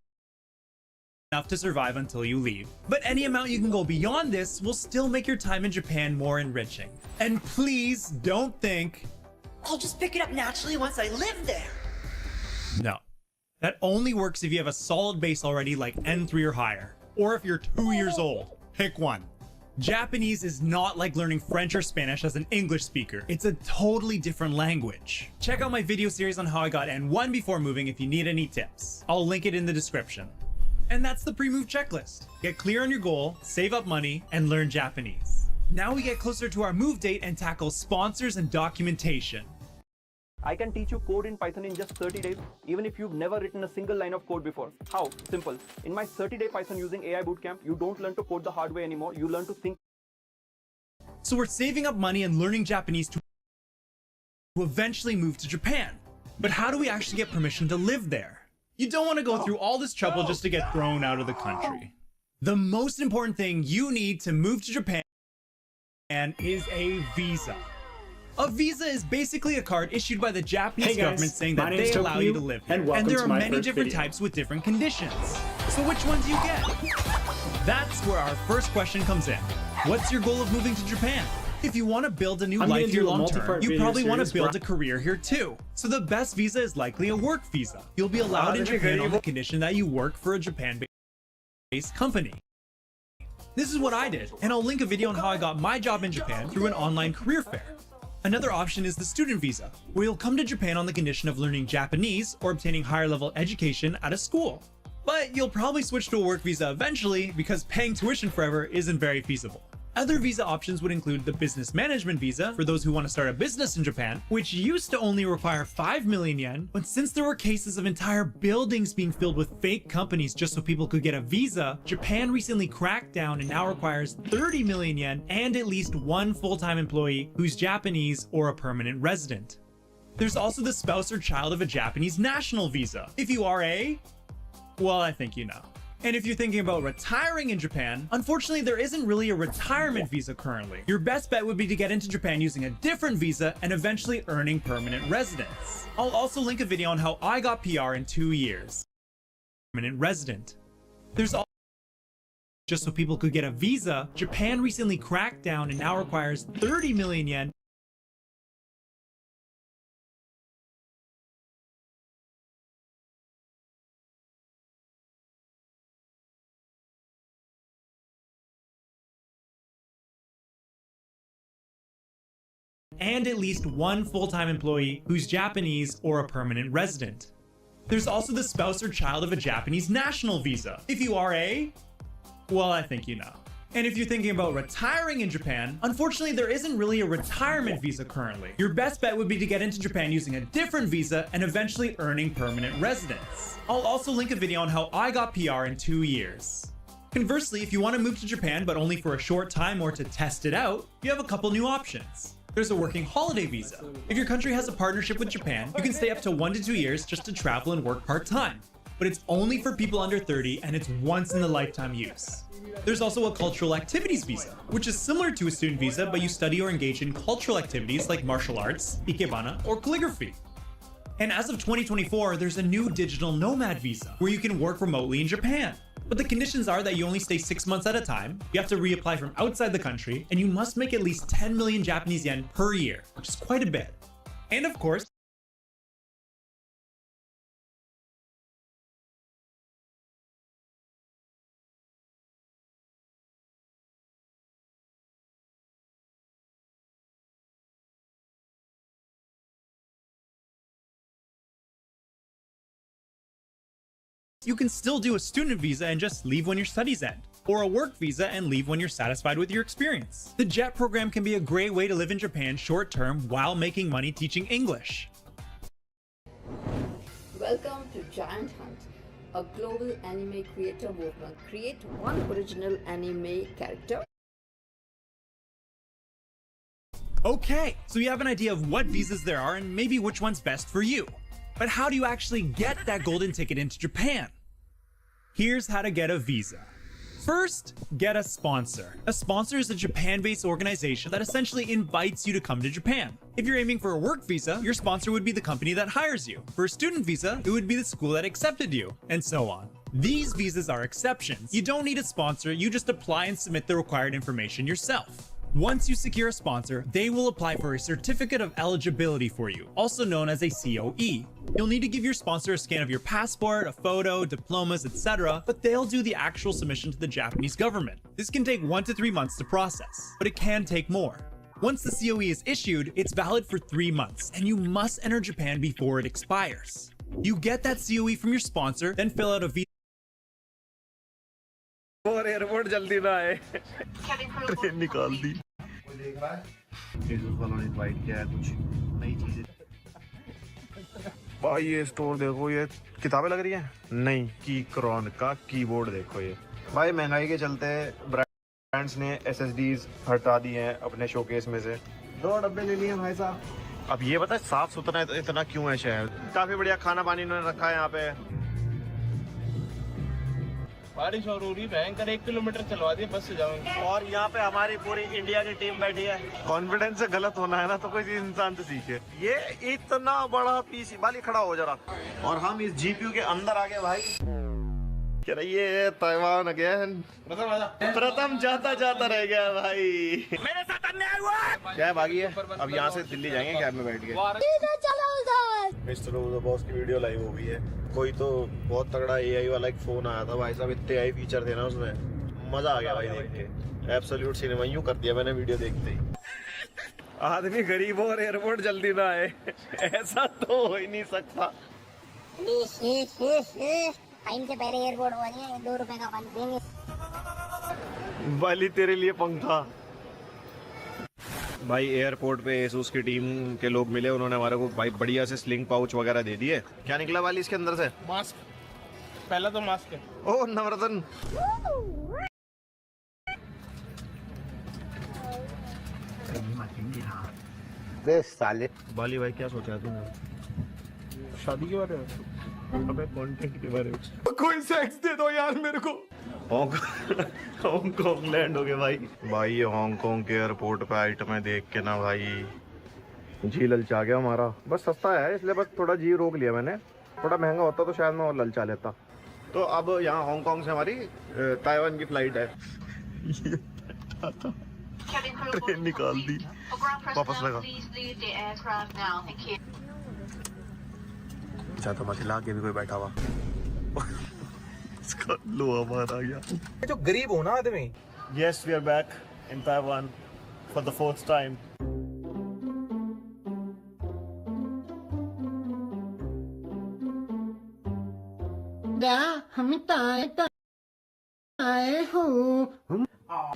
enough to survive until you leave. But any amount you can go beyond this will still make your time in Japan more enriching. And please don't think, I'll just pick it up naturally once I live there. no. That only works if you have a solid base already, like N3 or higher. Or if you're 2 years old. Pick one. Japanese is not like learning French or Spanish as an English speaker. It's a totally different language. Check out my video series on how I got N1 before moving if you need any tips. I'll link it in the description. And that's the pre-move checklist. Get clear on your goal, save up money, and learn Japanese. Now we get closer to our move date and tackle sponsors and documentation. I can teach you code in Python in just 30 days, even if you've never written a single line of code before. How? Simple. In my 30-day Python using AI bootcamp, you don't learn to code the hard way anymore. You learn to think. So we're saving up money and learning Japanese to eventually move to Japan. But how do we actually get permission to live there? You don't want to go through all this trouble just to get thrown out of the country. The most important thing you need to move to Japan is a visa. A visa is basically a card issued by the Japanese government saying that they allow you to live here. And there are many different types with different conditions. So which one do you get? That's where our first question comes in. What's your goal of moving to Japan? If you want to build a new life here long term, you probably want to build a career here too. So the best visa is likely a work visa. You'll be allowed in Japan on the condition that you work for a Japan-based company. This is what I did, and I'll link a video on how I got my job in Japan through an online career fair. Another option is the student visa, where you'll come to Japan on the condition of learning Japanese or obtaining higher level education at a school. But you'll probably switch to a work visa eventually because paying tuition forever isn't very feasible. Other visa options would include the business management visa for those who want to start a business in Japan, which used to only require 5 million yen, but since there were cases of entire buildings being filled with fake companies just so people could get a visa, Japan recently cracked down and now requires 30 million yen and at least one full-time employee who's Japanese or a permanent resident. There's also the spouse or child of a Japanese national visa. If you are well, I think you know. And if you're thinking about retiring in Japan, unfortunately there isn't really a retirement visa currently. Your best bet would be to get into Japan using a different visa and eventually earning permanent residence. I'll also link a video on how I got PR in 2 years. Permanent resident. There's also just so people could get a visa, Japan recently cracked down and now requires 30 million yen and at least one full-time employee who's Japanese or a permanent resident. There's also the spouse or child of a Japanese national visa. If you are well, I think you know. And if you're thinking about retiring in Japan, unfortunately there isn't really a retirement visa currently. Your best bet would be to get into Japan using a different visa and eventually earning permanent residence. I'll also link a video on how I got PR in 2 years. Conversely, if you want to move to Japan but only for a short time or to test it out, you have a couple new options. There's a working holiday visa. If your country has a partnership with Japan, you can stay up to 1 to 2 years just to travel and work part-time. But it's only for people under 30 and it's once in a lifetime use. There's also a cultural activities visa, which is similar to a student visa, but you study or engage in cultural activities like martial arts, ikebana, or calligraphy. And as of 2024, there's a new digital nomad visa, where you can work remotely in Japan. But the conditions are that you only stay 6 months at a time, you have to reapply from outside the country, and you must make at least 10 million Japanese yen per year, which is quite a bit. And of course, you can still do a student visa and just leave when your studies end, or a work visa and leave when you're satisfied with your experience. The JET program can be a great way to live in Japan short term while making money teaching English. Welcome to Giant Hunt, a global anime creator movement. Create one original anime character. Okay, so you have an idea of what visas there are and maybe which one's best for you. But how do you actually get that golden ticket into Japan? Here's how to get a visa. First, get a sponsor. A sponsor is a Japan-based organization that essentially invites you to come to Japan. If you're aiming for a work visa, your sponsor would be the company that hires you. For a student visa, it would be the school that accepted you, and so on. These visas are exceptions. You don't need a sponsor, you just apply and submit the required information yourself. Once you secure a sponsor, they will apply for a certificate of eligibility for you, also known as a COE. You'll need to give your sponsor a scan of your passport, a photo, diplomas, etc., but they'll do the actual submission to the Japanese government. This can take 1 to 3 months to process, but it can take more. Once the COE is issued, it's valid for 3 months, and you must enter Japan before it expires. You get that COE from your sponsor, then fill out a visa. और airport जल्दी ना आए train निकाल दी देख रहा है Facebook वालों ने इनवाइट किया है कुछ नई चीजें भाई ये स्टोर देखो ये किताबें लग रही है नहीं की क्रॉन का कीबोर्ड देखो ये भाई महंगाई के चलते ब्रांड्स ने SSDs हटा दी हैं अपने शोकेस में से 2 डब्बे ले लिए भाई साहब अब ये पता है साफ सुथरा इतना क्यों है शहर काफी बढ़िया खाना पानी इन्होंने रखा है यहाँ पे बारिश और हो रही भयंकर 1 किलोमीटर चलवा दिए बस से जाऊंगी और यहाँ पे हमारी पूरी इंडिया की टीम बैठी है कॉन्फिडेंस से गलत होना है ना तो कोई इंसान से सीखे ये इतना बड़ा पीसी बाली खड़ा हो जरा और हम इस GPU के अंदर आ गए भाई कह रही है ताइवान अगेन प्रथम जाता रह गया भाई मेरे साथ अन्याय हुआ क्या भागी है अब यहाँ से दिल्ली जाएंगे कैब में बैठ के मिस्टर बॉस की वीडियो लाइव हो गई है कोई तो बहुत तगड़ा AI वाला एक फोन आया था भाई साहब इतने AI फीचर थे ना उसमें मजा आ गया भाई देख के एब्सोल्यूट सिनेमा यूं कर दिया मैंने वीडियो देखते ही आदमी गरीब हो और एयरपोर्ट जल्दी ना आए ऐसा तो हो ही नहीं सकता टाइम से पहले एयरपोर्ट हो जाए 2 रुपए का पानी देंगे वाली तेरे लिए पंखा भाई एयरपोर्ट पे एसूस की टीम के लोग मिले, उन्होंने हमारे को भाई बढ़िया से स्लिंग पाउच वगैरह दे दिए। क्या निकला वाली इसके अंदर से? मास्क, पहला तो मास्क है। ओह नवरत्न। साले बाली भाई क्या सोचा है तूने? शादी के बारे में? अबे कंटेंट के बारे में। कोई सेक्स दे दो यार मेरे को। हांगकांग लैंड हो गए भाई। भाई ये हांगकांग के एयरपोर्ट पे आइटमें देख के ना भाई जी ललचा गया हमारा। बस सस्ता है इसलिए बस थोड़ा जी रोक लिया मैंने। थोड़ा महंगा होता तो शायद मैं और ललचा लेता। तो अब यहाँ हांगकांग से हमारी ताइवान की फ्लाइट है। ट्रेन निकाल दी, वापस लगा। तो मथिला के भी कोई बैठा हुआ। इसका लोहा मार आ गया। जो गरीब हो ना आदमी। Yes, we are back in Taiwan for the 4th time.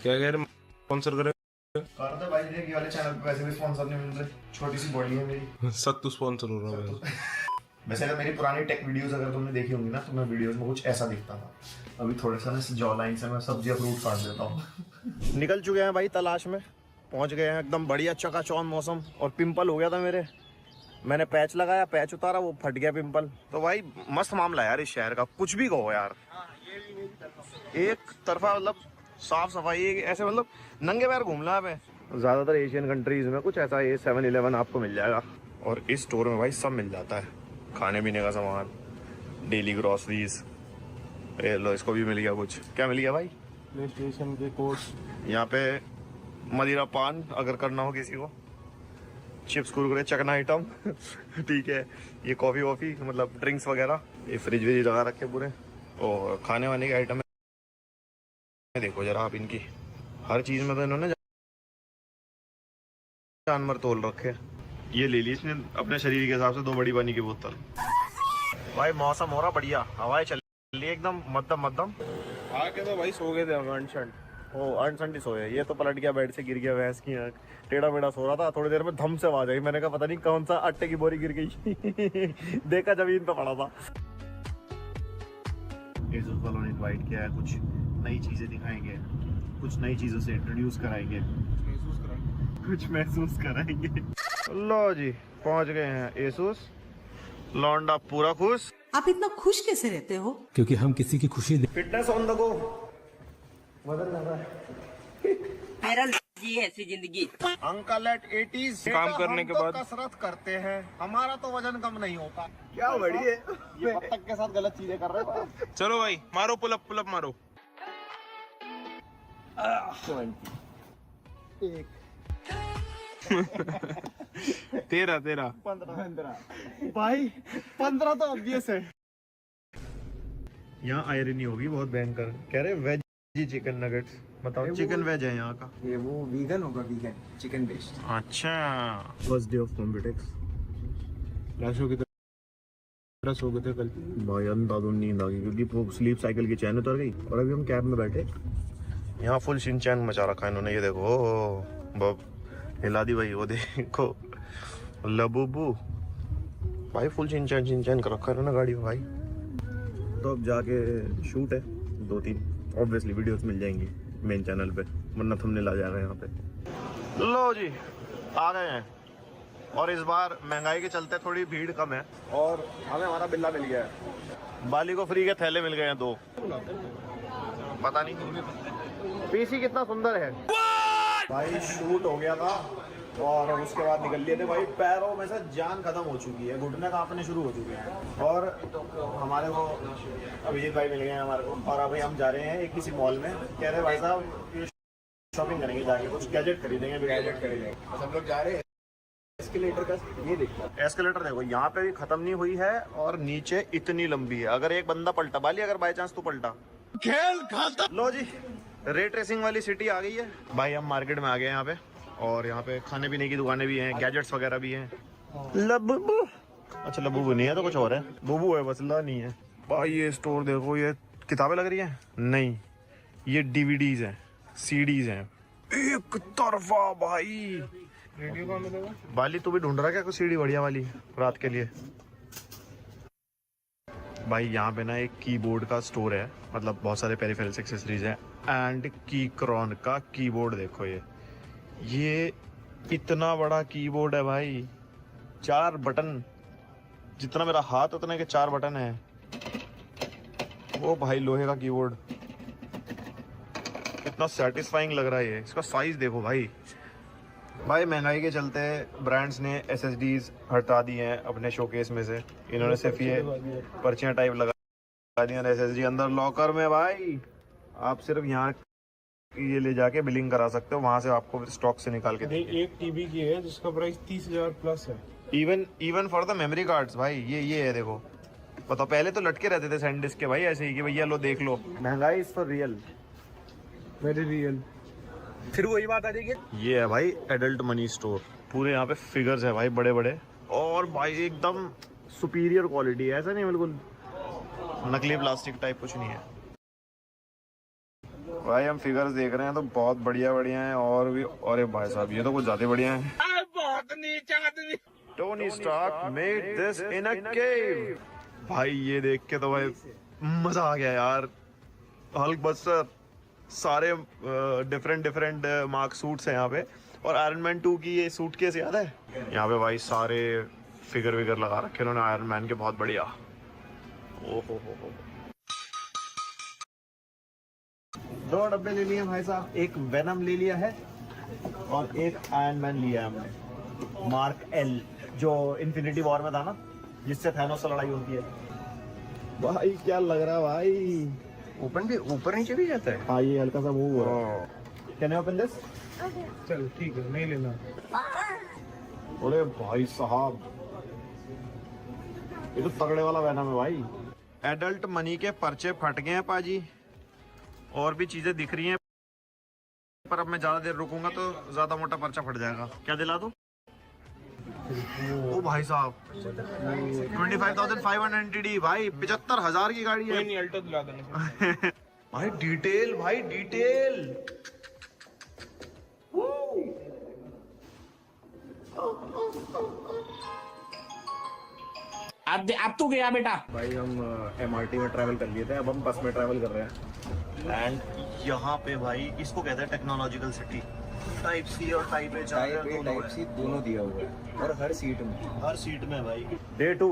क्या कह रहे स्पॉन्सर करे? कर दे भाई, ये वाले चैनल पे वैसे भी स्पॉन्सर नहीं मिल रहे। छोटी सी बॉडी है मेरी। सत्तू स्पॉन्सर हो रहा है। वैसे अगर मेरी पुरानी टेक वीडियोस अगर तुमने देखी होंगी ना, तो मैं वीडियोस में कुछ ऐसा दिखता था। अभी थोड़ा सा ना जॉ लाइन से मैं सब्जी फ्रूट काट देता हूँ। निकल चुके हैं भाई तलाश में, पहुंच गए हैं एकदम बढ़िया चकाचौंध मौसम। और पिंपल हो गया था मेरे, मैंने पैच लगाया, पैच उतारा, वो फट गया पिंपल। तो भाई मस्त मामला यार इस शहर का, कुछ भी कहो यार। एक तरफा मतलब साफ सफाई, ऐसे मतलब नंगे पैर घूम रहा है। ज्यादातर एशियन कंट्रीज में कुछ ऐसा ये 7-Eleven आपको मिल जाएगा। और इस स्टोर में भाई सब मिल जाता है, खाने पीने का सामान, डेली ग्रोसरीज। लो इसको भी मिल गया कुछ। क्या मिल गया भाई? प्ले स्टेशन के कोड्स। यहाँ पे मदिरा पान अगर करना हो किसी को, चिप्स कुरकुरे चकना आइटम। ठीक है, ये कॉफी वॉफी मतलब ड्रिंक्स वगैरह, ये फ्रिज व्रिज लगा रखे पूरे। और खाने वाने के आइटम देखो जरा आप, इनकी हर चीज में तो इन्होंने जानवर तोल रखे। ये ले ली इसने अपने शरीर के हिसाब से 2 बड़ी पानी की बोतल। भाई मौसम हो रहा बढ़िया, हवाएं चल रही एकदम मध्यम मध्यम। आके तो भाई सो गए थे अनशन। ओ अनशन ही सोए। ये तो पलट गया, बेड से गिर गया, भैंस की आंख टेढ़ा मेढ़ा सो रहा था। थोड़ी देर में धम से आवाज आई, मैंने कहा पता नहीं कौन सा आटे की बोरी गिर गई। देखा जमीन पे पड़ा था। एसोस वालों ने इनवाइट किया है, कुछ नई चीजें दिखाएंगे, कुछ नई चीजों से इंट्रोड्यूस कराएंगे, कुछ महसूस कराएंगे। लो जी पहुंच गए हैं एसोस। लौंडा पूरा खुश। आप इतना खुश कैसे रहते हो? क्योंकि हम किसी की खुशी फिटनेस ऑन द गो। वजन लगा मेरा जी ऐसी जिंदगी। अंकल एट 80s काम करने के बाद कसरत करते हैं, हमारा तो वजन कम नहीं होता। क्या बड़ी है ये, बत्तख के साथ गलत चीजें कर रहे हो। चलो भाई मारो पुलअप, पुलअप मारो। 13 15 भाई 15 तो ऑब्वियस है। यहाँ आयरनी होगी बहुत भयंकर। कह रहे वेज चिकन नगेट्स। बताओ चिकन वेज है यहाँ का? ये वो वीगन होगा, वीगन चिकन बेस्ड। अच्छा, फर्स्ट डे ऑफ कॉम्पिटिक्स। लाशों की तरह सो गए थे कल भाई। अंधाधुन नींद आ गई क्योंकि स्लीप साइकिल की चैन उतर गई। और अभी हम कैब में बैठे, यहाँ फुल शिनचैन मचा रखा है इन्होंने। ये देखो बब हिला दी भाई, वो देखो लबूबू भाई, फुल शिनचैन कर रखा है इन्होंने गाड़ी में भाई। तो अब जाके शूट है 2-3 ऑब्वियसली वीडियोस मिल जाएंगी मेन चैनल पे, वरना थंबनेल आ जाएगा यहाँ पे। लो जी आ गए हैं। और इस बार महंगाई के चलते थोड़ी भीड़ कम है और हमें हमारा बिल्ला मिल गया है। बाली को फ्री के थैले मिल गए हैं 2। पता नहीं पीसी कितना सुंदर है भाई। शूट हो गया था और उसके बाद निकल लिए थे भाई। पैरों में से जान खत्म हो चुकी है, घुटने कांपने शुरू हो चुके हैं। और हमारे को अभिजीत भाई मिल गए हैं हमारे को। और अभी हम जा रहे हैं एक किसी मॉल में। कह रहे भाई साहब शॉपिंग करेंगे जाके, कुछ गैजेट खरीदेंगे। गैजेट खरीदेंगे हम लोग जा रहे हैं। एस्केलेटर का ये देखो, एस्केलेटर देखो यहाँ पे भी खत्म नहीं हुई है और नीचे इतनी लंबी है। अगर एक बंदा पलटा बाली, अगर बाई चांस तू पलटा खेल खाता। लो जी रेट रेसिंग वाली सिटी आ गई है भाई। हम मार्केट में आ गए यहाँ पे और यहाँ पे खाने पीने की दुकानें भी हैं, गैजेट्स वगैरह भी हैं। लबूबू, अच्छा लबूबू नहीं है तो कुछ और है। बूबू है बस, ला नहीं है भाई। ये स्टोर देखो, ये किताबें लग रही हैं? नहीं, ये डीवीडीज हैं, सीडीज हैं। एक तरफा भाई रेडियो कहाँ मिलेगा? बाली तू भी ढूंढ रहा क्या कुछ सीडी बढ़िया वाली रात के लिए? भाई यहाँ पे ना एक कीबोर्ड का स्टोर है, मतलब बहुत सारे पेरिफेरल्स एक्सेसरीज हैं। एंड कीक्रॉन का कीबोर्ड देखो, ये इतना बड़ा कीबोर्ड है भाई, 4 बटन, जितना मेरा हाथ उतने के 4 बटन है। वो भाई लोहे का कीबोर्ड, कितना सेटिस्फाइंग लग रहा है ये। इसका साइज देखो भाई। महंगाई के चलते ब्रांड्स ने SSDs हटा दी हैं अपने शोकेस में से। इन्होंने सिर्फ ये पर्चियां टाइप लगा दी हैं SSD अंदर लॉकर में। भाई आप सिर्फ यहाँ ये ले जाके बिलिंग करा सकते हो, वहां से आपको स्टॉक से निकाल के देंगे। 1 TB की है जिसका प्राइस 30,000 प्लस है। Even for the memory cards भाई, ये है देखो। बताओ, पहले तो लटके रहते थे सैंडिस्क के भाई ऐसे ही कि भैया लो देख लो। महंगाई is for real, very real. फिर वही बात आ जाएगी। ये है भाई एडल्ट मनी स्टोर, पूरे यहाँ पे फिगर्स है भाई बड़े बड़े, और भाई एकदम सुपीरियर क्वालिटी है, ऐसा नहीं बिल्कुल नकली प्लास्टिक टाइप कुछ नहीं है भाई। हम फिगर्स देख रहे हैं तो बहुत बढ़िया बढ़िया है, और भी। अरे भाई साहब ये तो कुछ ज्यादा बढ़िया है। बहुत नीचा आदमी। Tony Stark made this in a cave. भाई ये देख के तो भाई मजा आ गया यार। हल्क बस्टर, सारे डिफरेंट मार्क सूट्स हैं यहाँ पे, और आयरन मैन 2 की ये सूट केस याद है। यहाँ पे भाई सारे फिगर विगर लगा रखे उन्होंने आयरन मैन के, बहुत बढ़िया। ओहो हो। 2 डब्बे ले लिए भाई साहब, एक वेनम ले लिया है और एक आयरन मैन लिया है हमने, मार्क L, जो इन्फिनिटी वॉर में था ना, जिससे थैनोस से लड़ाई होती है। भाई क्या लग रहा है भाई, ओपन भी ऊपर नीचे भी जाता है। हाँ ये हल्का सा मूव हो रहा है। Can you open this? चल ठीक है, नहीं लेना। अरे भाई साहब ये तो तगड़े वाला वेनम है भाई। एडल्ट मनी के पर्चे फट गए हैं पाजी, और भी चीजें दिख रही हैं, पर अब मैं ज्यादा देर रुकूंगा तो ज्यादा मोटा पर्चा फट जाएगा। क्या दिला दूं? ओ भाई साहब 25,500 भाई, 75,000 की गाड़ी है। कोई नहीं, अल्टो दिला देना। भाई डिटेल, भाई डिटेल। अब तो गया बेटा। भाई हम MRT में ट्रैवल कर लिए थे, अब हम बस में ट्रैवल कर रहे हैं। एंड यहाँ पे भाई इसको कहते हैं टेक्नोलॉजिकल सिटी। टाइप C और टाइप A टाइप C दोनों दिया हुआ है, और हर सीट में भाई। Day 2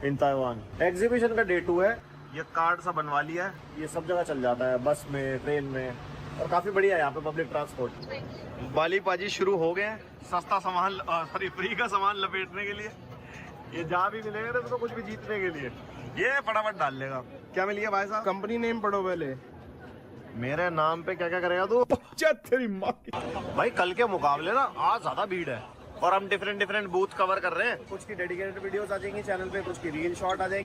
इन ताइवान, एग्जीबिशन का Day 2 है। ये कार्ड सा बनवा लिया है, ये सब जगह चल जाता है, बस में, ट्रेन में, और काफी बढ़िया है यहाँ पे पब्लिक ट्रांसपोर्ट। बाली पाजी शुरू हो गए हैं सस्ता सामान, सॉरी फ्री का सामान लपेटने के लिए। ये जहाँ भी मिलेगा ना तो कुछ भी जीतने के लिए ये फटाफट डाल लेगा। क्या मिलेगा भाई साहब? कंपनी नेम पढ़ो पहले। मेरे नाम पे क्या क्या करेगा तू? तेरी माँ की। भाई कल के मुकाबले ना आज ज्यादा भीड़ है, और हम डिफरेंट बूथ कवर कर रहे हैं। कुछ की डेडिकेटेड वीडियोस आ जाएंगी चैनल पे, कुछ की रील शॉट आ जाएंगी,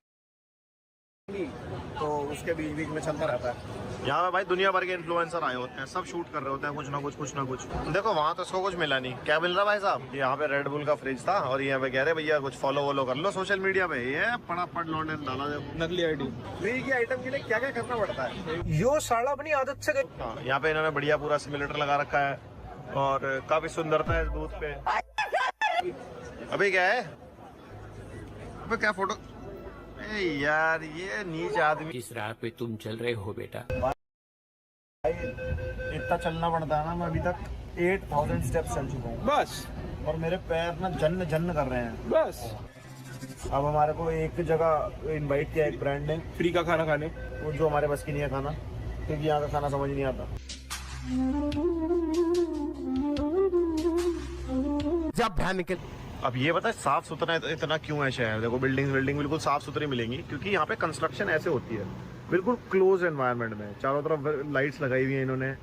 तो उसके बीच में चलता रहता है। यहाँ पे भाई दुनिया भर के इन्फ्लुएंसर आए होते हैं, सब शूट कर रहे होते हैं कुछ ना कुछ। देखो वहाँ तो इसको कुछ मिला नहीं। क्या मिल रहा भाई साहब? यहाँ पे रेड बुल का फ्रिज था, और यहाँ पे कह रहे भैया कुछ फॉलो कर लो सोशल मीडिया पे। ये फटाफट लौंडे डाला नकली आईडी। फ्री की आइटम के लिए क्या क्या करना पड़ता है, यो साला अपनी आदत से गई। हाँ, यहाँ पे इन्होंने बढ़िया पूरा सिमुलेटर लगा रखा है, और काफी सुंदरता है इस बूथ पे। अभी क्या है? अबे क्या फोटो? यार ये नीच आदमी। किस राह पे तुम चल रहे हो बेटा? भाई इतना चलना पड़ता है ना, मैं अभी तक 8,000 स्टेप्स चल चुका हूँ बस, और मेरे पैर ना जन्न कर रहे हैं बस। अब हमारे को एक जगह इनवाइट किया एक ब्रांड ने फ्री का खाना खाने, वो जो हमारे बस की नहीं है खाना, क्योंकि यहाँ का खाना समझ नहीं आता। जब भैन निकल। अब ये पता है साफ सुथरा इतना क्यों है शहर? देखो बिल्डिंग बिल्कुल साफ सुथरी मिलेंगी, क्योंकि यहाँ पे कंस्ट्रक्शन ऐसे होती है बिल्कुल क्लोज एनवायरनमेंट में। चारों तरफ लाइट्स लगाई हुई है इन्होंने,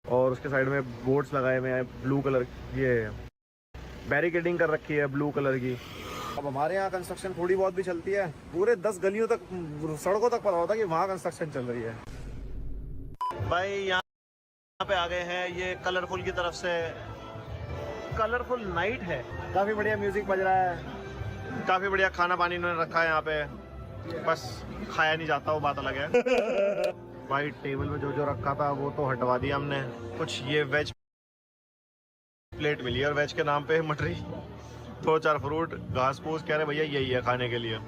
और उसके साइड में बोर्ड्स लगाए हुए हैं ब्लू कलर, ये बैरिकेडिंग कर रखी है ब्लू कलर की। अब हमारे यहाँ कंस्ट्रक्शन थोड़ी बहुत भी चलती है, पूरे 10 गलियों तक, सड़कों तक पता होता है कि वहाँ कंस्ट्रक्शन चल रही है। भाई यहाँ पे आ गए हैं, ये कलरफुल की तरफ से। कलरफुल नाइट है, काफी बढ़िया म्यूजिक बज रहा है, काफी बढ़िया खाना पानी इन्होंने रखा है यहाँ पे, बस खाया नहीं जाता वो बात अलग है। भाई टेबल में जो रखा था वो तो हटवा दिया हमने। कुछ ये वेज प्लेट मिली है और वेज के नाम पे मटरी, 2-4 फ्रूट, घास फूस, कह रहे भैया यही है खाने के लिए।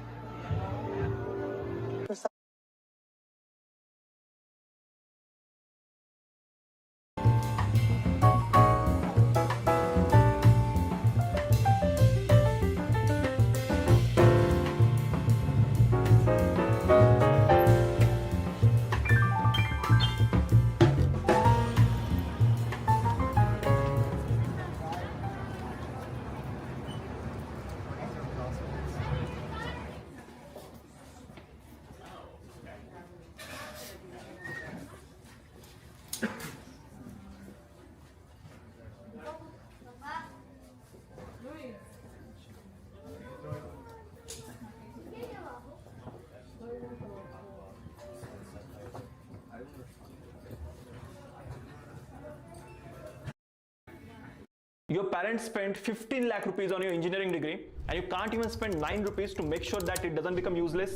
Your parents spent 15 lakh rupees on your engineering degree and you can't even spend 9 rupees to make sure that it doesn't become useless.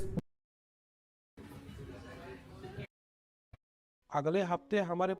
अगले हफ्ते हमारे